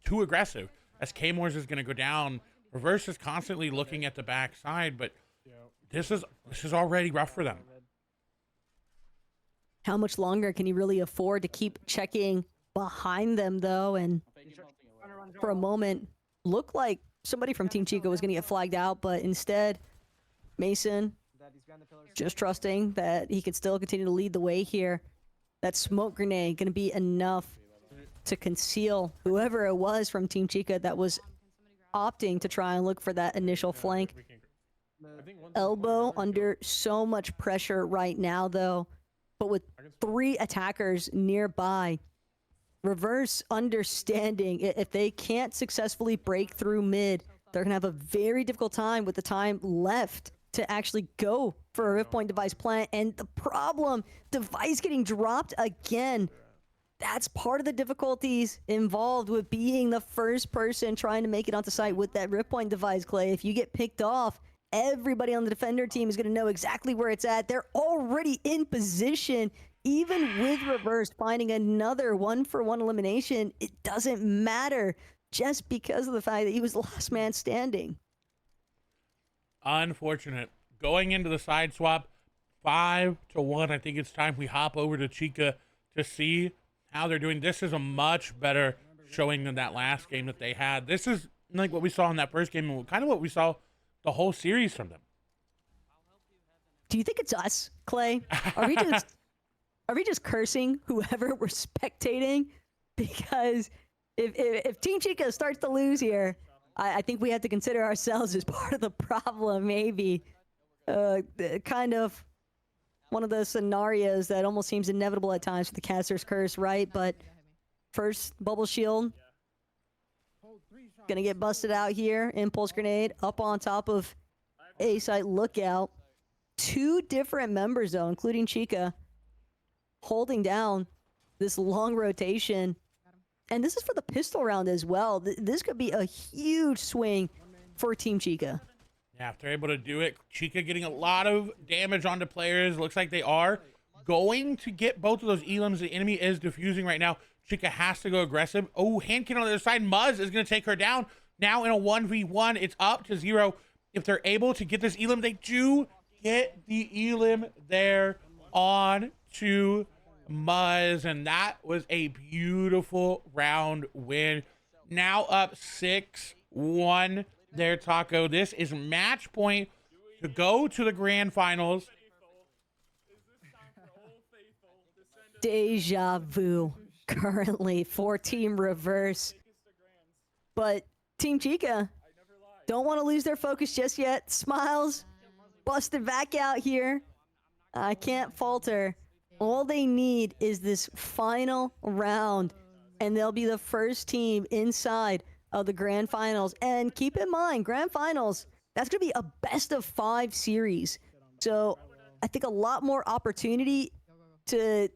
too aggressive. As K-Mors is going to go down, Reverse is constantly looking at the back side, but this is already rough for them. How much longer can you really afford to keep checking behind them, though? And for a moment, looked like somebody from Team Chico was going to get flagged out, but instead, Mason just trusting that he could still continue to lead the way here. That smoke grenade going to be enough to conceal whoever it was from Team Chica that was opting to try and look for that initial flank. Elbow under so much pressure right now, though, but with 3 attackers nearby. Reverse understanding if they can't successfully break through mid, they're going to have a very difficult time with the time left to actually go for a rift point device plant. And the problem, device getting dropped again. That's part of the difficulties involved with being the first person trying to make it onto site with that rift point device, Clay. If you get picked off, everybody on the defender team is going to know exactly where it's at. They're already in position. Even with Reverse finding another 1-for-1 elimination, it doesn't matter just because of the fact that he was the last man standing. Unfortunate. Going into the side swap, 5-1. I think it's time we hop over to Chica to see how they're doing. This is a much better showing than that last game that they had. This is like what we saw in that first game, and kind of what we saw the whole series from them. Do you think it's us, Clay? Are we just are we just cursing whoever we're spectating? Because if Team Chica starts to lose here, I think we have to consider ourselves as part of the problem, maybe. Kind of one of those scenarios that almost seems inevitable at times for the caster's curse, right? But first, bubble shield. Gonna get busted out here. Impulse grenade up on top of A-site lookout. 2 different members, though, including Chica, holding down this long rotation. And this is for the pistol round as well. This could be a huge swing for Team Chica. Yeah, if they're able to do it, Chica getting a lot of damage onto players. Looks like they are going to get both of those elims. The enemy is diffusing right now. Chica has to go aggressive. Oh, hand cannon on the other side. Muzz is going to take her down. Now in a 1v1, it's up to 0. If they're able to get this elim, they do get the elim there on to Muzz. And that was a beautiful round win. Now up 6-1 there, Taco. This is match point to go to the grand finals. Deja vu currently for Team Reverse. But Team Chica don't want to lose their focus just yet. Smiles busted back out here. I can't falter. All they need is this final round, and they'll be the first team inside of the grand finals. And keep in mind, grand finals, that's going to be a best of 5 series. So I think a lot more opportunity to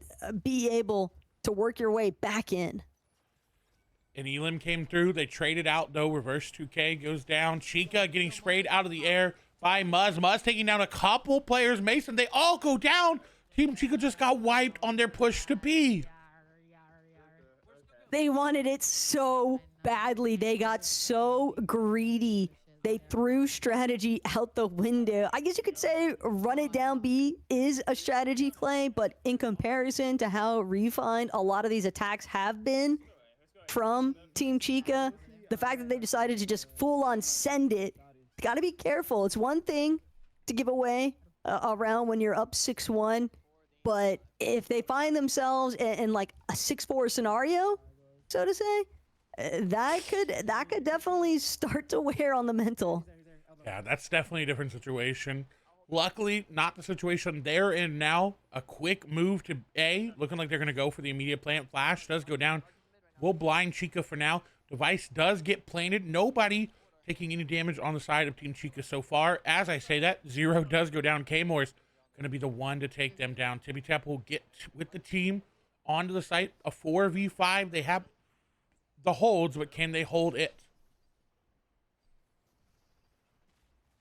be able to work your way back in. An elim came through. They traded out, though. Reverse 2K goes down. Chica getting sprayed out of the air by Muzz. Muzz taking down a couple players. Mason, they all go down. Team Chica just got wiped on their push to B. They wanted it so badly. They got so greedy. They threw strategy out the window. I guess you could say run it down B is a strategy play, but in comparison to how refined a lot of these attacks have been from Team Chica, the fact that they decided to just full on send it, got to be careful. It's one thing to give away a round when you're up 6-1, but if they find themselves in like a 6-4 scenario, so to say, that could definitely start to wear on the mental. Yeah, that's definitely a different situation. Luckily, not the situation they're in now. A quick move to A, looking like they're going to go for the immediate plant. Flash does go down. Will blind Chica for now. Device does get planted. Nobody taking any damage on the side of Team Chica so far. As I say that, 0 does go down. K-Moore's going to be the one to take them down. Tippy Tap will get with the team onto the site. A 4v5. They have the holds, but can they hold it?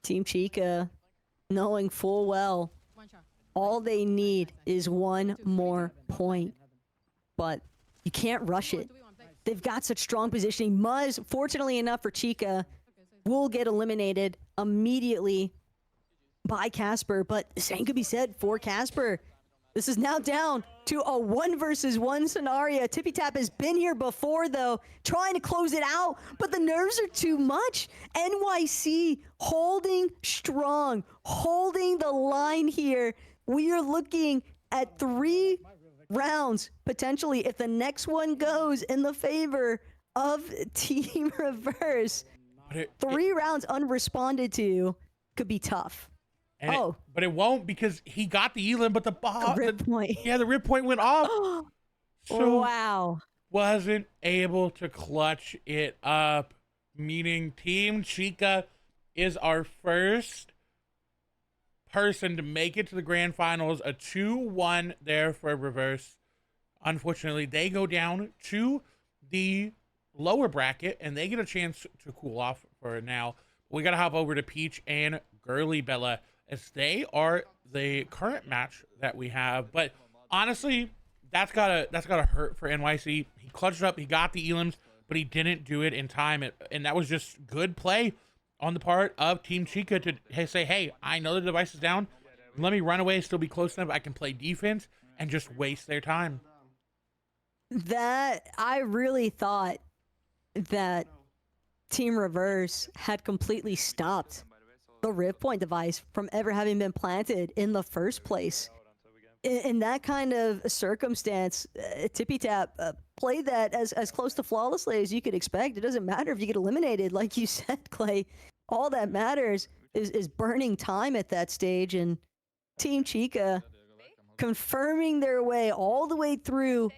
Team Chica, knowing full well, all they need is one more point. But you can't rush it. They've got such strong positioning. Muzz, fortunately enough for Chica, will get eliminated immediately by Casper. But the same could be said for Casper. This is now down to a 1 versus 1 scenario. Tippy Tap has been here before, though, trying to close it out, but the nerves are too much. NYC holding strong, holding the line here. We are looking at 3 rounds, potentially, if the next one goes in the favor of Team Reverse. 3 rounds unresponded to could be tough. But it won't, because he got the elim, but the rip point. Yeah, the rip point went off. So wow. wasn't able to clutch it up, meaning Team Chica is our first person to make it to the grand finals. A 2-1 there for Reverse. Unfortunately, they go down to the lower bracket, and they get a chance to cool off for now. We got to hop over to Peach and Girly Bella, as they are the current match that we have. But honestly, that's gotta hurt for NYC. He clutched up, he got the elims, but he didn't do it in time, and that was just good play on the part of Team Chica to say, hey, I know the device is down. Let me run away, still be close enough I can play defense, and just waste their time. That I really thought that Team Reverse had completely stopped the rip point device from ever having been planted in the first place. in that kind of circumstance, Tippy Tap played that as close to flawlessly as you could expect. It doesn't matter if you get eliminated, like you said, Clay. All that matters is burning time at that stage, and Team Chica confirming their way all the way through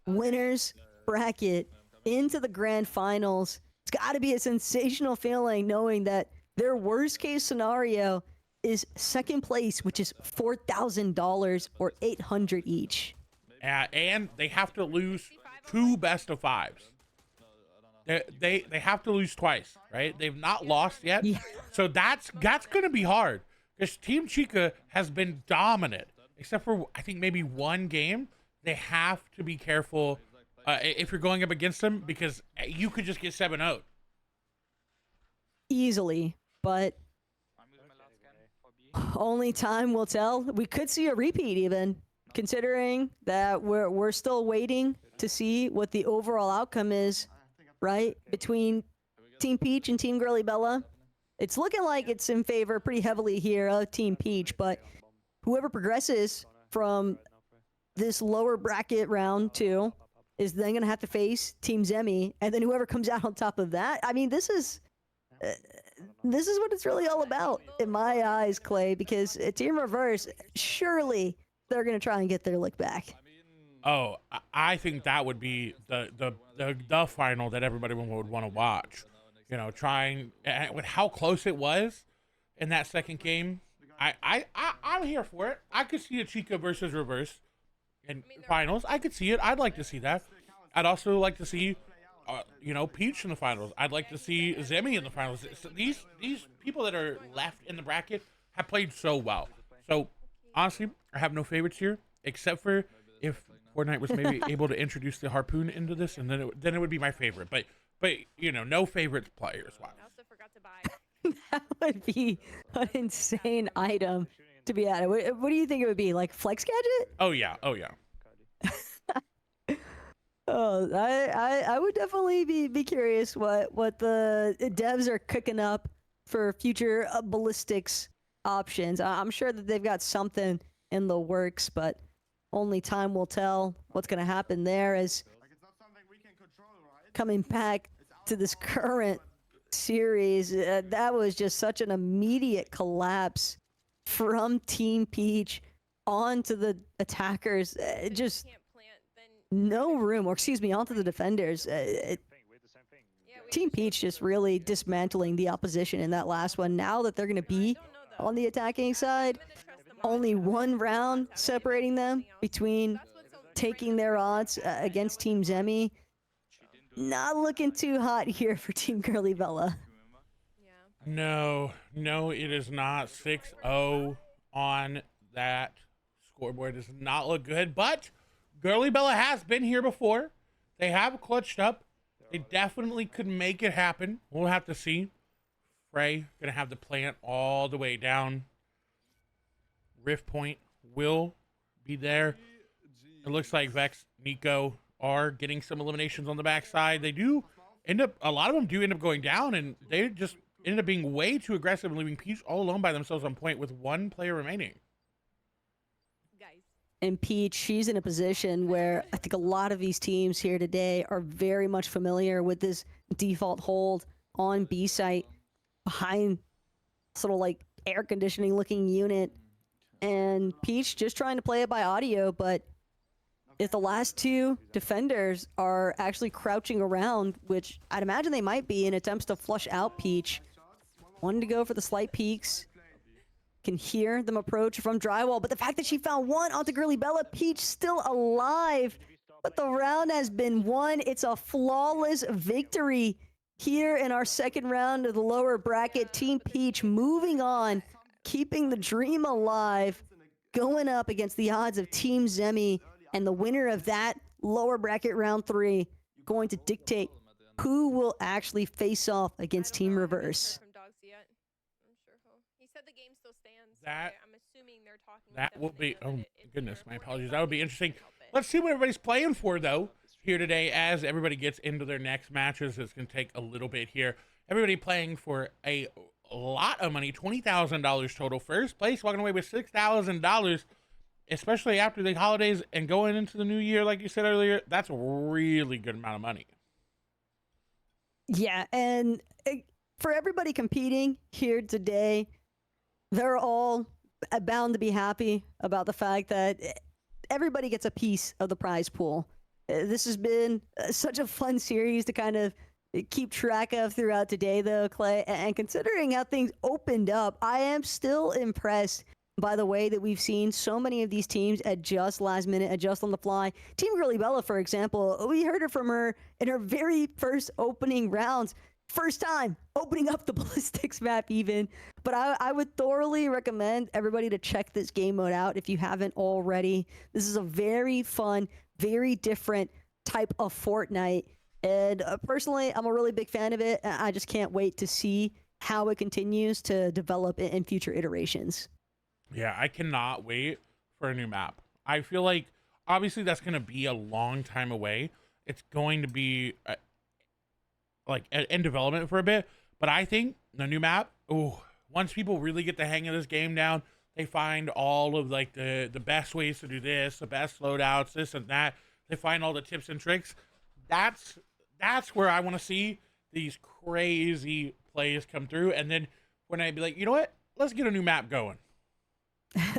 winners bracket into the grand finals. It's got to be a sensational feeling knowing that their worst case scenario is second place, which is $4,000 or $800 each. And they have to lose 2 best of 5s. They have to lose twice, right? They've not lost yet. Yeah. So that's going to be hard because Team Chica has been dominant, except for I think maybe one game. They have to be careful if you're going up against them because you could just get 7-0. Easily, but only time will tell. We could see a repeat even, considering that we're still waiting to see what the overall outcome is, right? Between Team Peach and Team Girly Bella. It's looking like it's in favor pretty heavily here of Team Peach, but whoever progresses from this lower bracket round 2 is then going to have to face Team Zemi, and then whoever comes out on top of that. I mean, this is what it's really all about in my eyes, Clay, because Team Reverse, surely they're going to try and get their lick back. Oh, I think that would be the final that everybody would want to watch. You know, trying with how close it was in that second game. I'm here for it. I could see a Chica versus Reverse in finals. I could see it. I'd like to see that. I'd also like to see, Peach in the finals. I'd like to see Zemi in the finals. So these people that are left in the bracket have played so well. So honestly, I have no favorites here, except for if Fortnite was maybe able to introduce the harpoon into this, and then it would be my favorite. But no favorites players wise. I also forgot to buy. That would be an insane item to be added. What do you think it would be? Like Flex Gadget? Oh yeah. Oh, I would definitely be curious what the devs are cooking up for future ballistics options. I'm sure that they've got something in the works, but only time will tell what's going to happen there. As coming back to this current series, that was just such an immediate collapse from Team Peach onto the attackers. Just Can't plant, then no room, or excuse me, onto the defenders. Team Peach just really dismantling the opposition in that last one. Now that they're going to be on the attacking side, only one round separating them between taking their odds against Team Zemi. Not looking too hot here for Team Girly Bella. No, it is not. 6-0 on that scoreboard does not look good, but Girly Bella has been here before. They have clutched up. They definitely could make it happen. We'll have to see. Frey gonna have the plant all the way down. Rift Point will be there. It looks like Vex, Nico are getting some eliminations on the backside. They do end up, a lot of them do end up going down, and they just ended up being way too aggressive and leaving Peach all alone by themselves on point with one player remaining. And Peach, she's in a position where I think a lot of these teams here today are very much familiar with this default hold on B site behind sort of like air conditioning looking unit. And Peach just trying to play it by audio, but if the last 2 defenders are actually crouching around, which I'd imagine they might be in attempts to flush out Peach, wanting to go for the slight peeks, can hear them approach from drywall, but the fact that she found one onto Girly Bella, Peach still alive, but the round has been won. It's a flawless victory here in our second round of the lower bracket. Team Peach moving on, keeping the dream alive, going up against the odds of Team Zemi, and the winner of that lower bracket round 3 going to dictate who will actually face off against Team Reverse. He said the game still stands. That- I'm assuming they're talking. That will be, definitely, oh but it- goodness, it's my not apologies. like That would be they interesting. can't help it. Let's see what everybody's playing for, though, here today as everybody gets into their next matches. It's going to take a little bit here. Everybody playing for a lot of money, $20,000 total. First place, walking away with $6,000. especially after the holidays and going into the new year, like you said earlier, that's a really good amount of money. Yeah, and for everybody competing here today, they're all bound to be happy about the fact that everybody gets a piece of the prize pool. This has been such a fun series to kind of keep track of throughout today, though, Clay. And considering how things opened up, I am still impressed by the way that we've seen so many of these teams adjust last minute, adjust on the fly. Team Girly Bella, for example, we heard it from her in her very first opening rounds. First time opening up the ballistics map even. But I would thoroughly recommend everybody to check this game mode out if you haven't already. This is a very fun, very different type of Fortnite. And personally, I'm a really big fan of it. I just can't wait to see how it continues to develop in future iterations. Yeah, I cannot wait for a new map. I feel like obviously that's going to be a long time away. It's going to be in development for a bit, but I think the new map, once people really get the hang of this game down, they find all of like the best ways to do this, the best loadouts, this and that. They find all the tips and tricks. That's where I want to see these crazy plays come through. And then when I be like, you know what? Let's get a new map going.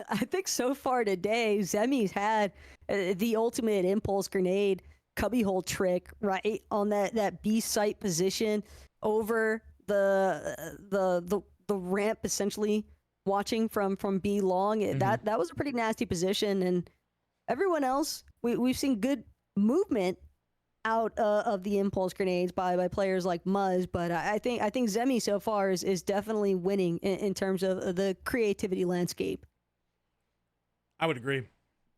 I think so far today, Zemi's had the ultimate impulse grenade cubbyhole trick right on that B site position over the ramp, essentially watching from B long. That was a pretty nasty position, and everyone else we've seen good movement out of the impulse grenades by players like Muzz, but I think Zemi so far is definitely winning in terms of the creativity landscape. I would agree.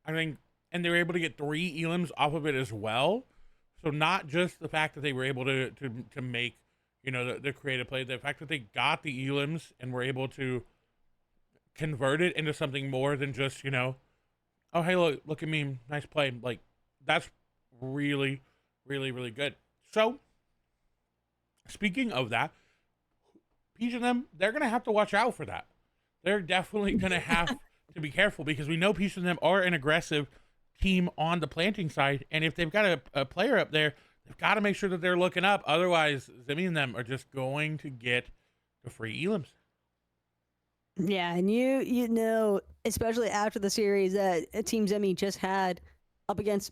I think, and they were able to get 3 elims off of it as well. So not just the fact that they were able to make, the creative play, the fact that they got the elims and were able to convert it into something more than just, oh, hey, look at me, nice play. Like, that's really, really, really good. So, speaking of that, Peach and them, they're going to have to watch out for that. They're definitely going to have to be careful because we know Peach and them are an aggressive team on the planting side, and if they've got a player up there, they've got to make sure that they're looking up. Otherwise, Zemi and them are just going to get the free elims. Yeah, and you know, especially after the series that Team Zemi just had up against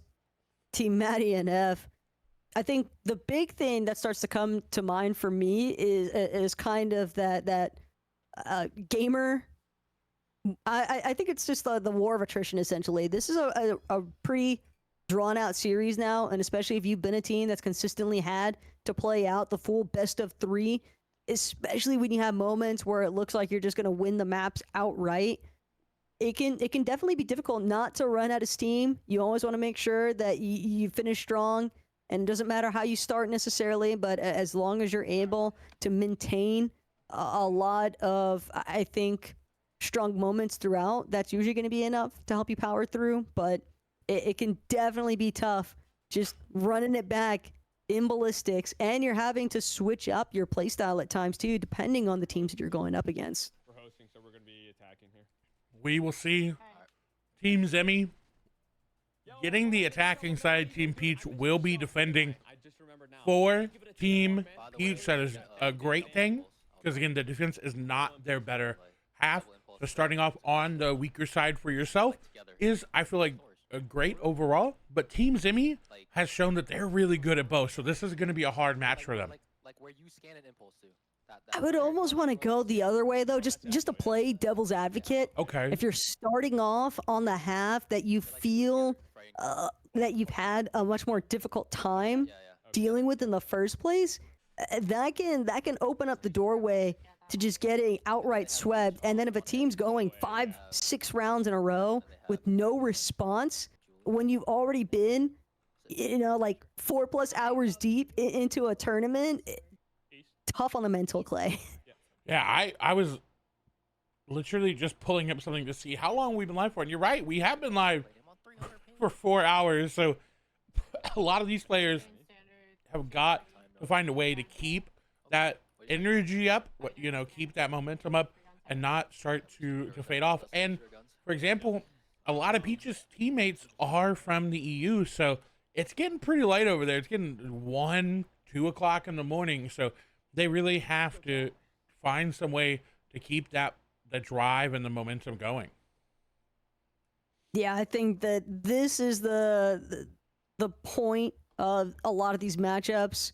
Team Maddie and F, I think the big thing that starts to come to mind for me is kind of that gamer. I think it's just the war of attrition, essentially. This is a pretty drawn out series now, and especially if you've been a team that's consistently had to play out the full best of 3, especially when you have moments where it looks like you're just going to win the maps outright. It can definitely be difficult not to run out of steam. You always want to make sure that you finish strong, and it doesn't matter how you start necessarily, but as long as you're able to maintain a lot of, I think, strong moments throughout, that's usually going to be enough to help you power through. But it can definitely be tough just running it back in ballistics, and you're having to switch up your playstyle at times too, depending on the teams that you're going up against. We're hosting, so we're going to be attacking here. We will see. Team Zemi getting the attacking side. Team Peach will be defending for Team Peach. That is a great thing because, again, the defense is not their better half. So starting off on the weaker side for yourself is, I feel like, a great overall. But Team Zemi has shown that they're really good at both. So this is going to be a hard match for them. Like where you scan an impulse to. I would almost want to go the other way, though, just to play devil's advocate. Okay. If you're starting off on the half that you feel that you've had a much more difficult time dealing with in the first place, that can open up the doorway to just getting outright swept. And then if a team's going 5-6 rounds in a row with no response, when you've already been, like 4+ hours deep into a tournament, tough on the mental, Clay. Yeah, I was literally just pulling up something to see how long we've been live for. And you're right, we have been live for 4 hours. So a lot of these players have got to find a way to keep that energy up, keep that momentum up and not start to fade off. And for example, a lot of Peach's teammates are from the EU, so it's getting pretty light over there. It's getting 1, 2 o'clock in the morning, so they really have to find some way to keep the drive and the momentum going. Yeah, I think that this is the point of a lot of these matchups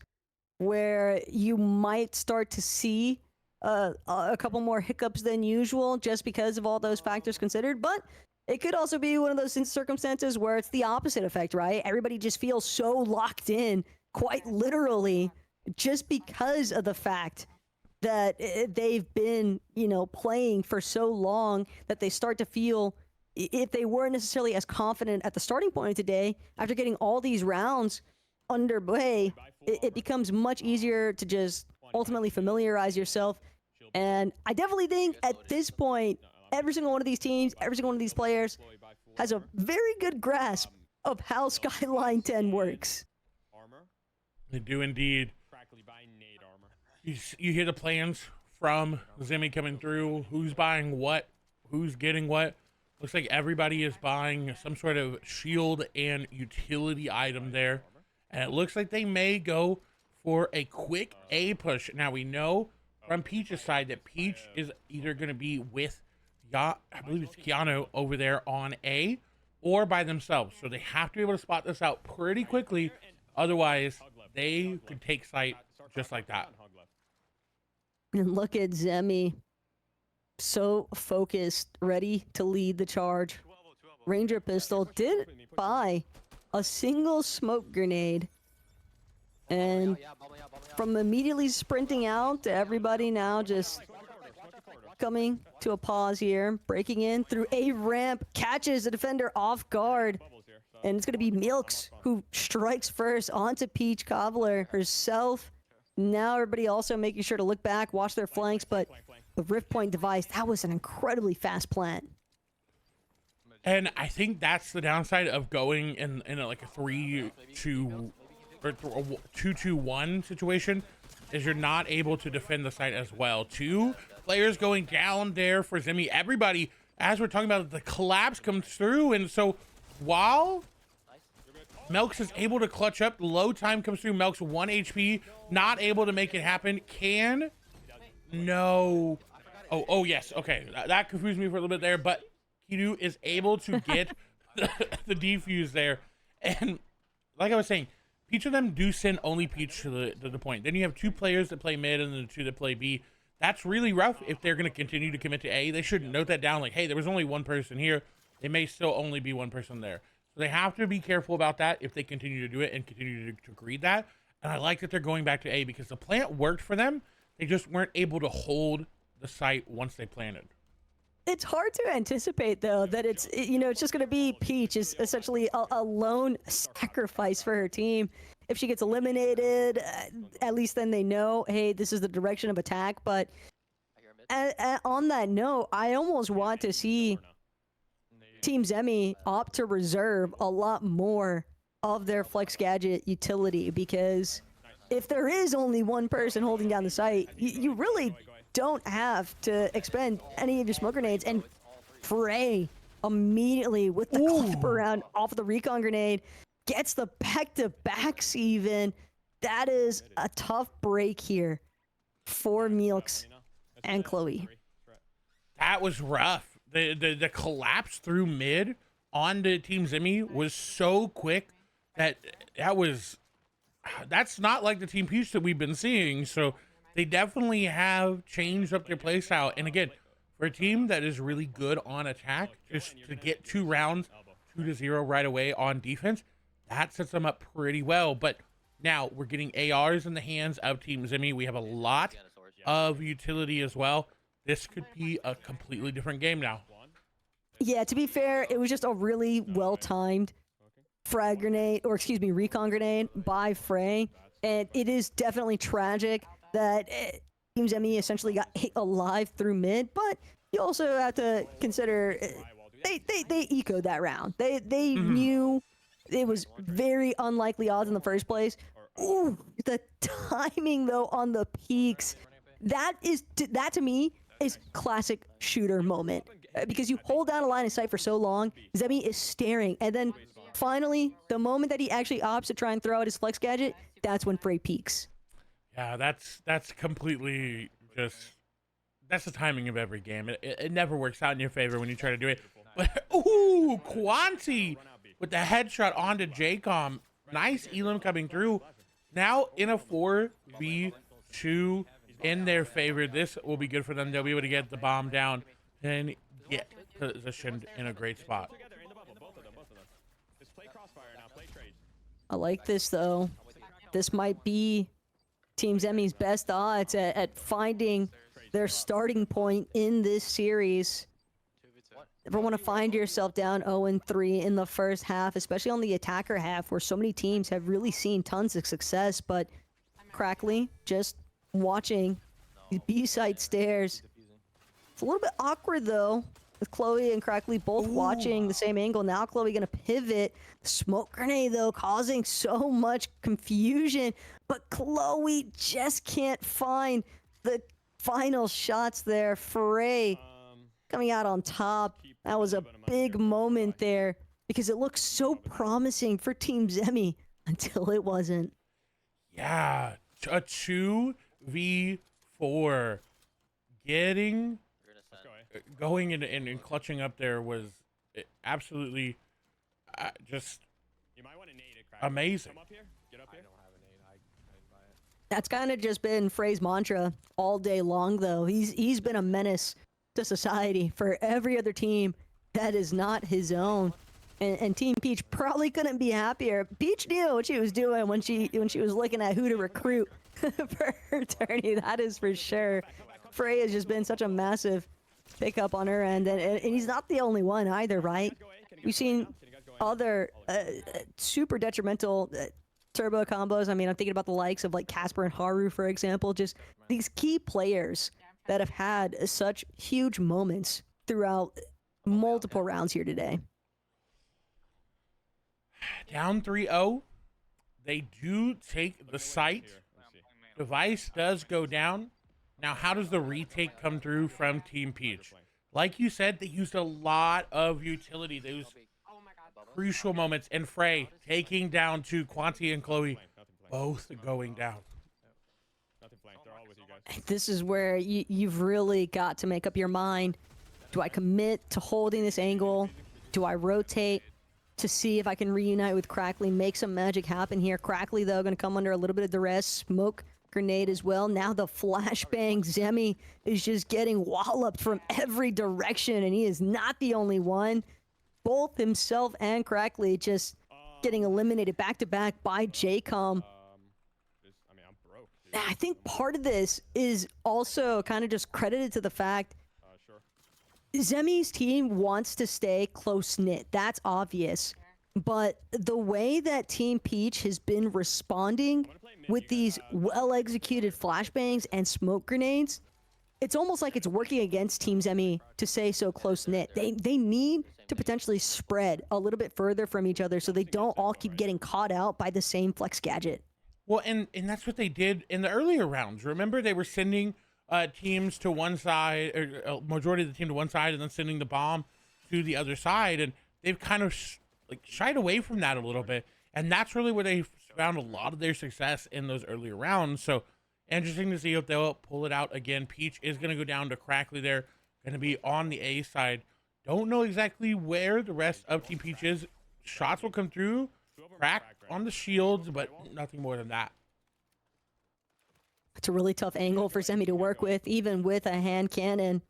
where you might start to see a couple more hiccups than usual just because of all those factors considered. But it could also be one of those circumstances where it's the opposite effect, right? Everybody just feels so locked in, quite literally, just because of the fact that they've been, playing for so long that they start to feel, if they weren't necessarily as confident at the starting point of today, after getting all these rounds underway, it becomes much easier to just ultimately familiarize yourself. And I definitely think at this point, every single one of these teams, every single one of these players has a very good grasp of how Skyline 10 works. They do indeed. You hear the plans from Zimmy coming through, who's buying what, who's getting what. Looks like everybody is buying some sort of shield and utility item there. And it looks like they may go for a quick A push. Now we know from Peach's side that Peach is either going to be with, I believe it's Keanu over there on A, or by themselves. So they have to be able to spot this out pretty quickly. Otherwise, they could take sight just like that. And look at Zemi, so focused, ready to lead the charge. Ranger Pistol did buy a single smoke grenade. And from immediately sprinting out to everybody now just coming to a pause here, breaking in through a ramp, catches the defender off guard. And it's going to be Milks who strikes first onto Peach Cobbler herself. Now everybody also making sure to look back, watch their flanks, but the Rift Point device, that was an incredibly fast plant. And I think that's the downside of going in like a 3-2 or 2-2-1 situation, is you're not able to defend the site as well. 2 players going down there for Zimmy. Everybody, as we're talking about, the collapse comes through, and so while Melks is able to clutch up, low time comes through. Melks 1 HP, not able to make it happen. No. Oh yes, okay. That confused me for a little bit there, but Kidu is able to get the defuse there. And like I was saying, each of them do send only Peach to the point. Then you have 2 players that play mid and then 2 that play B. That's really rough if they're going to continue to commit to A. They should note that down, like, hey, there was only 1 person here. It may still only be 1 person there. So they have to be careful about that if they continue to do it and continue to greed that. And I like that they're going back to A because the plant worked for them. They just weren't able to hold the site once they planted. It's hard to anticipate, though, that it's just going to be Peach is essentially a lone sacrifice for her team. If she gets eliminated, at least then they know, hey, this is the direction of attack. But on that note, I almost want to see Team Zemi opt to reserve a lot more of their Flex Gadget utility, because if there is only 1 person holding down the site, you really don't have to expend any of your smoke grenades. And Frey immediately with the clip around off of the recon grenade gets the back-to-backs even. That is a tough break here for Milks and Chloe. That was rough. The collapse through mid onto Team Zimmy was so quick that's not like the Team Peach that we've been seeing. So they definitely have changed up their play style. And again, for a team that is really good on attack, just to get 2 rounds, 2-0 right away on defense, that sets them up pretty well. But now we're getting ARs in the hands of Team Zimmy. We have a lot of utility as well. This could be a completely different game now. Yeah, to be fair, it was just a really well-timed recon grenade by Frey. And it is definitely tragic that Team Zemi essentially got hit alive through mid, but you also have to consider they ecoed that round. They knew it was very unlikely odds in the first place. Ooh, the timing though on the peaks. That to me is classic shooter moment. because you hold down a line of sight for so long, Zemi is staring, and then finally, the moment that he actually opts to try and throw out his flex gadget, that's when Frey peaks. Yeah, that's completely just that's the timing of every game. It never works out in your favor when you try to do it. But ooh, Quanti with the headshot onto JCOM. Nice Elam coming through. Now in a 4v2 in their favor. This will be good for them. They'll be able to get the bomb down and get positioned in a great spot. Together in the bubble, both of them. Just play crossfire now, play trade. I like this, though. This might be Team Zemi's best odds at finding their starting point in this series. Never want to find yourself down 0-3 in the first half, especially on the attacker half, where so many teams have really seen tons of success. But Crackly, just watching these B-side stairs. It's a little bit awkward, though, with Chloe and Crackly both watching the same angle. Now Chloe going to pivot. Smoke grenade, though, causing so much confusion. But Chloe just can't find the final shots there. Frey coming out on top. That was a big moment there because it looked so promising for Team Zemi until it wasn't. Yeah, a 2v4. Getting going and clutching up there was absolutely just You might want to nade it, Crack. amazing. Come up here. Get up here. That's kind of just been Frey's mantra all day long, though. He's been a menace to society for every other team that is not his own. And Team Peach probably couldn't be happier. Peach knew what she was doing when she was looking at who to recruit for her tourney. That is for sure. Frey has just been such a massive pickup on her end, and he's not the only one either, right? We've seen other super detrimental turbo combos. I mean, I'm thinking about the likes of like Casper and Haru, for example. Just these key players that have had such huge moments throughout multiple rounds here today. Down 3-0. They do take the site. Device does go down. Now, how does the retake come through from Team Peach? Like you said, they used a lot of utility. Those crucial moments. And Frey taking down to Quanti and Chloe, both going down. Nothing flanked. They're all with you guys. This is where you've really got to make up your mind. Do I commit to holding this angle? Do I rotate to see if I can reunite with Crackly, make some magic happen here? Crackly, though, going to come under a little bit of duress. Smoke grenade as well. Now the flashbang. Zemi is just getting walloped from every direction, and he is not the only one. Both himself and Crackly just getting eliminated back-to-back by JCOM. I'm broke, dude. I think part of this is also kind of just credited to the fact Sure. Zemi's team wants to stay close-knit. That's obvious. But the way that Team Peach has been responding with these well-executed flashbangs and smoke grenades, it's almost like it's working against Team Zemi to stay so close-knit. They need to potentially spread a little bit further from each other so they don't all keep getting caught out by the same flex gadget. Well, and that's what they did in the earlier rounds. Remember, they were sending teams to one side, or a majority of the team to one side, and then sending the bomb to the other side. And they've kind of shied away from that a little bit. And that's really where they found a lot of their success in those earlier rounds. So interesting to see if they'll pull it out again. Peach is going to go down to Crackly there, going to be on the A side. Don't know exactly where the rest of Team Peach is. Shots will come through. Crack on the shields, but nothing more than that. It's a really tough angle for Zemi to work with, even with a hand cannon.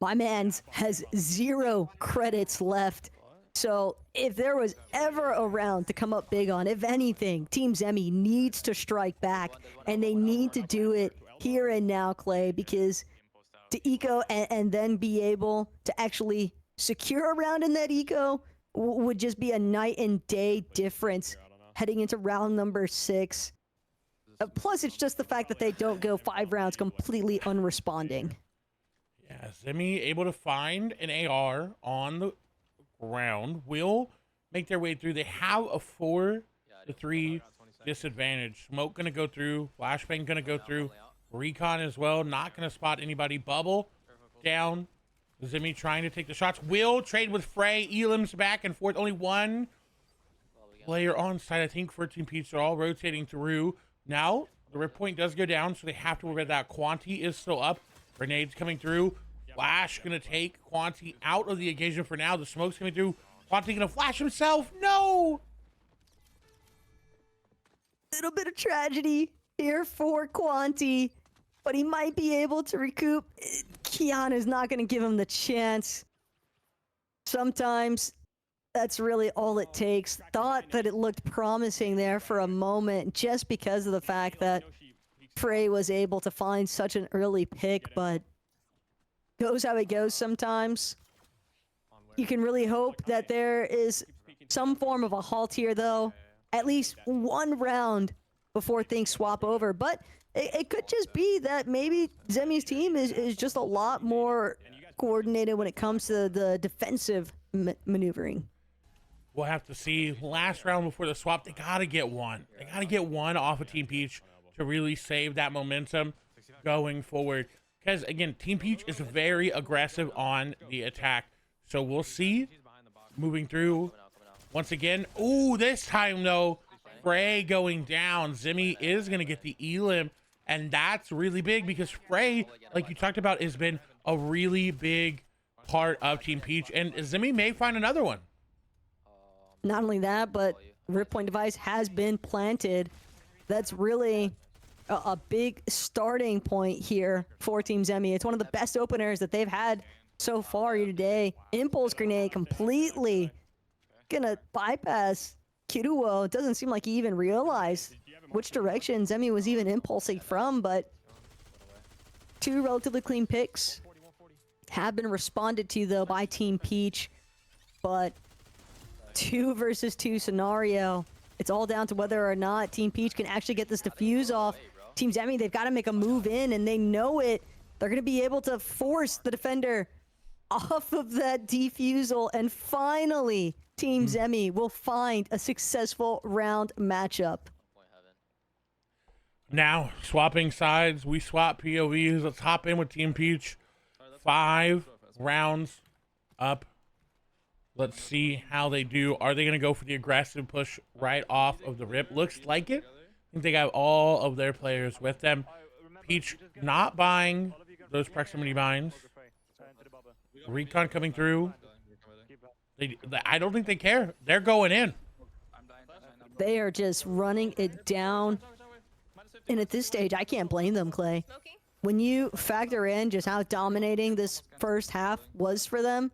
My man has 0 credits left. So if there was ever a round to come up big on, if anything, Team Zemi needs to strike back, and they need to do it here and now, Clay, because to eco and then be able to actually secure a round in that eco would just be a night and day difference heading into round number 6. Plus, it's just the fact that they don't go 5 rounds completely unresponding. Yeah, Zemi able to find an AR on the ground, will make their way through. They have a 4-3 disadvantage. Smoke gonna go through, flashbang gonna go through, recon as well, not gonna spot anybody. Bubble down, Zimmy trying to take the shots. Will trade with Frey. Elam's back and forth. Only one player on site, I think, for Team Peach. They're all rotating through. Now, the rip point does go down, so they have to worry about that. Quanti is still up. Grenades coming through. Flash going to take Quanti out of the engagement for now. The smoke's coming through. Quanti going to flash himself. No! Little bit of tragedy here for Quanti, but he might be able to recoup. Kiana's not going to give him the chance. Sometimes that's really all it takes. Thought that it looked promising there for a moment just because of the fact that Frey was able to find such an early pick, but goes how it goes sometimes. You can really hope that there is some form of a halt here, though. At least one round before things swap over. But it could just be that maybe Zemi's team is just a lot more coordinated when it comes to the defensive maneuvering. We'll have to see. Last round before the swap, they got to get one. They got to get one off of Team Peach to really save that momentum going forward. Because, again, Team Peach is very aggressive on the attack. So we'll see. Moving through. Once again. Ooh, this time, though, Frey going down. Zimmy is going to get the Elim. And that's really big because Frey, like you talked about, has been a really big part of Team Peach. And Zimmy may find another one. Not only that, but rip point device has been planted. That's really a big starting point here for Team Zemi. It's one of the best openers that they've had so far here today. Impulse grenade completely gonna bypass Kiruo. It doesn't seem like he even realized which direction Zemi was even impulsing from, but two relatively clean picks have been responded to, though, by Team Peach. But 2 versus 2 scenario. It's all down to whether or not Team Peach can actually get this defuse off. Team Zemi, they've got to make a move in, and they know it. They're going to be able to force the defender off of that defusal, and finally, Team Zemi will find a successful round matchup. Now, swapping sides, we swap POVs. Let's hop in with Team Peach. 5 rounds up. Let's see how they do. Are they going to go for the aggressive push right off of the rip? Looks like it. I think they got all of their players with them. Peach not buying those proximity binds. Recon coming through. I don't think they care. They're going in. They are just running it down. And at this stage, I can't blame them, Clay. When you factor in just how dominating this first half was for them,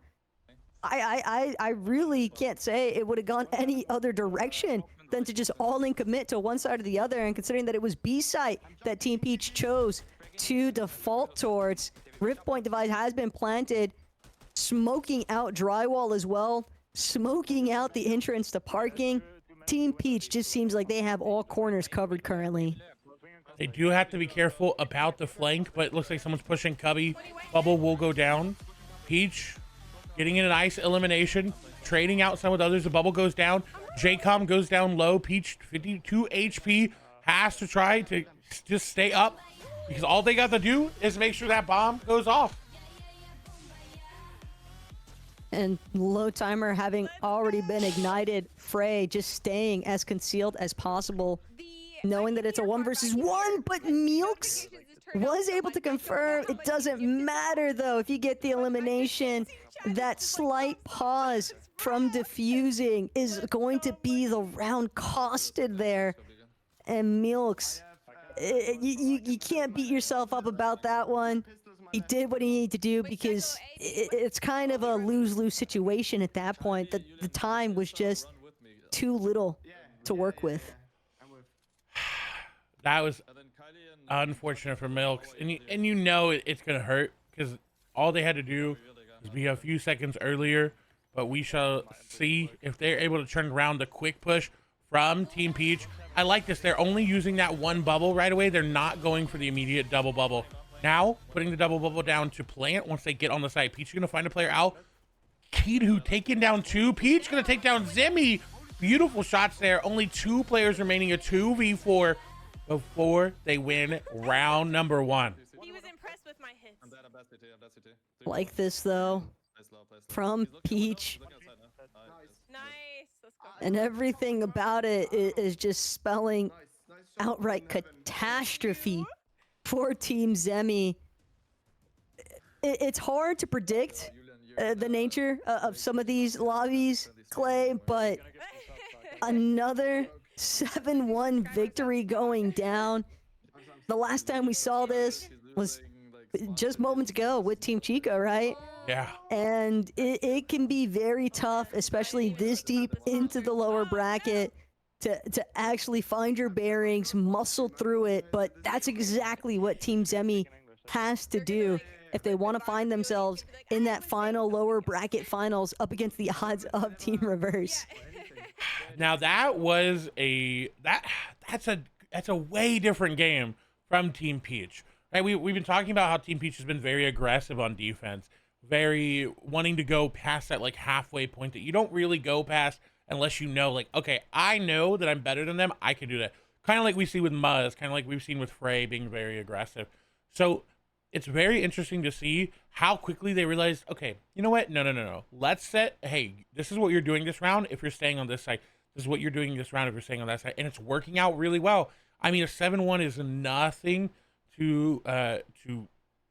I really can't say it would have gone any other direction than to just all-in commit to one side or the other. And considering that it was B site that Team Peach chose to default towards, Rift Point device has been planted, smoking out drywall as well, smoking out the entrance to parking. Team Peach just seems like they have all corners covered currently. They do have to be careful about the flank, but it looks like someone's pushing Cubby. Bubble will go down. Peach getting in a nice elimination, trading out some with others. The bubble goes down. JCOM goes down low. Peach, 52 HP, has to try to just stay up because all they got to do is make sure that bomb goes off. And low timer having already been ignited, Frey just staying as concealed as possible, knowing that it's a 1 versus 1, but Meelks was able to confirm. It doesn't matter, though, if you get the elimination. That slight pause from defusing is going to be the round costed there. And Meelks, you can't beat yourself up about that one. He did what he needed to do because it's kind of a lose-lose situation at that point. The time was just too little to work with. That was unfortunate for Milks, and you know it's gonna hurt because all they had to do was be a few seconds earlier. But we shall see if they're able to turn around the quick push from Team Peach. I like this. They're only using that one bubble right away. They're not going for the immediate double bubble. Now putting the double bubble down to plant once they get on the site. Peach is gonna find a player out. Kidu taking down 2. Peach gonna take down Zimmy. Beautiful shots there. Only 2 players remaining. A 2v4. Before they win round number 1. He was impressed with my hits. Like this though, from Peach, Nice. Let's go. and everything about it is just spelling outright catastrophe for Team Zemi. It's hard to predict the nature of some of these lobbies, Clay, but another 7-1 victory going down. The last time we saw this was just moments ago with Team Chico, right? Yeah. And it can be very tough, especially this deep into the lower bracket, to actually find your bearings, muscle through it. But that's exactly what Team Zemi has to do if they want to find themselves in that final lower bracket finals up against the odds of Team Reverse. Now that was that's a way different game from Team Peach. Right? We've been talking about how Team Peach has been very aggressive on defense, very wanting to go past that like halfway point that you don't really go past unless you know, like, okay, I know that I'm better than them. I can do that. Kind of like we see with Muzz, kind of like we've seen with Frey being very aggressive. So it's very interesting to see how quickly they realized, okay, you know what? No. Let's set, hey, this is what you're doing this round if you're staying on this side. This is what you're doing this round if you're staying on that side. And it's working out really well. I mean, a 7-1 is nothing to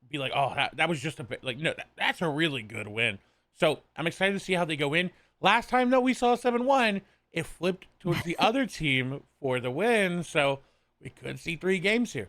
be like, oh, that was just a bit, like, no, that's a really good win. So I'm excited to see how they go in. Last time, though, we saw a 7-1, it flipped towards the other team for the win. So we could see 3 games here.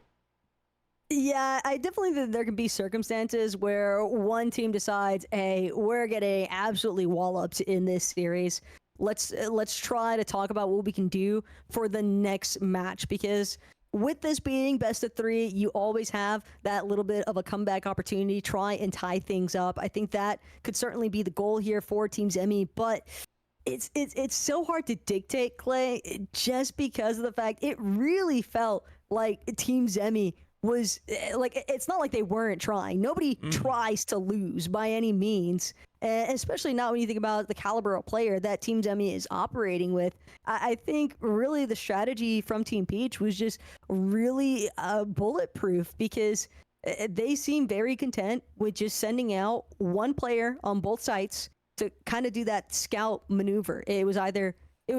Yeah, I definitely think there can be circumstances where one team decides, hey, we're getting absolutely walloped in this series. Let's try to talk about what we can do for the next match, because with this being best of 3, you always have that little bit of a comeback opportunity, try and tie things up. I think that could certainly be the goal here for Team Zemi, but it's so hard to dictate, Clay, just because of the fact it really felt like Team Zemi was like, it's not like they weren't trying. Nobody tries to lose by any means, especially not when you think about the caliber of player that Team Zemi is operating with. I think really the strategy from Team Peach was just really bulletproof, because they seem very content with just sending out one player on both sites to kind of do that scout maneuver.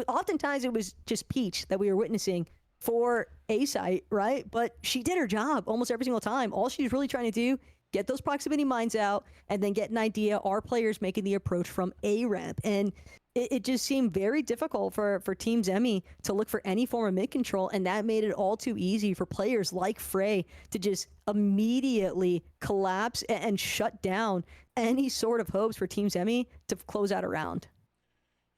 Oftentimes it was just Peach that we were witnessing for A site, right? But she did her job almost every single time. All she's really trying to do, get those proximity mines out, and then get an idea, are players making the approach from A ramp? And it just seemed very difficult for Team Zemi to look for any form of mid control, and that made it all too easy for players like Frey to just immediately collapse and shut down any sort of hopes for Team Zemi to close out a round.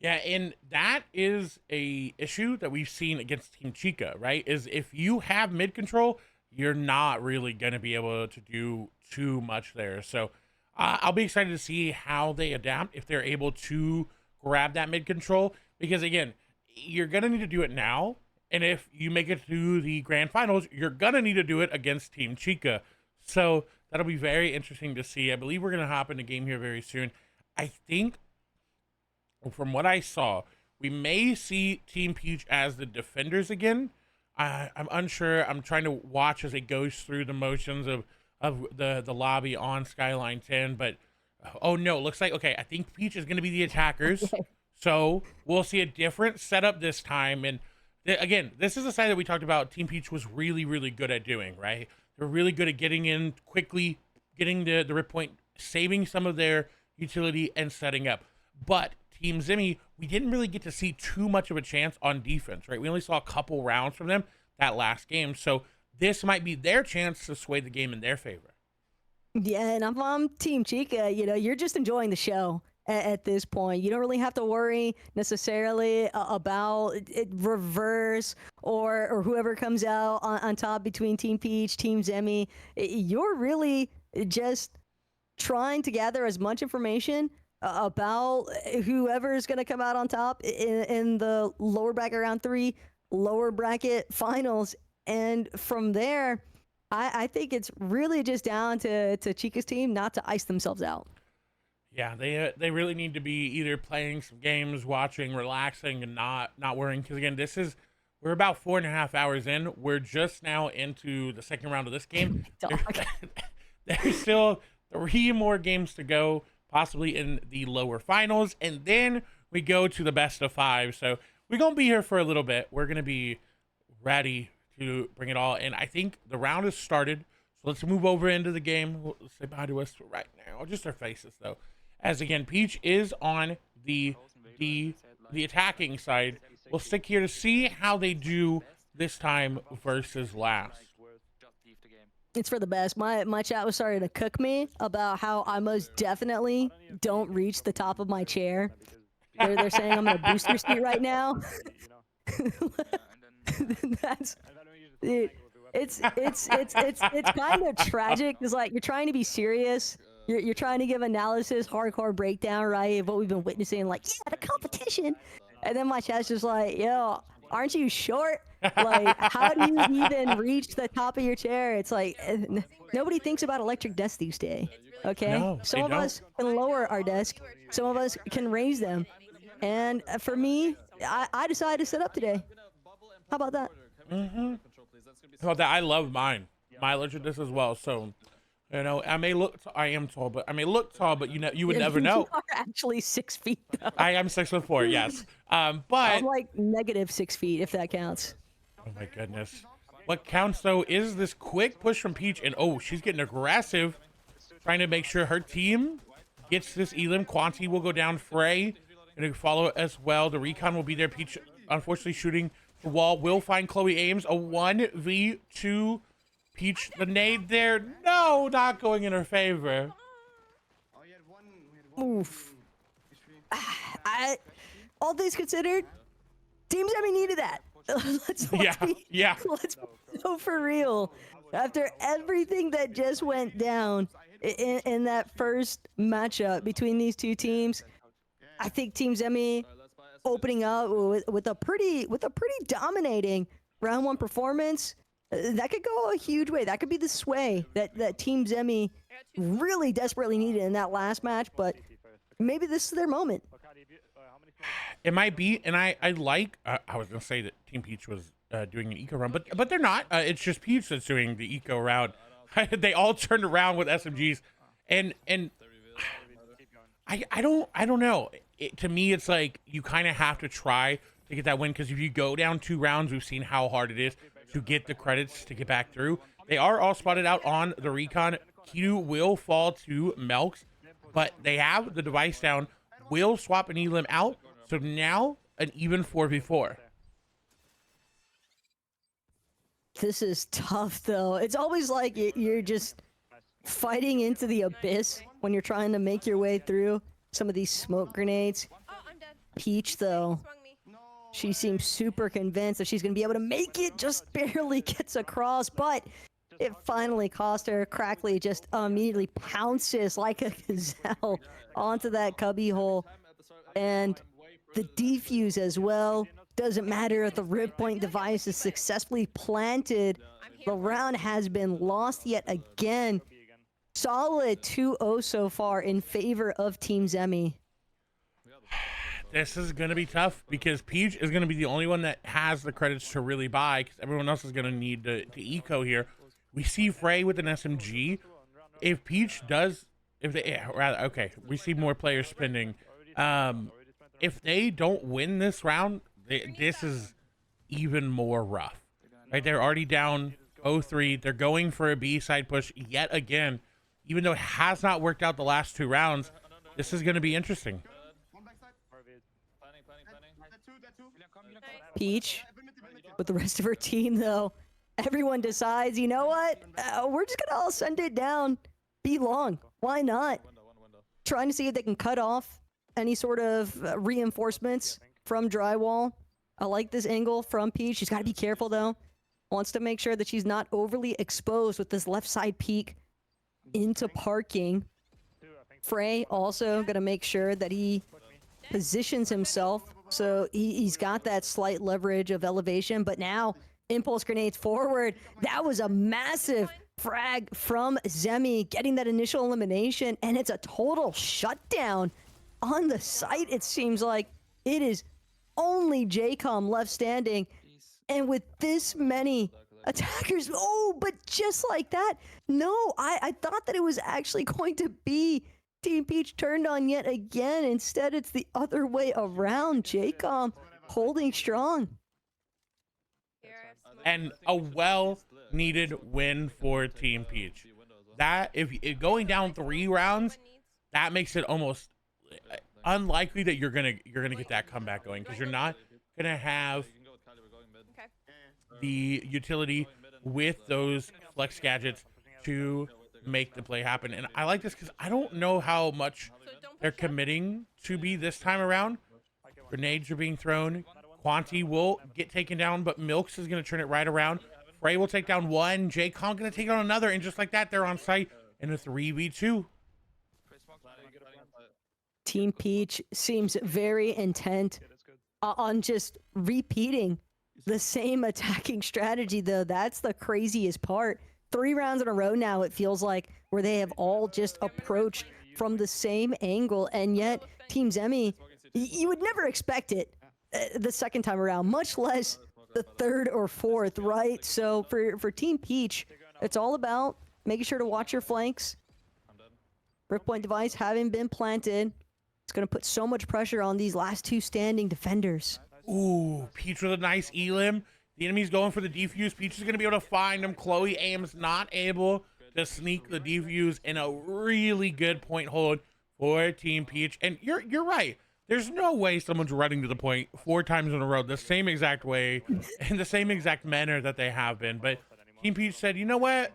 Yeah, and that is a issue that we've seen against Team Chica, right? Is if you have mid control, you're not really going to be able to do too much there. So I'll be excited to see how they adapt, if they're able to grab that mid control, because again, you're going to need to do it now. And if you make it to the grand finals, you're going to need to do it against Team Chica. So that'll be very interesting to see. I believe we're going to hop in the game here very soon. I think, from what I saw, we may see Team Peach as the defenders again. I'm unsure. I'm trying to watch as it goes through the motions of the lobby on Skyline 10. But, oh no, looks like, okay, I think Peach is going to be the attackers. So we'll see a different setup this time. And again, this is a side that we talked about Team Peach was really, really good at doing, right? They're really good at getting in quickly, getting the rip point, saving some of their utility, and setting up. But Team Zemi, we didn't really get to see too much of a chance on defense, right? We only saw a couple rounds from them that last game. So this might be their chance to sway the game in their favor. Yeah, and if I'm Team Chica, you're just enjoying the show at this point. You don't really have to worry necessarily about it reverse or whoever comes out on top between Team Peach, Team Zemi. You're really just trying to gather as much information about whoever is going to come out on top in the lower bracket round 3, lower bracket finals. And from there, I think it's really just down to Chica's team not to ice themselves out. Yeah, they really need to be either playing some games, watching, relaxing, and not worrying. Because again, we're about 4.5 hours in. We're just now into the second round of this game. There's still 3 more games to go, possibly in the lower finals, and then we go to the best of 5. So we're gonna be here for a little bit. We're gonna be ready to bring it all, and I think the round has started. So let's move over into the game. We'll say bye to us right now, just our faces though. As again, Peach is on the attacking side. We'll stick here to see how they do this time versus last. It's for the best. My chat was starting to cook me about how I most definitely don't reach the top of my chair. They're saying I'm in a booster seat right now. That's it's kind of tragic because like you're trying to be serious. You're trying to give analysis, hardcore breakdown, right, of what we've been witnessing. Like, yeah, the competition, and then my chat's just like, yo, aren't you short? Like, how do you even reach the top of your chair? It's like nobody thinks about electric desks these days. Okay, No, some they of us can lower our desk, some of us can raise them, and for me, I decided to sit up today. How about that? Well, that I love mine. My electric disc as well. So, you know, I am tall, but I may look tall, but you would never know. You are actually 6 feet though. I am 6'4", yes. But I'm like negative 6 feet if that counts. oh my goodness, what counts though is this quick push from Peach, and oh, she's getting aggressive, trying to make sure her team gets this elim. Quanti will go down. Frey gonna follow as well. The recon will be there. Peach unfortunately shooting the wall. Will find Chloe Ames. A 1v2. Peach, the nade there. No, not going in her favor. Oof. All things considered, Team Zemi needed that. Let's go for real. After everything that just went down in that first matchup between these two teams, I think Team Zemi opening up with a pretty dominating round 1 performance. That could go a huge way. That could be the sway that Team Zemi really desperately needed in that last match, but maybe this is their moment. It might be, and I like. I was gonna say that Team Peach was doing an eco round, but they're not. It's just Peach that's doing the eco round. They all turned around with SMGs, and I don't know. To me, it's like you kind of have to try to get that win, because if you go down 2 rounds, we've seen how hard it is to get the credits to get back through. They are all spotted out on the recon. Q will fall to Melks, but they have the device down. Will swap an elim out, so now an even 4v4. This is tough though. It's always like you're just fighting into the abyss when you're trying to make your way through some of these smoke grenades. Oh, I'm dead. Peach though, Swung me. she seems super convinced that she's going to be able to make it, just barely gets across, but it finally cost her. Crackley just immediately pounces like a gazelle onto that cubby hole, and the defuse as well. Doesn't matter if the rip point device is successfully planted. The round has been lost yet again. Solid 2-0 so far in favor of Team Zemi. This is going to be tough, because Peach is going to be the only one that has the credits to really buy, because everyone else is going to need to eco here. We see Frey with an SMG. If Peach does, we see more players spending. If they don't win this round, this is even more rough. Right, they're already down 0-3. They're going for a B side push yet again. Even though it has not worked out the last 2 rounds, this is going to be interesting. Peach, with the rest of her team though, everyone decides, you know what? We're just gonna all send it down. Be long. Why not? Trying to see if they can cut off any sort of reinforcements from drywall. I like this angle from Peach. She's got to be careful though. Wants to make sure that she's not overly exposed with this left side peek into parking. Frey also gonna make sure that he positions himself so he's got that slight leverage of elevation, but now impulse grenades forward. That was a massive frag from Zemi, getting that initial elimination, and it's a total shutdown on the site. It seems like it is only JCOM left standing, and with this many attackers. Oh, but just like that. No, I thought that it was actually going to be Team Peach turned on yet again. Instead, it's the other way around. Jaycom holding strong. And a well-needed win for Team Peach. That, if going down 3 rounds, that makes it almost unlikely that you're gonna get that comeback going, because you're not gonna have the utility with those flex gadgets to make the play happen. And I like this because I don't know how much they're committing to be this time around. Grenades are being thrown. Quanti will get taken down, but Milks is going to turn it right around. Frey will take down one. Jaycon going to take on another, and just like that, they're on site in a 3v2. Team Peach seems very intent on just repeating the same attacking strategy, though. That's the craziest part. 3 rounds in a row now, it feels like, where they have all just approached from the same angle, and yet Team Zemi, you would never expect it the second time around, much less the third or fourth, right? So for Team Peach, it's all about making sure to watch your flanks. Brickpoint device having been planted, it's going to put so much pressure on these last 2 standing defenders. Ooh, Peach with a nice elim. The enemy's going for the defuse. Peach is going to be able to find him. Chloe Ames not able to sneak the defuse, in a really good point hold for Team Peach. And you're right. There's no way someone's running to the point 4 times in a row the same exact way in the same exact manner that they have been. But Team Peach said, you know what?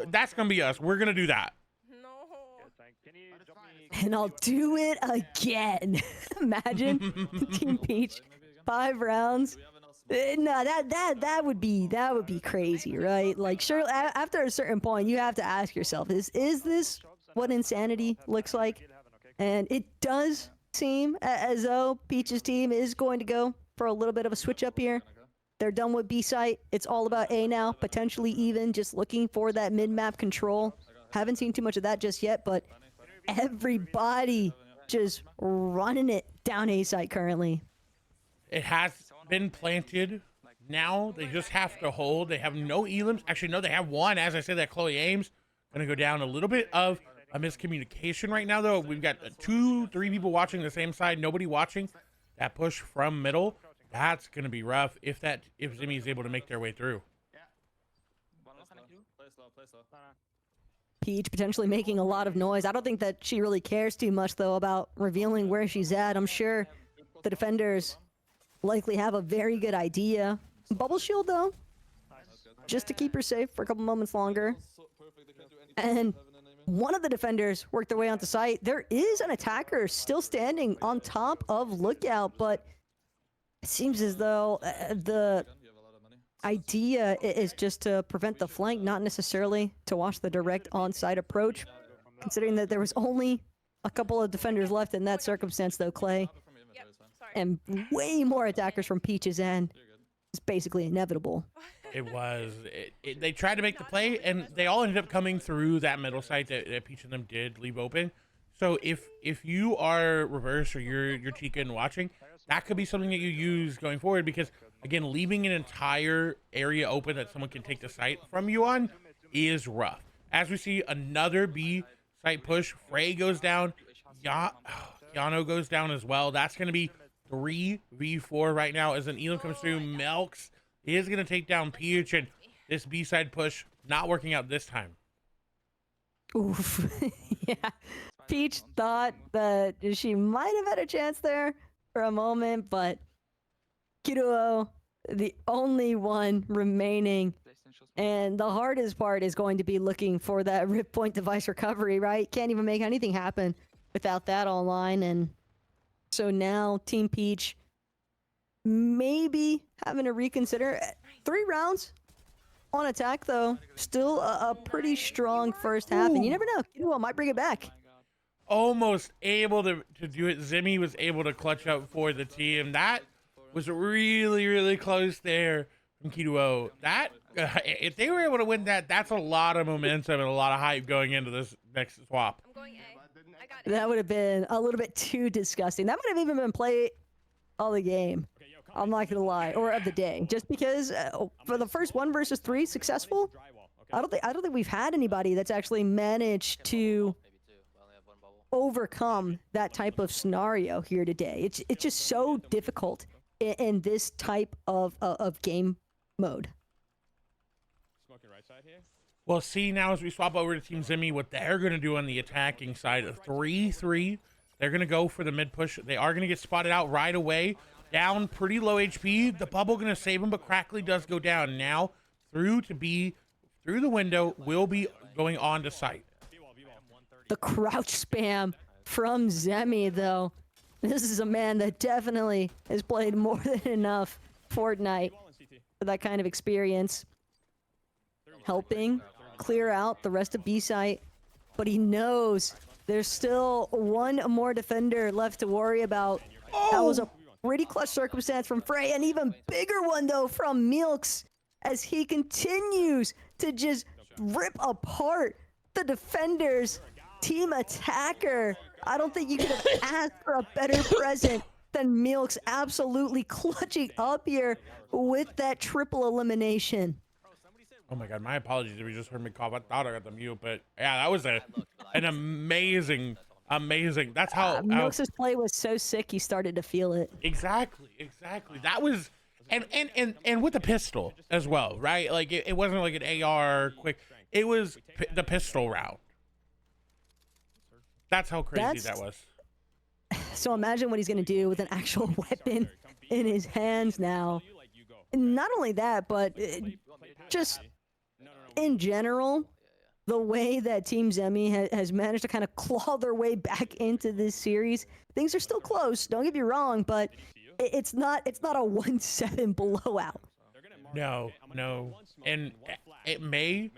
That's going to be us. We're going to do that. And I'll do it again. Imagine Team Peach, 5 rounds. No, that would be crazy, right? Like, sure, after a certain point, you have to ask yourself, is this what insanity looks like? And it does seem as though Peach's team is going to go for a little bit of a switch up here. They're done with B site. It's all about A now, potentially even just looking for that mid-map control. Haven't seen too much of that just yet, but everybody just running it down A site currently. It has been planted. Now they just have to hold. They have no elims. Actually, no, they have one. As I said, that Chloe Ames going to go down. A little bit of a miscommunication right now, though. We've got 2, 3 people watching the same side. Nobody watching that push from middle. That's going to be rough if Zimmy is able to make their way through. Peach potentially making a lot of noise. I don't think that she really cares too much, though, about revealing where she's at. I'm sure the defenders likely have a very good idea. Bubble shield, though, just to keep her safe for a couple moments longer. And one of the defenders worked their way onto site. There is an attacker still standing on top of Lookout, but it seems as though the idea is just to prevent the flank, not necessarily to watch the direct on-site approach, considering that there was only a couple of defenders left in that circumstance, though, Clay. And way more attackers from Peach's end. It's basically inevitable. It was. They tried to make the play, and they all ended up coming through that middle site that Peach and them did leave open. So if you are reverse or you're Tika and watching, that could be something that you use going forward, because, again, leaving an entire area open that someone can take the site from you on is rough. As we see another B site push, Frey goes down, Yano goes down as well. That's going to be 3v4 right now as an elim comes through. Melks is going to take down Peach, and this B-side push not working out this time. Oof. Yeah. Peach thought that she might have had a chance there for a moment, but Kiruo, the only one remaining. And the hardest part is going to be looking for that rip point device recovery, right? Can't even make anything happen without that online. And so now Team Peach maybe having to reconsider. 3 rounds on attack, though. Still a pretty strong first half. And you never know. Kiruo might bring it back. Almost able to do it. Zimmy was able to clutch up for the team. That was really, really close there from Kiruo. That, if they were able to win that, that's a lot of momentum and a lot of hype going into this next swap. I'm going A. I got it. That would have been a little bit too disgusting. That might have even been play all the game. I'm not gonna lie, or of the day, just because for the first 1 versus 3 successful, I don't think we've had anybody that's actually managed to Maybe two. We only have one bubble. overcome that type of scenario here today. It's just so difficult in this type of game mode. Smoking right side here. Well, see, now as we swap over to Team Zimmy, what they're going to do on the attacking side of 3-3, they're going to go for the mid push. They are going to get spotted out right away. Down pretty low HP. The bubble going to save him, but Crackley does go down. Now, through the window, will be going on to site. The crouch spam from Zemi, though. This is a man that definitely has played more than enough Fortnite for that kind of experience. Helping clear out the rest of B site, but he knows there's still one more defender left to worry about. That was a pretty clutch circumstance from Frey, an even bigger one though from Milks, as he continues to just rip apart the defenders. Team attacker. I don't think you could have asked for a better present than Milks absolutely clutching up here with that triple elimination. Oh my god, my apologies if you just heard me cough. I thought I got the mute, but yeah, that was an amazing. That's how Milks' play was so sick he started to feel it. Exactly. That was and with the pistol as well, right? Like it wasn't like an AR quick. It was the pistol round. That's how crazy that was. So imagine what he's going to do with an actual weapon in his hands now. And not only that, but just in general, the way that Team Zemi has managed to kind of claw their way back into this series. Things are still close, don't get me wrong, but it's not a 1-7 blowout. No. And it may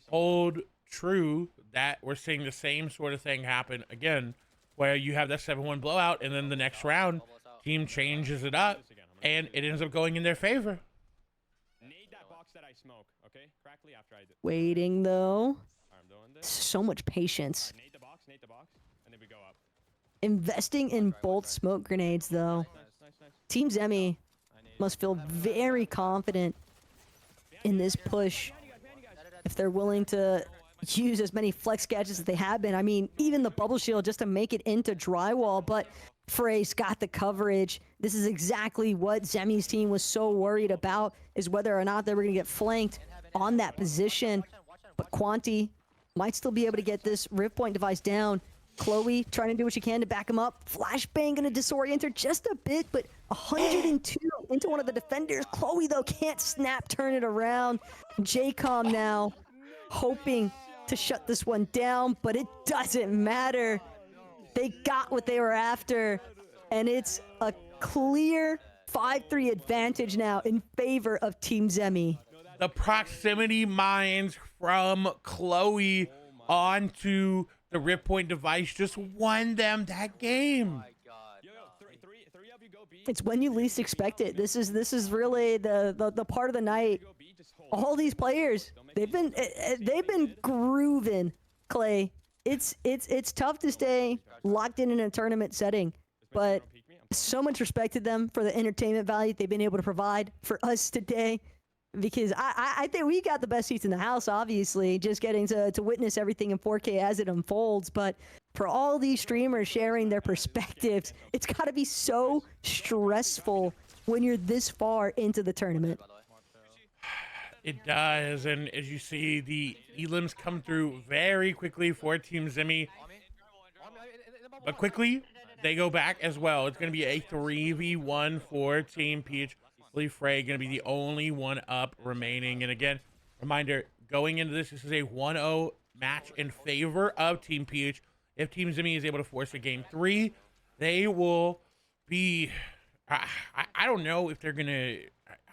hold true that we're seeing the same sort of thing happen again, where you have that 7-1 blowout, and then the next round, team changes it up, and it ends up going in their favor. Nade that box that I smoke, okay? Crackly after I do. Waiting, though. I'm doing this. So much patience. Nade the box, and then we go up. Investing in both smoke grenades, though. Nice. Team Zemi must feel very confident in this push if they're willing to use as many flex gadgets as they have been. I mean, even the bubble shield just to make it into drywall, but Frey's got the coverage. This is exactly what Zemi's team was so worried about, is whether or not they were going to get flanked on that position. But Quanti might still be able to get this Rift Point device down. Chloe trying to do what she can to back him up. Flashbang going to disorient her just a bit, but 102 into one of the defenders. Chloe, though, can't snap, turn it around. JCOM now hoping to shut this one down, but it doesn't matter. They got what they were after, and it's a clear 5-3 advantage now in favor of Team Zemi. The proximity mines from Chloe onto the Rip Point device just won them that game. Three of you go B. It's when you least expect it. This is really the part of the night. All these players, they've been grooving, Clay. It's tough to stay locked in a tournament setting, but so much respect to them for the entertainment value they've been able to provide for us today, because I think we got the best seats in the house, obviously, just getting to witness everything in 4K as it unfolds. But for all these streamers sharing their perspectives, it's got to be so stressful when you're this far into the tournament. It does, and as you see, the elims come through very quickly for Team Zemi. But quickly, they go back as well. It's going to be a 3v1 for Team Peach. Lee Frey going to be the only one up remaining. And again, reminder, going into this is a 1-0 match in favor of Team Peach. If Team Zemi is able to force a game 3, they will be... I don't know if they're going to...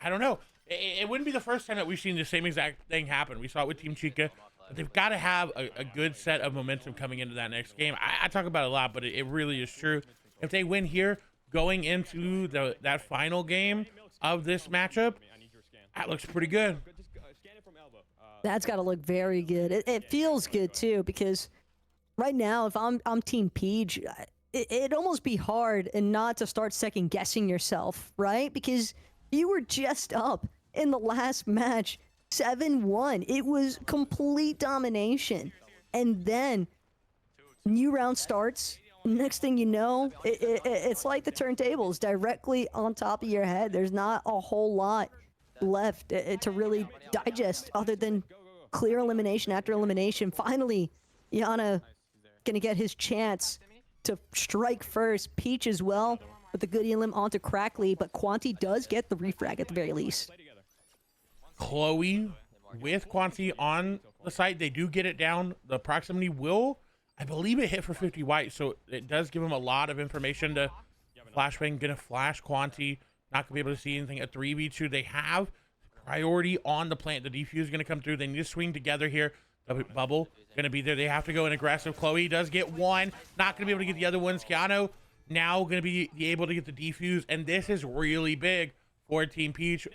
I don't know. It wouldn't be the first time that we've seen the same exact thing happen. We saw it with Team Chica. But they've got to have a good set of momentum coming into that next game. I talk about it a lot, but it really is true. If they win here, going into that final game of this matchup, that looks pretty good. That's got to look very good. It feels good, too, because right now, if I'm Team Peach, it'd almost be hard and not to start second guessing yourself, right? Because you were just up in the last match 7-1. It was complete domination. And then new round starts. Next thing you know, it's like the turntables directly on top of your head. There's not a whole lot left to really digest other than clear elimination after elimination. Finally, Yana gonna get his chance to strike first. Peach as well with the good elim onto Crackley, but Quanti does get the refrag at the very least. Chloe with Quanti on the site, they do get it down. The proximity will, I believe it hit for 50 white, so it does give him a lot of information to flashbang. Gonna flash Quanti, not gonna be able to see anything at 3v2. They have priority on the plant. The defuse is gonna come through. They need to swing together here. The bubble gonna be there. They have to go in aggressive. Chloe does get one, not gonna be able to get the other one. Skiano now gonna be able to get the defuse, and this is really big for Team Peach,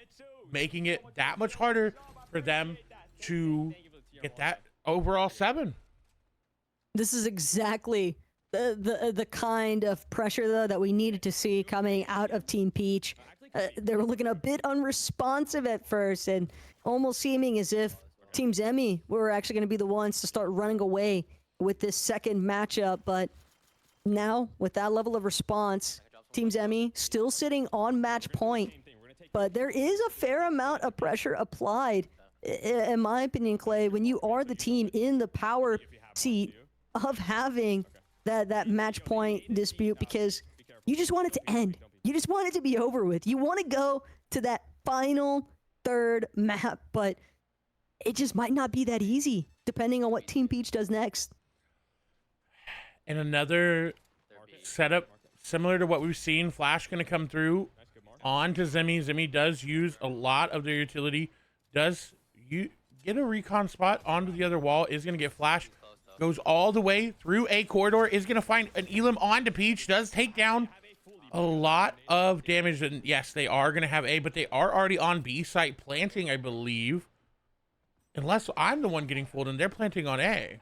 making it that much harder for them to get that overall 7. This is exactly the kind of pressure, though, that we needed to see coming out of Team Peach. They were looking a bit unresponsive at first and almost seeming as if Team Zemi were actually going to be the ones to start running away with this second matchup. But now, with that level of response, Team Zemi still sitting on match point. But there is a fair amount of pressure applied, in my opinion, Clay, when you are the team in the power seat of having that match point dispute, because you just want it to end. You just want it to be over with. You want to go to that final third map, but it just might not be that easy, depending on what Team Peach does next. And another setup similar to what we've seen, Flash going to come through on to Zemi. Zemi does use a lot of their utility. Does you get a recon spot onto the other wall, is going to get Flash. Goes all the way through a corridor, is going to find an elim onto Peach. Does take down a lot of damage. And yes, they are going to have A, but they are already on B site planting, I believe. Unless I'm the one getting fooled and they're planting on A.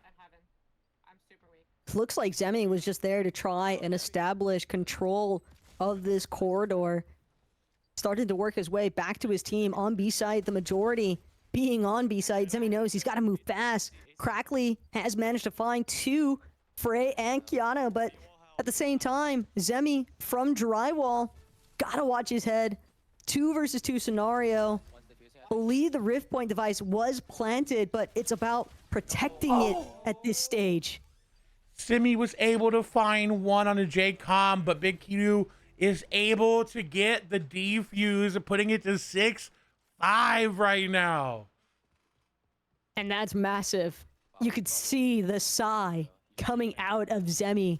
Looks like Zemi was just there to try and establish control of this corridor. Started to work his way back to his team on B side, the majority being on B side. Zemi knows he's got to move fast. Crackley has managed to find 2, Frey and Kiana, but at the same time, Zemi from drywall, gotta watch his head. 2 versus 2 scenario. Believe the rift point device was planted, but it's about protecting it at this stage. Simi was able to find one on a J-Com, but Big Kidu is able to get the defuse, putting it to 6-5 right now. And that's massive. You could see the sigh coming out of Zemi.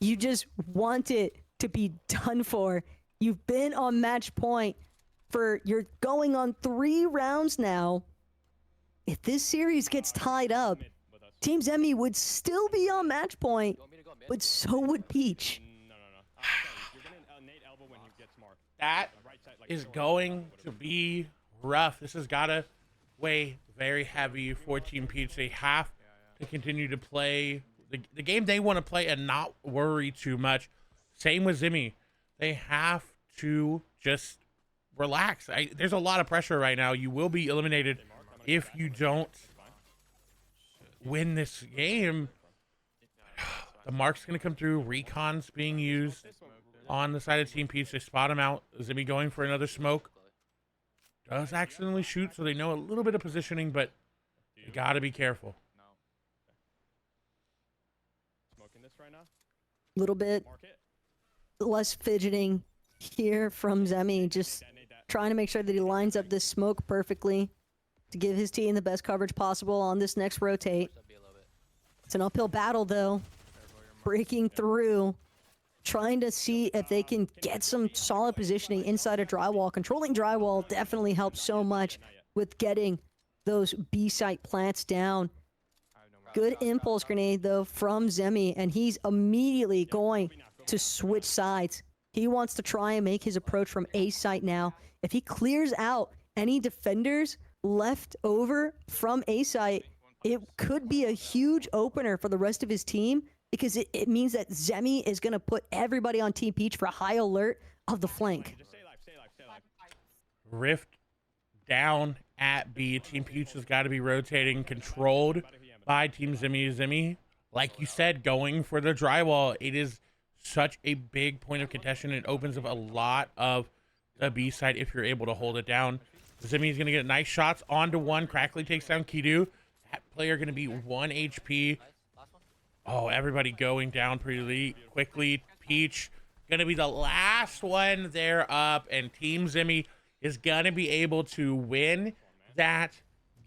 You just want it to be done for. You've been on match point you're going on 3 rounds now. If this series gets tied up, Team Zemi would still be on match point, but so would Peach. That is going to be rough. This has got to weigh very heavy for Team Peach. They have to continue to play the game they want to play and not worry too much. Same with Zemi. They have to just relax. There's a lot of pressure right now. You will be eliminated if you don't win this game. The mark's going to come through. Recon's being used on the side of Team Peach. They spot him out. Zemi going for another smoke. Does accidentally shoot, so they know a little bit of positioning, but you got to be careful. A little bit less fidgeting here from Zemi, just trying to make sure that he lines up this smoke perfectly to give his team the best coverage possible on this next rotate. It's an uphill battle, though. Breaking through, trying to see if they can get some solid positioning inside of drywall. Controlling drywall definitely helps so much with getting those B-site plants down. Good impulse grenade, though, from Zemi, and he's immediately going to switch sides. He wants to try and make his approach from A site now. If he clears out any defenders left over from A site, it could be a huge opener for the rest of his team, because it means that Zemi is going to put everybody on Team Peach for a high alert of the flank. Just stay alive, stay alive, stay alive. Rift down at B. Team Peach has got to be rotating, controlled by Team Zimmy. Zimmy, like you said, going for the drywall. It is such a big point of contention. It opens up a lot of the B side if you're able to hold it down. Zimmy's going to get nice shots onto one. Crackley takes down Kidu. That player going to be 1 HP. Oh, everybody going down pretty quickly. Peach going to be the last one there up, and Team Zimmy is going to be able to win that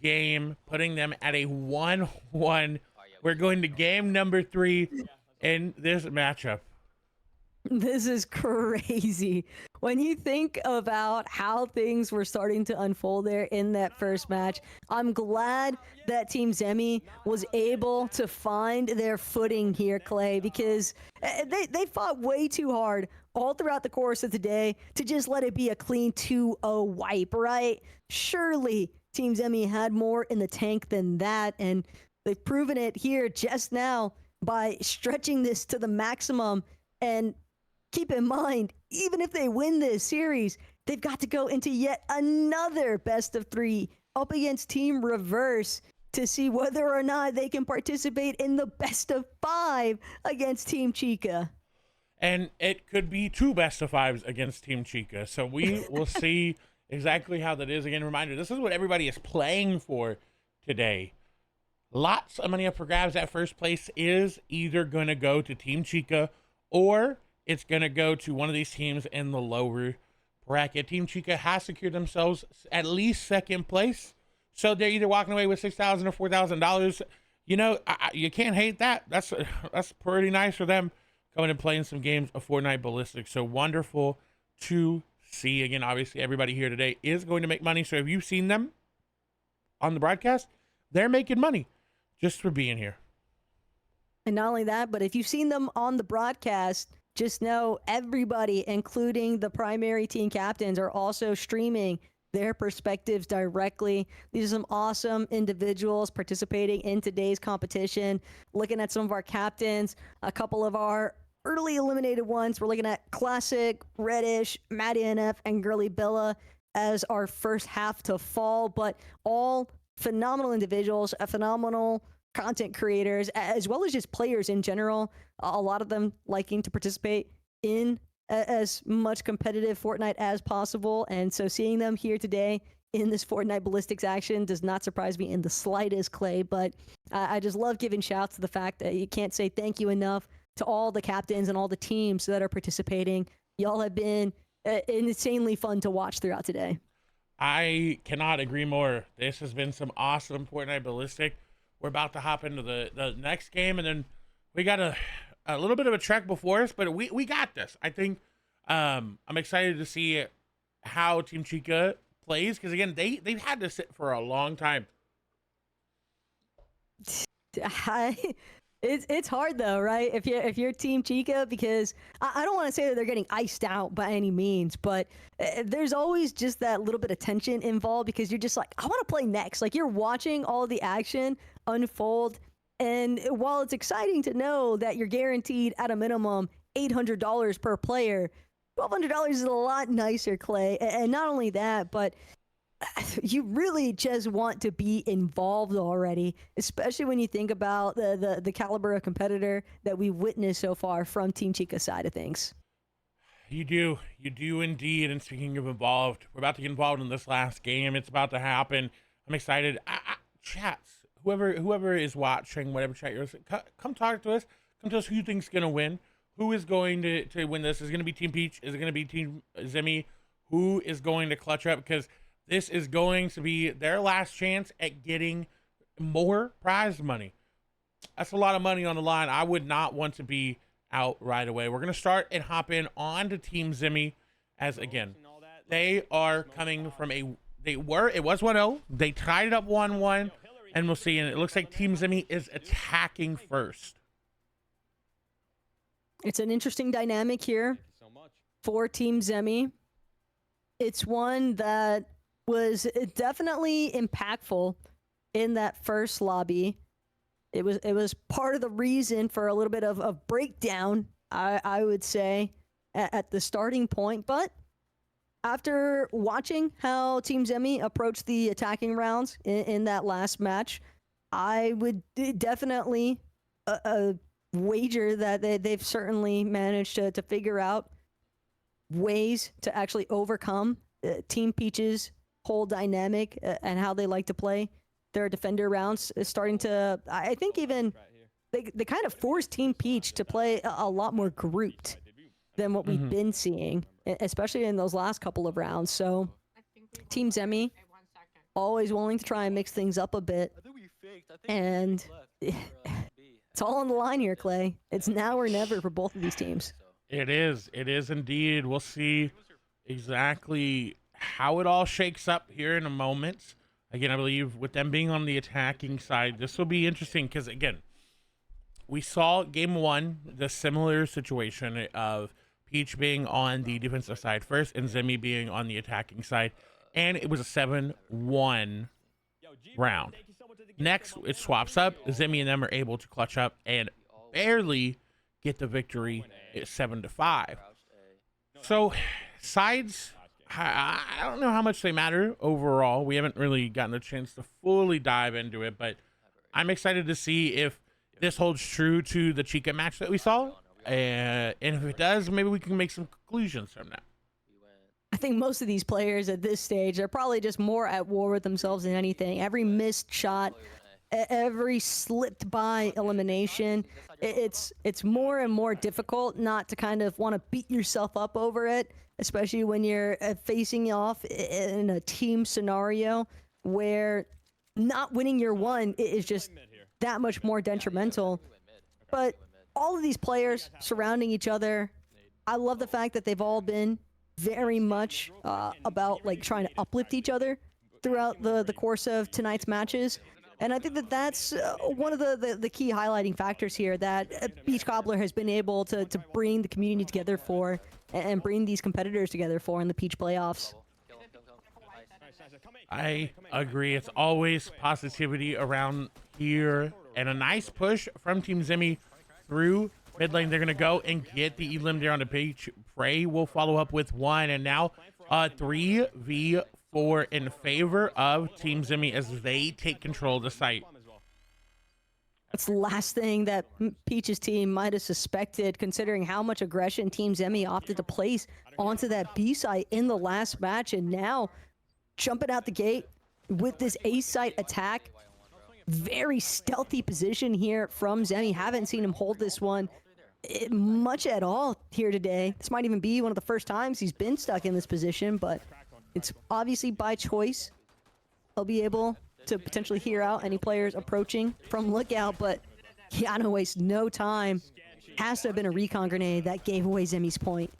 game, putting them at a 1-1. We're going to game number 3 in this matchup. This is crazy. When you think about how things were starting to unfold there in that first match, I'm glad that Team Zemi was able to find their footing here, Clay, because they fought way too hard all throughout the course of the day to just let it be a clean 2-0 wipe, right? Surely Team Zemi had more in the tank than that, and they've proven it here just now by stretching this to the maximum. And keep in mind, even if they win this series, they've got to go into yet another best of 3 up against Team Reverse to see whether or not they can participate in the best of 5 against Team Chica. And it could be 2 best of 5s against Team Chica. So we will see exactly how that is. Again, reminder, this is what everybody is playing for today. Lots of money up for grabs. That first place is either going to go to Team Chica or it's going to go to one of these teams in the lower bracket. Team Chica has secured themselves at least second place. So they're either walking away with $6,000 or $4,000. You know, you can't hate that. That's pretty nice for them coming and playing some games of Fortnite Ballistic. So wonderful to see. Again, obviously, everybody here today is going to make money. So if you've seen them on the broadcast, they're making money just for being here. And not only that, but if you've seen them on the broadcast, just know everybody, including the primary team captains, are also streaming their perspectives directly. These are some awesome individuals participating in today's competition. Looking at some of our captains, a couple of our early eliminated ones. We're looking at Classic, Reddish, Maddie NF, and Girly Bella as our first half to fall, but all phenomenal individuals, phenomenal content creators, as well as just players in general. A lot of them liking to participate in as much competitive Fortnite as possible. And so seeing them here today in this Fortnite Ballistics action does not surprise me in the slightest, Clay. But I just love giving shouts to the fact that you can't say thank you enough to all the captains and all the teams that are participating. Y'all have been insanely fun to watch throughout today. I cannot agree more. This has been some awesome Fortnite Ballistic. We're about to hop into the next game, and then we got a little bit of a trek before us, but we got this. I think I'm excited to see how Team Chica plays, because again, they've had to sit for a long time. It's hard though, right? If you're Team Chica, because I don't want to say that they're getting iced out by any means, but there's always just that little bit of tension involved, because you're just like, I want to play next. Like, you're watching all the action unfold, and while it's exciting to know that you're guaranteed at a minimum $800 per player, $1,200 is a lot nicer, Clay. And not only that, but you really just want to be involved already, especially when you think about the caliber of competitor that we've witnessed so far from Team Chica's side of things. You do indeed. And speaking of involved, we're about to get involved in this last game. It's about to happen. I'm excited. Chats, whoever is watching, whatever chat you're listening, come talk to us. Come tell us who you think's gonna win. Who is going to win this? Is it gonna be Team Peach? Is it gonna be Team Zemi? Who is going to clutch up? Because this is going to be their last chance at getting more prize money. That's a lot of money on the line. I would not want to be out right away. We're going to start and hop in on to Team Zimmy, as again, they are coming from it was 1-0. They tied it up 1-1, and we'll see. And it looks like Team Zimmy is attacking first. It's an interesting dynamic here for Team Zemi. It's one that was definitely impactful in that first lobby. it was part of the reason for a little bit of breakdown, I would say, at the starting point. But after watching how Team Zemi approached the attacking rounds in that last match, I would definitely wager that they've certainly managed to figure out ways to actually overcome Team Peach's whole dynamic and how they like to play their defender rounds. Is starting to, I think, even they kind of forced Team Peach to play a lot more grouped than what we've been seeing, especially in those last couple of rounds. So Team Zemi always willing to try and mix things up a bit, and it's all on the line here, Clay. It's now or never for both of these teams. It is indeed. We'll see exactly how it all shakes up here in a moment. Again, I believe with them being on the attacking side, this will be interesting because, again, we saw game one, the similar situation of Peach being on the defensive side first and Zemi being on the attacking side, and it was a 7-1 round. Next, it swaps up. Zemi and them are able to clutch up and barely get the victory at 7-5. So, sides, I don't know how much they matter overall. We haven't really gotten a chance to fully dive into it, but I'm excited to see if this holds true to the Chica match that we saw. And if it does, maybe we can make some conclusions from that. I think most of these players at this stage are probably just more at war with themselves than anything. Every missed shot, every slipped by elimination, it's more and more difficult not to kind of want to beat yourself up over it, especially when you're facing off in a team scenario where not winning your one is just that much more detrimental. But all of these players surrounding each other, I love the fact that they've all been very much about like trying to uplift each other throughout the course of tonight's matches. And I think that that's one of the key highlighting factors here that Beach Cobbler has been able to bring the community together for and bring these competitors together for in the Peach playoffs. I agree. It's always positivity around here. And a nice push from Team Zemi through mid lane. They're going to go and get the elim there on the Peach. Prey will follow up with one. And now 3v4 in favor of Team Zemi as they take control of the site. That's the last thing that Peach's team might have suspected, considering how much aggression Team Zemi opted to place onto that B site in the last match. And now jumping out the gate with this A site attack. Very stealthy position here from Zemi. Haven't seen him hold this one much at all here today. This might even be one of the first times he's been stuck in this position, but it's obviously by choice. He'll be able to potentially hear out any players approaching from lookout, but Keanu wastes no time. Has to have been a recon grenade that gave away Zemi's point.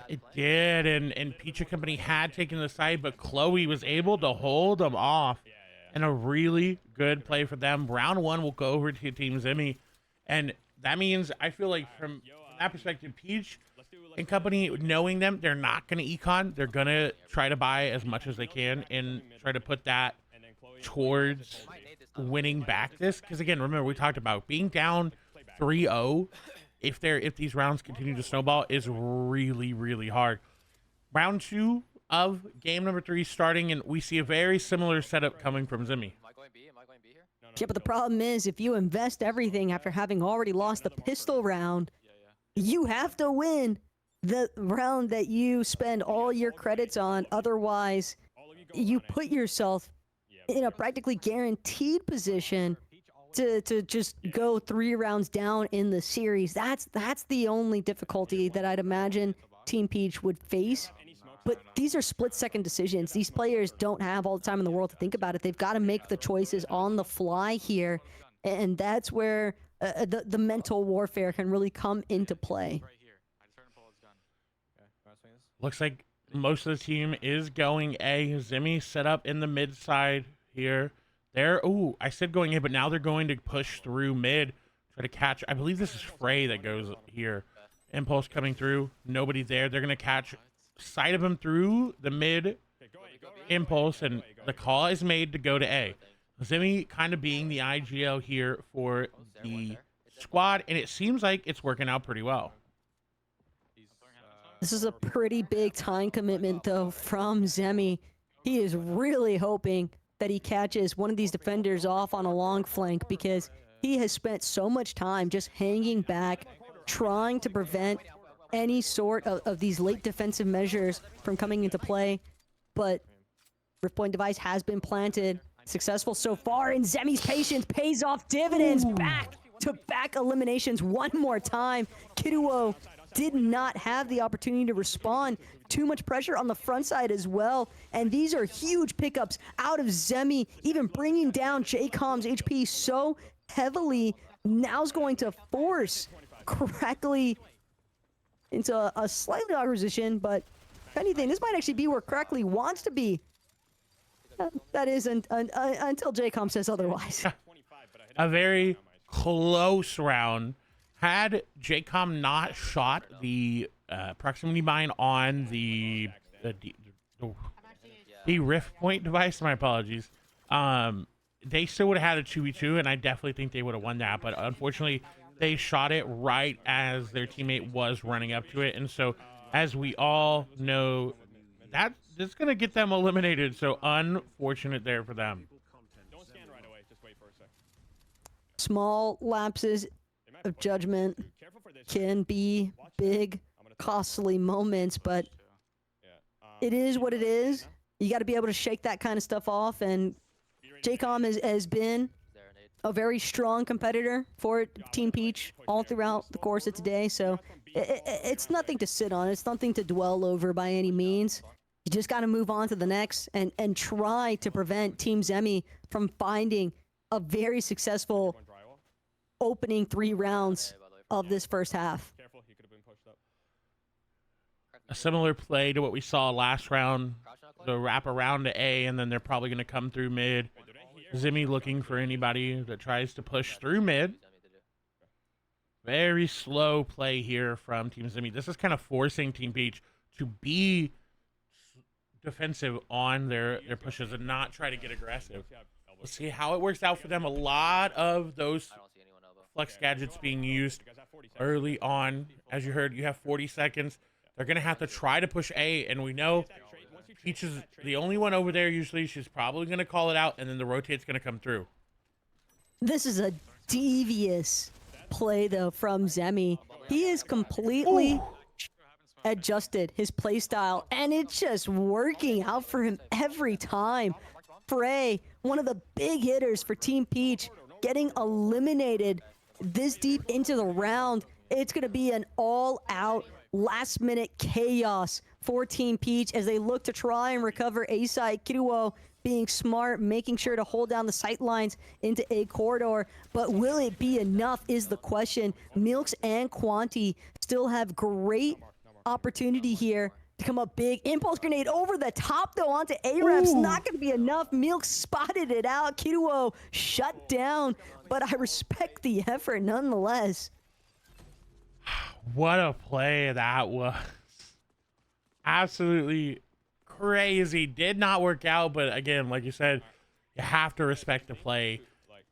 It did, and Peach Company had taken the side, but Chloe was able to hold them off. And a really good play for them. Round one will go over to Team Zemi. And that means, I feel like from that perspective, Peach and Company, knowing them, they're not going to econ. They're going to try to buy as much as they can and try to put that towards winning back this. Because, again, remember, we talked about being down 3-0. If these rounds continue to snowball, is really, really hard. Round two of game number 3 starting, and we see a very similar setup coming from Zemi. Am I going B? Am I going B here? No, Yeah, but the problem is, if you invest everything after having already lost the pistol round, you have to win the round that you spend all your credits on. Otherwise, you put yourself in a practically guaranteed position to just go 3 rounds down in the series. That's the only difficulty that I'd imagine Team Peach would face. But these are split-second decisions. These players don't have all the time in the world to think about it. They've got to make the choices on the fly here, and that's where the mental warfare can really come into play. Looks like most of the team is going A. Zemi set up in the mid side here. I said going A, but now they're going to push through mid, try to catch. I believe this is Frey that goes here. Impulse coming through. Nobody there. They're going to catch sight of him through the mid Impulse, and the call is made to go to A. Zimmy kind of being the IGL here for the squad, and it seems like it's working out pretty well. This is a pretty big time commitment, though, from Zemi. He is really hoping that he catches one of these defenders off on a long flank because he has spent so much time just hanging back, trying to prevent any sort of these late defensive measures from coming into play. But Rift Point device has been planted. Successful so far, and Zemi's patience pays off dividends. Back-to-back eliminations one more time. Kiduo did not have the opportunity to respond. Too much pressure on the front side as well. And these are huge pickups out of Zemi, even bringing down JCOM's HP so heavily. Now's going to force Crackly into a slightly awkward position, but if anything, this might actually be where Crackly wants to be. That is until JCOM says otherwise. A very close round. Had JCOM not shot the proximity mine on the Rift Point device, my apologies, they still would have had a 2v2, and I definitely think they would have won that. But unfortunately, they shot it right as their teammate was running up to it. And so, as we all know, that's going to get them eliminated. So, unfortunate there for them. Don't scan right away. Just wait for a sec. Small lapses of judgment can be big, costly moments, but it is what it is. You got to be able to shake that kind of stuff off, and JCOM has been a very strong competitor for Team Peach all throughout the course of today, so it's nothing to sit on. It's nothing to dwell over by any means. You just got to move on to the next and try to prevent Team Zemi from finding a very successful opening 3 rounds of this first half. Careful, he could have been pushed up. A similar play to what we saw last round. The wrap around to A, and then they're probably going to come through mid. Zimmy looking for anybody that tries to push through mid. Very slow play here from Team Zimmy. This is kind of forcing Team Peach to be defensive on their pushes and not try to get aggressive. We'll see how it works out for them. A lot of those flex gadgets being used early on. As you heard, you have 40 seconds. They're going to have to try to push A, and we know Peach is the only one over there usually. She's probably going to call it out, and then the rotate's going to come through. This is a devious play, though, from Zemi. He is completely adjusted his playstyle, and it's just working out for him every time. Frey, one of the big hitters for Team Peach, getting eliminated this deep into the round. It's going to be an all-out last-minute chaos for Team Peach as they look to try and recover A side. Kiruo being smart, making sure to hold down the sight lines into A corridor. But will it be enough is the question. Milks and Quanti still have great opportunity here to come up big. Impulse grenade over the top, though, onto A-Reps. Not going to be enough. Milks spotted it out. Kiruo shut down, but I respect the effort nonetheless. What a play that was. Absolutely crazy. Did not work out, but again, like you said, you have to respect the play.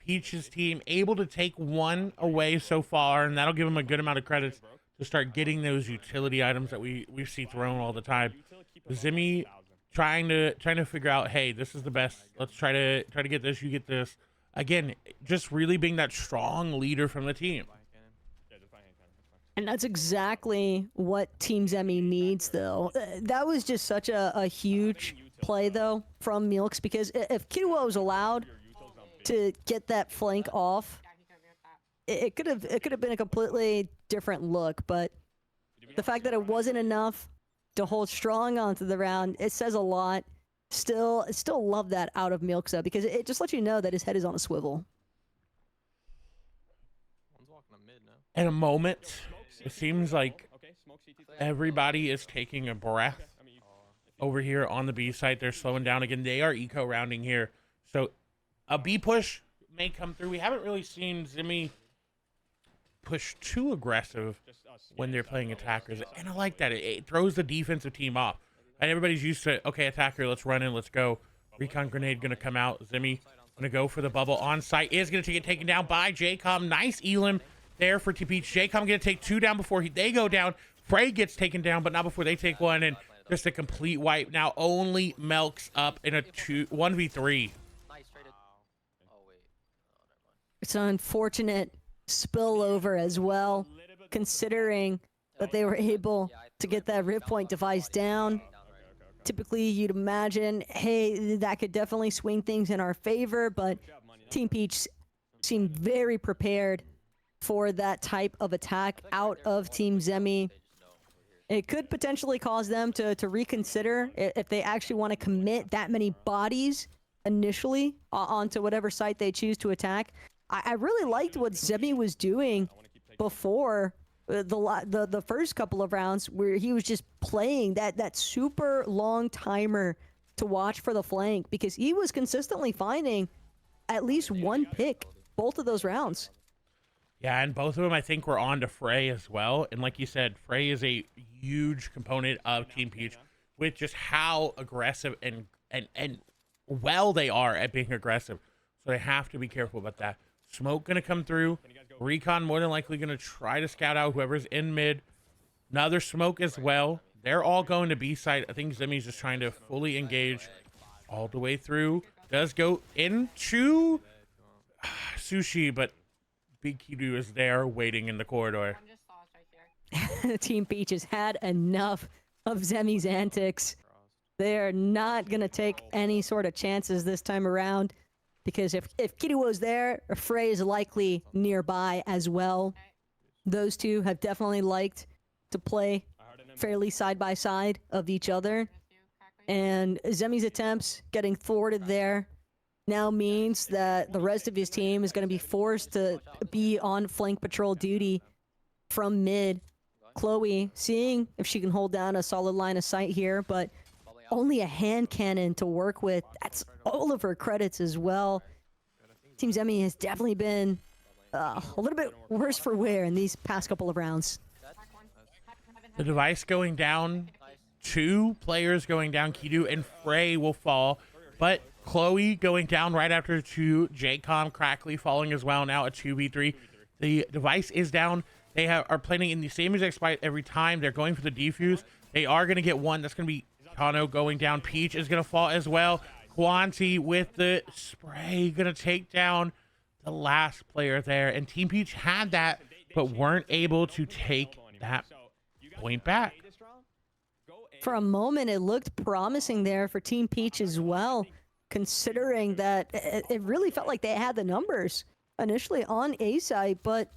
Peach's team able to take one away so far, and that'll give them a good amount of credits to start getting those utility items that we see thrown all the time. Zimmy trying to figure out, hey, this is the best. Let's try to get this. You get this. Again, just really being that strong leader from the team. And that's exactly what Team Zemi needs, though. That was just such a huge play, though, from Milks, because if Kiruo was allowed to get that flank off, it could have been a completely different look. But the fact that it wasn't enough to hold strong onto the round, it says a lot. Still love that out of Milks, though, because it just lets you know that his head is on a swivel. In a moment, it seems like everybody is taking a breath over here on the B site. They're slowing down again. They are eco-rounding here. So a B push may come through. We haven't really seen Zimmy push too aggressive when they're playing attackers. And I like that. It throws the defensive team off. And everybody's used to, okay, attacker, let's run in, let's go. Recon grenade going to come out. Zimmy Gonna go for the bubble on site. Is gonna get taken down by JCOM. Nice elim there for TP. JCOM gonna take 2 down before they go down. Frey gets taken down, but not before they take 1, and just a complete wipe. Now only Melks up in a 1v3. Nice, traded. Oh, wait. Oh, never mind. It's an unfortunate spillover as well, considering that they were able to get that rip point device down. Typically, you'd imagine, hey, that could definitely swing things in our favor, but Team Peach seemed very prepared for that type of attack out of Team Zemi. It could potentially cause them to reconsider if they actually want to commit that many bodies initially onto whatever site they choose to attack. I really liked what Zemi was doing before the first couple of rounds, where he was just playing that super long timer to watch for the flank, because he was consistently finding at least 1 pick both of those rounds. Yeah, and both of them I think were on to Frey as well. And like you said, Frey is a huge component of Team Peach with just how aggressive and well they are at being aggressive. So they have to be careful about that. Smoke gonna come through. Recon more than likely gonna try to scout out whoever's in mid. Another smoke as well. They're all going to B side. I think Zemi's just trying to fully engage all the way through. Does go into Sushi, but Big Kidu is there waiting in the corridor. Team Peach has had enough of Zemi's antics. They're not going to take any sort of chances this time around, because if Kiduo's there, Frey is likely nearby as well. Those two have definitely liked to play fairly side by side of each other. And Zemi's attempts getting thwarted there now means that the rest of his team is going to be forced to be on flank patrol duty from mid. Chloe seeing if she can hold down a solid line of sight here, but only a hand cannon to work with. That's all of her credits as well. Team Zemi has definitely been a little bit worse for wear in these past couple of rounds. The device going down, 2 players going down. Kidu and Frey will fall, but Chloe going down right after 2. JCOM Crackly falling as well. Now a 2v3. The device is down. They are planning in the same exact spot every time. They're going for the defuse. They are going to get 1. That's going to be Kano going down. Peach is going to fall as well. Quanti with the spray going to take down the last player there. And Team Peach had that, but weren't able to take that point back. For a moment, it looked promising there for Team Peach as well, considering that it really felt like they had the numbers initially on A side, but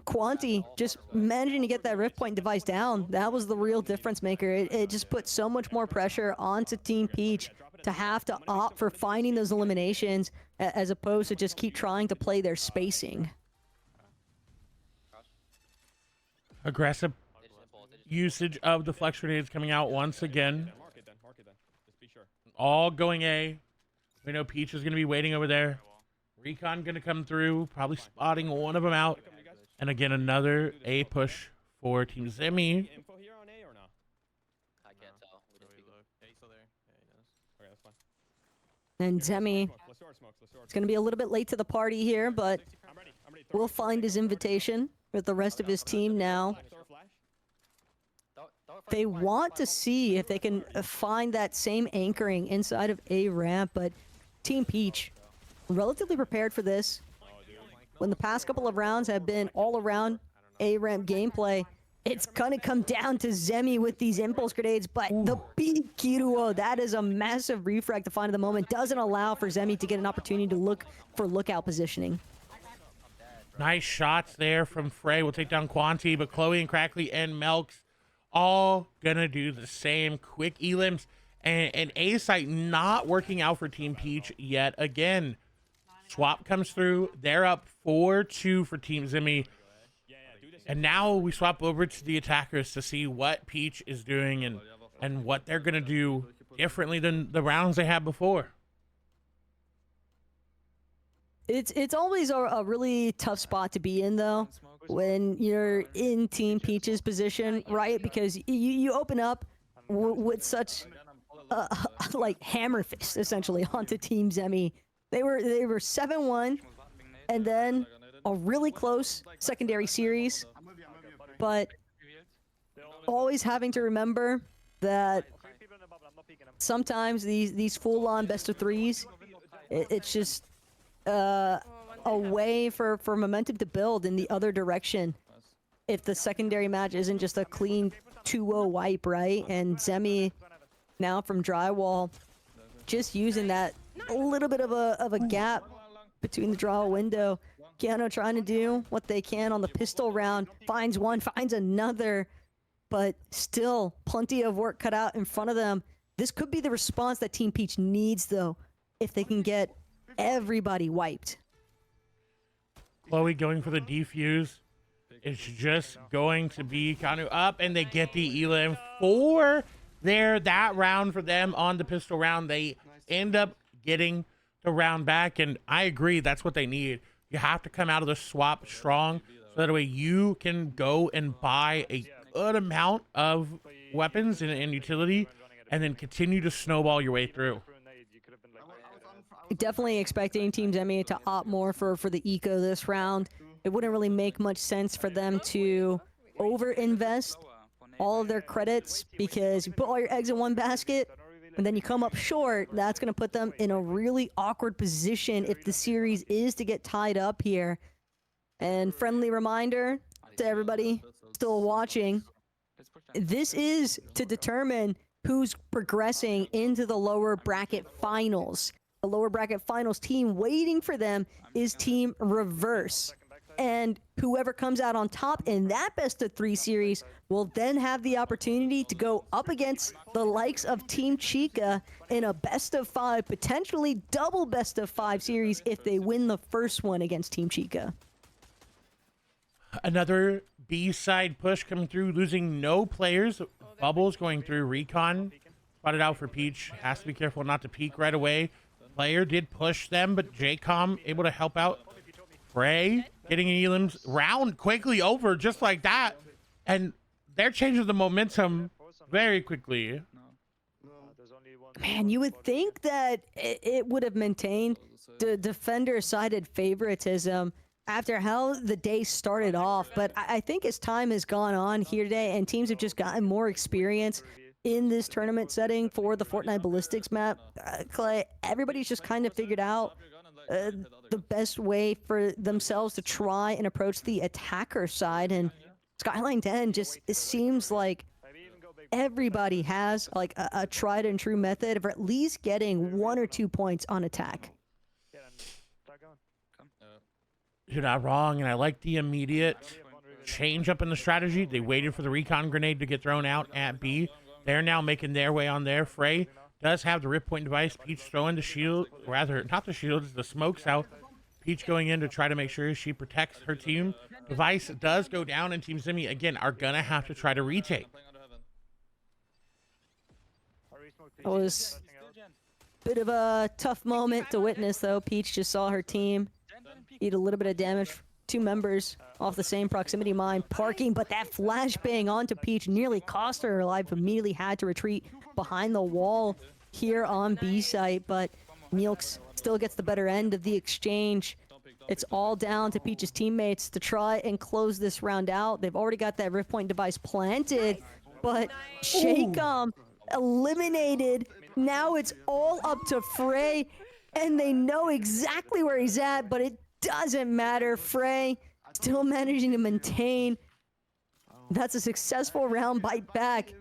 Quanti just managing to get that rift point device down, that was the real difference maker. It just put so much more pressure onto Team Peach to have to opt for finding those eliminations as opposed to just keep trying to play their spacing. Aggressive usage of the flex grenades coming out once again. All going A. We know Peach is going to be waiting over there. Recon going to come through, probably spotting one of them out. And again, another A push for Team Zemi. Info here on A or no? I can't tell. We didn't speak of it. He's still there. Yeah, he knows. Okay, that's fine. And Zemi, it's going to be a little bit late to the party here, but I'm ready. we'll find his invitation with the rest of his team now. They want to see if they can find that same anchoring inside of A ramp, but Team Peach relatively prepared for this. When the past couple of rounds have been all around A ramp gameplay, it's gonna come down to Zemi with these impulse grenades, but the big Kiruo, that is a massive refrag to find at the moment, doesn't allow for Zemi to get an opportunity to look for lookout positioning. Nice shots there from Frey. We'll take down Quanti, but Chloe and Crackly and Melks all gonna do the same. Quick elims, and A site not working out for Team Peach yet again. Swap comes through. They're up 4-2 for Team Zemi. And now we swap over to the attackers to see what Peach is doing and what they're going to do differently than the rounds they had before. It's always a really tough spot to be in, though, when you're in Team Peach's position, right? Because you open up with such like hammer fist, essentially, onto Team Zemi. They were 7-1, and then a really close secondary series, but always having to remember that sometimes these full-on best of threes, it's just a way for momentum to build in the other direction. If the secondary match isn't just a clean 2-0 wipe, right? And Zemi now from drywall, just using that little bit of a gap between the draw window. Keanu trying to do what they can on the pistol round, finds one, finds another, but still plenty of work cut out in front of them. This could be the response that Team Peach needs, though, if they can get everybody wiped. Chloe going for the defuse. It's just going to be kind of up, and they get the elim for that round for them on the pistol round. They end up getting the round back, and I agree, that's what they need. You have to come out of the swap strong, so that way you can go and buy a good amount of weapons and utility, and then continue to snowball your way through. Definitely expecting Team Zemi to opt more for the eco this round. It wouldn't really make much sense for them to over-invest all of their credits, because you put all your eggs in one basket and then you come up short. That's going to put them in a really awkward position if the series is to get tied up here. And friendly reminder to everybody still watching, this is to determine who's progressing into the lower bracket finals. The lower bracket finals team waiting for them is Team Reverse. And whoever comes out on top in that best of 3 series will then have the opportunity to go up against the likes of Team Chica in a best of 5, potentially double best of 5 series if they win the first one against Team Chica. Another B-side push coming through, losing no players. Bubbles going through recon. Spotted out for Peach. Has to be careful not to peek right away. Player did push them, but JCOM able to help out. Frey getting an elims round quickly over just like that. And they're changing the momentum very quickly. Man, you would think that it would have maintained the defender-sided favoritism after how the day started off. But I think as time has gone on here today and teams have just gotten more experience in this tournament setting for the Fortnite Ballistics map, Clay, everybody's just kind of figured out the best way for themselves to try and approach the attacker side. And Skyline 10 just, it seems like everybody has like a tried and true method of at least getting 1 or 2 points on attack. You're not wrong, and I like the immediate change up in the strategy. They waited for the recon grenade to get thrown out at B. They're now making their way on there. Frey does have the rip point device. Peach throwing the shield, rather, not the shields, the smokes out. Peach going in to try to make sure she protects her team. Device does go down, and Team Zemi, again, are going to have to try to retake. It was a bit of a tough moment to witness, though. Peach just saw her team eat a little bit of damage. 2 members off the same proximity mine parking, but that flashbang onto Peach nearly cost her her life. Immediately had to retreat behind the wall here on B site, but Meelks still gets the better end of the exchange. It's all down to Peach's teammates to try and close this round out. They've already got that rift point device planted, but Shaycom eliminated. Now it's all up to Frey, and they know exactly where he's at, but it doesn't matter. Frey still managing to maintain. That's a successful round bite back.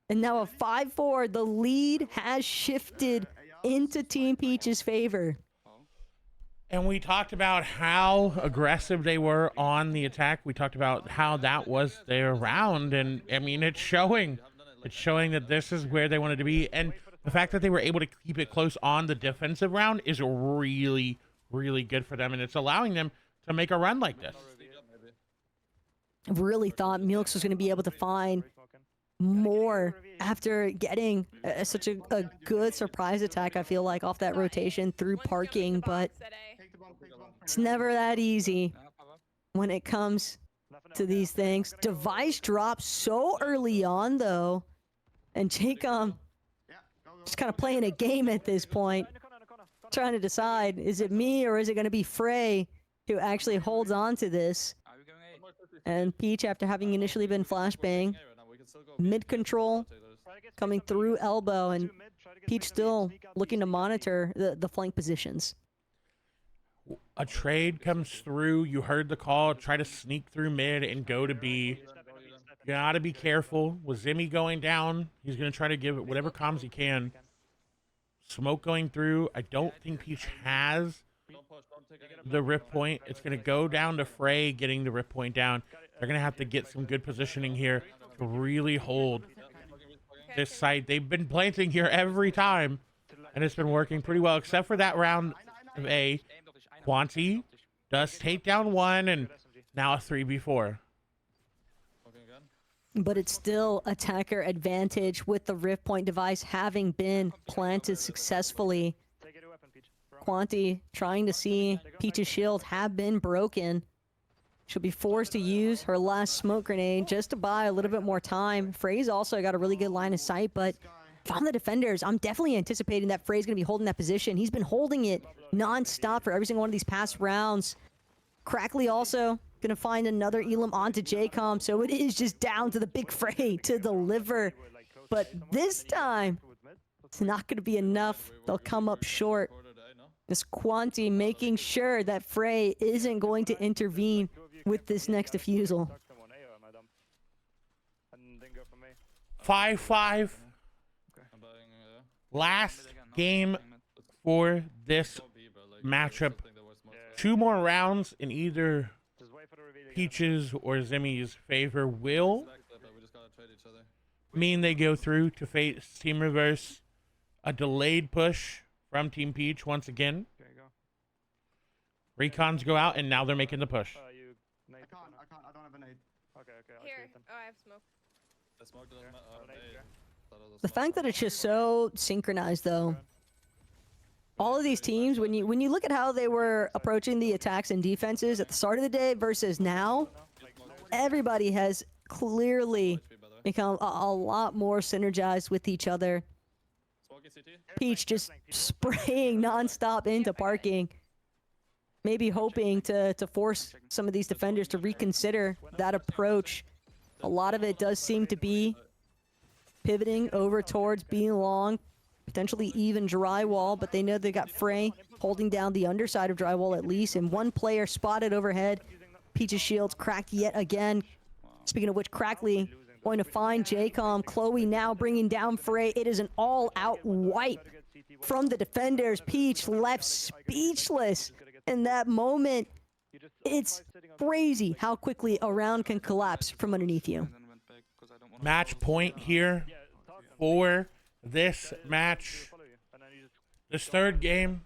And now a 5-4. The lead has shifted into Team Peach's favor. And we talked about how aggressive they were on the attack. We talked about how that was their round. And, I mean, it's showing. It's showing that this is where they wanted to be. And the fact that they were able to keep it close on the defensive round is really, really good for them. And it's allowing them to make a run like this. I really thought Meelks was going to be able to find more after getting such a good surprise attack, I feel like, off that rotation through parking, but it's never that easy when it comes to these things. Device drops so early on, though, and Jacom just kind of playing a game at this point. trying to decide, is it me or is it going to be Frey who actually holds on to this? And Peach, after having initially been flashbang, mid control, coming through elbow, and Peach still looking to monitor the flank positions. A trade comes through. You heard the call. Try to sneak through mid and go to B. You gotta be careful. With Zimmy going down, he's gonna try to give it whatever comms he can. Smoke going through. I don't think Peach has the rip point. It's gonna go down to Frey getting the rip point down. They're gonna have to get some good positioning here to really hold this site. They've been planting here every time, and it's been working pretty well, except for that round of A. Quanti does take down one, and now a 3v4. But it's still attacker advantage with the Rift Point device having been planted successfully. Quanti trying to see Peach's shield have been broken. She'll be forced to use her last smoke grenade just to buy a little bit more time. Frey's also got a really good line of sight, but if I'm the defenders, I'm definitely anticipating that Frey's going to be holding that position. He's been holding it non-stop for every single one of these past rounds. Crackley also going to find another Elam onto JCOM, so it is just down to the big Frey to deliver. But this time, it's not going to be enough. They'll come up short. This Quanti making sure that Frey isn't going to intervene with this next defusal. 5-5. Last game for this matchup. 2 more rounds in either Peach's or Zimmy's favor will mean they go through to face Team Reverse. A delayed push from Team Peach once again. Recons go out, and now they're making the push. I don't have a nade. Here. Oh, I have smoke. The fact that it's just so synchronized, though. All of these teams, when you look at how they were approaching the attacks and defenses at the start of the day versus now, everybody has clearly become a lot more synergized with each other. Peach just spraying nonstop into parking, maybe hoping to force some of these defenders to reconsider that approach. A lot of it does seem to be pivoting over towards being long, potentially even drywall, but they know they got Frey holding down the underside of drywall at least, and one player spotted overhead. Peach's shield's cracked yet again. Speaking of which, Crackley going to find JCOM. Chloe now bringing down Frey. It is an all-out wipe from the defenders. Peach left speechless in that moment. It's crazy how quickly a round can collapse from underneath you. Match point here for this match. This third game,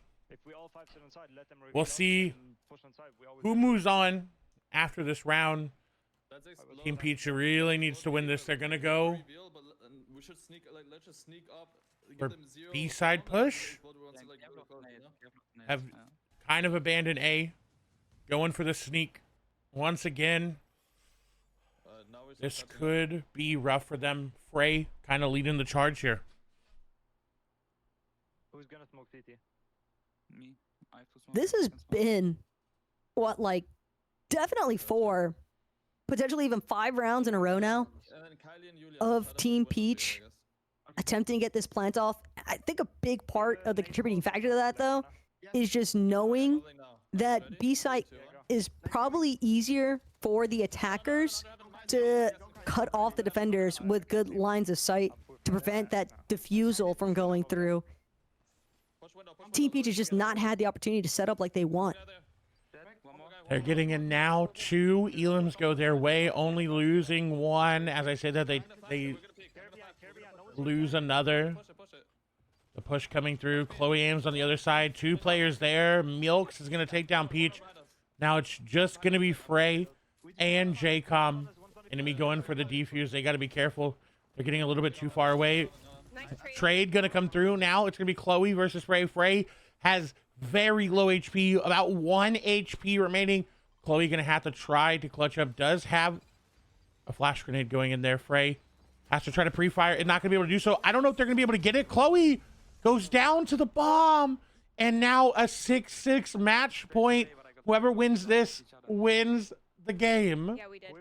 we'll see who moves on after this round. Team Peach really needs to win this. They're going to go for B-side push. Have kind of abandoned A. Going for the sneak once again. This could be rough for them. Frey kind of leading the charge here. Who's gonna smoke CT? Me. This has been, what, like, definitely 4, potentially even 5 rounds in a row now of Team Peach attempting to get this plant off. I think a big part of the contributing factor to that, though, is just knowing that B-site is probably easier for the attackers to cut off the defenders with good lines of sight to prevent that defusal from going through. Team Peach has just not had the opportunity to set up like they want. They're getting in now. 2 Elams go their way, only losing 1. As I said that they lose another. The push coming through. Chloe Ames on the other side. 2 players there. Milks is going to take down Peach. Now it's just going to be Frey and JCOM. Enemy going for the defuse. They got to be careful. They're getting a little bit too far away. Trade going to come through now. It's going to be Chloe versus Frey. Frey has very low HP, about 1 HP remaining. Chloe going to have to try to clutch up. Does have a flash grenade going in there. Frey has to try to pre-fire and not going to be able to do so. I don't know if they're going to be able to get it. Chloe goes down to the bomb, And now a 6-6 match point. Whoever wins this wins the game. Yeah, we did.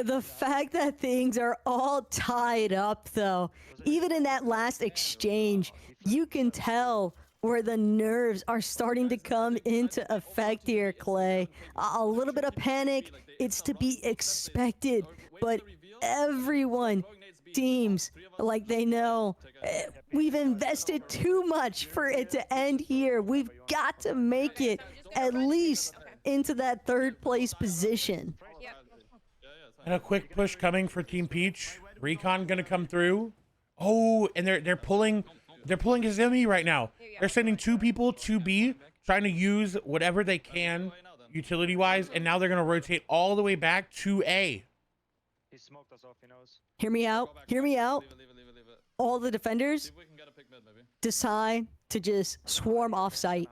The fact that things are all tied up, though, even in that last exchange, you can tell where the nerves are starting to come into effect here, Clay. A little bit of panic, it's to be expected, but everyone seems like they know we've invested too much for it to end here. We've got to make it at least into that third place position. Yep. And a quick push coming for Team Peach. Recon gonna come through. Oh, and they're pulling Azumi right now. They're sending 2 people to B, trying to use whatever they can utility wise, and now they're gonna rotate all the way back to A. He smoked us off, he knows. Hear me out. Hear me out. All the defenders decide to just swarm off site.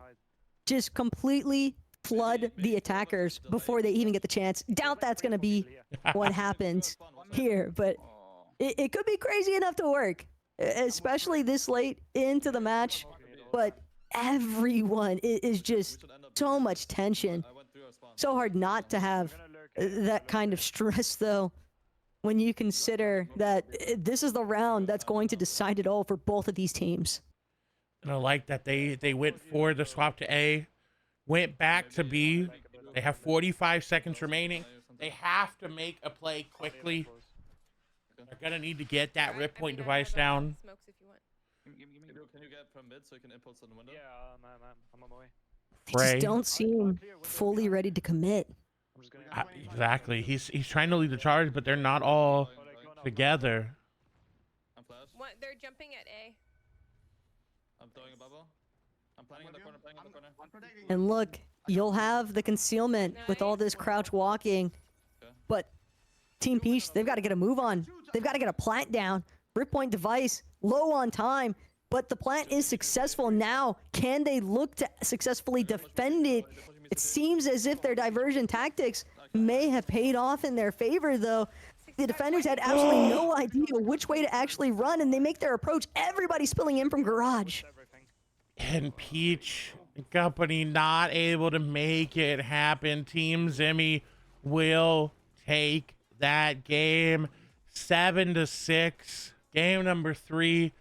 Just completely flood the attackers before they even get the chance. Doubt that's going to be what happens here, but it could be crazy enough to work, especially this late into the match. But everyone is just so much tension. So hard not to have that kind of stress, though, when you consider that this is the round that's going to decide it all for both of these teams. And I like that they went for the swap to A, went back to B. They have 45 seconds remaining. They have to make a play quickly. They're going to need to get that rip point device down. Smokes if you want. Can you get from mid so you can impulse on the window? Yeah, I'm on my way. They Frey. just don't seem fully ready to commit. I'm just gonna... Exactly. He's trying to lead the charge, but they're not all together. I'm flash. What? They're jumping at A. I'm throwing a bubble. I'm planning in the corner, playing in the corner. And look, you'll have the concealment with all this crouch walking, but Team Peach, they've got to get a move on. They've got to get a plant down. Rip point device, low on time, but the plant is successful now. Can they look to successfully defend it? It seems as if their diversion tactics may have paid off in their favor, though. The defenders had absolutely no idea which way to actually run, and they make their approach. Everybody spilling in from garage. And Peach and company not able to make it happen. Team Zimmy will take that game 7-6. Game number 3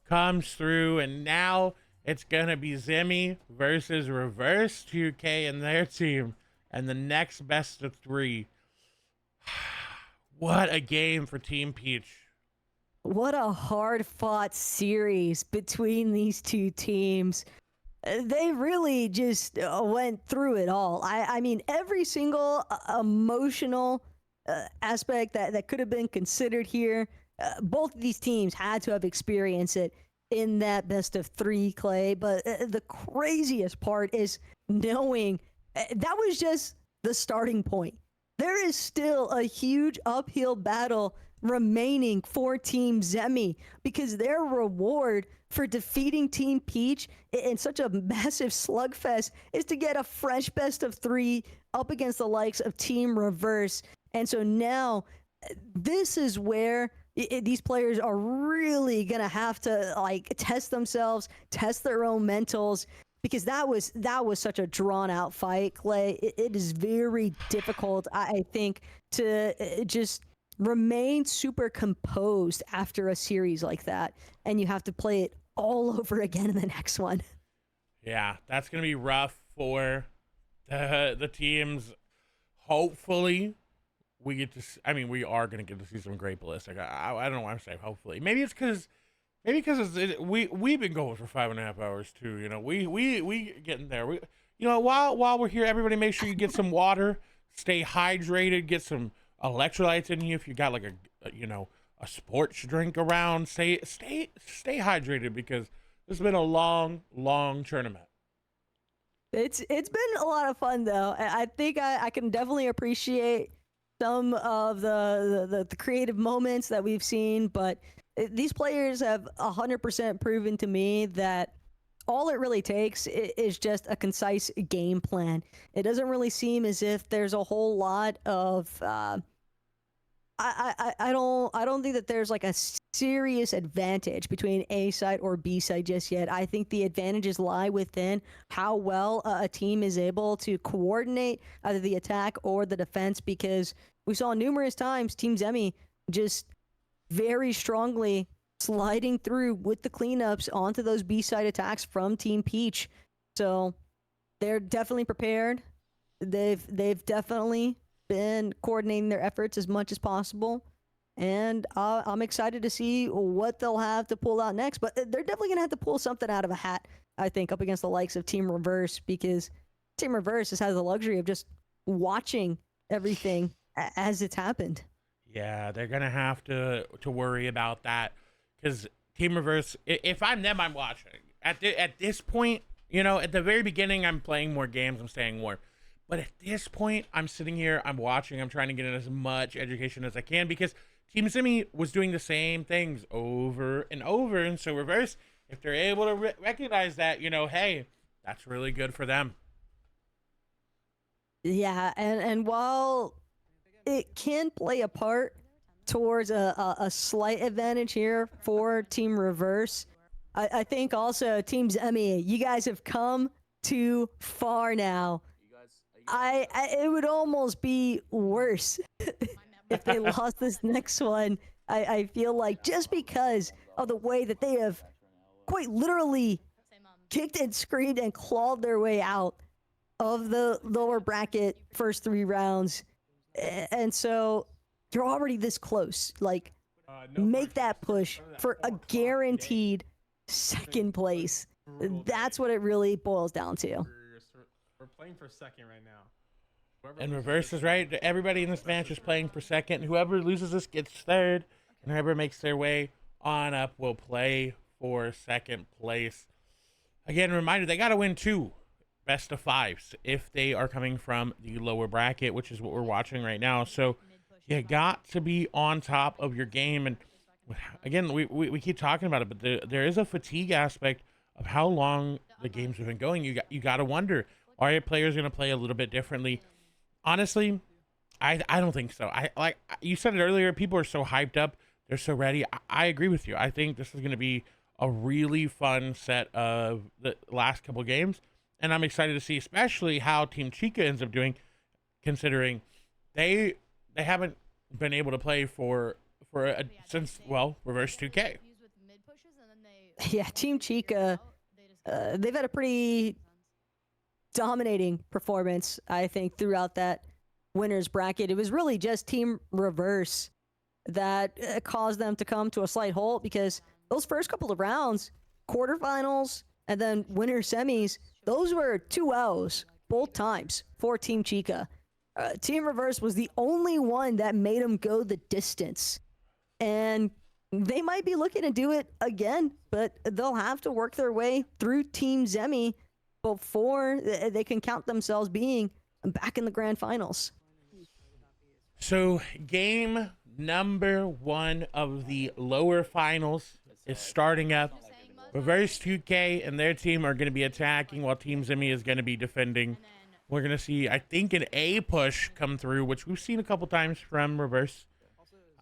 comes through, and now it's gonna be Zimmy versus Reverse 2K and their team, and the next best of 3. What a game for Team Peach. What a hard-fought series between these two teams. They really just went through it all. I mean, every single emotional aspect that could have been considered here, both of these teams had to have experienced it in that best of 3, Clay. But the craziest part is knowing that was just the starting point. There is still a huge uphill battle remaining for Team Zemi, because their reward for defeating Team Peach in such a massive slugfest is to get a fresh best of 3 up against the likes of Team Reverse. And so now this is where these players are really gonna have to like test themselves, test their own mentals, because that was such a drawn out fight, Clay. It is very difficult, I think, to just remain super composed after a series like that, and you have to play it all over again in the next one. Yeah, that's gonna be rough for the teams. Hopefully, we get to. I mean, we are gonna get to see some great Ballistic. I don't know why I'm saying hopefully. Maybe it's because we've been going for 5.5 hours too. You know, we getting there. We, you know, while we're here, everybody make sure you get some water, stay hydrated, get some electrolytes in you. If you got like a sports drink around, stay hydrated, because it's been a long tournament. It's been a lot of fun though. I think I can definitely appreciate some of the creative moments that we've seen, but these players have 100% proven to me that all it really takes is just a concise game plan. It doesn't really seem as if there's a whole lot of I don't think that there's like a serious advantage between A side or B side just yet. I think the advantages lie within how well a team is able to coordinate either the attack or the defense, because we saw numerous times Team Zemi just very strongly sliding through with the cleanups onto those B side attacks from Team Peach. So they're definitely prepared. They've definitely been coordinating their efforts as much as possible, and I'm excited to see what they'll have to pull out next. But they're definitely gonna have to pull something out of a hat, I think, up against the likes of Team Reverse, because Team Reverse has had the luxury of just watching everything as it's happened. Yeah, they're gonna have to worry about that, because Team Reverse. If I'm them, I'm watching. At this point, you know, at the very beginning, I'm playing more games. I'm staying warm. But at this point, I'm sitting here, I'm watching, I'm trying to get in as much education as I can, because Team Simi was doing the same things over and over. And so Reverse, if they're able to recognize that, you know, hey, that's really good for them. Yeah, and while it can play a part towards a slight advantage here for Team Reverse, I think also Team Zemi, you guys have come too far now. It would almost be worse if they lost this next one. I feel like, just because of the way that they have quite literally kicked and screamed and clawed their way out of the lower bracket first 3 rounds. And so you're already this close. Like, make that push for a guaranteed second place. That's what it really boils down to. We're playing for second right now. And Reverse is right. Everybody in this match is playing for second. Whoever loses this gets third, and whoever makes their way on up will play for second place. Again, reminder, they got to win 2 best of 5s if they are coming from the lower bracket, which is what we're watching right now. So you got to be on top of your game. And again, we keep talking about it, but there is a fatigue aspect of how long the games have been going. You got to wonder, are your players going to play a little bit differently? Honestly, I don't think so. Like you said it earlier, people are so hyped up, they're so ready. I agree with you. I think this is going to be a really fun set of the last couple games, and I'm excited to see especially how Team Chica ends up doing, considering they haven't been able to play since Reverse 2K. Yeah, Team Chica, they've had a pretty dominating performance, I think, throughout that winner's bracket. It was really just Team Reverse that caused them to come to a slight halt, because those first couple of rounds, quarterfinals and then winner semis, those were 2-0s both times for Team Chica. Team Reverse was the only one that made them go the distance, and they might be looking to do it again, but they'll have to work their way through Team Zemi before they can count themselves being back in the grand finals. So game number 1 of the lower finals is starting up. Reverse 2K and their team are going to be attacking, while Team Zemi is going to be defending. We're going to see, I think, an A push come through, which we've seen a couple times from Reverse.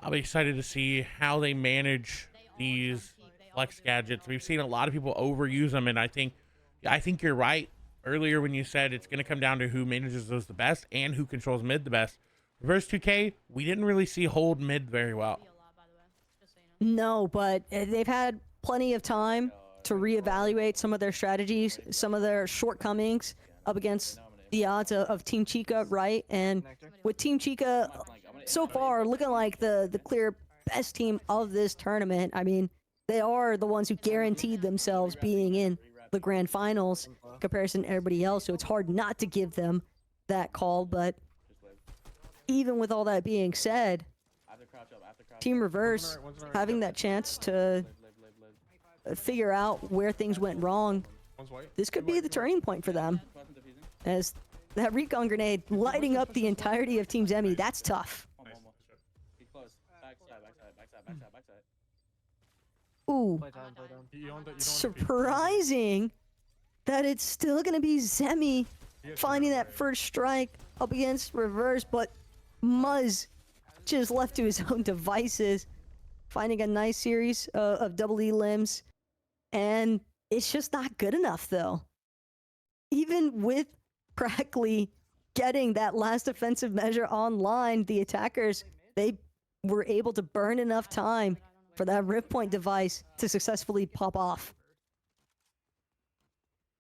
I'll be excited to see how they manage these flex gadgets. We've seen a lot of people overuse them, and I think you're right earlier when you said it's going to come down to who manages those the best and who controls mid the best. Reverse 2K, we didn't really see hold mid very well. No, but they've had plenty of time to reevaluate some of their strategies, some of their shortcomings up against the odds of Team Chica, right? And with Team Chica so far looking like the clear best team of this tournament, I mean, they are the ones who guaranteed themselves being in the grand finals in comparison to everybody else, so it's hard not to give them that call. But even with all that being said, Team Reverse having that chance to figure out where things went wrong, this could be the turning point for them, as that recon grenade lighting up the entirety of Team Zemi. That's tough. Ooh, surprising that it's still going to be Zemi finding that first strike up against Reverse, but Muzz just left to his own devices, finding a nice series of double E limbs. And it's just not good enough, though. Even with correctly getting that last defensive measure online, the attackers, they were able to burn enough time for that rip point device to successfully pop off.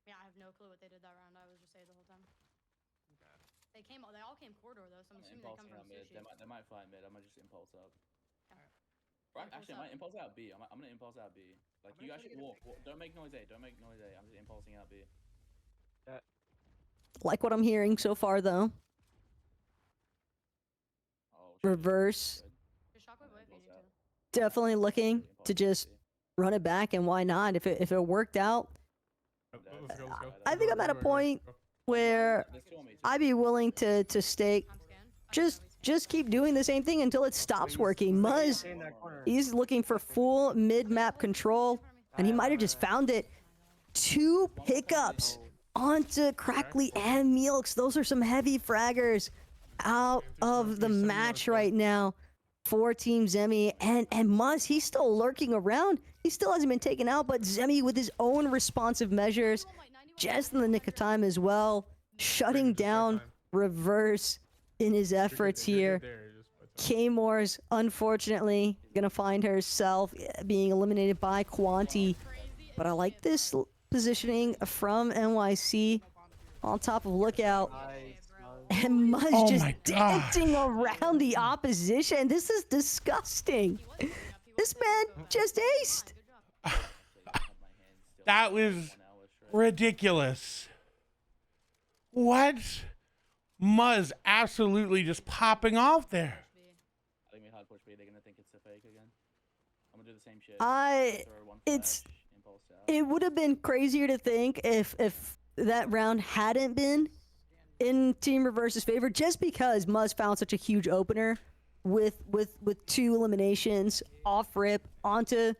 Yeah, I have no clue what they did that round. I was just saying the whole time. They all came corridor though, so I'm assuming they come from mid. sushi. They might fly mid. I might just impulse up. Alright. Actually, I might impulse out B. I'm gonna impulse out B. Like, you guys should walk. Don't make noise A. Don't make noise A. I'm just impulsing out B. Like what I'm hearing so far, though. Oh, Reverse. Just shockwave away if you need to. Definitely looking to just run it back, and why not? If it worked out, Let's go, let's go. I think I'm at a point where I'd be willing to stake. I'm scanned. Just keep doing the same thing until it stops working. Muzz, he's looking for full mid-map control, and he might have just found it. 2 pickups onto Crackly and Mealx. Those are some heavy fraggers out of the match right now for Team Zemi. And Muzz, he's still lurking around. He still hasn't been taken out, but Zemi with his own responsive measures, just in the nick of time as well, shutting down Reverse in his efforts here. K-More's unfortunately gonna find herself being eliminated by Quanti, but I like this positioning from NYC on top of Lookout. And Muzz Oh just my God. dancing around the opposition. This is disgusting. This man just aced. That was ridiculous. What? Muzz absolutely just popping off there. I think we hard push B. They're gonna think it's a fake again. I'm gonna do the same shit. Throw one It's flash, impulse out. it would have been crazier to think if that round hadn't been in Team Reverse's favor, just because Muzz found such a huge opener with 2 eliminations off rip onto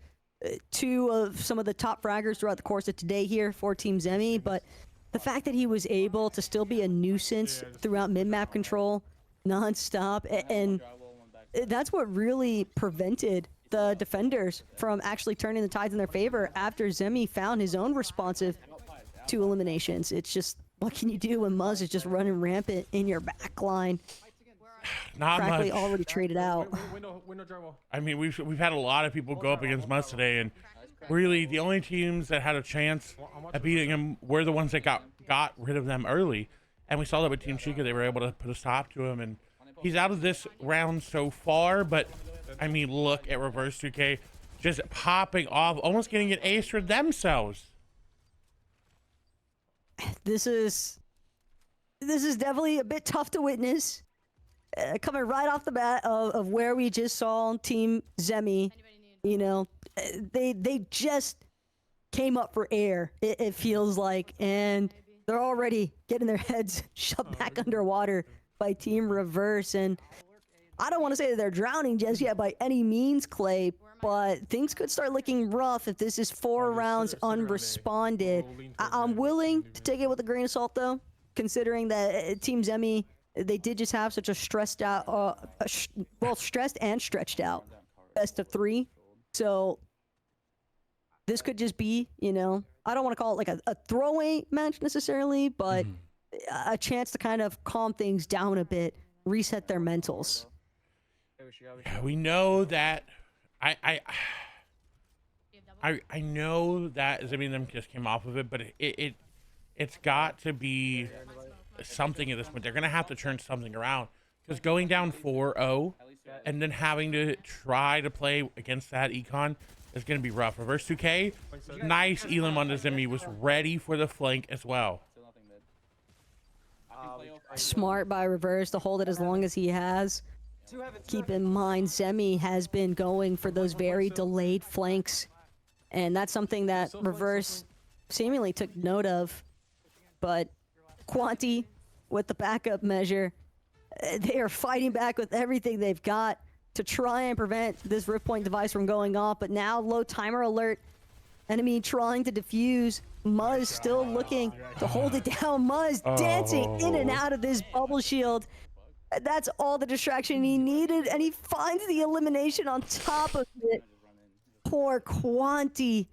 2 of some of the top fraggers throughout the course of today here for Team Zemi. But the fact that he was able to still be a nuisance throughout mid-map control non-stop, and that's what really prevented the defenders from actually turning the tides in their favor after Zemi found his own responsive 2 eliminations. It's just, what can you do when Muzz is just running rampant in your back line? Not Practically much. already traded out. Window drywall. I mean, we've had a lot of people go up against Muzz today, and really the only teams that had a chance at beating him were the ones that got rid of them early. And we saw that with Team Chica, they were able to put a stop to him, and he's out of this round so far. But I mean, look at Reverse 2K just popping off, almost getting an ace for themselves. This is definitely a bit tough to witness. Coming right off the bat of where we just saw Team Zemi, you know, they just came up for air, it feels like, and they're already getting their heads shoved back underwater by Team Reverse. And I don't want to say that they're drowning just yet by any means, Clay, but things could start looking rough if this is 4 rounds unresponded. I'm willing to take it with a grain of salt, though, considering that Team Zemi, they did just have such a stressed out, well, stressed and stretched out best of 3. So this could just be, you know, I don't want to call it like a throwaway match necessarily, but a chance to kind of calm things down a bit, reset their mentals. Yeah, we know that. I know that Zimmy and them just came off of it, but it's got to be something at this point. They're gonna have to turn something around, because going down 4-0 and then having to try to play against that econ is gonna be rough. Reverse 2K, nice Elam on the Zimmy, was ready for the flank as well. Still nothing mid. Smart by Reverse to hold it as long as he has. Keep in mind, Zemi has been going for those very delayed flanks, and that's something that Reverse seemingly took note of. But Quanti, with the backup measure, they are fighting back with everything they've got to try and prevent this rip point device from going off. But now, low timer alert. Enemy trying to defuse. Muzz still looking to hold it down. Muzz dancing in and out of this bubble shield. That's all the distraction he needed, and he finds the elimination on top of it. Poor Quanti.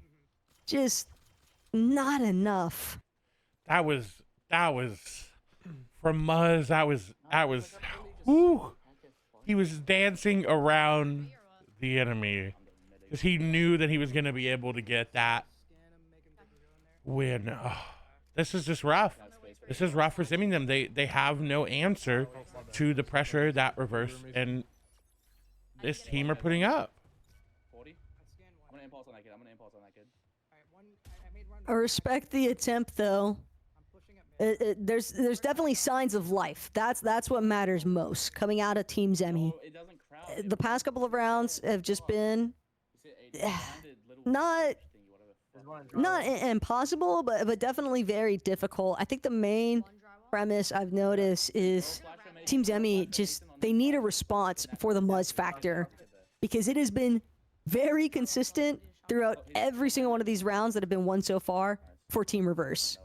Just not enough. That was from Muzz. That was. Whew. He was dancing around the enemy because he knew that he was going to be able to get that win. Oh, this is just rough. This is rough for Simming. They have no answer to the pressure that Reverse and this team are putting up. 40? I'm gonna impulse on that kid. I respect the attempt, though. There's definitely signs of life. That's what matters most coming out of Team Zemi. The past couple of rounds have just been not impossible, but definitely very difficult. I think the main premise I've noticed is Team Zemi they need a response for the Muzz factor, because it has been very consistent throughout every single one of these rounds that have been won so far for Team Reverse.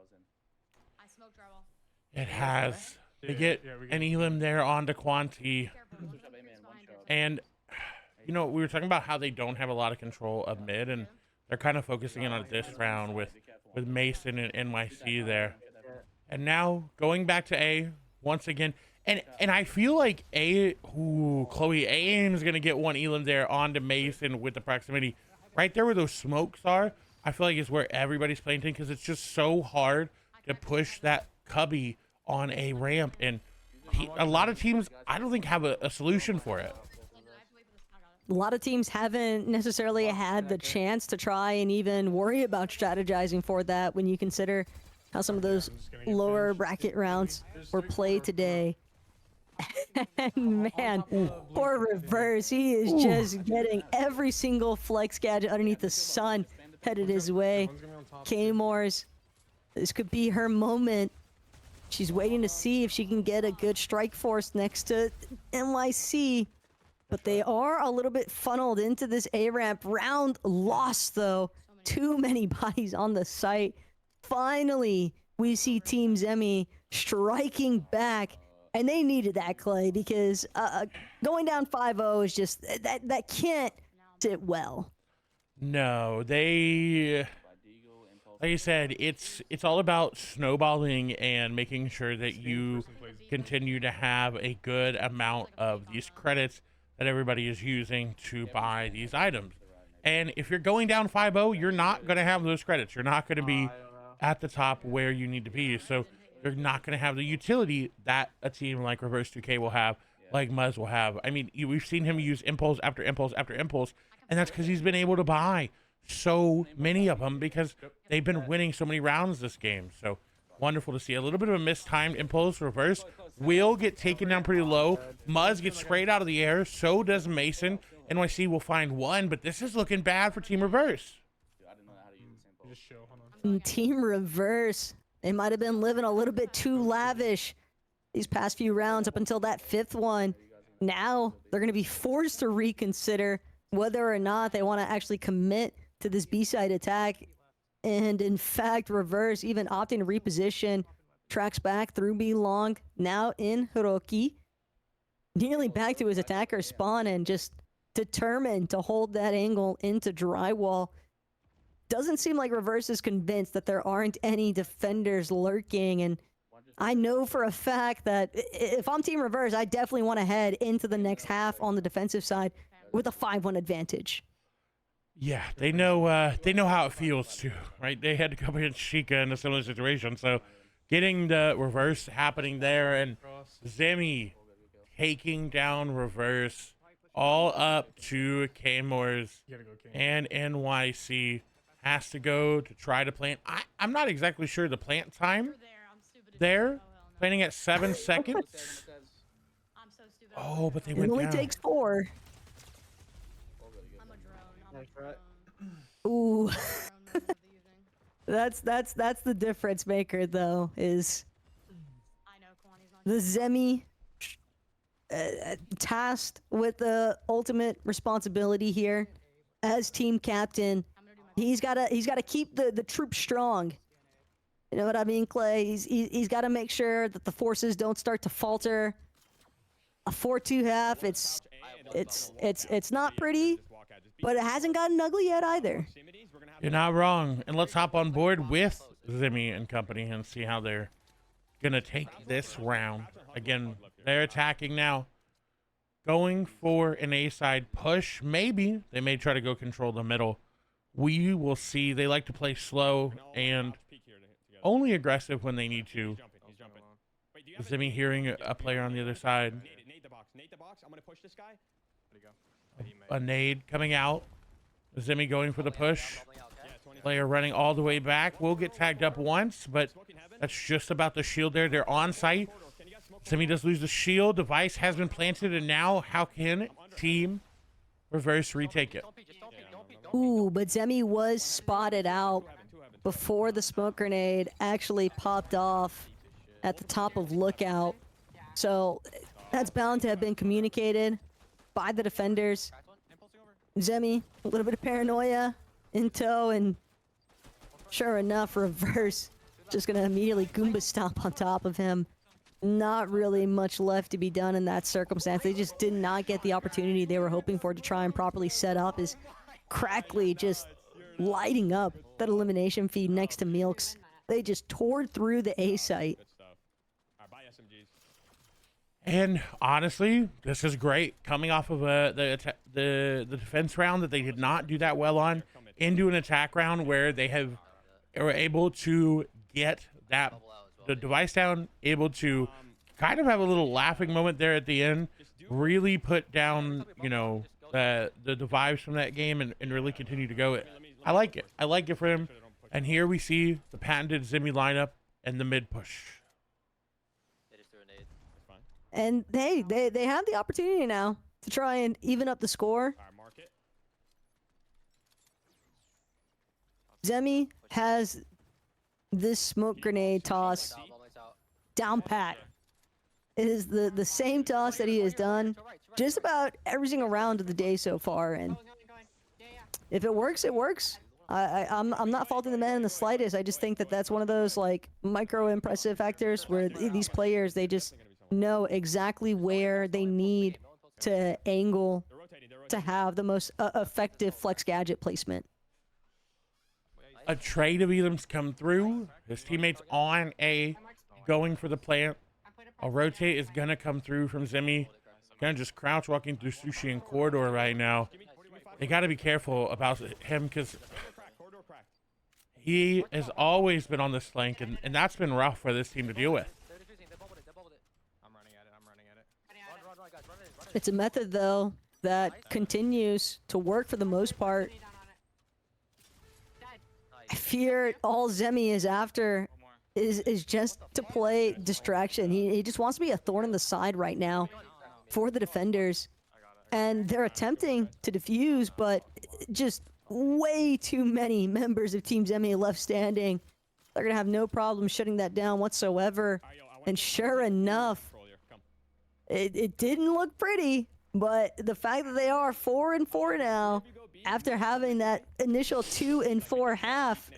It has. They get an Elim there onto Quanti. And, you know, we were talking about how they don't have a lot of control of mid, and they're kind of focusing in on this round with Mason and NYC there. And now going back to A once again. And I feel like Chloe Aim's going to get one Elim there onto Mason with the proximity. Right there where those smokes are, I feel like is where everybody's playing team, because it's just so hard to push that cubby on a ramp. And a lot of teams, I don't think, have a solution for it. A lot of teams haven't necessarily had the chance to try and even worry about strategizing for that when you consider how some of those lower bracket rounds were played today. And man, poor Reverse, he is just getting every single flex gadget underneath the sun headed his way. K-Mors, this could be her moment. She's waiting to see if she can get a good strike force next to NYC. But they are a little bit funneled into this A-ramp. Round lost, though. Too many bodies on the site. Finally, we see Team Zemi striking back. And they needed that, Clay, because going down 5-0 is just... That can't sit well. No, like I said, it's all about snowballing and making sure that you continue to have a good amount of these credits that everybody is using to buy these items. And if you're going down 5-0, you're not going to have those credits. You're not going to be at the top where you need to be. So you're not going to have the utility that a team like Reverse 2K will have, like Muzz will have. I mean, we've seen him use impulse after impulse after impulse, and that's because he's been able to buy so many of them because they've been winning so many rounds this game. So wonderful to see. A little bit of a mistimed impulse. Reverse will get taken down pretty low. Muzz gets sprayed out of the air. So does Mason. NYC will find one, but this is looking bad for Team Reverse. Team Reverse, they might have been living a little bit too lavish these past few rounds up until that fifth one. Now they're going to be forced to reconsider whether or not they want to actually commit to this B-side attack. And in fact, Reverse even opting to reposition, tracks back through B long, now in Hiroki, nearly back to his attacker spawn and just determined to hold that angle into drywall. Doesn't seem like Reverse is convinced that there aren't any defenders lurking, and I know for a fact that if I'm Team Reverse, I definitely want to head into the next half on the defensive side with a 5-1 advantage. Yeah, they know how it feels too, right? They had to come against Sheikah in a similar situation, so getting the Reverse happening there, and Zemi taking down Reverse all up to K-Mors and NYC. Has to go to try to plant. I'm not exactly sure the plant time there. Planting at 7 seconds. Oh, but they went down. It only takes 4. Ooh. That's the difference maker, though, is the Zemi tasked with the ultimate responsibility here as team captain. He's got to keep the troops strong. You know what I mean, Clay? He's got to make sure that the forces don't start to falter. a 4-2 half. It's not pretty, but it hasn't gotten ugly yet either. You're not wrong. And let's hop on board with Zimmy and company and see how they're gonna take this round. Again, they're attacking now, going for an A side push. Maybe they may try to go control the middle. We will see. They like to play slow and only aggressive when they need to. Zimmy hearing a player on the other side. A nade coming out. Zimmy going for the push. Player running all the way back. Will get tagged up once, but that's just about the shield there. They're on site. Zimmy does lose the shield. Device has been planted, and now how can team reverse retake it? Ooh, but Zemi was spotted out before the smoke grenade actually popped off at the top of Lookout. So that's bound to have been communicated by the defenders. Zemi, a little bit of paranoia in tow, and sure enough, reverse. Just gonna immediately Goomba stomp on top of him. Not really much left to be done in that circumstance. They just did not get the opportunity they were hoping for to try and properly set up. Is Crackley just lighting up that elimination feed next to Milks. They just tore through the A site. And honestly, this is great. Coming off of the defense round that they did not do that well on, into an attack round where they were able to get the device down, able to kind of have a little laughing moment there at the end, really put down, you know, the vibes from that game and really continue to go. I like it. I like it for him. And here we see the patented Zimmy lineup and the mid push. And they have the opportunity now to try and even up the score. Zemi has this smoke grenade toss down pat. It is the same toss that he has done just about every single round of the day so far, and if it works, it works. I'm not faulting the man in the slightest. I just think that that's one of those like micro impressive factors where these players, they just know exactly where they need to angle to have the most effective flex gadget placement. A trade of Elam's come through. His teammates on A, going for the plant. A rotate is gonna come through from Zimmy. Gonna just crouch walking through Sushi and Corridor right now. They gotta be careful about him because he has always been on this flank, and that's been rough for this team to deal with. It's a method, though, that continues to work for the most part. I fear all Zemi is after is just to play distraction. He just wants to be a thorn in the side right now for the defenders. And they're attempting to defuse, but just way too many members of Team Zemi left standing. They're going to have no problem shutting that down whatsoever. And sure enough, it didn't look pretty, but the fact that they are 4-4 now, after having that initial 2-4 half,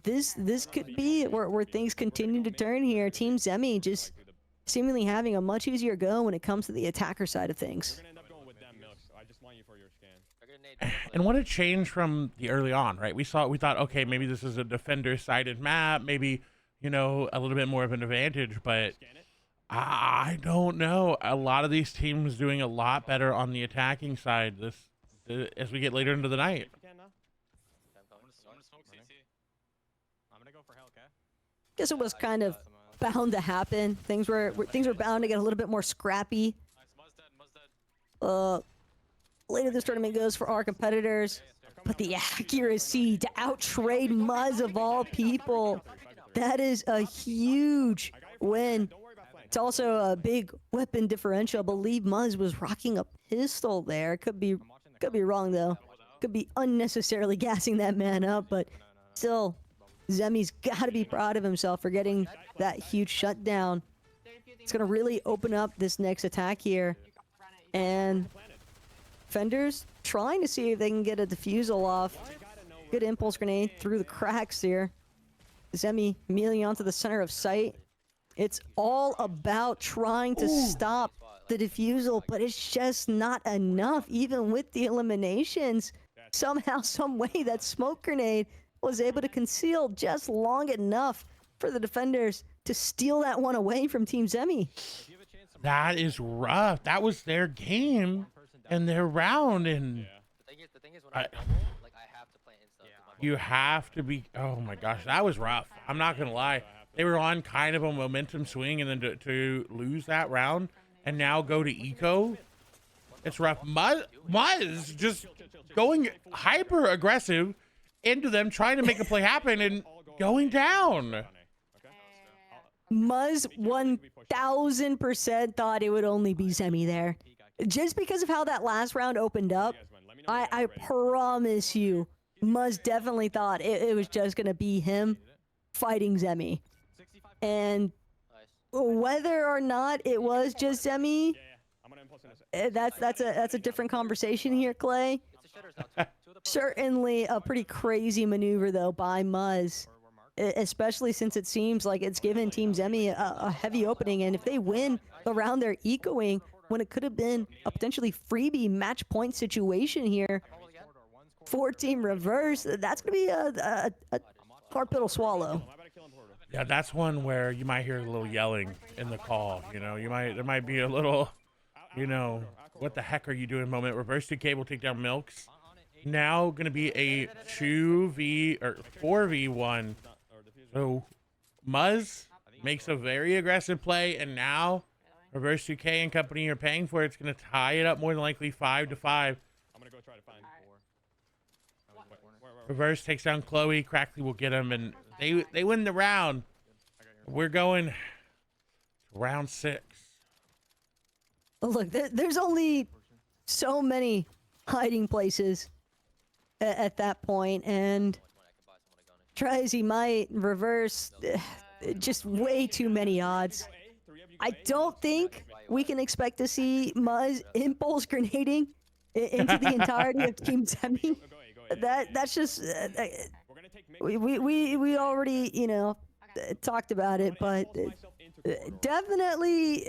this could be where things continue to turn here. Team Zemi just seemingly having a much easier go when it comes to the attacker side of things. And what a change from the early on, right? We thought, okay, maybe this is a defender-sided map, maybe, you know, a little bit more of an advantage, but I don't know. A lot of these teams doing a lot better on the attacking side as we get later into the night. Guess it was kind of bound to happen. Things were bound to get a little bit more scrappy. Later this tournament goes for our competitors, but the accuracy to outtrade Muzz of all people, that is a huge win. It's also a big weapon differential. I believe Muzz was rocking a pistol there. Could be wrong though. Could be unnecessarily gassing that man up, but still, Zemi's got to be proud of himself for getting that huge shutdown. It's gonna really open up this next attack here, and defenders trying to see if they can get a defusal off. Good impulse grenade through the cracks here. Zemi mealing onto the center of sight. It's all about trying to stop the defusal, but it's just not enough, even with the eliminations. Somehow, some way, that smoke grenade was able to conceal just long enough for the defenders to steal that one away from Team Zemi. That is rough. That was their game and their round, and The thing is when I double, like I have to play insta. you have to be. Oh my gosh, that was rough. I'm not gonna lie. They were on kind of a momentum swing, and then to lose that round and now go to eco, it's rough. Muz just going hyper aggressive into them, trying to make a play happen and going down. Muzz 1000% thought it would only be Zemi there. Just because of how that last round opened up, I promise you, Muzz definitely thought it was just going to be him fighting Zemi. And whether or not it was just Zemi, that's a different conversation here, Clay. Certainly a pretty crazy maneuver, though, by Muzz. Especially since it seems like it's given Team Zemi a heavy opening, and if they win the round they're ecoing, when it could have been a potentially freebie match point situation here for Team Reverse, that's going to be a hard pill to swallow. Yeah, that's one where you might hear a little yelling in the call. You know, there might be a little, you know, what the heck are you doing moment. Reverse 2K will take down Milks. Now going to be a 2v or 4v1. So Muzz makes a very aggressive play, and now Reverse 2K and company are paying for it. It's going to tie it up more than likely 5-5. I'm gonna go try to find Reverse takes down Chloe. Crackley will get him, and they win the round. We're going to round 6. Look, there's only so many hiding places at that point, and try as he might, Reverse, just way too many odds. I don't think we can expect to see Muzz impulse grenading into the entirety of Team Zemi. That's just we already, you know, talked about it, but definitely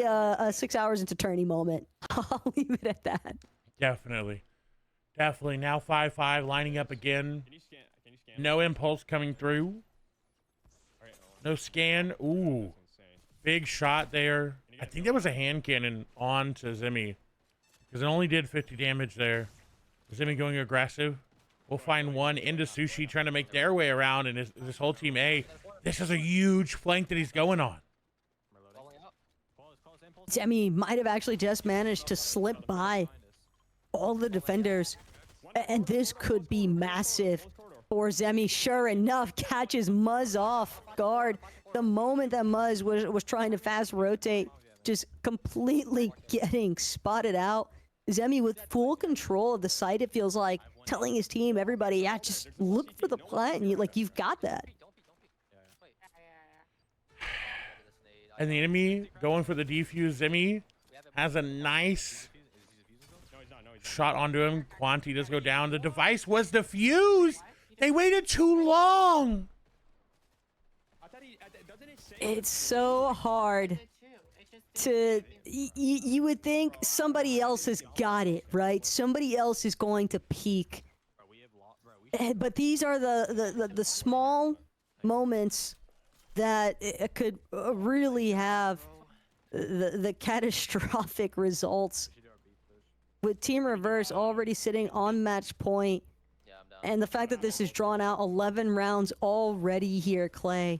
a 6 hours into tourney moment. I'll leave it at that. Definitely. Now 5-5 lining up again. No impulse coming through. No scan. Ooh. Big shot there. I think that was a hand cannon on to Zemi, because it only did 50 damage there. Zemi going aggressive. We'll find one into Sushi trying to make their way around, and this whole team A. This is a huge flank that he's going on. Zemi might have actually just managed to slip by all the defenders, and this could be massive for Zemi. Sure enough, catches Muzz off guard the moment that Muzz was trying to fast rotate, just completely getting spotted out. Zemi with full control of the site, it feels like, telling his team, everybody, yeah, just look for the plant, and you've got that. And the enemy going for the defuse. Zemi has a nice shot onto him. Quanti does go down. The device was defused. They waited too long. It's so hard to you would think somebody else has got it, right? Somebody else is going to peak. But these are the small moments that it could really have the catastrophic results. With Team Reverse already sitting on match point, and the fact that this is drawn out 11 rounds already here, Clay.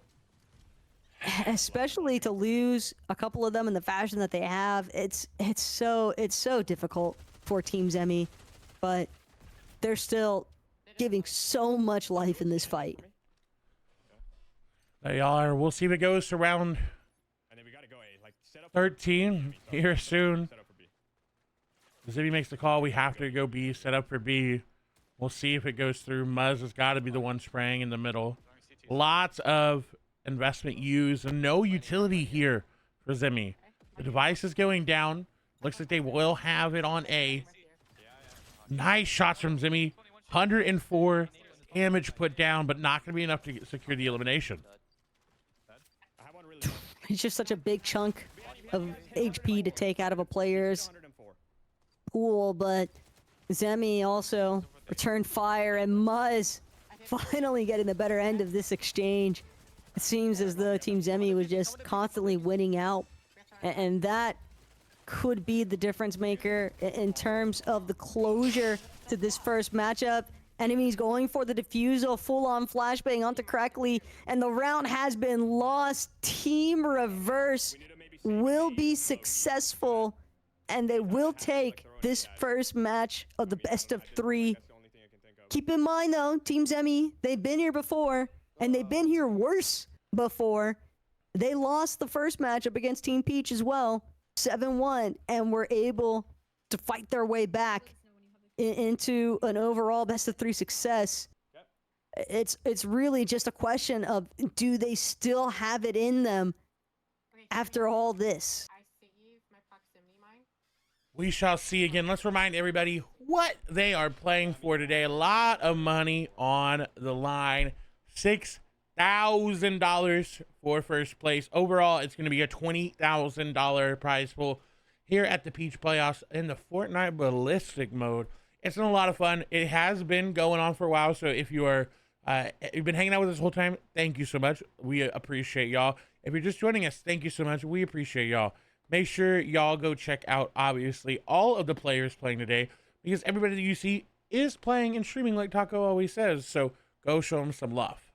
Especially to lose a couple of them in the fashion that they have, it's so difficult for Team Zemi, but they're still giving so much life in this fight. They are. We'll see if it goes to round 13 here soon. Zemi makes the call. We have to go B, set up for B. We'll see if it goes through. Muzz has got to be the one spraying in the middle. Lots of investment used and no utility here for Zemi. The device is going down. Looks like they will have it on A. Nice shots from Zemi. 104 damage put down, but not going to be enough to secure the elimination. It's just such a big chunk of HP to take out of a player's pool, but Zemi also returned fire, and Muzz finally getting the better end of this exchange. It seems as though Team Zemi was just constantly winning out, and that could be the difference maker in terms of the closure to this first matchup. Enemies going for the defusal, full-on flashbang onto Crackley, and the round has been lost. Team Reverse will be successful, and they will take this first match of the best of 3. Keep in mind, though, Team Zemi, they've been here before, and they've been here worse before. They lost the first matchup against Team Peach as well, 7-1, and were able to fight their way back into an overall best of 3 success. It's really just a question of, do they still have it in them after all this? We shall see again. Let's remind everybody what they are playing for today. A lot of money on the line. $6,000 for first place. Overall, it's going to be a $20,000 prize pool here at the Peach Playoffs in the Fortnite Ballistic mode. It's been a lot of fun. It has been going on for a while, so if you are you've been hanging out with us the whole time, thank you so much. We appreciate y'all. If you're just joining us, thank you so much. We appreciate y'all. Make sure y'all go check out, obviously, all of the players playing today, because everybody that you see is playing and streaming like Taco always says, so go show them some love.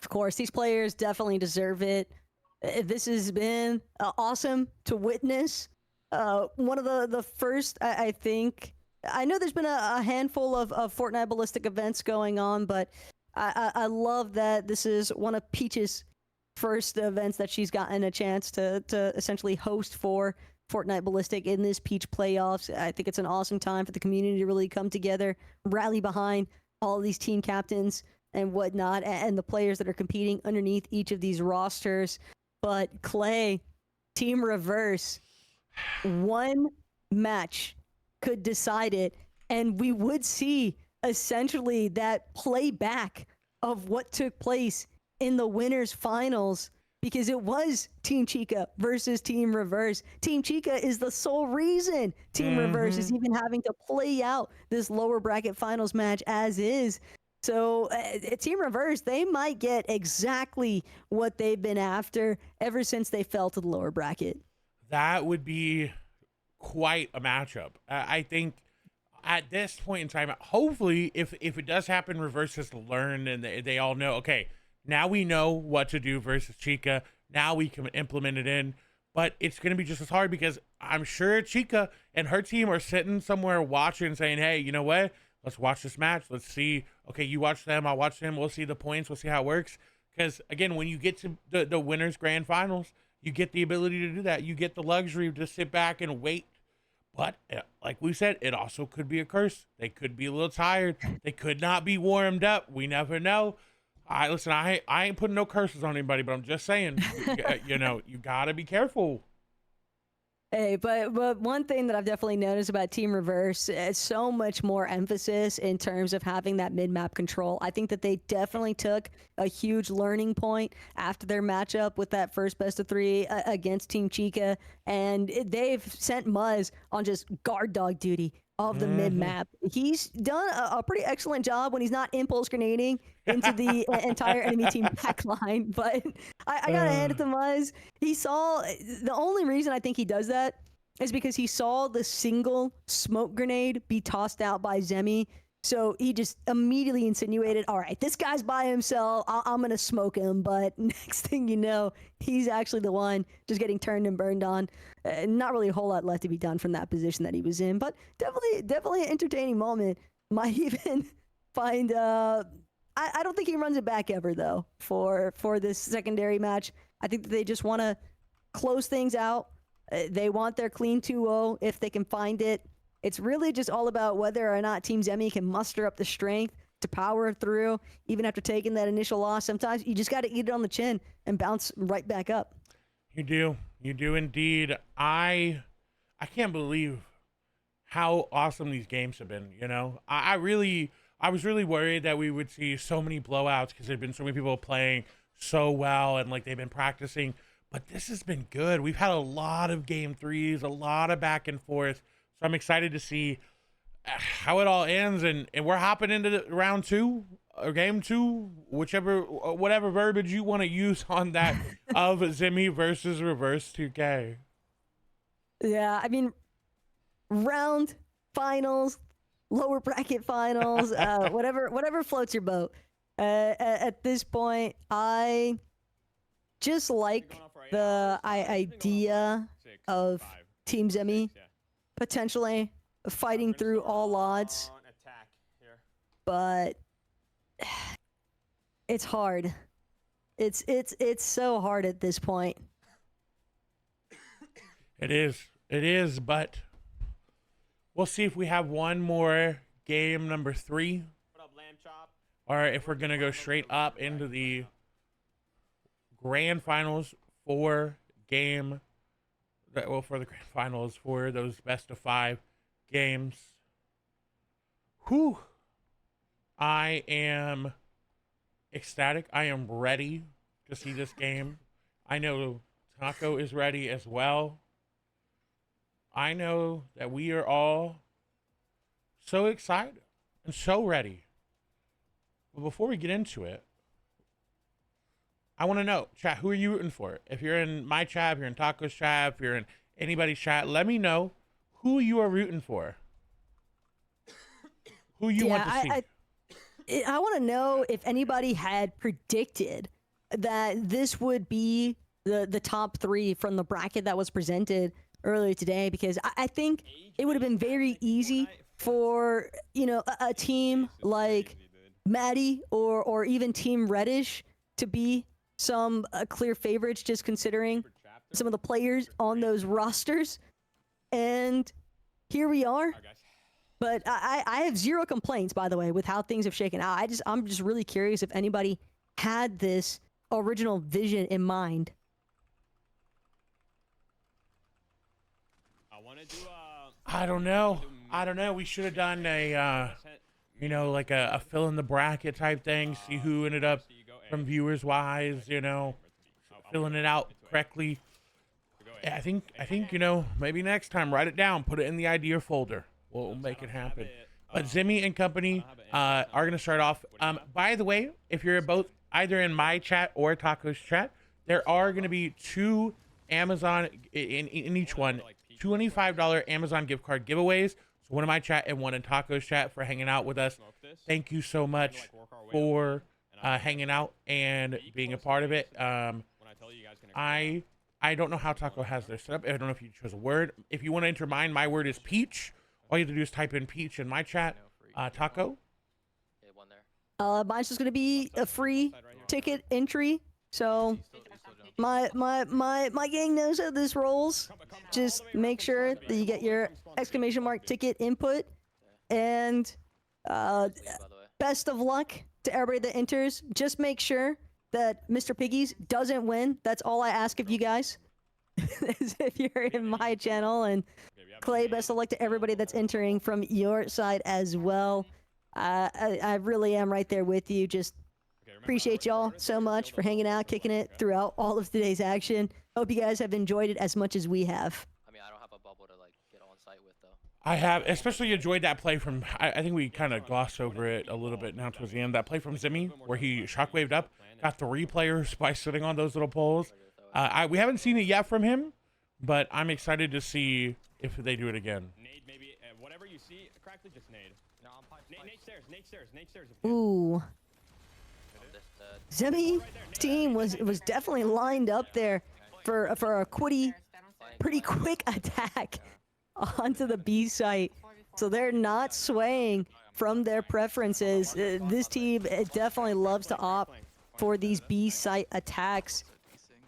Of course, these players definitely deserve it. This has been awesome to witness. One of the first, I think, I know there's been a handful of Fortnite Ballistic events going on, but I love that this is one of Peach's first events that she's gotten a chance to essentially host for Fortnite Ballistic in this Peach playoffs. I think it's an awesome time for the community to really come together, rally behind all these team captains and whatnot, and the players that are competing underneath each of these rosters. But Clay, Team Reverse, one match could decide it, and we would see essentially that playback of what took place in the winners finals, because it was Team Chica versus Team Reverse. Team Chica is the sole reason Team Reverse is even having to play out this lower bracket finals match as is. So Team Reverse, they might get exactly what they've been after ever since they fell to the lower bracket. That would be quite a matchup. I think at this point in time, hopefully, if it does happen, Reverse has learned and they all know, okay, now we know what to do versus Chica. Now we can implement it in. But it's going to be just as hard, because I'm sure Chica and her team are sitting somewhere watching, saying, hey, you know what? Let's watch this match. Let's see. Okay, you watch them. I'll watch them. We'll see the points. We'll see how it works. Because, again, when you get to the winners' grand finals, you get the ability to do that. You get the luxury to sit back and wait. But, like we said, it also could be a curse. They could be a little tired. They could not be warmed up. We never know. Listen, I ain't putting no curses on anybody, but I'm just saying, you know, you gotta be careful. Hey, but one thing that I've definitely noticed about Team Reverse is so much more emphasis in terms of having that mid-map control. I think that they definitely took a huge learning point after their matchup with that first best of 3 against Team Chica, and they've sent Muzz on just guard dog duty of the mid-map. He's done a pretty excellent job when he's not impulse grenading into the entire enemy team backline, but I gotta hand it to Muzz. He saw, the only reason I think he does that is because he saw the single smoke grenade be tossed out by Zemi, so he just immediately insinuated, all right, this guy's by himself, I'm gonna smoke him, but next thing you know, he's actually the one just getting turned and burned on. Not really a whole lot left to be done from that position that he was in, but definitely an entertaining moment. Might even find, I don't think he runs it back ever, though, for this secondary match. I think that they just want to close things out. They want their clean 2-0 if they can find it. It's really just all about whether or not Team Zemi can muster up the strength to power through, even after taking that initial loss. Sometimes you just got to eat it on the chin and bounce right back up. You do indeed. I can't believe how awesome these games have been. You know, I really I was really worried that we would see so many blowouts because there've been so many people playing so well and like they've been practicing. But this has been good. We've had a lot of game threes, a lot of back and forth. So I'm excited to see how it all ends. And we're hopping into round 2 or game 2, whatever verbiage you want to use on that of Zimmy versus Reverse 2K. Yeah, I mean, round finals, lower bracket finals, whatever floats your boat. At this point, I just like the idea of Team Zimmy potentially fighting through all odds, but it's hard. It's so hard at this point. It is, but we'll see if we have one more game, number 3, or if we're gonna go straight up into the grand finals for the grand finals for those best of 5 games. Whew. I am ecstatic. I am ready to see this game. I know Taco is ready as well. I know that we are all so excited and so ready. But before we get into it, I want to know, chat, who are you rooting for? If you're in my chat, if you're in Taco's chat, if you're in anybody's chat, let me know who you are rooting for. Who you want to see. I want to know if anybody had predicted that this would be the top 3 from the bracket that was presented earlier today, because I think it would have been very easy for, a team like Maddie or even Team Reddish to be some clear favorites, just considering some of the players on those rosters. And here we are. But I have zero complaints, by the way, with how things have shaken out. I'm just really curious if anybody had this original vision in mind. I don't know. We should have done a, like a fill in the bracket type thing. See who ended up from viewers wise, filling it out correctly. Yeah, I think, maybe next time, write it down, put it in the idea folder. We'll make it happen. But Zimmy and company are going to start off. By the way, if you're both either in my chat or Taco's chat, there are going to be 2 Amazon in each one, $25 Amazon gift card giveaways. So one in my chat and one in Taco's chat for hanging out with us. Thank you so much for hanging out and being a part of it. I don't know how Taco has their setup. I don't know if you chose a word. If you want to enter mine, my word is peach. All you have to do is type in peach in my chat. Taco? Mine's just going to be a free ticket entry. So my gang knows how this rolls. Just make sure that you get your exclamation mark ticket input. And best of luck to everybody that enters. Just make sure that Mr. Piggies doesn't win. That's all I ask of you guys. If you're in my channel. And Clay, best of luck to everybody that's entering from your side as well. I really am right there with you. Just appreciate y'all so much for hanging out, kicking it throughout all of today's action. Hope you guys have enjoyed it as much as we have. I mean, I don't have a bubble to get on site with though. I have especially enjoyed that play from, I think we kind of glossed over it a little bit now towards the end. That play from Zimmy where he shockwaved up, got 3 players by sitting on those little poles. We haven't seen it yet from him, but I'm excited to see if they do it again. Nade, maybe whatever you see, correctly, just nade. No, I'm pipe. Nade stairs. Ooh. Zimmy team was definitely lined up there for a pretty quick attack onto the B site. So they're not swaying from their preferences. This team definitely loves to opt for these B site attacks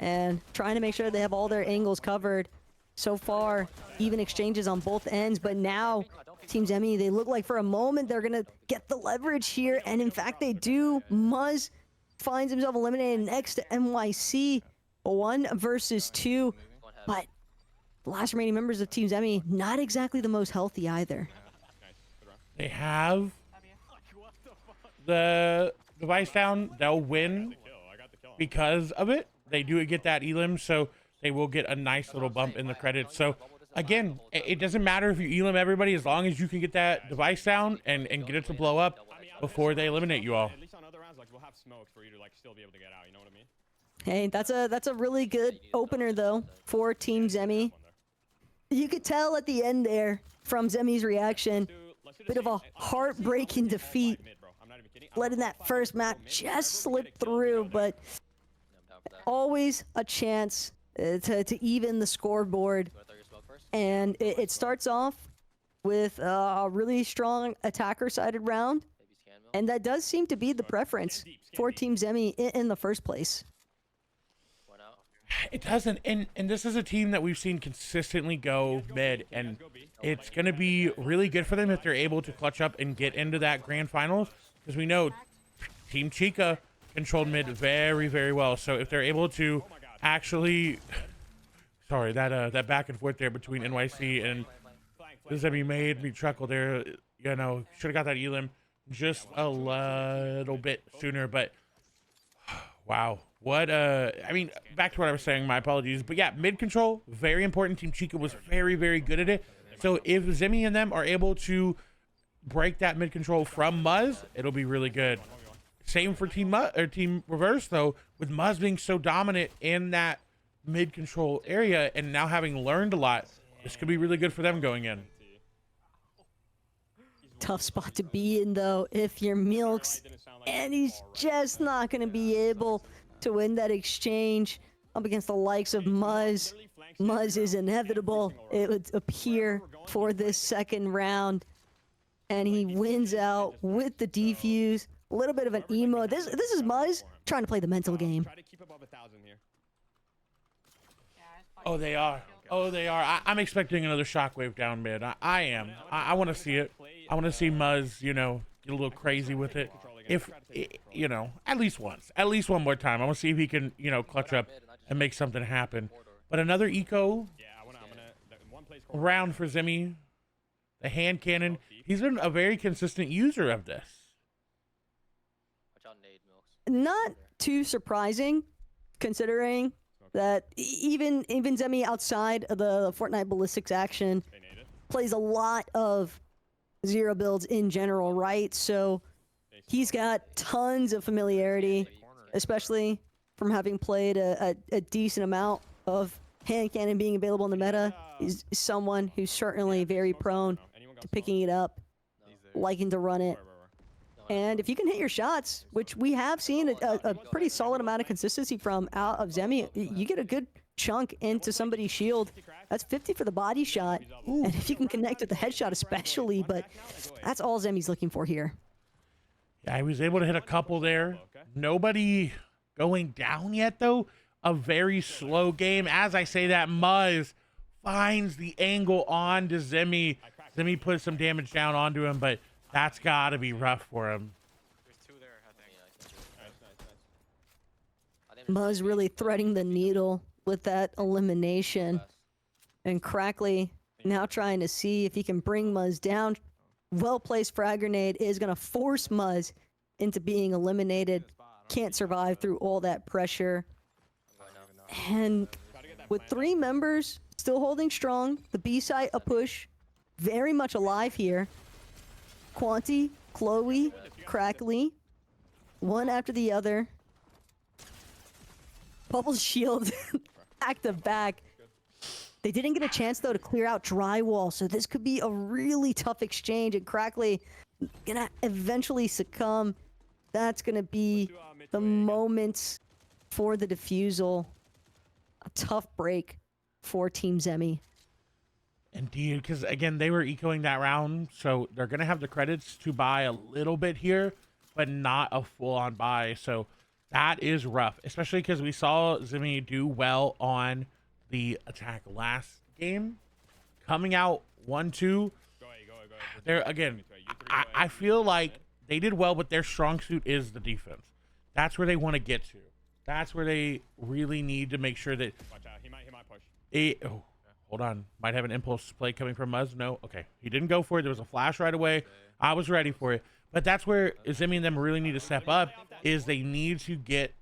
and trying to make sure they have all their angles covered. So far, even exchanges on both ends, but now Team Zimmy, they look like for a moment they're gonna get the leverage here, and in fact they do. Muzz finds himself eliminated next to NYC, 1 versus 2, but the last remaining members of Team Zimmy not exactly the most healthy either. They have the device down, they'll win because of it. They do get that elim, so they will get a nice little bump in the credits. So again, it doesn't matter if you elim everybody as long as you can get that device down and get it to blow up before they eliminate you all. At least on other rounds, like we'll have smoke for you to like still be able to get out. You know what I mean? Hey, that's a really good opener though for Team Zemi. You could tell at the end there from Zemi's reaction, bit of a heartbreaking defeat, letting that first map just slip through, but always a chance to even the scoreboard. And it starts off with a really strong attacker-sided round, and that does seem to be the preference for Team Zemi in the first place. It doesn't, and this is a team that we've seen consistently go mid, and it's going to be really good for them if they're able to clutch up and get into that grand finals, because we know Team Chica controlled mid very, very well. So if they're able to actually, sorry, that back and forth there between NYC and Zemi made me chuckle there. You know, should have got that elim just a little bit sooner, but wow. What, I mean, back to what I was saying, my apologies. But yeah, mid control, very important. Team Chica was very, very good at it. So if Zemi and them are able to break that mid control from Muzz, it'll be really good. Same for Team Reverse, though, with Muzz being so dominant in that mid control area and now having learned a lot, this could be really good for them going in. Tough spot to be in, though, if you're Milks, and he's just not going to be able to win that exchange up against the likes of Muzz. Muzz is inevitable, it would appear, for this second round. And he wins out with the defuse. A little bit of an emo. This is Muzz trying to play the mental game. Oh, they are. Oh, they are. I'm expecting another shockwave down mid. I am. I want to see it. I want to see Muzz, you know, get a little crazy with it. If, you know, at least once. At least one more time. I want to see if he can, you know, clutch up and make something happen. But another eco round for Zemi. The hand cannon. He's been a very consistent user of this. Not too surprising, considering that even Zemi outside of the Fortnite Ballistics action plays a lot of zero builds in general, right? So he's got tons of familiarity, especially from having played a decent amount of hand cannon being available in the meta. He's someone who's certainly very prone to picking it up, liking to run it. And if you can hit your shots, which we have seen a pretty solid amount of consistency from out of Zemi, you get a good chunk into somebody's shield. That's 50 for the body shot. Ooh. And if you can connect with the headshot especially, but that's all Zemi's looking for here. Yeah, he was able to hit a couple there. Nobody going down yet, though. A very slow game. As I say that, Muzz finds the angle on to Zemi. Zemi put some damage down onto him, but that's got to be rough for him. Muzz really threading the needle with that elimination. And Crackley now trying to see if he can bring Muzz down. Well-placed frag grenade is going to force Muzz into being eliminated. Can't survive through all that pressure. And with 3 members still holding strong, the B side a push, very much alive here. Quanti, Chloe, Crackley, one after the other. Bubble's shield back to back. They didn't get a chance, though, to clear out drywall, so this could be a really tough exchange, and Crackley gonna eventually succumb. That's gonna be the moment for the defusal. A tough break for Team Zemi. Indeed, because, again, they were ecoing that round, so they're going to have the credits to buy a little bit here, but not a full-on buy, so that is rough, especially because we saw Zemi do well on the attack last game. Coming out 1-2, there again, I feel like they did well, but their strong suit is the defense. That's where they want to get to. That's where they really need to make sure that... Watch out, he might push. Hold on. Might have an impulse play coming from Muzz. No? Okay. He didn't go for it. There was a flash right away. I was ready for it. But that's where Zimmy and them really need to step up. Is they need to get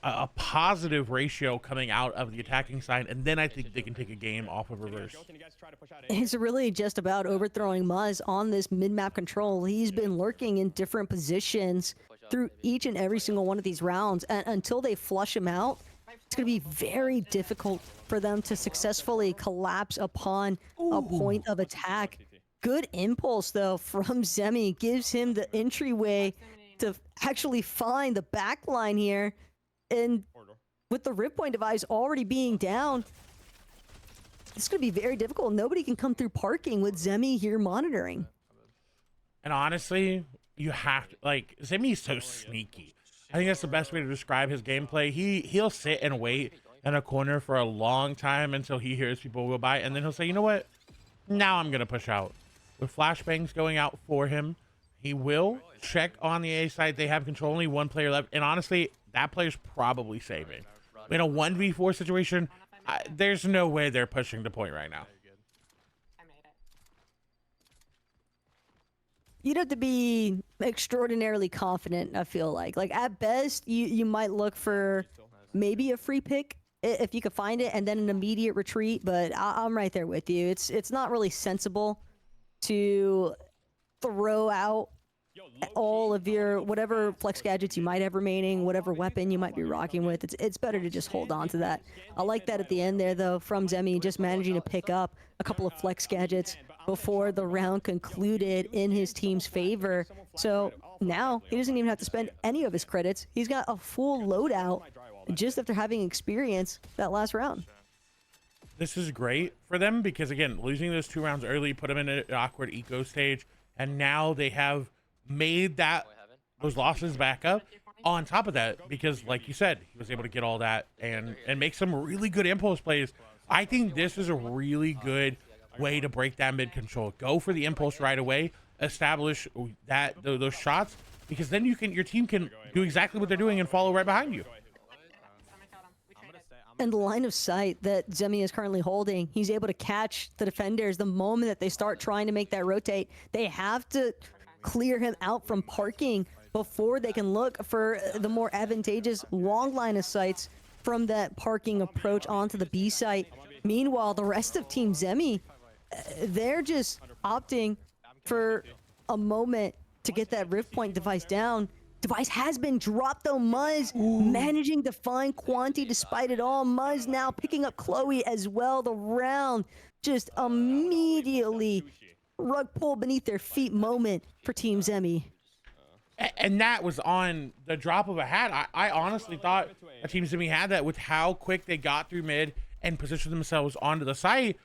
a positive ratio coming out of the attacking side, and then I think they can take a game off of reverse. It's really just about overthrowing Muzz on this mid-map control. He's been lurking in different positions through each and every single one of these rounds, and until they flush him out, it's going to be very difficult for them to successfully collapse upon a point of attack. Good impulse, though, from Zemi. Gives him the entryway to actually find the back line here. And with the rip point device already being down, it's going to be very difficult. Nobody can come through parking with Zemi here monitoring. And honestly, you have to, like, Zemi's so sneaky. I think that's the best way to describe his gameplay. He'll sit and wait in a corner for a long time until he hears people go by, and then he'll say, you know what? Now I'm going to push out. With flashbangs going out for him, he will check on the A side. They have control, only one player left. And honestly, that player's probably saving. In a 1v4 situation, there's no way they're pushing the point right now. You'd have to be extraordinarily confident, I feel like. Like, at best, you might look for maybe a free pick if you could find it, and then an immediate retreat, but I'm right there with you. It's not really sensible to throw out all of your whatever flex gadgets you might have remaining, whatever weapon you might be rocking with. It's better to just hold on to that. I like that at the end there, though, from Zemi, just managing to pick up a couple of flex gadgets before the round concluded in his team's favor. So now he doesn't even have to spend any of his credits. He's got a full loadout just after having experience that last round. This is great for them because, again, losing those 2 rounds early put them in an awkward eco stage, and now they have made those losses back up. On top of that, because like you said, he was able to get all that and make some really good impulse plays. I think this is a really good way to break that mid control. Go for the impulse right away, establish those shots, because then your team can do exactly what they're doing and follow right behind you. And the line of sight that Zemi is currently holding, he's able to catch the defenders the moment that they start trying to make that rotate. They have to clear him out from parking before they can look for the more advantageous long line of sights from that parking approach onto the B site. Meanwhile, the rest of Team Zemi, they're just opting for a moment to get that rift point device down. Device has been dropped, though. Muzz managing to find Quanti despite it all. Muzz now picking up Chloe as well. The round just immediately rug pull beneath their feet moment for Team Zemi. And that was on the drop of a hat. I honestly thought Team Zemi had that with how quick they got through mid and positioned themselves onto the site.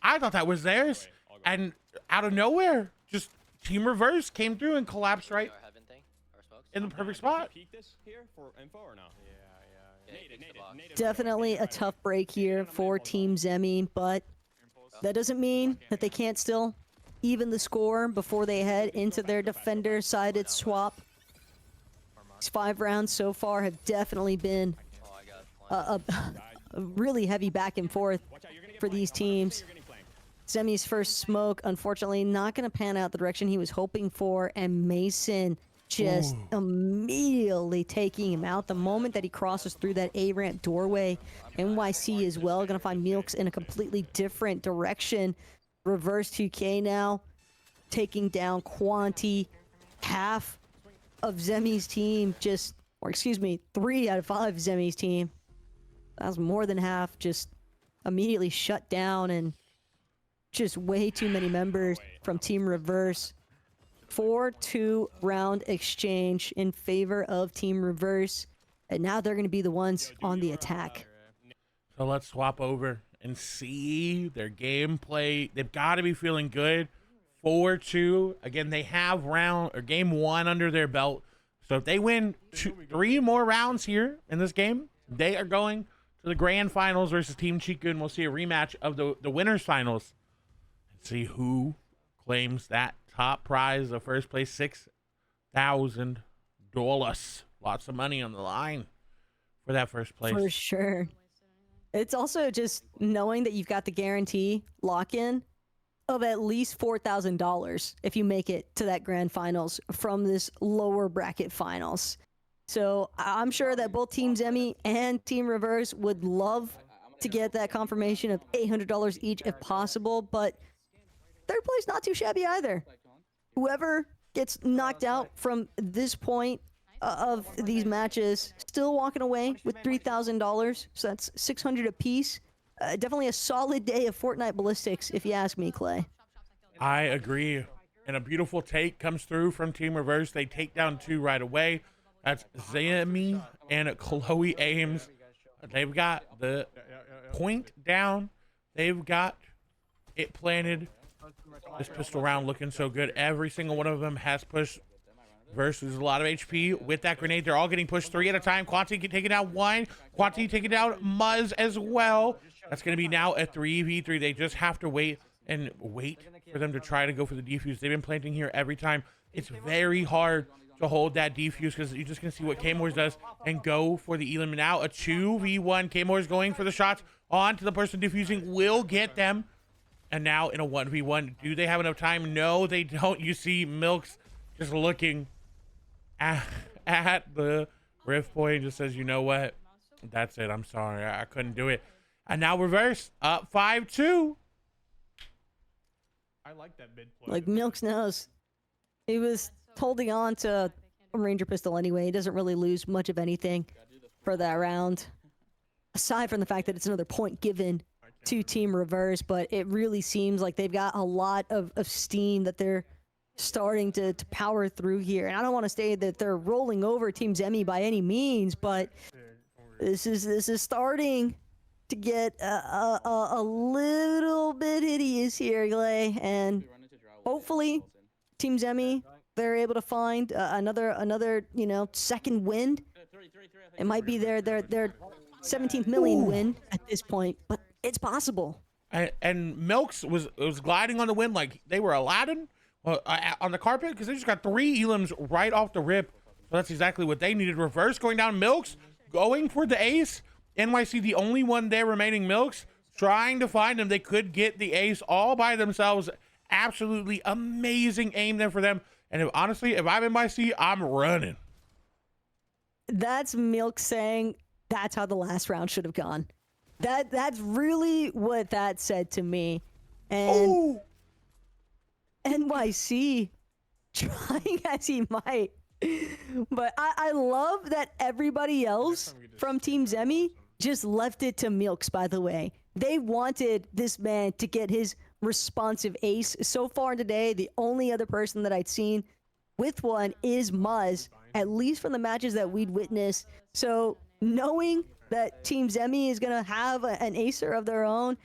I thought that was theirs. And out of nowhere, just Team Reverse came through and collapsed right in the perfect spot. Definitely a tough break here for Team Zemi, but that doesn't mean that they can't still even the score before they head into their defender-sided swap. These 5 rounds so far have definitely been a really heavy back and forth for these teams. Zemi's first smoke, unfortunately, not going to pan out the direction he was hoping for, and Mason just immediately taking him out the moment that he crosses through that A-ramp doorway. NYC as well, going to find Milks in a completely different direction. Reverse 2K now, taking down Quanti. Half of Zemi's team just, or excuse me, 3 out of 5 Zemi's team. That's more than half, just immediately shut down, and just way too many members from Team Reverse. 4-2 round exchange in favor of Team Reverse, and now they're going to be the ones on the attack. So let's swap over and see their gameplay. They've got to be feeling good. 4-2. Again, they have game 1 under their belt. So if they win 3 more rounds here in this game, they are going to the grand finals versus Team Chiku, and we'll see a rematch of the winners finals and see who claims that top prize of first place, $6,000. Lots of money on the line for that first place. For sure. It's also just knowing that you've got the guarantee lock-in of at least $4,000 if you make it to that grand finals from this lower bracket finals. So I'm sure that both Team Zemi and Team Reverse would love to get that confirmation of $800 each if possible, but third place not too shabby either. Whoever gets knocked out from this point of these matches still walking away with $3,000, so that's $600 apiece. Definitely a solid day of Fortnite Ballistics, if you ask me, Clay. I agree. And a beautiful take comes through from Team Reverse. They take down 2 right away. That's Zami and Chloe Ames. They've got the point down. They've got it planted. This pistol round looking so good. Every single one of them has pushed versus a lot of HP with that grenade. They're all getting pushed 3 at a time. Quanti taking out 1. Quanti taking out Muzz as well. That's going to be now a 3v3. They just have to wait for them to try to go for the defuse. They've been planting here every time. It's very hard to hold that defuse because you're just going to see what K-Mors does and go for the elim. Now a 2v1. K-Mors going for the shots onto the person defusing. Will get them. And now in a 1v1. Do they have enough time? No, they don't. You see Milks just looking at the rift point and just says, you know what? That's it. I'm sorry. I couldn't do it. And now Reverse up 5-2. I like that mid play. Like Milks knows. He was holding on to a Ranger pistol anyway. He doesn't really lose much of anything for that round. Aside from the fact that it's another point given to Team Reverse, but it really seems like they've got a lot of steam that they're starting to power through here. And I don't want to say that they're rolling over Team Zemi by any means, but this is starting to get a little bit hideous here, Clay. And hopefully Team Zemi, they're able to find another second win. It might be their 17th million win at this point, but it's possible. And Milks was gliding on the wind like they were Aladdin on the carpet because they just got 3 elims right off the rip. So that's exactly what they needed. Reverse going down. Milks going for the ace. NYC the only one there remaining. Milks trying to find him. They could get the ace all by themselves. Absolutely amazing aim there for them. And honestly, if I'm NYC, I'm running. That's Milk saying that's how the last round should have gone. That's really what that said to me. And NYC trying as he might. But I love that everybody else from Team Zemi just left it to Milks, by the way. They wanted this man to get his responsive ace. So far today, the only other person that I'd seen with one is Muzz, at least from the matches that we'd witnessed. So knowing that Team Zemi is going to have an acer of their own,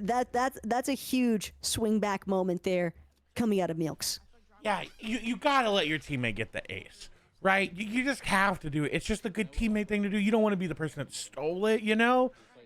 that's a huge swing back moment there coming out of Milks. Yeah, you got to let your teammate get the ace, right? You just have to do it. It's just a good teammate thing to do. You don't want to be the person that stole it,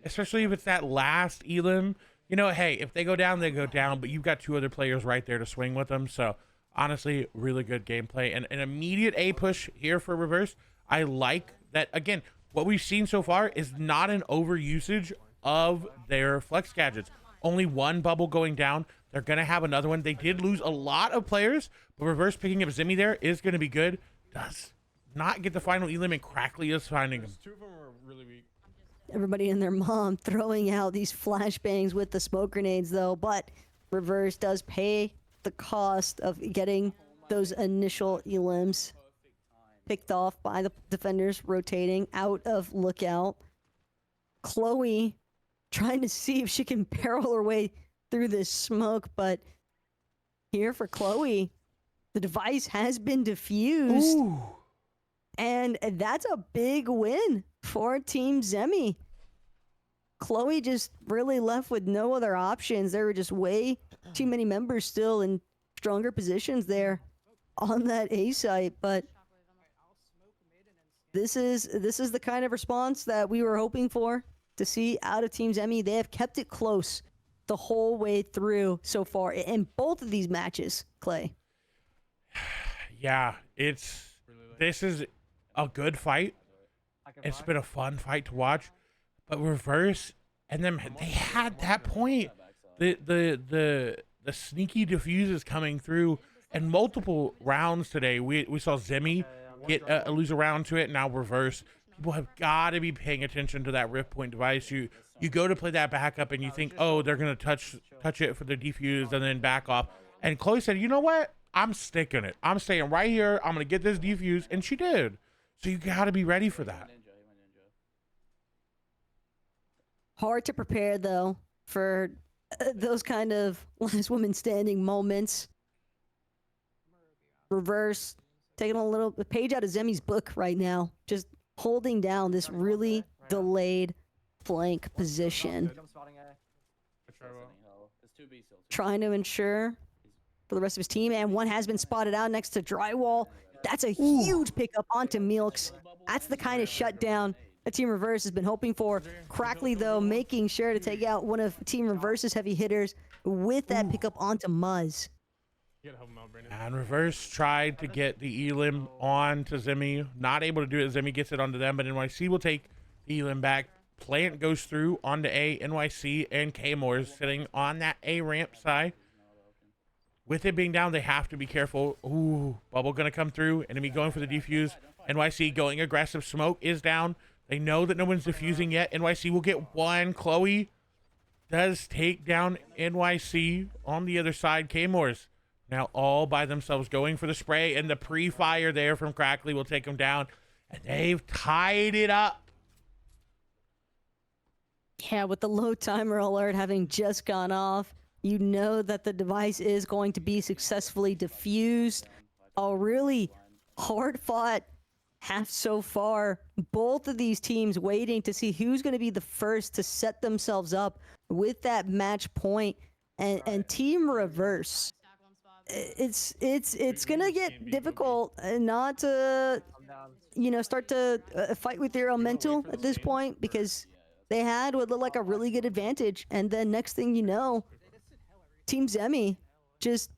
especially if it's that last elim. Hey, if they go down, they go down, but you've got 2 other players right there to swing with them. So honestly, really good gameplay and an immediate A push here for Reverse. I like that. Again, what we've seen so far is not an overusage of their flex gadgets. Only 1 bubble going down. They're going to have another one. They did lose a lot of players, but Reverse picking up Zimi there is going to be good. Does not get the final elim, and Crackley is finding him. 2 of them are really weak. Everybody and their mom throwing out these flashbangs with the smoke grenades, though, but Reverse does pay the cost of getting those initial elims picked off by the defenders rotating out of lookout. Chloe trying to see if she can barrel her way through this smoke, but here for Chloe, the device has been defused. Ooh. And that's a big win for Team Zemi. Chloe just really left with no other options. There were just way too many members still in stronger positions there on that A site, but this is the kind of response that we were hoping for to see out of Team Zemi. They have kept it close the whole way through so far in both of these matches, Clay. Yeah, this is a good fight. It's been a fun fight to watch, but Reverse and them, they had that point. The the sneaky diffuses coming through. And multiple rounds today, we saw Zemi get lose a round to it. Now reverse. People have got to be paying attention to that Rift Point device. You go to play that backup and you think, oh, they're gonna touch it for the defuse and then back off. And Chloe said, you know what? I'm sticking it. I'm staying right here. I'm gonna get this defuse, and she did. So you got to be ready for that. Hard to prepare though for those kind of last woman standing moments. Reverse, taking a little page out of Zemi's book right now, just holding down this really delayed flank position, trying to ensure for the rest of his team. And one has been spotted out next to Drywall. That's a huge pickup onto Milks. That's the kind of shutdown that Team Reverse has been hoping for. Crackly, though, making sure to take out one of Team Reverse's heavy hitters with that pickup onto Muzz. And Reverse tried to get the Elim on to Zemi. Not able to do it. Zemi gets it onto them, but NYC will take the Elim back. Plant goes through onto A. NYC and K-Moore is sitting on that A ramp side. With it being down, they have to be careful. Ooh, bubble gonna come through. Enemy going for the defuse. NYC going aggressive. Smoke is down. They know that no one's defusing yet. NYC will get one. Chloe does take down NYC on the other side. K-Moore's now all by themselves going for the spray, and the pre-fire there from Crackly will take them down. And they've tied it up. Yeah, with the low timer alert having just gone off, you know that the device is going to be successfully diffused. A really hard-fought half so far. Both of these teams waiting to see who's going to be the first to set themselves up with that match point. And Team Reverse, it's going to get difficult not to, start to fight with their own mental at this point, because they had what looked like a really good advantage. And then next thing you know, Team Zemi just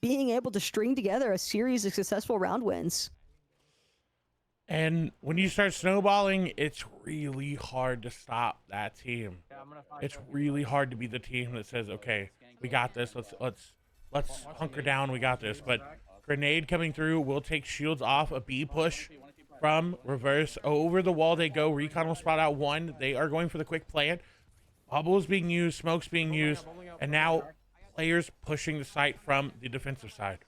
being able to string together a series of successful round wins. And when you start snowballing, it's really hard to stop that team. It's really hard to be the team that says, okay, we got this. Let's hunker down. We got this. But grenade coming through will take shields off. A B push from Reverse. Over the wall they go. Recon will spot out one. They are going for the quick plant. Bubbles being used. Smoke's being used. And now players pushing the site from the defensive side.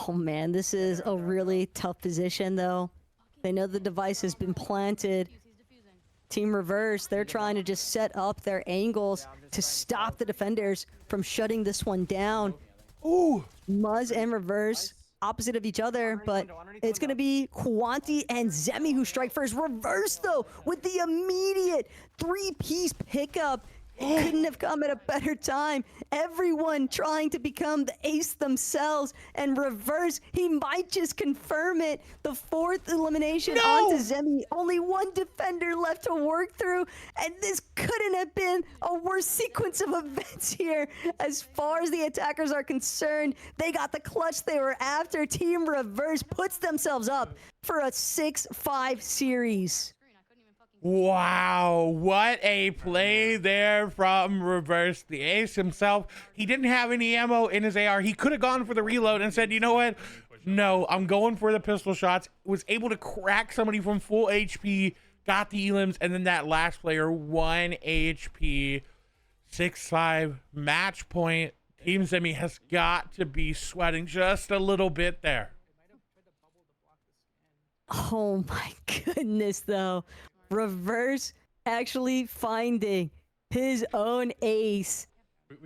Oh man, this is a really tough position though. They know the device has been planted. Team Reverse, they're trying to just set up their angles to stop the defenders from shutting this one down. Ooh, Muzz and Reverse opposite of each other, but it's going to be Quanti and Zemi who strike first. Reverse though, with the immediate three-piece pickup. It couldn't have come at a better time. Everyone trying to become the ace themselves, and Reverse, he might just confirm it. The fourth elimination onto Zemi. Only one defender left to work through, and this couldn't have been a worse sequence of events here. As far as the attackers are concerned, they got the clutch they were after. Team Reverse puts themselves up for a 6-5 series. Wow, what a play there from Reverse. The ace himself, he didn't have any ammo in his AR. He could have gone for the reload and said, you know what? No, I'm going for the pistol shots. Was able to crack somebody from full HP, got the elims, and then that last player, 1 HP, 6-5 match point. Team Zemi has got to be sweating just a little bit there. Oh my goodness, though. Reverse actually finding his own ace.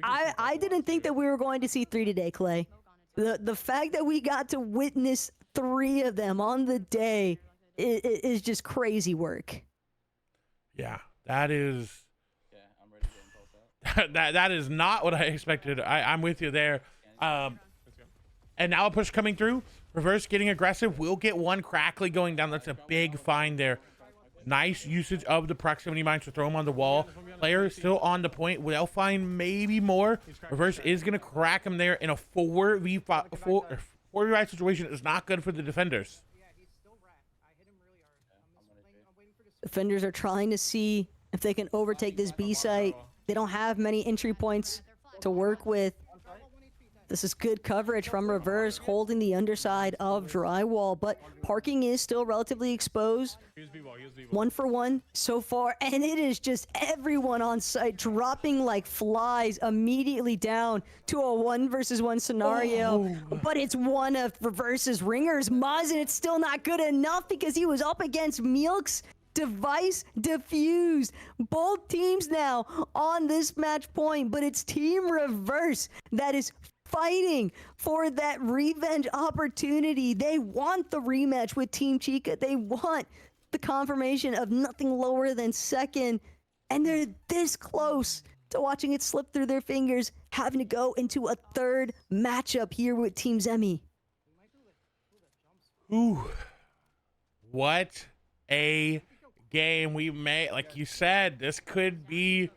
I didn't think that we were going to see 3 today, Clay. The fact that we got to witness 3 of them on the day is just crazy work. Yeah, that is... I'm ready to impulse that. That is not what I expected. I'm with you there. And now a push coming through. Reverse getting aggressive. We'll get one. Crackly going down. That's a big find there. Nice usage of the proximity mines to throw him on the wall. Player is still on the point. They'll find maybe more. Reverse is going to crack him there in a 4v5 situation. Is not good for the defenders. Defenders are trying to see if they can overtake this B site. They don't have many entry points to work with. This is good coverage from Reverse, holding the underside of Drywall, but parking is still relatively exposed. 1-for-1 so far, and it is just everyone on site dropping like flies immediately down to a 1-versus-1 scenario. But it's one of Reverse's ringers, Muzz, and it's still not good enough because he was up against Milk's device defused. Both teams now on this match point, but it's Team Reverse that is fighting for that revenge opportunity. They want the rematch with Team Chica. They want the confirmation of nothing lower than second, and they're this close to watching it slip through their fingers, having to go into a third matchup here with Team Zemi. Ooh, what a game we made. Like you said, this could be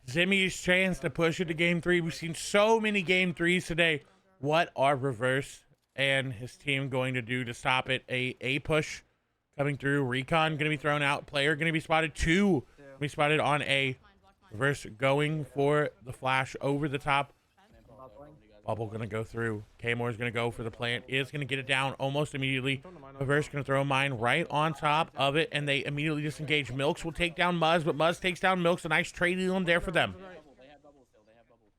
Zemi's chance to push it to game 3. We've seen so many game 3s today. What are Reverse and his team going to do to stop it? A push coming through. Recon going to be thrown out. Player going to be spotted. 2 going to be spotted on A. Reverse going for the flash over the top. Bubble going to go through. K-More is going to go for the plant. Is going to get it down almost immediately. Reverse going to throw a mine right on top of it, and they immediately disengage. Milks will take down Muzz, but Muzz takes down Milks. A nice trade deal in there for them.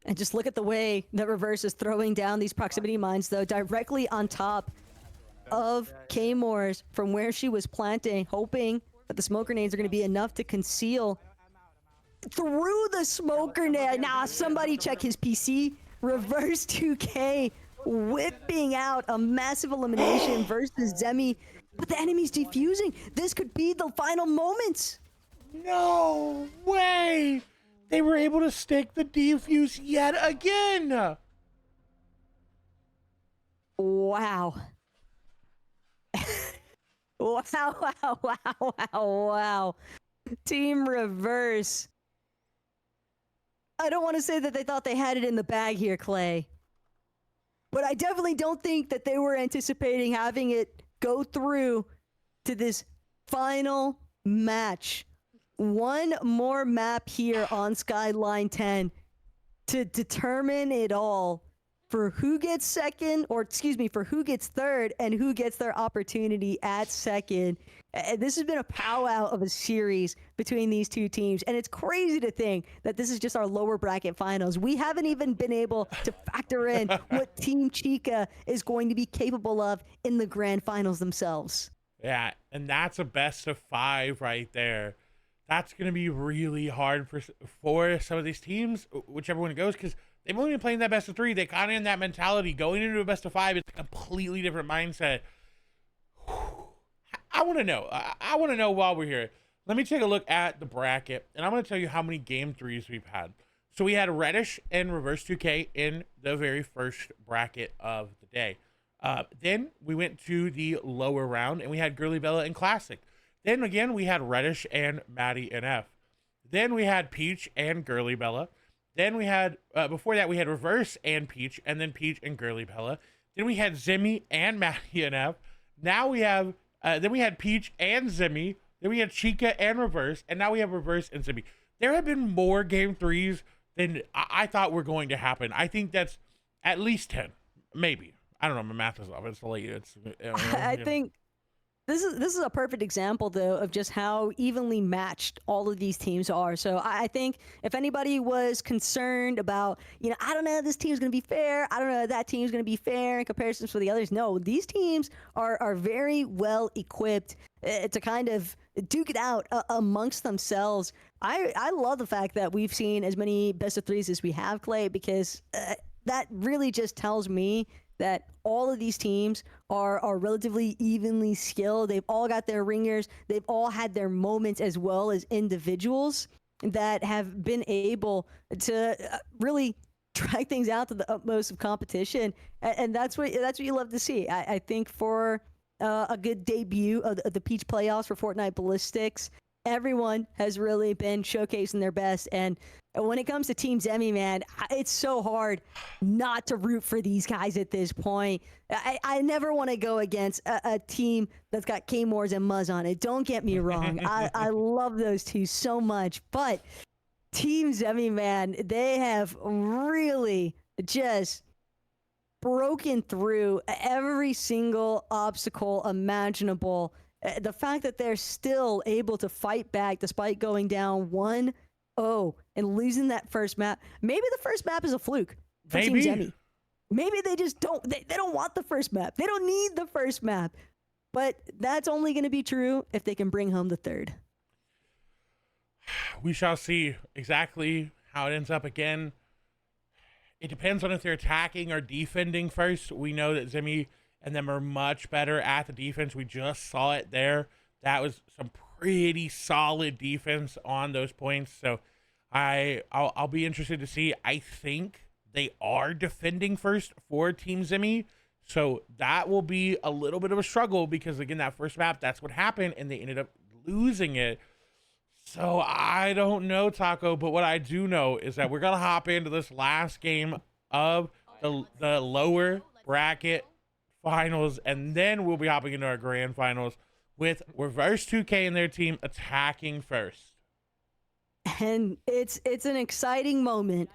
And just look at the way that Reverse is throwing down these proximity mines, though, directly on top of K-More's from where she was planting, hoping that the smoke grenades are going to be enough to conceal through the smoke grenade. Nah, somebody check his PC. Reverse 2K whipping out a massive elimination versus Zemi, but the enemy's defusing. This could be the final moments. No way! They were able to stick the defuse yet again! Wow. Wow. Team Reverse. I don't want to say that they thought they had it in the bag here, Clay. But I definitely don't think that they were anticipating having it go through to this final match. One more map here on Skyline 10 to determine it all for who gets second, or excuse me, for who gets third and who gets their opportunity at second. This has been a powwow of a series between these two teams, and it's crazy to think that this is just our lower bracket finals. We haven't even been able to factor in what Team Chica is going to be capable of in the grand finals themselves. Yeah, and that's a best of 5 right there. That's going to be really hard for some of these teams, whichever one it goes, because they've only been playing that best of 3. They got in that mentality. Going into a best of 5, it's a completely different mindset. I want to know. I want to know while we're here. Let me take a look at the bracket, and I'm going to tell you how many game 3s we've had. So we had Reddish and Reverse 2K in the very first bracket of the day. Then we went to the lower round, and we had Girly Bella and Classic. Then again, we had Reddish and Maddie and F. Then we had Peach and Girly Bella. Then we had, before that, we had Reverse and Peach, and then Peach and Girly Bella. Then we had Zemi and Maddie and F. Now we have, then we had Peach and Zemi. Then we had Chica and Reverse, and now we have Reverse and Zemi. There have been more game 3s than I thought were going to happen. I think that's at least 10, maybe. I don't know. My math is off. It's late. I think this is a perfect example, though, of just how evenly matched all of these teams are. So I think if anybody was concerned about, I don't know, this team's going to be fair, I don't know, that team's going to be fair in comparison to the others. No, these teams are very well equipped to kind of duke it out amongst themselves. I love the fact that we've seen as many best of 3s as we have, Clay, because that really just tells me that all of these teams are relatively evenly skilled. They've all got their ringers. They've all had their moments as well as individuals that have been able to really drag things out to the utmost of competition. And that's what you love to see. I think for a good debut of the Peach playoffs for Fortnite Ballistics, everyone has really been showcasing their best. And when it comes to Team Zemi, man, it's so hard not to root for these guys at this point. I never want to go against a team that's got K-Moores and Muzz on it. Don't get me wrong. I love those two so much. But Team Zemi, man, they have really just broken through every single obstacle imaginable. The fact that they're still able to fight back despite going down 1-0 and losing that first map. Maybe the first map is a fluke for Team Zemi. Maybe they just don't, they don't want the first map. They don't need the first map. But that's only going to be true if they can bring home the third. We shall see exactly how it ends up again. It depends on if they're attacking or defending first. We know that Zemi and them are much better at the defense. We just saw it there. That was some pretty solid defense on those points. So I'll be interested to see. I think they are defending first for Team Zemi. So that will be a little bit of a struggle because, again, that first map, that's what happened, and they ended up losing it. So I don't know, Taco, but what I do know is that we're going to hop into this last game of the lower bracket finals, and then we'll be hopping into our grand finals with Reverse 2K and their team attacking first. And it's an exciting moment.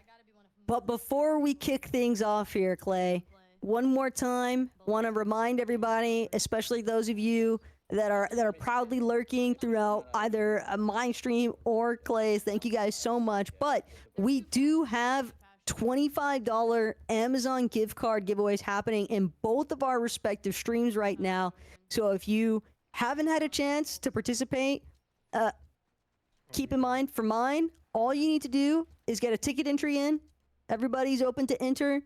But before we kick things off here, Clay, one more time, want to remind everybody, especially those of you that are proudly lurking throughout either my stream or Clay's. Thank you guys so much. But we do have $25 Amazon gift card giveaways happening in both of our respective streams right now. So if you haven't had a chance to participate, keep in mind for mine, all you need to do is get a ticket entry in. Everybody's open to enter,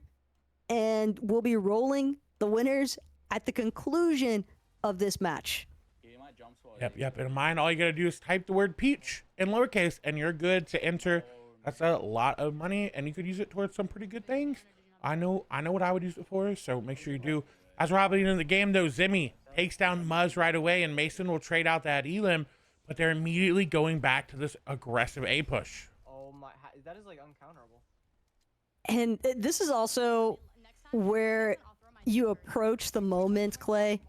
and we'll be rolling the winners at the conclusion of this match. Yep. And mine, all you gotta do is type the word peach in lowercase, and you're good to enter. That's a lot of money, and you could use it towards some pretty good things. I know what I would use it for, so make sure you do. As we're hopping into the game, though, Zemi takes down Muzz right away, and Mason will trade out that Elim, but they're immediately going back to this aggressive A push. Oh my, that is like uncounterable. And this is also where you approach the moment, Clay.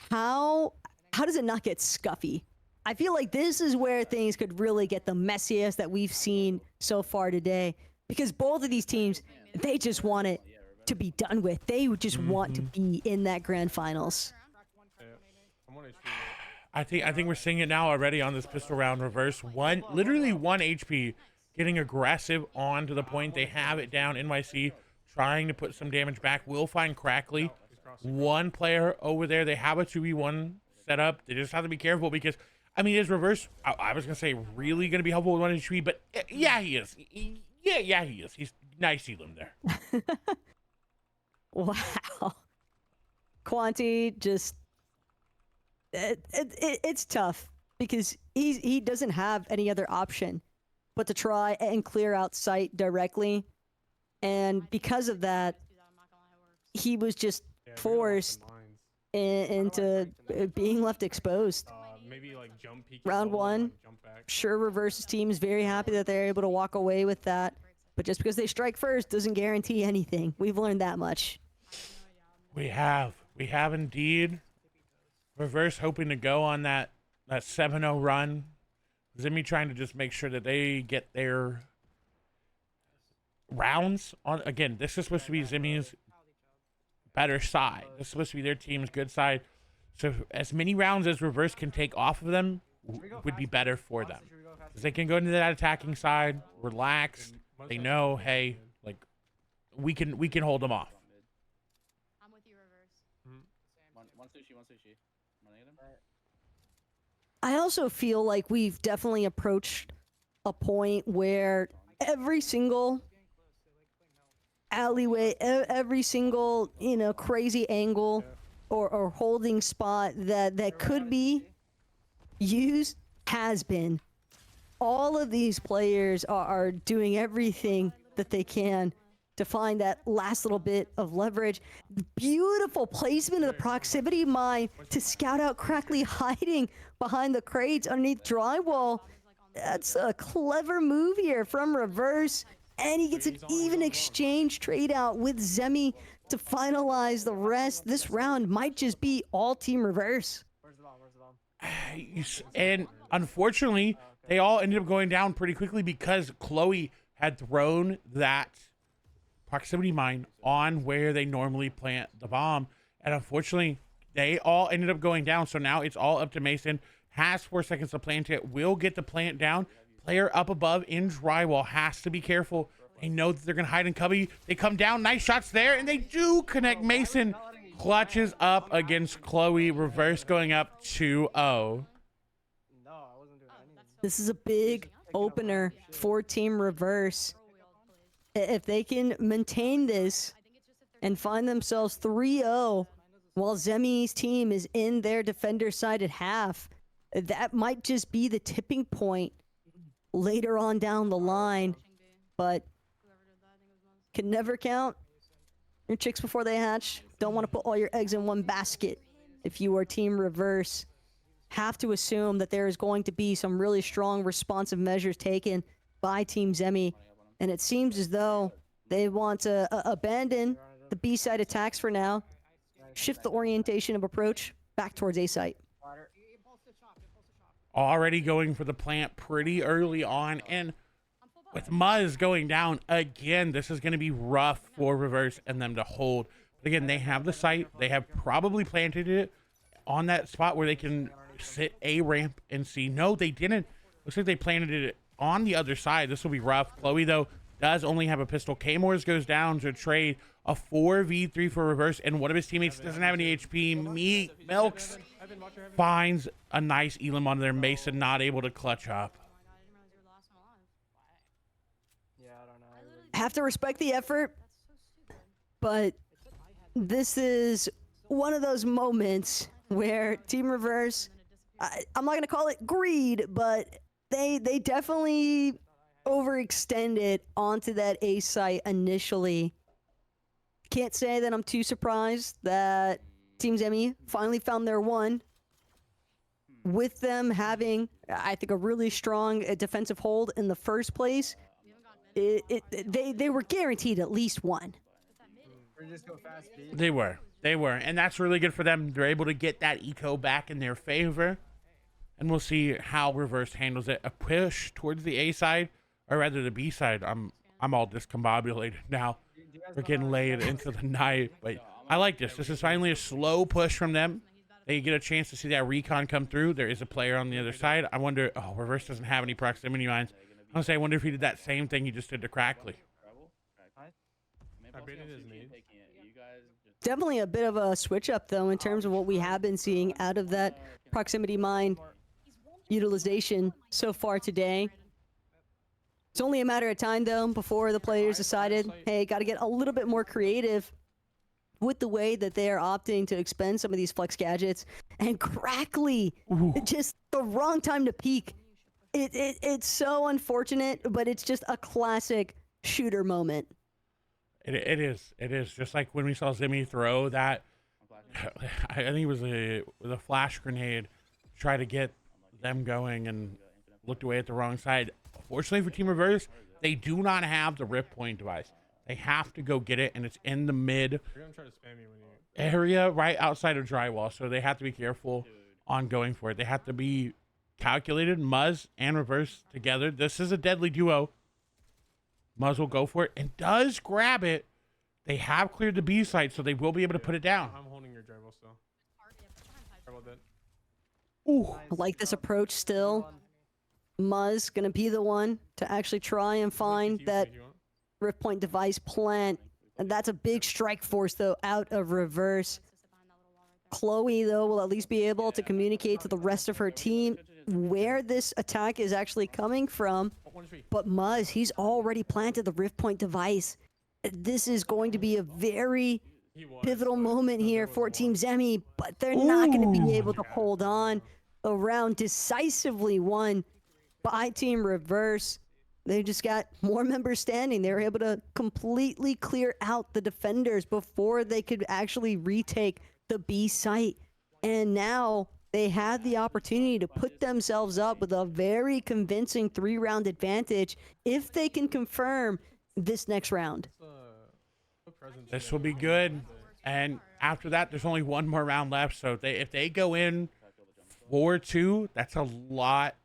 How does it not get scuffy? I feel like this is where things could really get the messiest that we've seen so far today, because both of these teams, they just want it to be done with. They just want to be in that grand finals. I think we're seeing it now already on this pistol round. Reverse literally 1 HP, getting aggressive on to the point. They have it down. NYC trying to put some damage back. Will find Crackley. One player over there. They have a 2v1 set up. They just have to be careful because, I mean, is Reverse, I was going to say, really going to be helpful with 1 HP, but yeah, he is. Yeah, he is. He's nice Elim there. Wow. Quanti just, it's tough because he doesn't have any other option but to try and clear out sight directly. And because of that, he was just forced into being left exposed. Maybe like jump peek. Round one, like jump back. Sure, Reverse's team is very happy that they're able to walk away with that. But just because they strike first doesn't guarantee anything. We've learned that much. We have indeed. Reverse hoping to go on that 7-0 run. Zemi trying to just make sure that they get their rounds on. Again, this is supposed to be Zemi's better side. This is supposed to be their team's good side. So as many rounds as Reverse can take off of them would be better for them. Because they can go into that attacking side, relaxed. They know, hey, like we can hold them off. I'm with you, Reverse. One sushi. Wanna get him? I also feel like we've definitely approached a point where every single alleyway, every single, crazy angle or holding spot that could be used has been. All of these players are doing everything that they can to find that last little bit of leverage. Beautiful placement of the proximity mine to scout out Crackley hiding behind the crates underneath drywall. That's a clever move here from Reverse. And he gets an even exchange trade out with Zemi to finalize the rest. This round might just be all Team Reverse. Where's the bomb? And unfortunately, they all ended up going down pretty quickly because Chloe had thrown that proximity mine on where they normally plant the bomb. And unfortunately, they all ended up going down. So now it's all up to Mason. Has 4 seconds to plant it. Will get the plant down. Player up above in drywall has to be careful. They know that they're going to hide in cubby. They come down. Nice shots there. And they do connect. Mason clutches up against Chloe. Reverse going up 2-0. This is a big opener for Team Reverse. If they can maintain this and find themselves 3-0 while Zemi's team is in their defender side at half, that might just be the tipping point later on down the line. But can never count your chicks before they hatch. Don't want to put all your eggs in one basket if you are Team Reverse. Have to assume that there is going to be some really strong responsive measures taken by Team Zemi. And it seems as though they want to abandon the B-side attacks for now, shift the orientation of approach back towards A-site. Already going for the plant pretty early on. And with Muzz going down again, this is going to be rough for Reverse and them to hold. But again, they have the site. They have probably planted it on that spot where they can sit a ramp and see. No, they didn't. Looks like they planted it on the other side. This will be rough. Chloe, though, does only have a pistol. K-Morse goes down to trade a 4v3 for Reverse, and one of his teammates doesn't have any HP. Milks finds a nice elim on there. Mason not able to clutch up. Have to respect the effort, but this is one of those moments where Team Reverse, I'm not going to call it greed, but they definitely overextended onto that A site initially. Can't say that I'm too surprised that Team Zemi finally found their one. With them having, I think, a really strong defensive hold in the first place, they were guaranteed at least one. They were, and that's really good for them. They're able to get that eco back in their favor, and we'll see how Reverse handles it. A push towards the A side, or rather the B side. I'm all discombobulated now. We're getting laid into the night, but I like this. This is finally a slow push from them. They get a chance to see that recon come through. There is a player on the other side. I wonder, Reverse doesn't have any proximity mines. I was say, I wonder if he did that same thing he just did to Crackley. Definitely a bit of a switch up, though, in terms of what we have been seeing out of that proximity mine utilization so far today. It's only a matter of time, though, before the players decided, hey, got to get a little bit more creative with the way that they are opting to expend some of these flex gadgets. And Crackley, just the wrong time to peek. It's so unfortunate, but it's just a classic shooter moment. It is just like when we saw Zemi throw that. I think it was a flash grenade to try to get them going and looked away at the wrong side. Fortunately for Team Reverse, they do not have the rip point device. They have to go get it, and it's in the mid area right outside of drywall, so they have to be careful on going for it. They have to be calculated. Muzz and Reverse together. This is a deadly duo. Muzz will go for it and does grab it. They have cleared the B site, so they will be able to put it down. I'm holding your drywall still. Sorry about that. Ooh, I like this approach still. Muzz gonna be the one to actually try and find that rift point device plant. And that's a big strike force, though, out of Reverse. Chloe, though, will at least be able to communicate to the rest of her team where this attack is actually coming from. But Muzz, he's already planted the rift point device. This is going to be a very pivotal moment here for Team Zemi, but they're not going to be able to hold on. A round decisively won by Team Reverse. They just got more members standing. They were able to completely clear out the defenders before they could actually retake the B site. And now they had the opportunity to put themselves up with a very convincing 3-round advantage if they can confirm this next round. This will be good. And after that, there's only one more round left. So if they go in 4-2. That's a lot.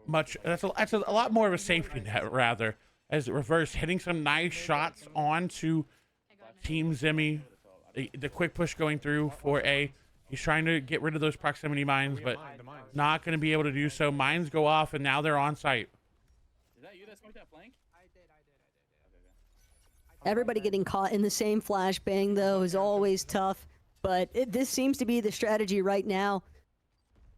That's a lot more of a safety net, rather, as reverse hitting some nice shots onto Team Zemi. The quick push going through for A. He's trying to get rid of those proximity mines, but not going to be able to do so. Mines go off, and now they're on site. Is that you that smoked that flank? Everybody getting caught in the same flashbang, though, is always tough. But this seems to be the strategy right now.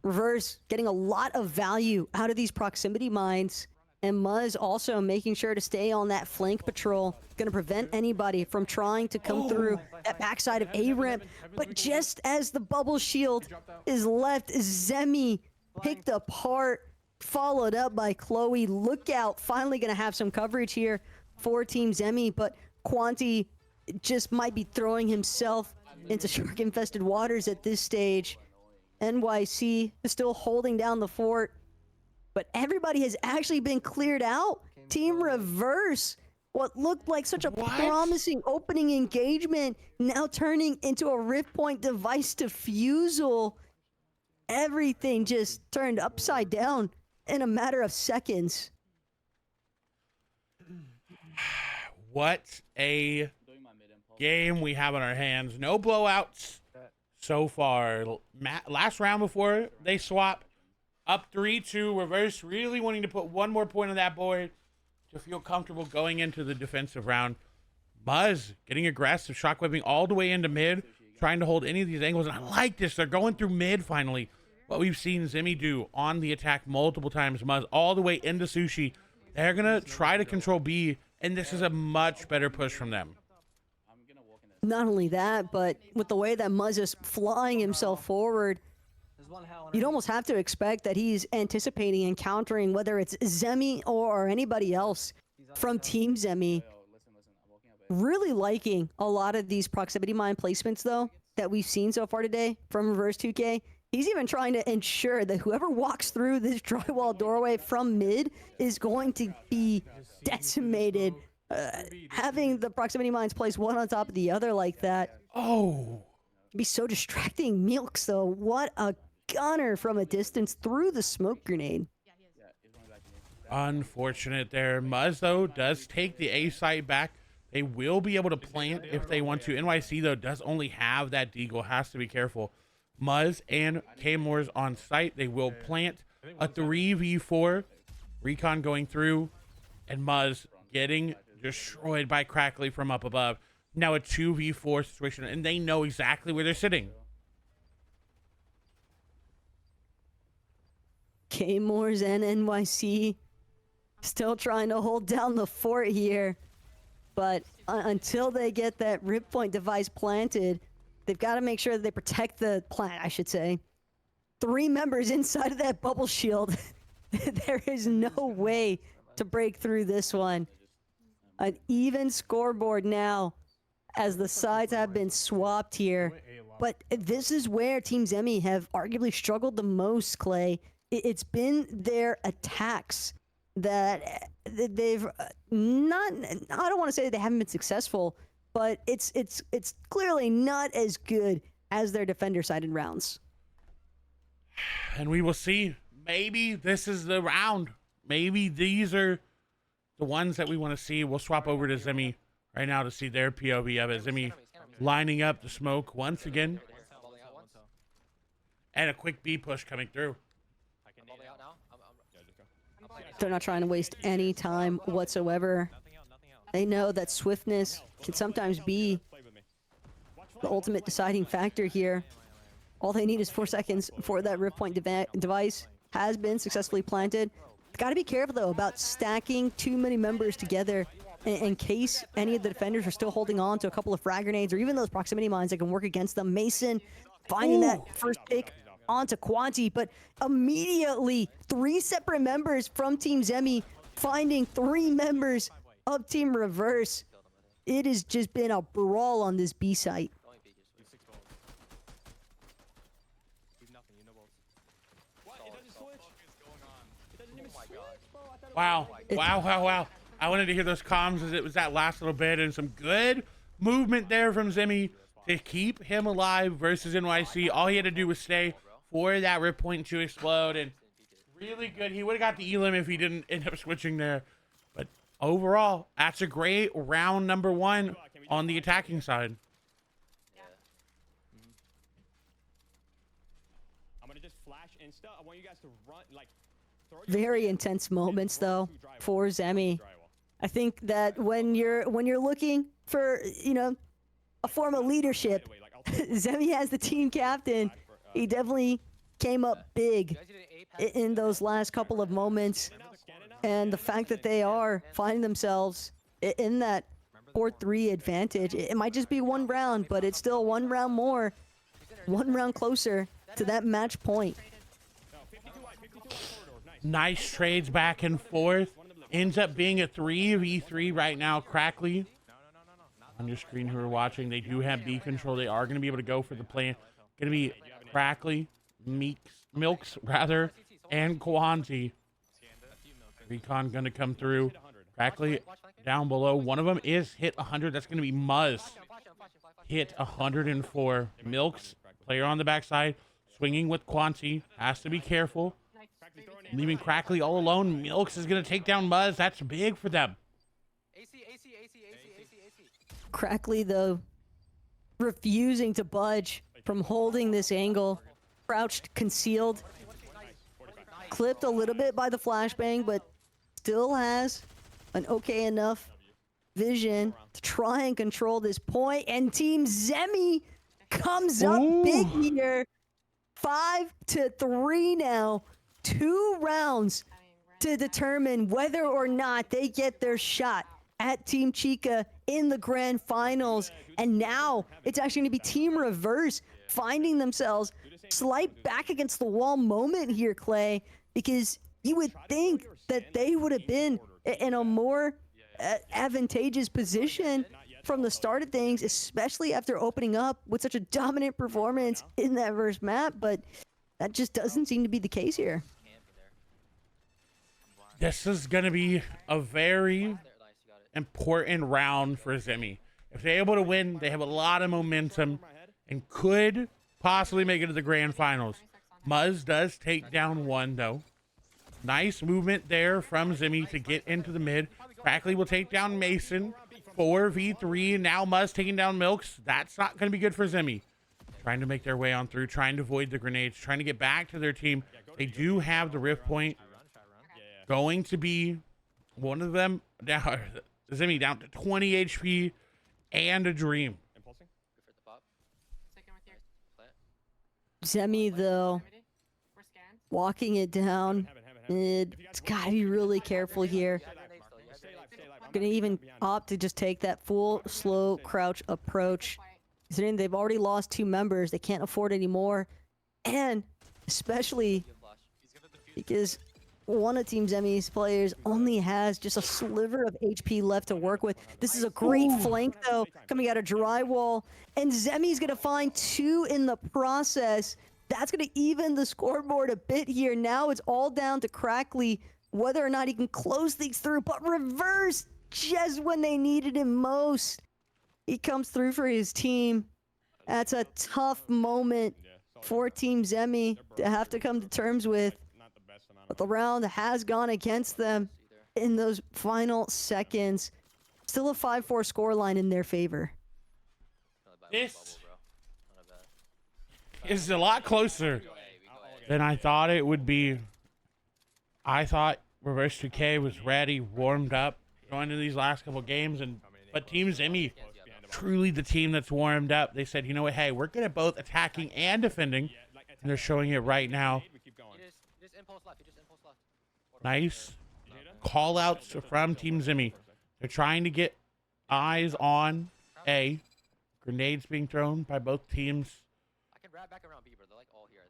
Reverse getting a lot of value out of these proximity mines. And Muzz also making sure to stay on that flank patrol. Going to prevent anybody from trying to come through that backside of A-ramp. But just as the bubble shield is left, Zemi picked apart, followed up by Chloe. Lookout finally going to have some coverage here for Team Zemi. But Quanti just might be throwing himself into shark-infested waters at this stage. NYC is still holding down the fort, but everybody has actually been cleared out. Team Reverse, what looked like such a promising opening engagement, now turning into a Rift Point device defusal. Everything just turned upside down in a matter of seconds. What a game we have on our hands. No blowouts so far. Last round before they swap, up 3-2. Reverse really wanting to put one more point on that board to feel comfortable going into the defensive round. Muzz getting aggressive, shockwaveing all the way into mid, trying to hold any of these angles. And I like this. They're going through mid finally. What we've seen Zemi do on the attack multiple times. Muzz all the way into Sushi. They're going to try to control B, and this is a much better push from them. Not only that, but with the way that Muzz is flying himself forward, you'd almost have to expect that he's anticipating encountering whether it's Zemi or anybody else from Team Zemi. Really liking a lot of these proximity mine placements, though, that we've seen so far today from Reverse 2K. He's even trying to ensure that whoever walks through this drywall doorway from mid is going to be decimated. Having the proximity mines placed one on top of the other like that. Oh. It'd be so distracting. Milks, though. What a gunner from a distance through the smoke grenade. Unfortunate there. Muzz, though, does take the A site back. They will be able to plant if they want to. NYC, though, does only have that deagle. Has to be careful. Muzz and K-Moore's on site. They will plant a 3v4. Recon going through. And Muzz getting destroyed by Crackly from up above. Now a 2v4 situation, and they know exactly where they're sitting. K-Moores and NYC still trying to hold down the fort here. But until they get that Rip Point device planted, they've got to make sure that they protect the plant, I should say. 3 members inside of that bubble shield. There is no way to break through this one. An even scoreboard now as the sides have been swapped here. But this is where Team Zemi have arguably struggled the most, Clay. It's been their attacks that they've not, I don't want to say that they haven't been successful, but it's clearly not as good as their defender-sided rounds. And we will see. Maybe this is the round. Maybe these are the ones that we want to see. We'll swap over to Zemi right now to see their POV of it. Zemi lining up the smoke once again. And a quick B push coming through. They're not trying to waste any time whatsoever. They know that swiftness can sometimes be the ultimate deciding factor here. All they need is 4 seconds for that Rift Point device has been successfully planted. Got to be careful, though, about stacking too many members together in case any of the defenders are still holding on to a couple of frag grenades or even those proximity mines that can work against them. Mason finding that first pick onto Quanti, but immediately 3 separate members from Team Zemi finding 3 members of Team Reverse. It has just been a brawl on this B site. Wow. Wow. I wanted to hear those comms as it was that last little bit, and some good movement there from Zemi to keep him alive versus NYC. All he had to do was stay for that rip point to explode, and really good. He would have got the elim if he didn't end up switching there. But overall, that's a great round number 1 on the attacking side. I'm gonna just flash insta. I want you guys to run like. Very intense moments though for Zemi. I think that when you're looking for, you know, a form of leadership, Zemi as the team captain, he definitely came up big in those last couple of moments. And the fact that they are finding themselves in that 4-3 advantage, it might just be one round, but it's still one round more, one round closer to that match point. Nice trades back and forth. Ends up being a 3v3 right now. Crackly on your screen who are watching, they do have B control. They are going to be able to go for the plan. Going to be Crackly, Milks rather, and Kwanzi. Recon going to come through. Crackly down below. One of them is hit 100. That's going to be Muzz. Hit 104. Milks, player on the backside, swinging with Kwanzi. Has to be careful. Leaving Crackly all alone. Milks is going to take down Muzz. That's big for them. Crackly, though, refusing to budge from holding this angle. Crouched, concealed. Clipped a little bit by the flashbang, but still has an okay enough vision to try and control this point. And Team Zemi comes up big here. 5-3 now. 2 rounds to determine whether or not they get their shot at Team Chica in the grand finals. And now it's actually going to be Team Reverse finding themselves slight back against the wall moment here, Clay, because you would think that they would have been in a more advantageous position from the start of things, especially after opening up with such a dominant performance in that first map, but that just doesn't seem to be the case here. This is going to be a very important round for Zemi. If they're able to win, they have a lot of momentum and could possibly make it to the grand finals. Muzz does take down one, though. Nice movement there from Zemi to get into the mid. Crackly will take down Mason. 4v3. Now Muzz taking down Milks. That's not going to be good for Zemi. Trying to make their way on through, trying to avoid the grenades, trying to get back to their team. They do have the rift point. Going to be one of them down. Zemi down to 20 HP and a dream. Zemi, though, walking it down. It's got to be really careful here. Going to even opt to just take that full slow crouch approach. Considering they've already lost 2 members, they can't afford any more. And especially because one of Team Zemi's players only has just a sliver of HP left to work with. This is a great flank, though, coming out of drywall. And Zemi's going to find 2 in the process. That's going to even the scoreboard a bit here. Now it's all down to Crackly, whether or not he can close things through. But Reverse, just when they needed him most, he comes through for his team. That's a tough moment for Team Zemi to have to come to terms with. But the round has gone against them in those final seconds. Still a 5-4 scoreline in their favor. This is a lot closer than I thought it would be. I thought Reverse 2K was ready, warmed up, going into these last couple games, but Team Zemi, truly the team that's warmed up. They said, you know what, hey, we're good at both attacking and defending, and they're showing it right now. Nice call outs from Team Zemi. They're trying to get eyes on A. Grenades being thrown by both teams. I can wrap back around B, bro. They're like all here, I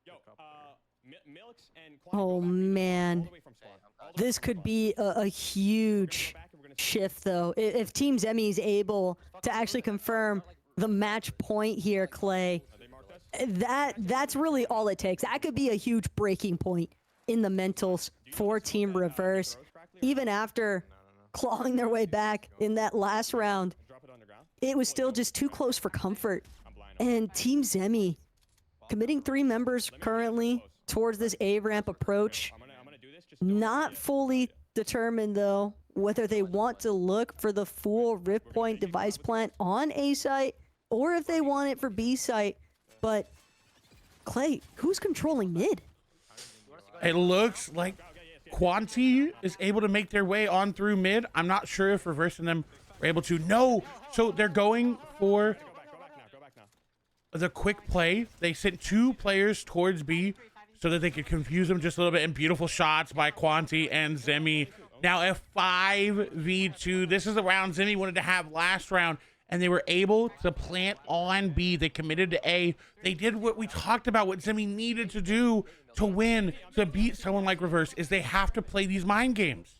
think. Yo, Milks and Oh, man. This could be a huge shift, though. If Team Zemi is able to actually confirm the match point here, Clay, that's really all it takes. That could be a huge breaking point in the mentals for Team Reverse. Even after clawing their way back in that last round, it was still just too close for comfort. And Team Zemi committing 3 members currently towards this A ramp approach. Not fully determined though whether they want to look for the full Rift Point device plant on A site or if they want it for B site. But Clay, who's controlling mid? It looks like Quanti is able to make their way on through mid. I'm not sure if Reverse and them are able to. No, so they're going for the quick play. They sent 2 players towards B so that they could confuse them just a little bit. And beautiful shots by Quanti and Zemi. Now a 5v2. This is the round Zemi wanted to have last round, and they were able to plant on B. They committed to A. They did what we talked about, what Zemi needed to do to win, to beat someone like Reverse, is they have to play these mind games.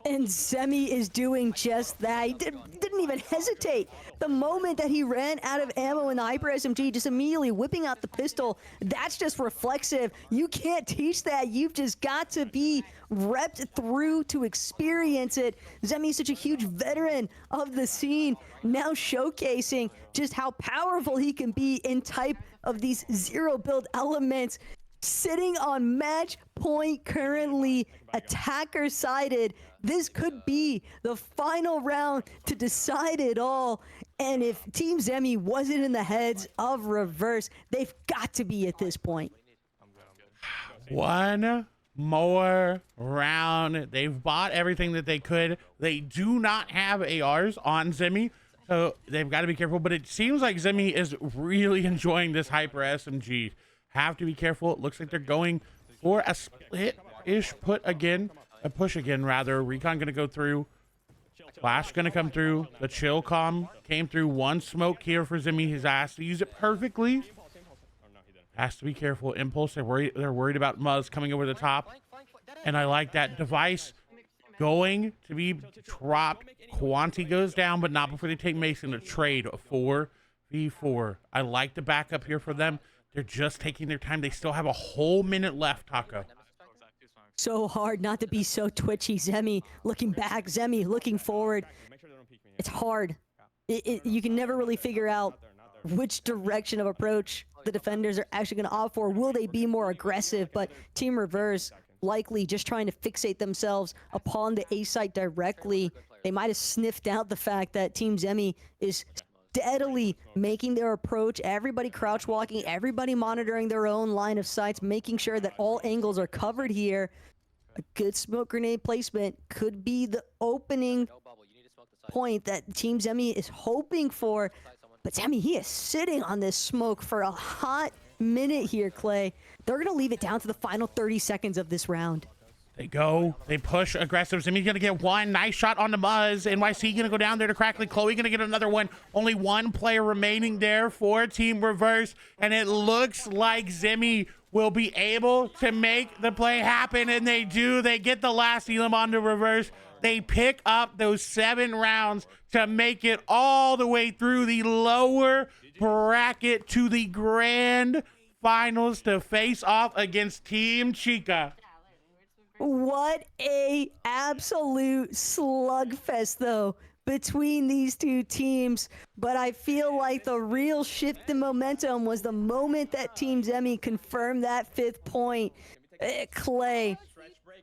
And Zemi is doing just that. He didn't even hesitate. The moment that he ran out of ammo in the Hyper SMG, just immediately whipping out the pistol, that's just reflexive. You can't teach that. You've just got to be repped through to experience it. Zemi's such a huge veteran of the scene, now showcasing just how powerful he can be in type of these zero build elements. Sitting on match point currently, attacker sided. This could be the final round to decide it all. And if Team Zemi wasn't in the heads of Reverse, they've got to be at this point. One more round. They've bought everything that they could. They do not have ARs on Zemi, so they've got to be careful. But it seems like Zemi is really enjoying this Hyper SMG. Have to be careful. It looks like they're going for a split-ish push again, rather. Recon going to go through. Flash going to come through. The chill comm came through. One smoke here for Zemi. He's asked to use it perfectly. Has to be careful. Impulse, they're worried about Muzz coming over the top. And I like that device going to be dropped. Quanti goes down, but not before they take Mason. A trade, a 4v4. I like the backup here for them. They're just taking their time. They still have a whole minute left, Taco. So hard not to be so twitchy. Zemi looking back, Zemi looking forward. It's hard. You can never really figure out which direction of approach the defenders are actually going to opt for. Will they be more aggressive? But Team Reverse likely just trying to fixate themselves upon the A site directly. They might have sniffed out the fact that Team Zemi is steadily making their approach, everybody crouch walking, everybody monitoring their own line of sights, making sure that all angles are covered here. A good smoke grenade placement could be the opening point that Team Zemi is hoping for. But Zemi, he is sitting on this smoke for a hot minute here, Clay. They're going to leave it down to the final 30 seconds of this round. They go, they push aggressive. Zemi's gonna get one nice shot on the Muzz. NYC gonna go down there to Crackly. Chloe gonna get another one. Only one player remaining there for Team Reverse, and it looks like Zemi will be able to make the play happen, and they do. They get the last elim onto Reverse. They pick up those 7 rounds to make it all the way through the lower bracket to the grand finals to face off against Team Chica. What a absolute slugfest, though, between these two teams. But I feel like the real shift in momentum was the moment that Team Zemi confirmed that 5th point. Clay,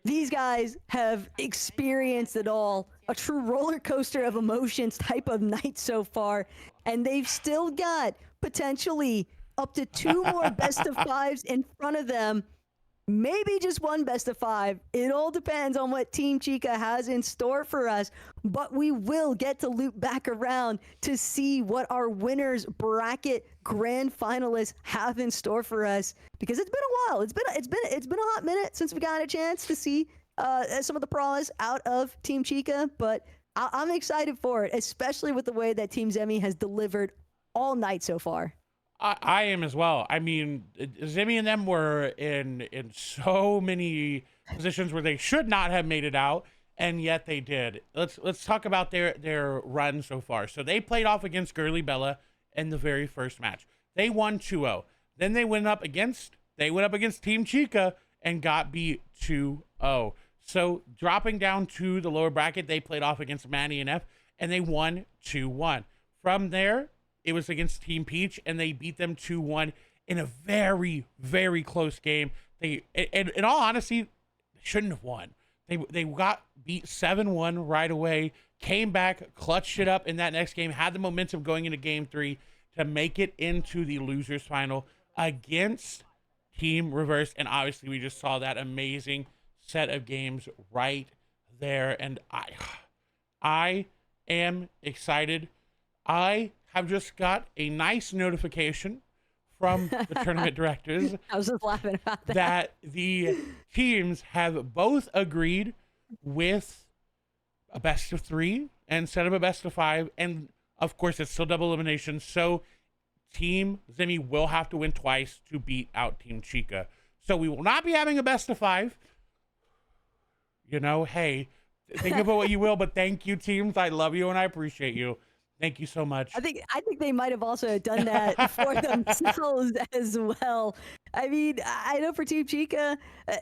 these guys have experienced it all. A true roller coaster of emotions type of night so far. And they've still got potentially up to 2 more best of 5s in front of them. Maybe just 1 best of 5. It all depends on what Team Chica has in store for us. But we will get to loop back around to see what our winners bracket grand finalists have in store for us. Because it's been a while. It's been a hot minute since we got a chance to see some of the prowess out of Team Chica. But I'm excited for it, especially with the way that Team Zemi has delivered all night so far. I am as well. I mean, Zemi and them were in so many positions where they should not have made it out, and yet they did. Let's talk about their run so far. So they played off against Girly Bella in the very first match. They won 2-0. Then they went up against Team Chica and got beat 2-0. So dropping down to the lower bracket, they played off against Manny and F, and they won 2-1. From there, it was against Team Peach, and they beat them 2-1 in a very, very close game. They, in all honesty, shouldn't have won. They got beat 7-1 right away, came back, clutched it up in that next game, had the momentum going into game 3 to make it into the losers final against Team Reverse. And obviously we just saw that amazing set of games right there. And I am excited. I have just got a nice notification from the tournament directors. I was just laughing about that. That the teams have both agreed with a best of 3 instead of a best of 5. And of course, it's still double elimination. So Team Zimmy will have to win twice to beat out Team Chica. So we will not be having a best of 5. You know, hey, think about what you will, but thank you, teams. I love you and I appreciate you. Thank you so much. I think they might have also done that for themselves as well. I mean, I know for Team Chica,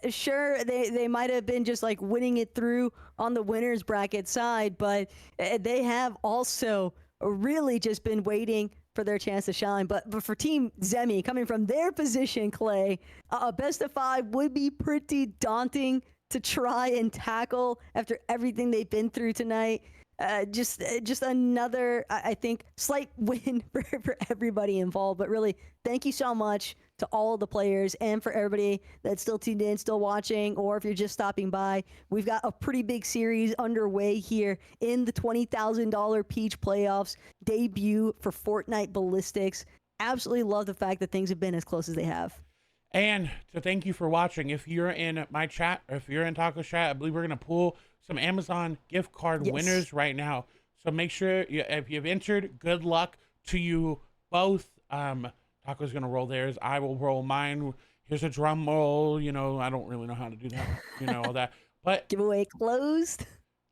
sure, they might have been just like winning it through on the winners bracket side, but they have also really just been waiting for their chance to shine. But for Team Zemi, coming from their position, Clay, a best of 5 would be pretty daunting to try and tackle after everything they've been through tonight. Just another, I think, slight win for everybody involved. But really, thank you so much to all of the players and for everybody that's still tuned in, still watching, or if you're just stopping by. We've got a pretty big series underway here in the $20,000 Peach Playoffs debut for Fortnite Ballistics. Absolutely love the fact that things have been as close as they have. And to thank you for watching. If you're in my chat, or if you're in Taco's chat, I believe we're going to pull some Amazon gift card winners right now. So make sure, if you've entered, good luck to you both. Taco's going to roll theirs. I will roll mine. Here's a drum roll. You know, I don't really know how to do that. You know, all that. But giveaway closed.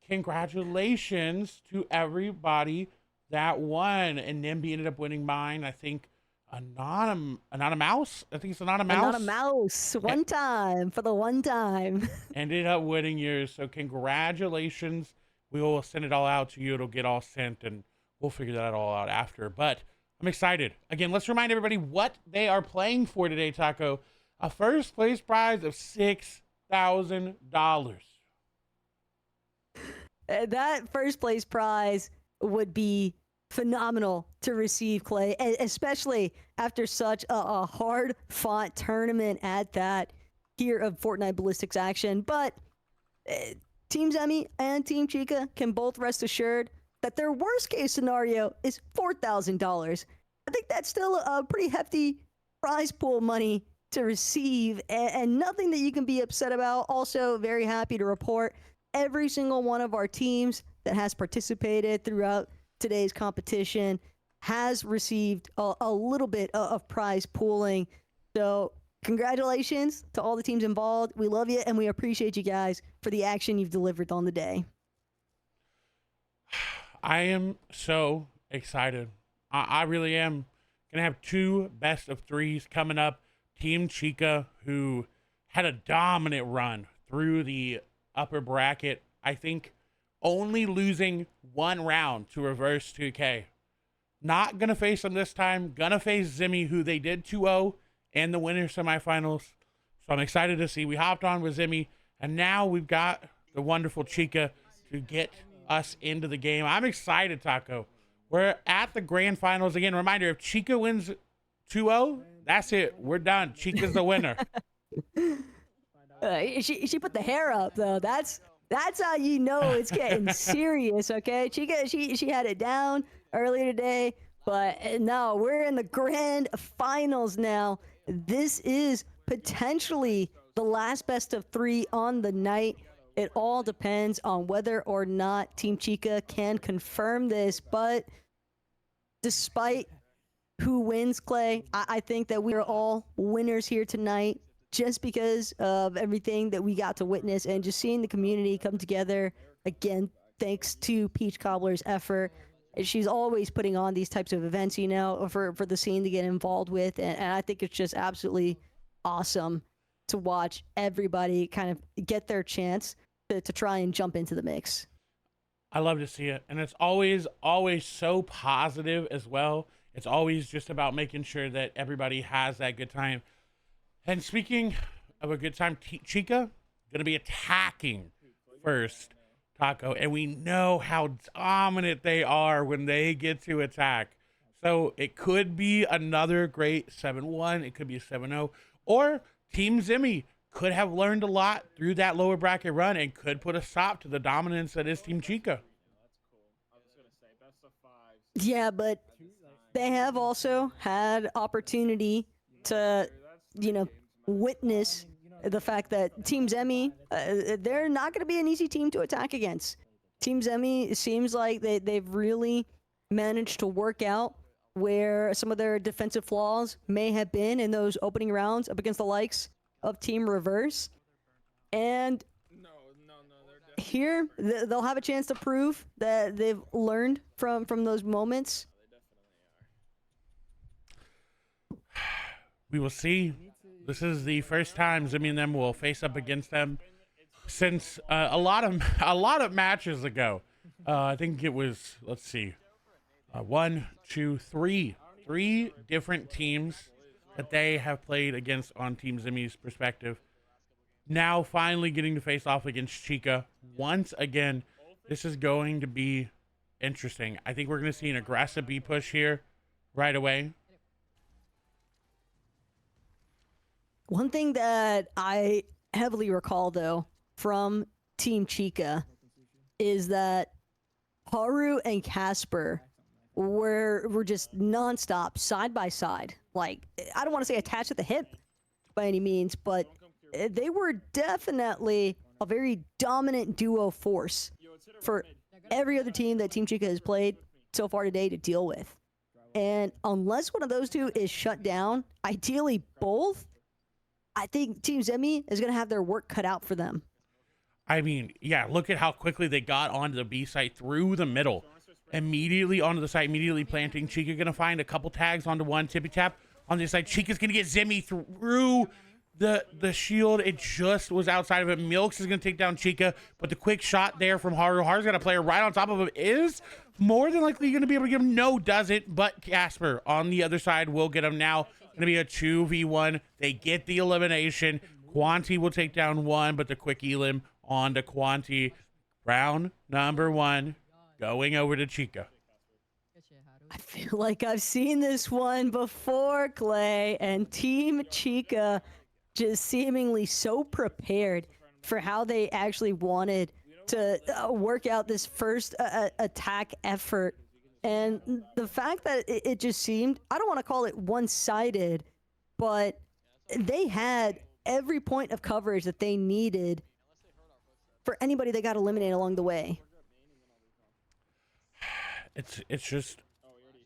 Congratulations to everybody that won. And Nimby ended up winning mine. I think Anonymous. I think it's Anonymous. One time for the one time. Ended up winning yours. So congratulations. We will send it all out to you. It'll get all sent and we'll figure that all out after. But I'm excited. Again, let's remind everybody what they are playing for today, Taco. A first place prize of $6,000. That first place prize would be phenomenal to receive, Clay, especially after such a hard-fought tournament at that here of Fortnite Ballistics action. But Team Zemi and Team Chica can both rest assured that their worst-case scenario is $4,000. I think that's still a pretty hefty prize pool money to receive, and nothing that you can be upset about. Also, very happy to report every single one of our teams that has participated throughout today's competition has received a little bit of prize pooling. So congratulations to all the teams involved. We love you and we appreciate you guys for the action you've delivered on the day. I am so excited. I really am. Gonna have 2 best of 3s coming up. Team Chica, who had a dominant run through the upper bracket, I think only losing 1 round to Reverse 2K. Not gonna face them this time. Gonna face Zimmy, who they did 2-0 in the winter semifinals. So I'm excited to see. We hopped on with Zimmy, and now we've got the wonderful Chica to get us into the game. I'm excited, Taco. We're at the grand finals again. Reminder, if Chica wins 2-0, that's it. We're done. Chica's the winner. She put the hair up, though. That's how you know it's getting serious, okay? Chica, she had it down earlier today, but no, we're in the grand finals now. This is potentially the last best of 3 on the night. It all depends on whether or not Team Chica can confirm this, but despite who wins, Clay, I think that we are all winners here tonight just because of everything that we got to witness and just seeing the community come together again, thanks to Peach Cobbler's effort. She's always putting on these types of events, you know, for the scene to get involved with. And I think it's just absolutely awesome to watch everybody kind of get their chance to try and jump into the mix. I love to see it. And it's always so positive as well. It's always just about making sure that everybody has that good time. And speaking of a good time, Chica going to be attacking first, Taco. And we know how dominant they are when they get to attack. So it could be another great 7-1. It could be a 7-0. Or Team Zimmy could have learned a lot through that lower bracket run and could put a stop to the dominance that is Team Chica. Yeah, but they have also had opportunity to, witness the fact that Team Zemi, they're not going to be an easy team to attack against. Team Zemi seems like they've really managed to work out where some of their defensive flaws may have been in those opening rounds up against the likes of Team Reverse. And here, they'll have a chance to prove that they've learned from those moments. We will see. This is the first time Zimmy and them will face up against them since a lot of matches ago. I think it was, let's see, 1, 2, 3 different teams that they have played against on Team Zimmy's perspective. Now finally getting to face off against Chica once again. This is going to be interesting. I think we're going to see an aggressive B push here right away. One thing that I heavily recall, though, from Team Chica is that Haru and Casper were just nonstop, side by side. Like, I don't want to say attached at the hip by any means, but they were definitely a very dominant duo force for every other team that Team Chica has played so far today to deal with. And unless one of those two is shut down, ideally both, I think Team Zemi is going to have their work cut out for them. I mean, yeah, look at how quickly they got onto the B site through the middle. Immediately onto the site, immediately planting. Chica going to find a couple tags onto one. Tippy tap on this side. Chica's going to get Zimmy through the shield. It just was outside of it. Milks is going to take down Chica, but the quick shot there from Haru. Haru's got a player right on top of him. Is more than likely going to be able to get him. No, doesn't, but Casper on the other side will get him now. Going to be a 2v1. They get the elimination. Quanti will take down one, but the quick elim on to Quanti. Round number 1 going over to Chica. I feel like I've seen this one before, Clay, and Team Chica just seemingly so prepared for how they actually wanted to work out this first attack effort. And the fact that it just seemed, I don't want to call it one-sided, but they had every point of coverage that they needed for anybody that got eliminated along the way. It's just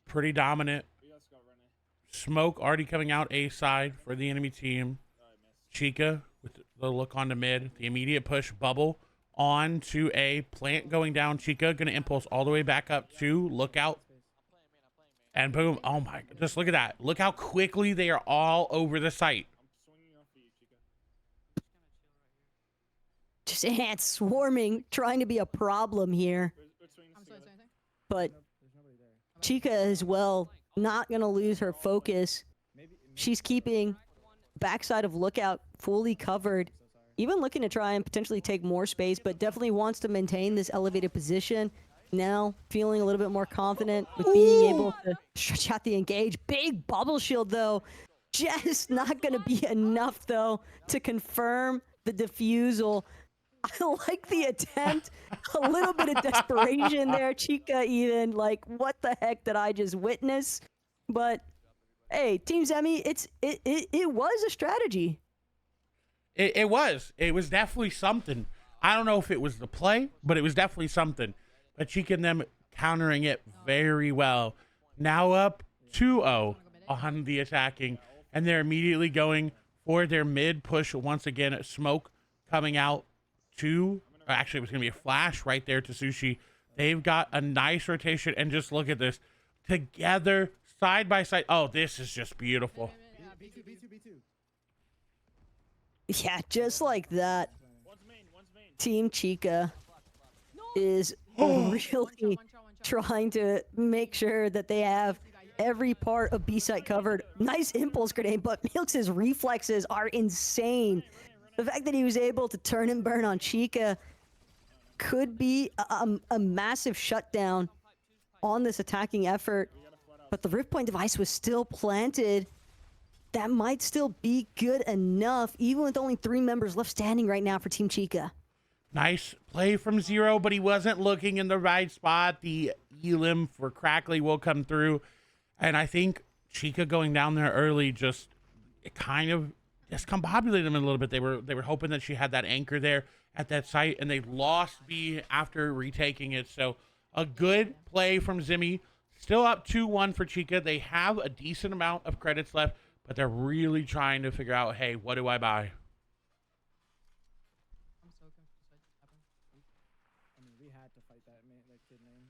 pretty dominant. Smoke already coming out A side for the enemy team. Chica with the look on the mid. The immediate push bubble on to A. Plant going down. Chica going to impulse all the way back up to Lookout. And boom. Oh my. Just look at that. Look how quickly they are all over the site. Just ants swarming, trying to be a problem here. But Chica as well, not going to lose her focus. She's keeping backside of Lookout fully covered. Even looking to try and potentially take more space, but definitely wants to maintain this elevated position. Now feeling a little bit more confident with being able to stretch out the engage. Big bubble shield, though. Just not going to be enough, though, to confirm the defusal. I like the attempt. A little bit of desperation there. Chica even like, what the heck did I just witness? But hey, Team Zemi, it was a strategy. It was definitely something. I don't know if it was the play, but it was definitely something. But Chica and them countering it very well. Now up 2-0 on the attacking, and they're immediately going for their mid push once again. Smoke coming out to, actually it was going to be a flash right there to Sushi. They've got a nice rotation, and just look at this. Together, side by side. Oh, this is just beautiful. Yeah, just like that. Team Chica is really trying to make sure that they have every part of B-site covered. Nice impulse grenade, but Milks' reflexes are insane. The fact that he was able to turn and burn on Chica could be a massive shutdown on this attacking effort, but the Rift Point device was still planted. That might still be good enough, even with only 3 members left standing right now for Team Chica. Nice play from Zero, but he wasn't looking in the right spot. The elim for Crackley will come through, and I think Chica going down there early just kind of discombobulated them a little bit. They were hoping that she had that anchor there at that site, and they lost B after retaking it. So a good play from Zimmy. Still up 2-1 for Chica. They have a decent amount of credits left, but they're really trying to figure out, hey, what do I buy? I mean, we had to fight that kid name.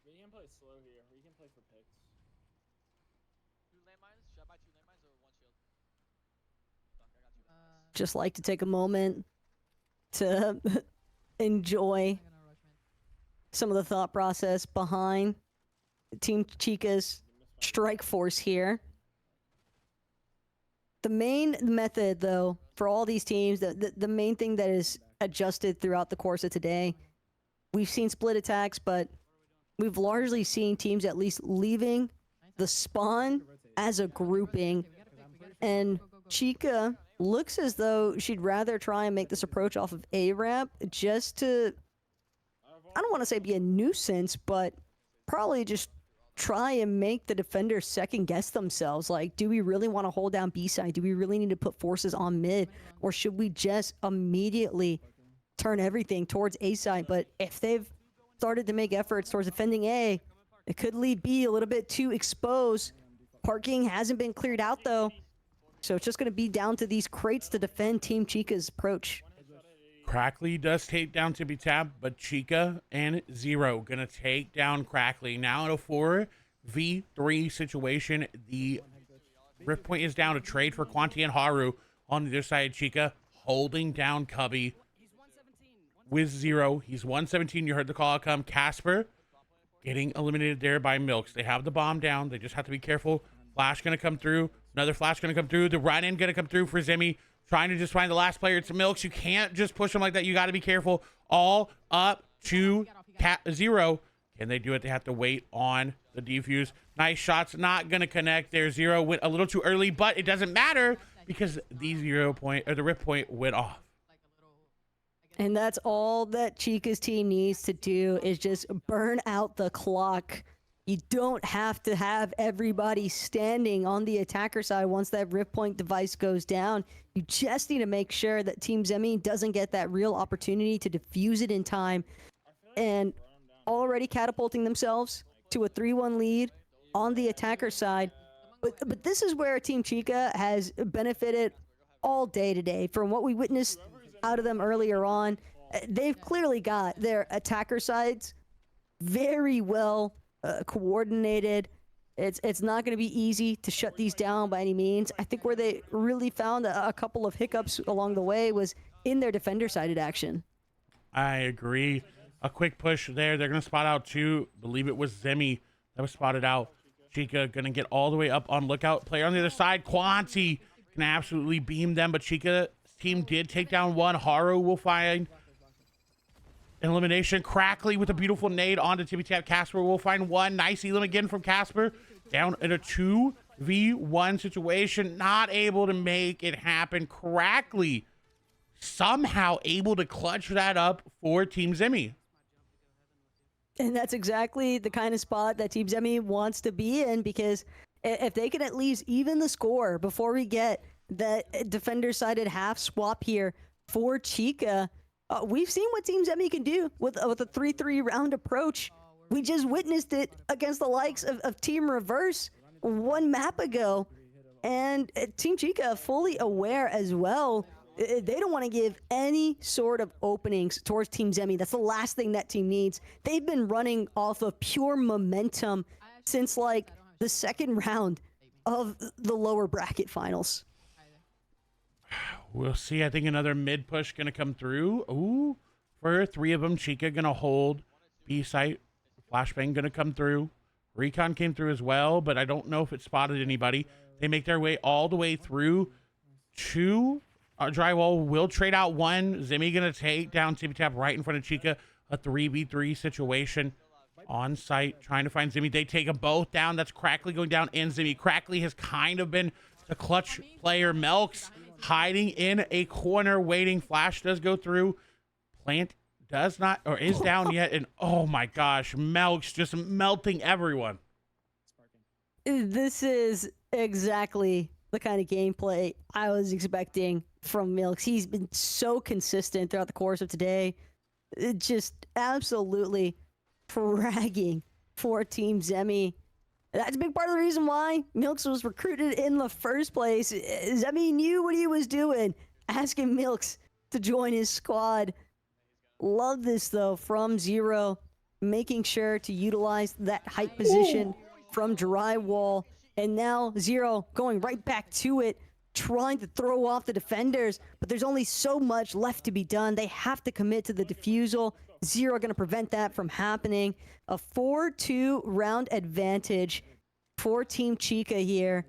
We can play slow here. We can play for picks. 2 landmines? Should I buy 2 landmines or 1 shield? Fuck, I got 2 landmines. Just like to take a moment to enjoy some of the thought process behind Team Chica's strike force here. The main method, though, for all these teams, the main thing that is adjusted throughout the course of today, we've seen split attacks, but we've largely seen teams at least leaving the spawn as a grouping. And Chica looks as though she'd rather try and make this approach off of A-Ramp just to, I don't want to say be a nuisance, but probably just try and make the defenders second guess themselves. Like, do we really want to hold down B-side? Do we really need to put forces on mid? Or should we just immediately turn everything towards A-side? But if they've started to make efforts towards defending A, it could leave B a little bit too exposed. Parking hasn't been cleared out, though. So it's just going to be down to these crates to defend Team Chica's approach. Crackley does take down Tippy Tap, but Chica and Zero gonna take down Crackley. Now in a 4v3 situation, the Rift Point is down to trade for Quanti and Haru. On the other side, Chica holding down Cubby with Zero. He's 117. You heard the call come. Casper getting eliminated there by Milks. They have the bomb down. They just have to be careful. Flash gonna come through. Another flash gonna come through. The run-in gonna come through for Zimmy. Trying to just find the last player. It's Milks. You can't just push them like that. You got to be careful. All up to Zero. Can they do it? They have to wait on the defuse. Nice shots. Not going to connect there. Zero went a little too early, but it doesn't matter because the the Rift Point went off. And that's all that Chica's team needs to do is just burn out the clock. You don't have to have everybody standing on the attacker side once that Rift Point device goes down. You just need to make sure that Team Zemi doesn't get that real opportunity to defuse it in time. And already catapulting themselves to a 3-1 lead on the attacker side. But this is where Team Chica has benefited all day today. From what we witnessed out of them earlier on, they've clearly got their attacker sides very well coordinated. It's not going to be easy to shut these down by any means. I think where they really found a couple of hiccups along the way was in their defender-sided action. I agree. A quick push there. They're going to spot out two. Believe it was Zemi that was spotted out. Chica going to get all the way up on lookout. Player on the other side. Quanti can absolutely beam them, but Chica's team did take down one. Haru will find elimination. Crackley with a beautiful nade onto Tippy Tap. Casper will find one. Nice elim again from Casper. Down in a 2v1 situation. Not able to make it happen. Crackley somehow able to clutch that up for Team Zemi. And that's exactly the kind of spot that Team Zemi wants to be in, because if they can at least even the score before we get that defender-sided half swap here for Chica, we've seen what Team Zemi can do with a 3-3 round approach. We just witnessed it against the likes of Team Reverse one map ago. And Team Chica fully aware as well. They don't want to give any sort of openings towards Team Zemi. That's the last thing that team needs. They've been running off of pure momentum since like the second round of the lower bracket finals. We'll see. I think another mid push going to come through. Ooh, for three of them. Chica going to hold B site. Flashbang going to come through. Recon came through as well, but I don't know if it spotted anybody. They make their way all the way through to drywall. Will trade out one. Zimmy gonna take down Tippy Tap right in front of Chica. A 3v3 situation on site, trying to find Zimmy. They take them both down. That's Crackley going down and Zimmy. Crackley has kind of been the clutch player. Melks hiding in a corner waiting. Flash does go through. Plant does not, or is down yet, and oh my gosh, Melks just melting everyone. This is exactly the kind of gameplay I was expecting from Milks. He's been so consistent throughout the course of today. Just absolutely fragging for Team Zemi. That's a big part of the reason why Milks was recruited in the first place. Zemi knew what he was doing, asking Milks to join his squad. Love this, though, from Zero, making sure to utilize that height position from drywall. And now Zero going right back to it, trying to throw off the defenders, but there's only so much left to be done. They have to commit to the defusal. Zero going to prevent that from happening. A 4-2 round advantage for Team Chica here.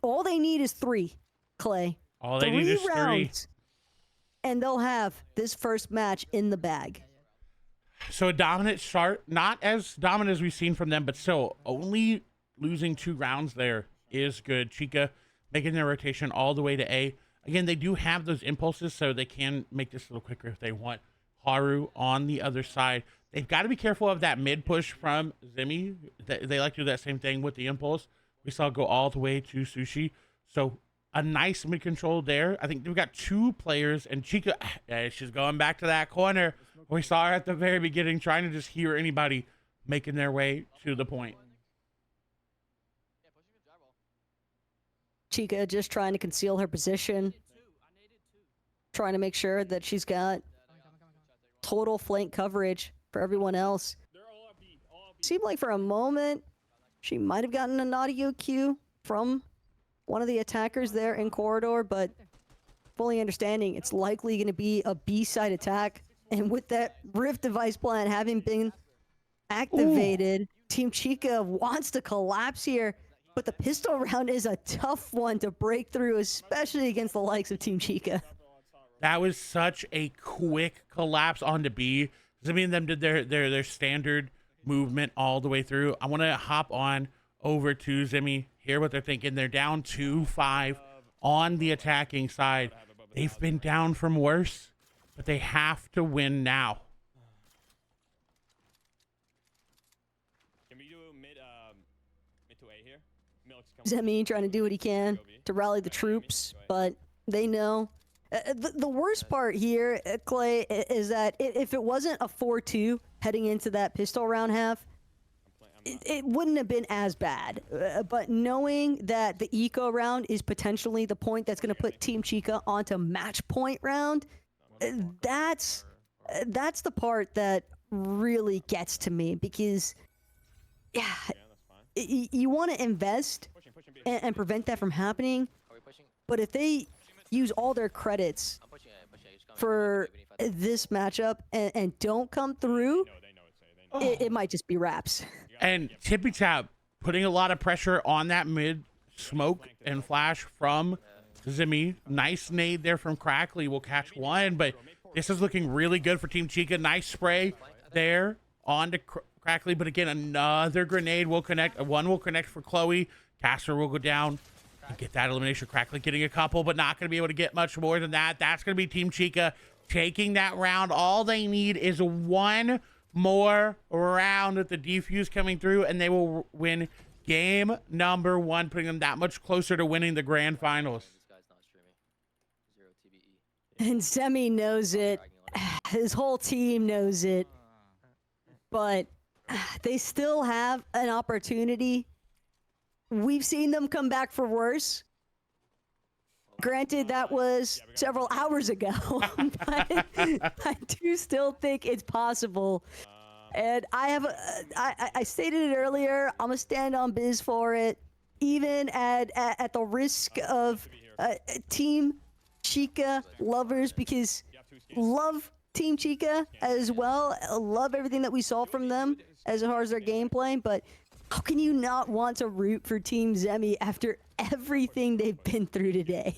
All they need is 3, Clay. All they need is 3 rounds, and they'll have this first match in the bag. So a dominant start, not as dominant as we've seen from them, but still only losing 2 rounds there is good. Chica making their rotation all the way to A. Again, they do have those impulses, so they can make this a little quicker if they want. Haru on the other side. They've got to be careful of that mid push from Zimmy. They like to do that same thing with the impulse. We saw it go all the way to Sushi. So a nice mid control there. I think we've got 2 players, and Chica, she's going back to that corner. We saw her at the very beginning trying to just hear anybody making their way to the point. Chica just trying to conceal her position, trying to make sure that she's got total flank coverage for everyone else. Seemed like for a moment she might have gotten an audio cue from one of the attackers there in corridor, but fully understanding it's likely going to be a B-side attack. And with that Rift device plan having been activated, Team Chica wants to collapse here, but the pistol round is a tough one to break through, especially against the likes of Team Chica. That was such a quick collapse onto B. Zimmy and them did their standard movement all the way through. I want to hop on over to Zimmy, hear what they're thinking. They're down 2-5 on the attacking side. They've been down from worse, but they have to win now. Can we do mid to A here? Zemi trying to do what he can to rally the troops, but they know. The worst part here, Clay, is that if it wasn't a 4-2 heading into that pistol round half, it wouldn't have been as bad. But knowing that the eco round is potentially the point that's going to put Team Chica onto match point round, that's the part that really gets to me, because you want to invest and prevent that from happening, but if they use all their credits for this matchup and don't come through, it might just be wraps. And Tippy Tap putting a lot of pressure on that mid smoke and flash from Zimmy. Nice nade there from Crackley. Will catch one, but this is looking really good for Team Chica. Nice spray there on to Crackley, but again, another grenade will connect. One will connect for Chloe. Caster will go down and get that elimination. Crackley getting a couple, but not going to be able to get much more than that. That's going to be Team Chica taking that round. All they need is one more round with the defuse coming through, and they will win game number 1, putting them that much closer to winning the grand finals. And Zemi knows it. His whole team knows it. But they still have an opportunity. We've seen them come back for worse. Granted, that was several hours ago, but I do still think it's possible. And I stated it earlier, I'm gonna stand on biz for it, even at the risk of Team Chica lovers, because love Team Chica as well. Love everything that we saw from them as far as their gameplay, but How can you not want to root for Team Zemi after everything they've been through today?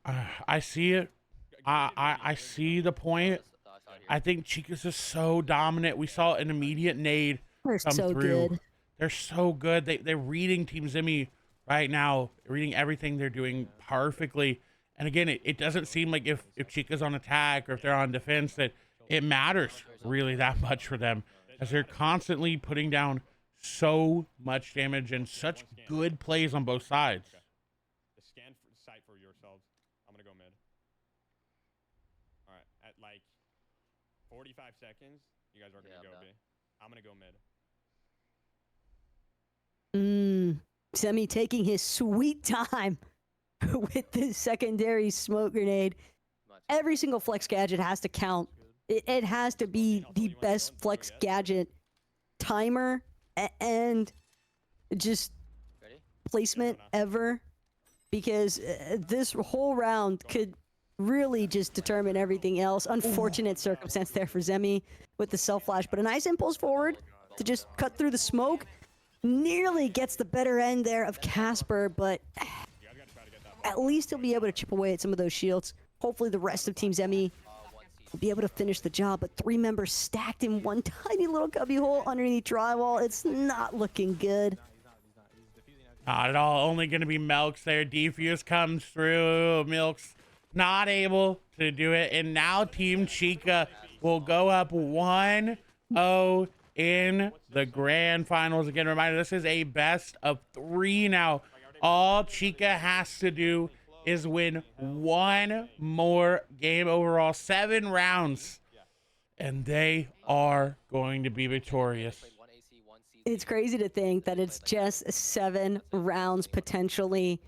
I see it. I see the point. I think Chica's is so dominant. We saw an immediate nade They're come so through. good. They're so good. They're reading Team Zimmy right now, reading everything they're doing perfectly. And again, it doesn't seem like if Chica's on attack or if they're on defense that it matters really that much for them, as they're constantly putting down so much damage and such good plays on both sides. Scan sight for yourselves. I'm gonna go mid. All right, at like 45 seconds, you guys are gonna go B. I'm gonna go mid. Semi taking his sweet time with the secondary smoke grenade. Every single flex gadget has to count. It has to be the best flex gadget timer and just placement ever, because this whole round could really just determine everything else. Unfortunate circumstance there for Zemi with the self flash, but a nice impulse forward to just cut through the smoke. Nearly gets the better end there of Casper, but at least he'll be able to chip away at some of those shields. Hopefully the rest of Team Zemi will be able to finish the job, but 3 members stacked in one tiny little cubby hole underneath drywall. It's not looking good. Not at all. Only going to be Milks there. Defuse comes through. Milks not able to do it. And now Team Chica will go up 1-0 in the grand finals. Again, reminder, this is a best of 3 now. All Chica has to do is win 1 more game overall. 7 rounds. And they are going to be victorious. It's crazy to think that it's just 7 rounds potentially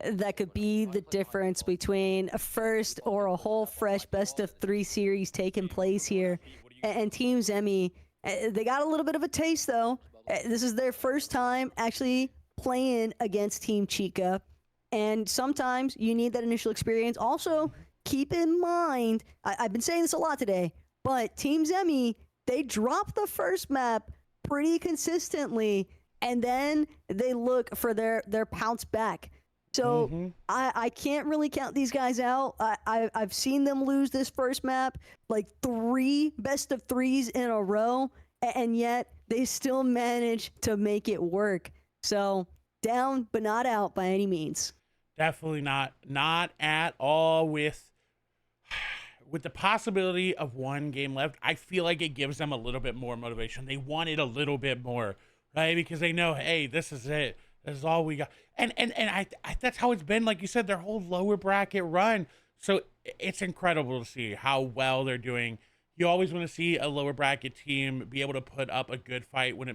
that could be the difference between a first or a whole fresh best of 3 series taking place here. And Team Zemi, they got a little bit of a taste though. This is their first time actually playing against Team Chica. And sometimes you need that initial experience. Also, keep in mind, I've been saying this a lot today, but Team Zemi, they drop the first map pretty consistently, and then they look for their pounce back. So I can't really count these guys out. I've seen them lose this first map like 3 best of 3s in a row, and yet they still manage to make it work. So down, but not out by any means. Definitely not at all. With the possibility of 1 game left, I feel like it gives them a little bit more motivation. They want it a little bit more, right? Because they know, hey, this is it. This is all we got. And I that's how it's been, like you said, their whole lower bracket run. So it's incredible to see how well they're doing. You always want to see a lower bracket team be able to put up a good fight when they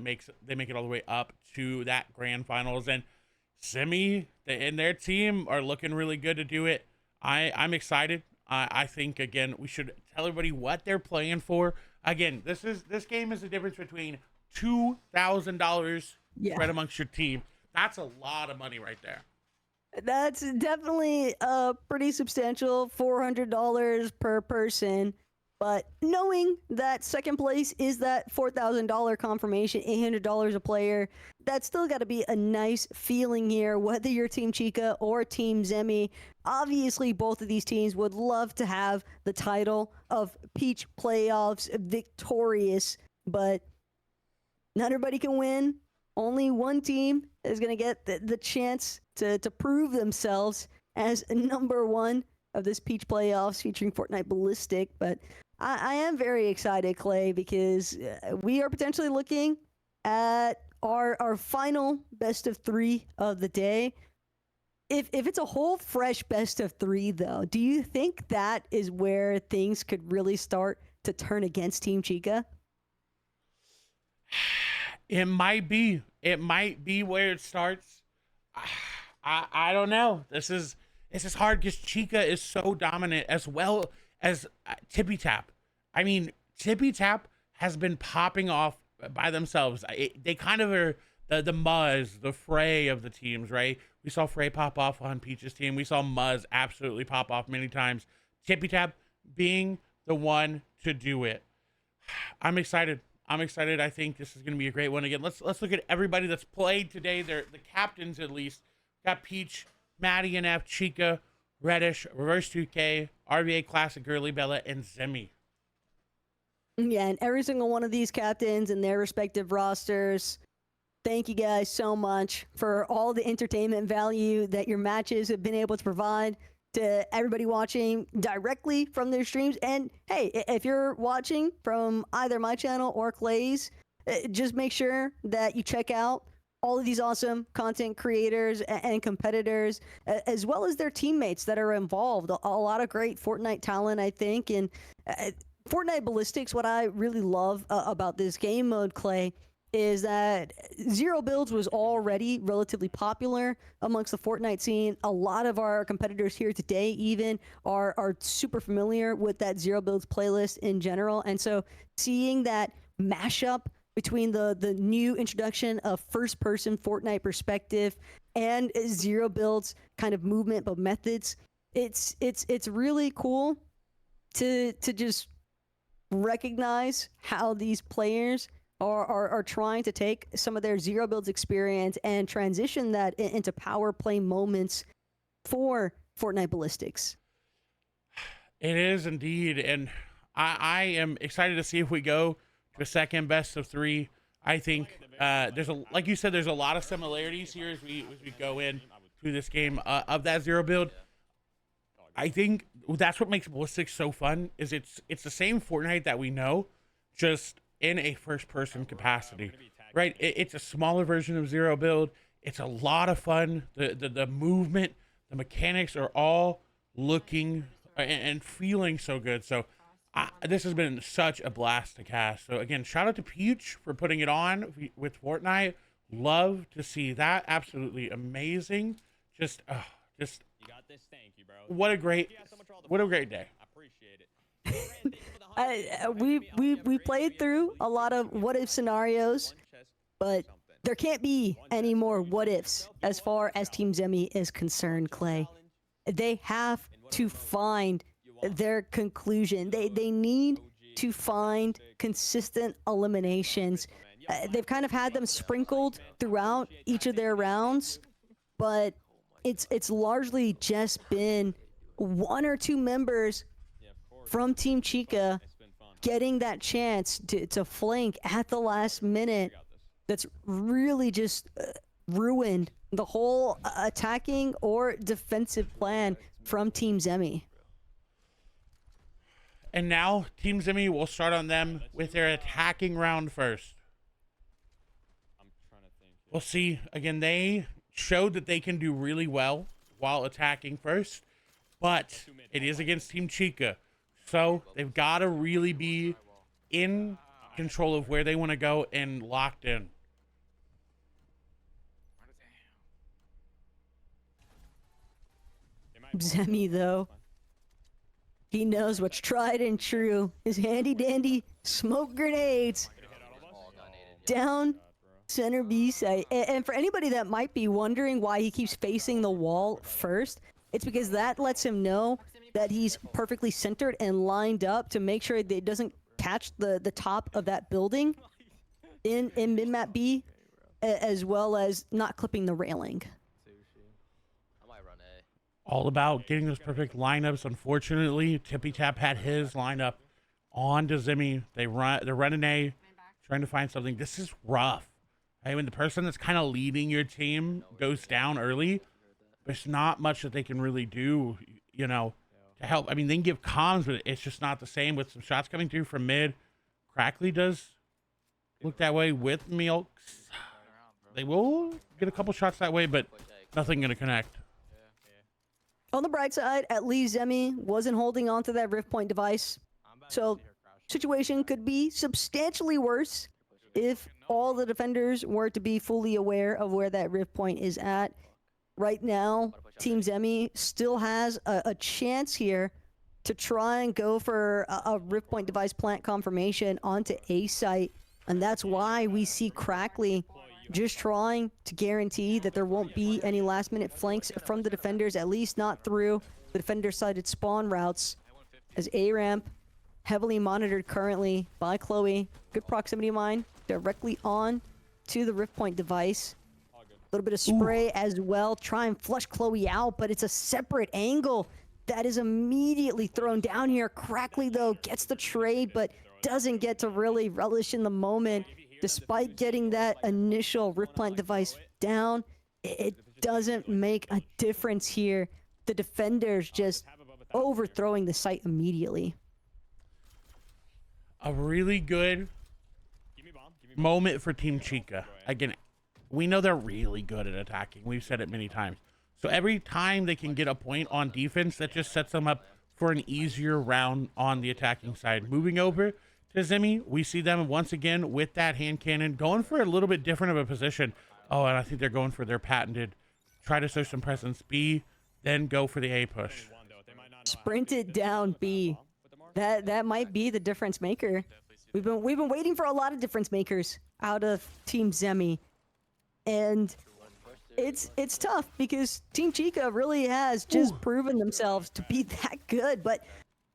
make it all the way up to that grand finals. And Simi and their team are looking really good to do it. I'm excited. I think, again, we should tell everybody what they're playing for. Again, this game is the difference between $2,000 spread amongst your team. That's a lot of money right there. That's definitely pretty substantial, $400 per person. But knowing that second place is that $4,000 confirmation, $800 a player, that's still got to be a nice feeling here, whether you're Team Chica or Team Zemi. Obviously, both of these teams would love to have the title of Peach Playoffs victorious, but not everybody can win. Only one team is going to get the chance to prove themselves as number 1 of this Peach Playoffs featuring Fortnite Ballistic. But I am very excited, Clay, because we are potentially looking at our final best of 3 of the day. If it's a whole fresh best of 3, though, do you think that is where things could really start to turn against Team Chica? It might be. It might be where it starts. I don't know. This is hard because Chica is so dominant, as well as Tippy Tap. I mean, Tippy Tap has been popping off by themselves. They kind of are the Muzz, the Frey of the teams, right? We saw Frey pop off on Peach's team. We saw Muzz absolutely pop off many times. Tippy Tap being the one to do it. I'm excited. I'm excited. I think this is going to be a great one. Again, let's look at everybody that's played today. They're the captains, at least. Got Peach, Maddie and F, Chica, Reddish, Reverse 2K, RBA Classic, Girly Bella, and Zemi. Yeah, and every single one of these captains and their respective rosters, thank you guys so much for all the entertainment value that your matches have been able to provide to everybody watching directly from their streams. And hey, if you're watching from either my channel or Clay's, just make sure that you check out all of these awesome content creators and competitors, as well as their teammates that are involved. A lot of great Fortnite talent, I think. And Fortnite Ballistics, what I really love about this game mode, Clay, is that zero builds was already relatively popular amongst the Fortnite scene. A lot of our competitors here today even are super familiar with that zero builds playlist in general. And so seeing that mashup between the new introduction of first-person Fortnite perspective and zero builds kind of movement but methods, it's really cool to just recognize how these players are trying to take some of their zero builds experience and transition that into power play moments for Fortnite Ballistics. It is indeed, and I am excited to see if we go to a second best of 3. I think there's like you said, there's a lot of similarities here as we go in to this game of that zero build. I think that's what makes Ballistics so fun. Is it's the same Fortnite that we know, just in a first-person capacity, right? It's a smaller version of zero build. It's a lot of fun. The movement, the mechanics are all looking and feeling so good. So this has been such a blast to cast. So again, shout out to Peach for putting it on with Fortnite. Love to see that. Absolutely amazing. Just You got this. Thank you, bro. what a great day. I appreciate it. We played through a lot of what if scenarios, but there can't be any more what ifs as far as Team Zemi is concerned, Clay. They have to find their conclusion. They need to find consistent eliminations. They've kind of had them sprinkled throughout each of their rounds, but it's largely just been 1 or 2 members from Team Chica getting that chance to flank at the last minute that's really just ruined the whole attacking or defensive plan from Team Zemi. And now Team Zemi will start on them with their attacking round first. We'll see. Again, they showed that they can do really well while attacking first, but it is against Team Chica. So they've got to really be in control of where they want to go and locked in. Zemi, though, he knows what's tried and true. His handy dandy smoke grenades down center B site. And for anybody that might be wondering why he keeps facing the wall first, it's because that lets him know that he's perfectly centered and lined up to make sure that it doesn't catch the top of that building in mid-map B, as well as not clipping the railing. All about getting those perfect lineups. Unfortunately, Tippy Tap had his lineup on to Zemi. They're running A, trying to find something. This is rough. Hey, when the person that's kind of leading your team goes down early, there's not much that they can really do, you know, to help. I mean, they can give comms, but it's just not the same with some shots coming through from mid. Crackly does look that way with Milks. They will get a couple shots that way, but nothing going to connect. On the bright side, at least Zemi wasn't holding on to that Rift Point device. So, situation could be substantially worse if all the defenders were to be fully aware of where that Rift Point is at. Right now, Team Zemi still has a chance here to try and go for a Rift Point device plant confirmation onto A site. And that's why we see Crackly just trying to guarantee that there won't be any last-minute flanks from the defenders, at least not through the defender-sided spawn routes, as A-Ramp heavily monitored currently by Chloe. Good proximity mine directly on to the Rift Point device. A little bit of spray as well. Try and flush Chloe out, but it's a separate angle that is immediately thrown down here. Crackly, though, gets the trade, but doesn't get to really relish in the moment. Despite getting that initial Rift Plant device down, it doesn't make a difference here. The defenders just overthrowing the site immediately. A really good moment for Team Chica. Again, we know they're really good at attacking. We've said it many times. So every time they can get a point on defense, that just sets them up for an easier round on the attacking side. Moving over to Zemi, we see them once again with that hand cannon, going for a little bit different of a position. Oh, and I think they're going for their patented try to show some presence B, then go for the A push. Sprint it down B. That might be the difference maker. We've been waiting for a lot of difference makers out of Team Zemi, and it's tough because Team Chica really has just proven themselves to be that good. But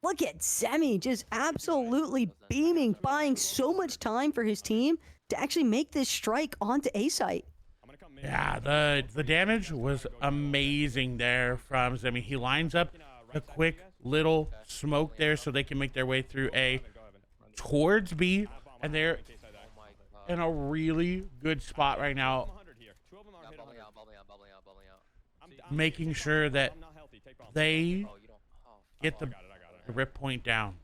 look at Zemi just absolutely beaming, buying so much time for his team to actually make this strike onto A site. Yeah, the damage was amazing there from Zemi. He lines up a quick little smoke there so they can make their way through A towards B, and they're in a really good spot right now, making sure that they get the rip point down.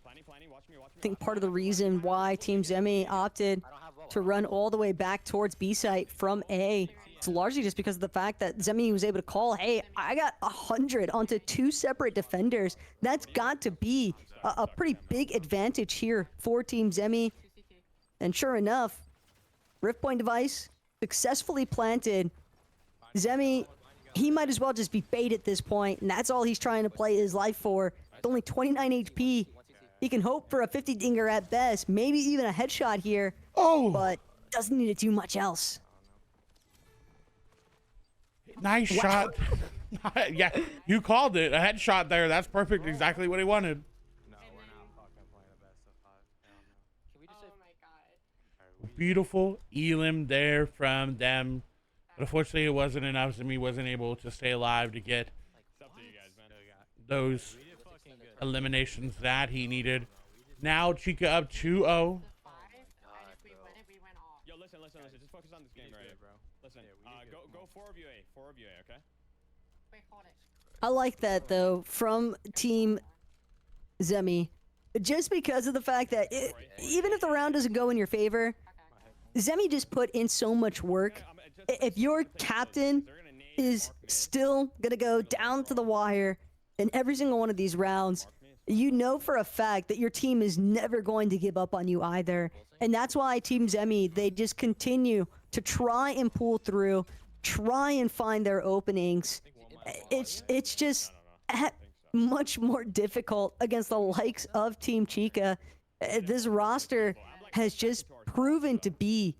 I think part of the reason why Team Zemi opted to run all the way back towards B site from A is largely just because of the fact that Zemi was able to call, hey, I got 100 onto 2 separate defenders. That's got to be a pretty big advantage here for Team Zemi. And sure enough, Rift Point device successfully planted. Zemi, he might as well just be bait at this point, and that's all he's trying to play his life for. With only 29 HP, he can hope for a 50 dinger at best, maybe even a headshot here, but doesn't need to do much else. Nice shot. Yeah, you called it. A headshot there. That's perfect. Exactly what he wanted. Beautiful elim there from them. But unfortunately, it wasn't enough. Zemi wasn't able to stay alive to get those eliminations that he needed. Now Chica up 2-0. Yo, listen. Just focus on this game right here, bro. Listen, go 4 of you A. 4 of you A, okay? I like that, though, from Team Zemi. Just because of the fact that even if the round doesn't go in your favor, Zemi just put in so much work. If your captain is still going to go down to the wire in every single one of these rounds, you know for a fact that your team is never going to give up on you either. And that's why Team Zemi, they just continue to try and pull through, try and find their openings. It's just much more difficult against the likes of Team Chica. This roster has just proven to be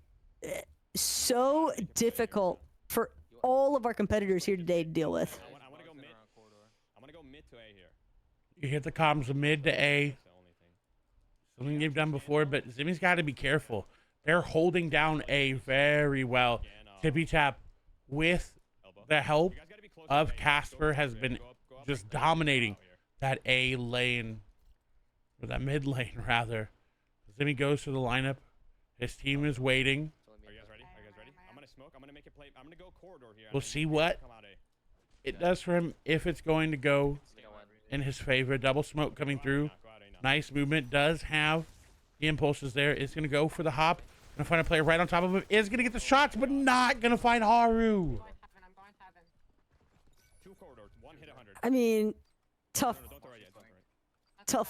so difficult for all of our competitors here today to deal with. I want to go mid to A here. You hit the comms mid to A. Something you've done before, but Zemi's got to be careful. They're holding down A very well. Tippy Tap, with the help of Casper, has been just dominating that A lane, or that mid lane rather. Zemi goes to the lineup. His team is waiting. Are you guys ready? I'm going to smoke. I'm going to make a play. I'm going to go corridor here. We'll see what it does for him, if it's going to go in his favor. Double smoke coming through. Nice movement. Does have the impulses there. Is going to go for the hop. Going to find a player right on top of him. Is going to get the shots, but not going to find Haru. 2 corridors. 1 hit 100. I mean, tough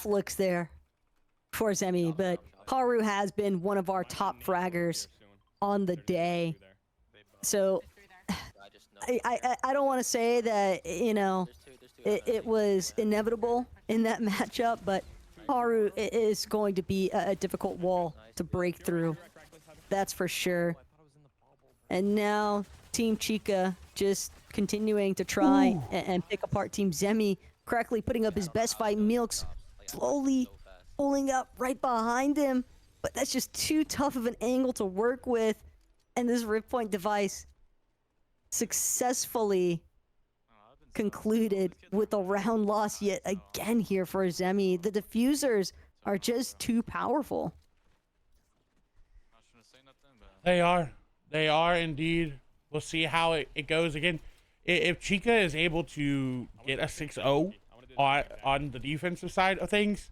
looks there for Zemi, but Haru has been one of our top fraggers on the day. So I don't want to say that, you know, it was inevitable in that matchup, but Haru is going to be a difficult wall to break through. That's for sure. And now Team Chica just continuing to try and pick apart Team Zemi. Correctly putting up his best fight. Milks slowly pulling up right behind him, but that's just too tough of an angle to work with. And this Rift Point device successfully concluded with a round loss yet again here for Zemi. The diffusers are just too powerful. They are. They are indeed. We'll see how it goes again. If Chica is able to get a 6-0 on the defensive side of things,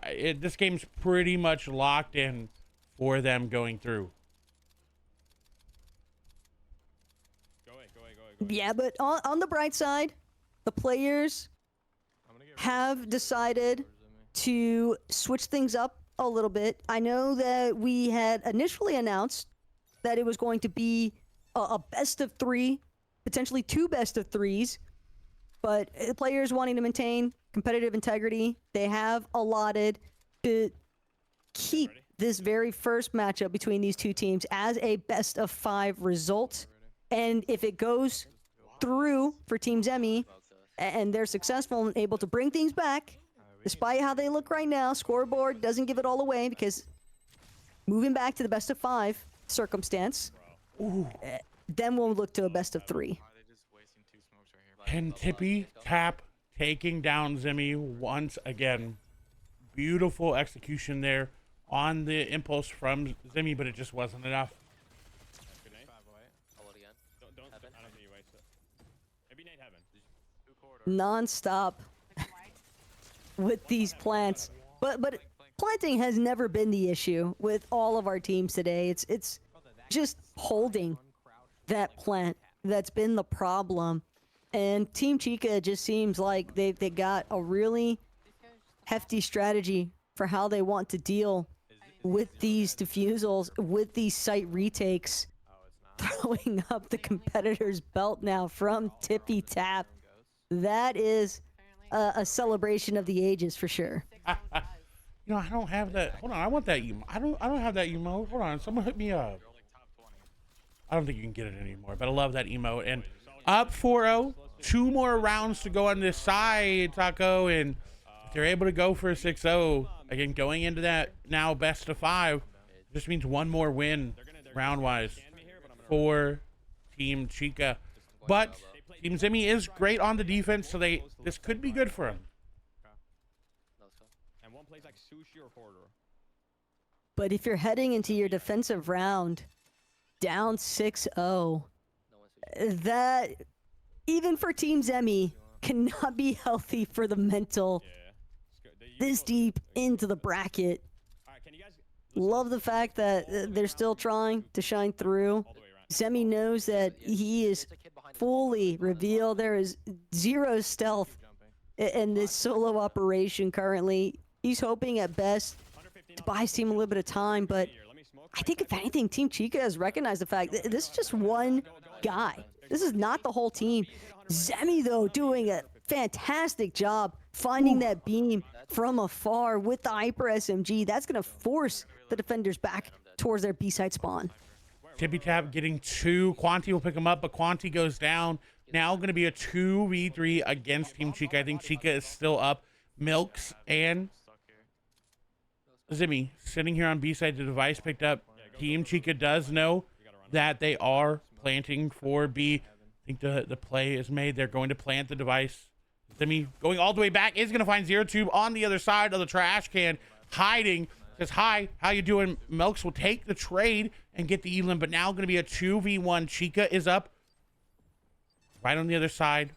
this game's pretty much locked in for them going through. Yeah, but on the bright side, the players have decided to switch things up a little bit. I know that we had initially announced that it was going to be a best of 3, potentially 2 best of 3s, but the players wanting to maintain competitive integrity, they have allotted to keep this very first matchup between these two teams as a best of 5 result. And if it goes through for Team Zemi and they're successful and able to bring things back, despite how they look right now, scoreboard doesn't give it all away because moving back to the best of 5 circumstance, then we'll look to a best of 3. And Tippy Tap taking down Zemi once again. Beautiful execution there on the impulse from Zemi, but it just wasn't enough. Non-stop with these plants, but planting has never been the issue with all of our teams today. It's just holding that plant that's been the problem, and Team Chica just seems like they got a really hefty strategy for how they want to deal with these defusals, with these site retakes. Throwing up the competitor's belt now from Tippy Tap. That is a celebration of the ages for sure. You know, I don't have that. Hold on, I want that emote. I don't have that emote. Hold on, someone hit me up. I don't think you can get it anymore, but I love that emote. And up 4-0, 2 more rounds to go on this side, Taco. And if they're able to go for a 6-0, again, going into that now best of 5, just means 1 more win round-wise for Team Chica. But Team Zemi is great on the defense, so this could be good for him. And one plays like sushi or corridor. But if you're heading into your defensive round down 6-0, that even for Team Zemi cannot be healthy for the mental this deep into the bracket. Love the fact that they're still trying to shine through. Zemi knows that he is fully revealed. There is 0 stealth in this solo operation currently. He's hoping at best to buy his team a little bit of time, but I think if anything, Team Chica has recognized the fact that this is just one guy. This is not the whole team. Zemi, though, doing a fantastic job finding that beam from afar with the Hyper SMG. That's going to force the defenders back towards their B-side spawn. Tippy Tap getting 2. Quanti will pick him up, but Quanti goes down. Now going to be a 2v3 against Team Chica. I think Chica is still up. Milks and Zemi sitting here on B-side. The device picked up. Team Chica does know that they are planting for B. I think the play is made. They're going to plant the device. Zemi going all the way back is going to find Zero Tube on the other side of the trash can, hiding. Says, hi, how you doing? Milks will take the trade and get the elim, but now going to be a 2v1. Chica is up right on the other side.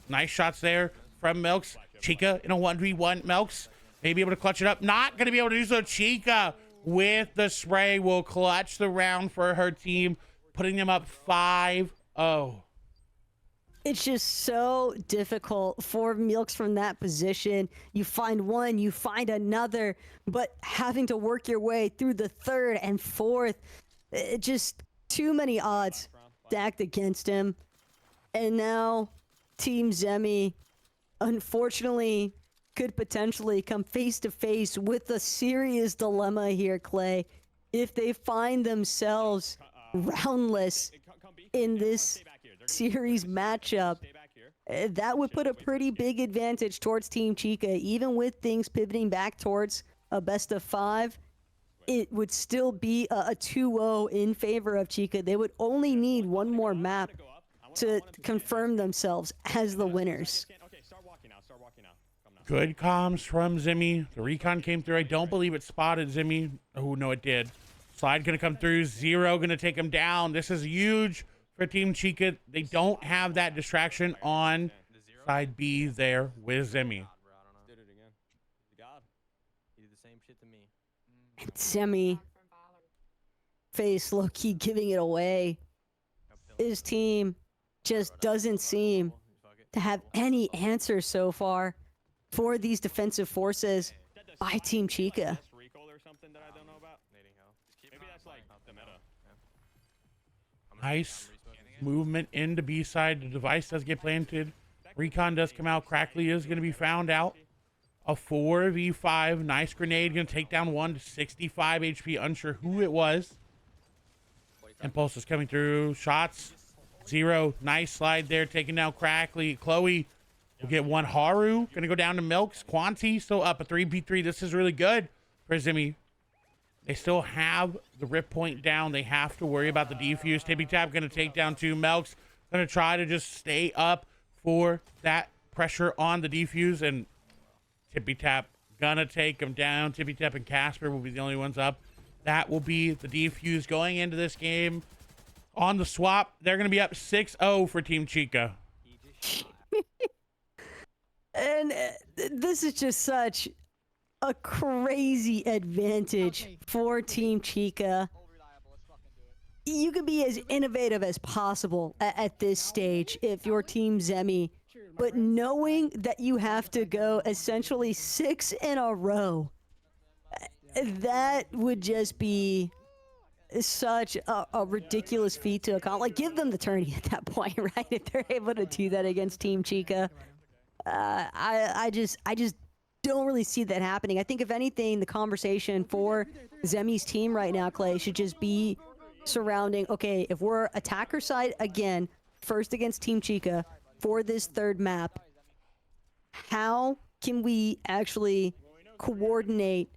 Nice shots there from Milks. Chica in a 1v1. Milks may be able to clutch it up. Not going to be able to do so. Chica with the spray will clutch the round for her team, putting them up 5-0. It's just so difficult for Milks from that position. You find one, you find another, but having to work your way through the 3rd and 4th, just too many odds stacked against him. And now Team Zemi, unfortunately, could potentially come face to face with a serious dilemma here, Clay, if they find themselves roundless in this series matchup. that would put a pretty big advantage towards Team Chica. Even with things pivoting back towards a best of 5, it would still be a 2-0 in favor of Chica. They would only need one more map to confirm themselves as the winners. Okay, start walking now. Start walking now. Come now. Good comms from Zimmy. The recon came through. I don't believe it spotted Zimmy. Oh, no, it did. Slide going to come through. Zero going to take him down. This is huge for Team Chica. They don't have that distraction on side B there with Zimmy. Did it again. God. He did the same shit to me. And Zimmy face low-key giving it away. His team just doesn't seem to have any answers so far for these defensive forces by Team Chica. Nice movement into B side. The device does get planted. Recon does come out. Crackly is going to be found out. A 4v5. Nice grenade. Going to take down one to 65 HP. Unsure who it was. Impulse is coming through. Shots. Zero. Nice slide there. Taking down Crackly. Chloe will get one. Haru going to go down to Milks. Quanti still up a 3v3. This is really good for Zimmy. They still have the rip point down. They have to worry about the defuse. Tippy Tap going to take down 2. Milks going to try to just stay up for that pressure on the defuse. And Tippy Tap going to take him down. Tippy Tap and Casper will be the only ones up. That will be the defuse going into this game. On the swap, they're going to be up 6-0 for Team Chica. And this is just such a crazy advantage for Team Chica. You can be as innovative as possible at this stage if you're Team Zemi, but knowing that you have to go essentially 6 in a row, that would just be such a ridiculous feat to accomplish. Like, give them the tourney at that point, right? If they're able to do that against Team Chica. I just don't really see that happening. I think if anything, the conversation for Zemi's team right now, Clay, should just be surrounding, okay, if we're attacker side again, first against Team Chica for this third map, how can we actually coordinate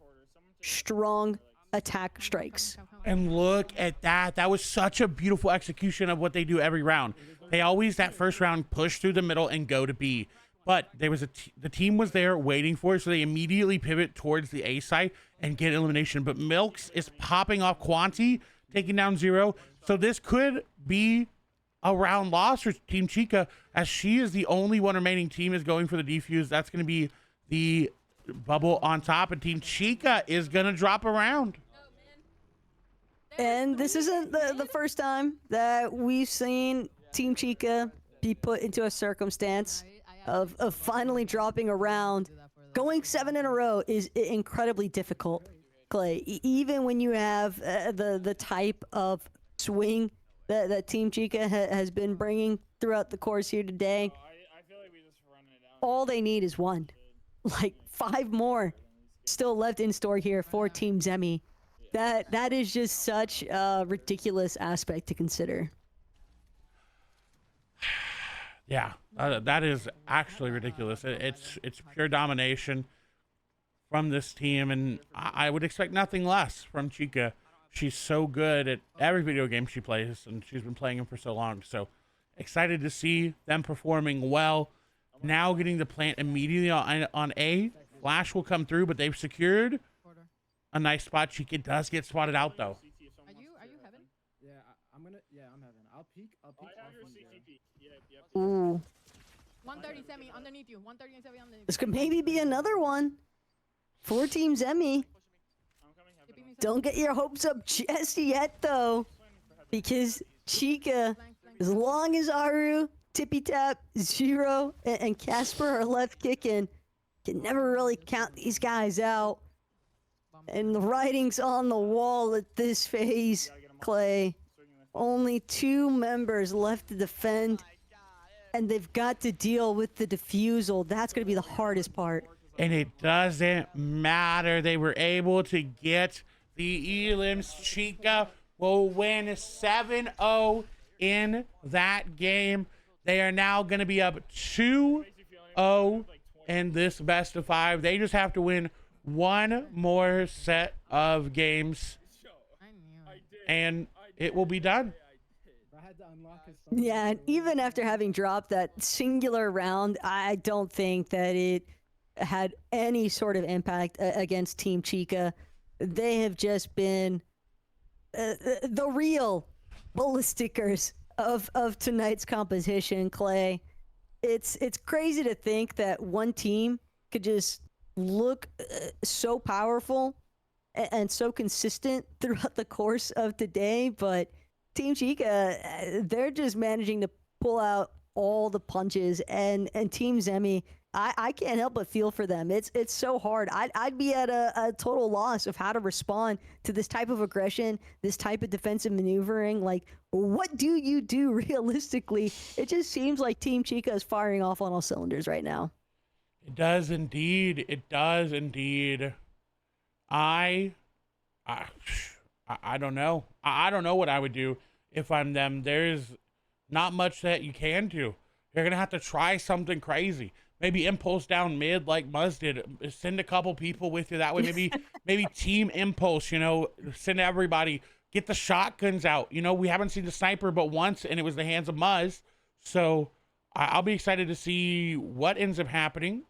strong attack strikes? And look at that. That was such a beautiful execution of what they do every round. They always, that first round, push through the middle and go to B. But there was the team was there waiting for it, so they immediately pivot towards the A side and get elimination. But Milks is popping off Quanti, taking down Zero. So this could be a round loss for Team Chica, as she is the only one remaining. Team is going for the defuse. That's going to be the bubble on top, and Team Chica is going to drop a round. And this isn't the first time that we've seen Team Chica be put into a circumstance of finally dropping a round. Going 7 in a row is incredibly difficult, Clay. Even when you have the type of swing that Team Chica has been bringing throughout the course here today, all they need is one. Like 5 more still left in store here for Team Zemi. That is just such a ridiculous aspect to consider. Yeah, that is actually ridiculous. It's pure domination from this team, and I would expect nothing less from Chica. She's so good at every video game she plays, and she's been playing them for so long. So excited to see them performing well. Now getting the plant immediately on A. Flash will come through, but they've secured a nice spot. Chica does get spotted out, though. Are you heaven? Yeah, I'm heaven. I'll peek. Ooh. 137 underneath you. 137 underneath. This could maybe be another one for Team Zemi. Don't get your hopes up just yet, though, because Chica, as long as Aru, Tippy Tap, Zero, and Casper are left kicking, can never really count these guys out. And the writing's on the wall at this phase, Clay. Only 2 members left to defend, and they've got to deal with the defusal. That's going to be the hardest part. And it doesn't matter. They were able to get the elims. Chica will win 7-0 in that game. They are now going to be up 2-0 in this best of 5. They just have to win one more set of games, and it will be done. Yeah, and even after having dropped that singular round, I don't think that it had any sort of impact against Team Chica. They have just been the real ballisticers of tonight's competition, Clay. It's crazy to think that one team could just look so powerful and so consistent throughout the course of today, but Team Chica, they're just managing to pull out all the punches, and Team Zemi, I can't help but feel for them. It's so hard. I'd be at a total loss of how to respond to this type of aggression, this type of defensive maneuvering. Like, what do you do realistically? It just seems like Team Chica is firing off on all cylinders right now. It does indeed. It does indeed. I don't know. I don't know what I would do if I'm them. There's not much that you can do. You're going to have to try something crazy. Maybe impulse down mid like Muzz did. Send a couple people with you that way. Maybe team impulse, you know, send everybody. Get the shotguns out. You know, we haven't seen the sniper but once, and it was the hands of Muzz. So I'll be excited to see what ends up happening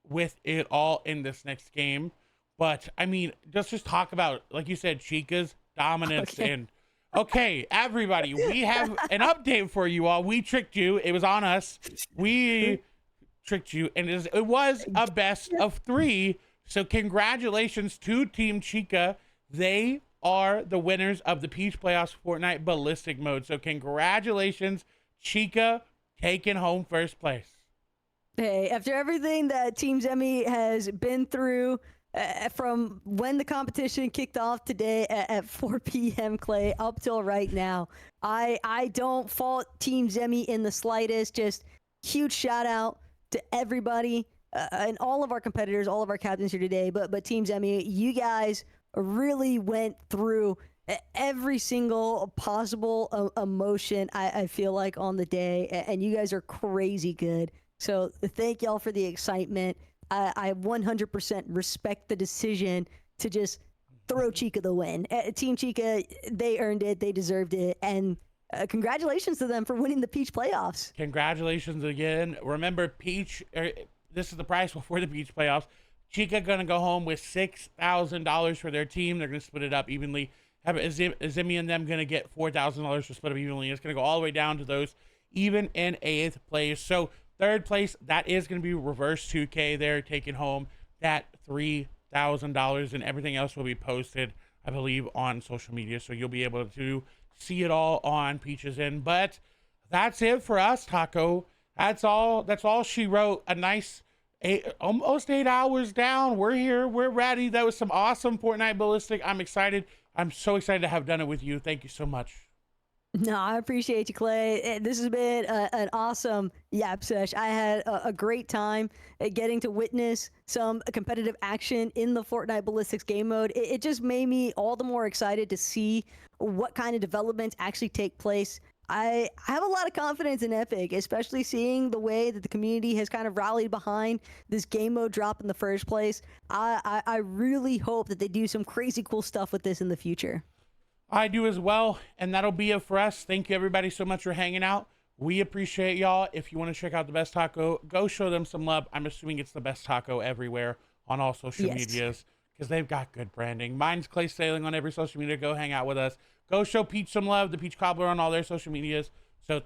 with it all in this next game. But I mean, let's just talk about, like you said, Chica's dominance. And okay, everybody, we have an update for you all. We tricked you. It was on us. We tricked you, and it was a best of 3. So congratulations to Team Chica. They are the winners of the Peach Playoffs Fortnite Ballistic Mode. So congratulations, Chica, taking home first place. Hey, after everything that Team Zemi has been through, from when the competition kicked off today at 4 p.m. Clay up till right now, I don't fault Team Zemi in the slightest. Just huge shout out to everybody and all of our competitors, all of our captains here today. But Team Zemi, you guys really went through every single possible emotion I feel like on the day, and you guys are crazy good. So thank y'all for the excitement. I 100% respect the decision to just throw Chica the win. Team Chica, they earned it. They deserved it. And congratulations to them for winning the Peach playoffs. Congratulations again. Remember, Peach, this is the price before the Peach playoffs. Chica going to go home with $6,000 for their team. They're going to split it up evenly. Zemi and them going to get $4,000 to split up evenly. It's going to go all the way down to those even in 8th place. So third place, that is going to be Reverse 2K. They're taking home that $3,000, and everything else will be posted, I believe, on social media. So you'll be able to see it all on Peach's End. But that's it for us, Taco. That's all she wrote. A nice almost 8 hours down. We're here. We're ready. That was some awesome Fortnite Ballistic. I'm excited. I'm so excited to have done it with you. Thank you so much. No, I appreciate you, Clay. This has been an awesome Yap Sesh. I had a great time getting to witness some competitive action in the Fortnite Ballistics game mode. It just made me all the more excited to see what kind of developments actually take place. I have a lot of confidence in Epic, especially seeing the way that the community has kind of rallied behind this game mode drop in the first place. I really hope that they do some crazy cool stuff with this in the future. I do as well, and that'll be it for us. Thank you, everybody, so much for hanging out. We appreciate y'all. If you want to check out the Best Taco, go show them some love. I'm assuming it's the Best Taco everywhere on all social medias because they've got good branding. Mine's Clay Sailing on every social media. Go hang out with us. Go show Peach some love, the Peach Cobbler on all their social medias.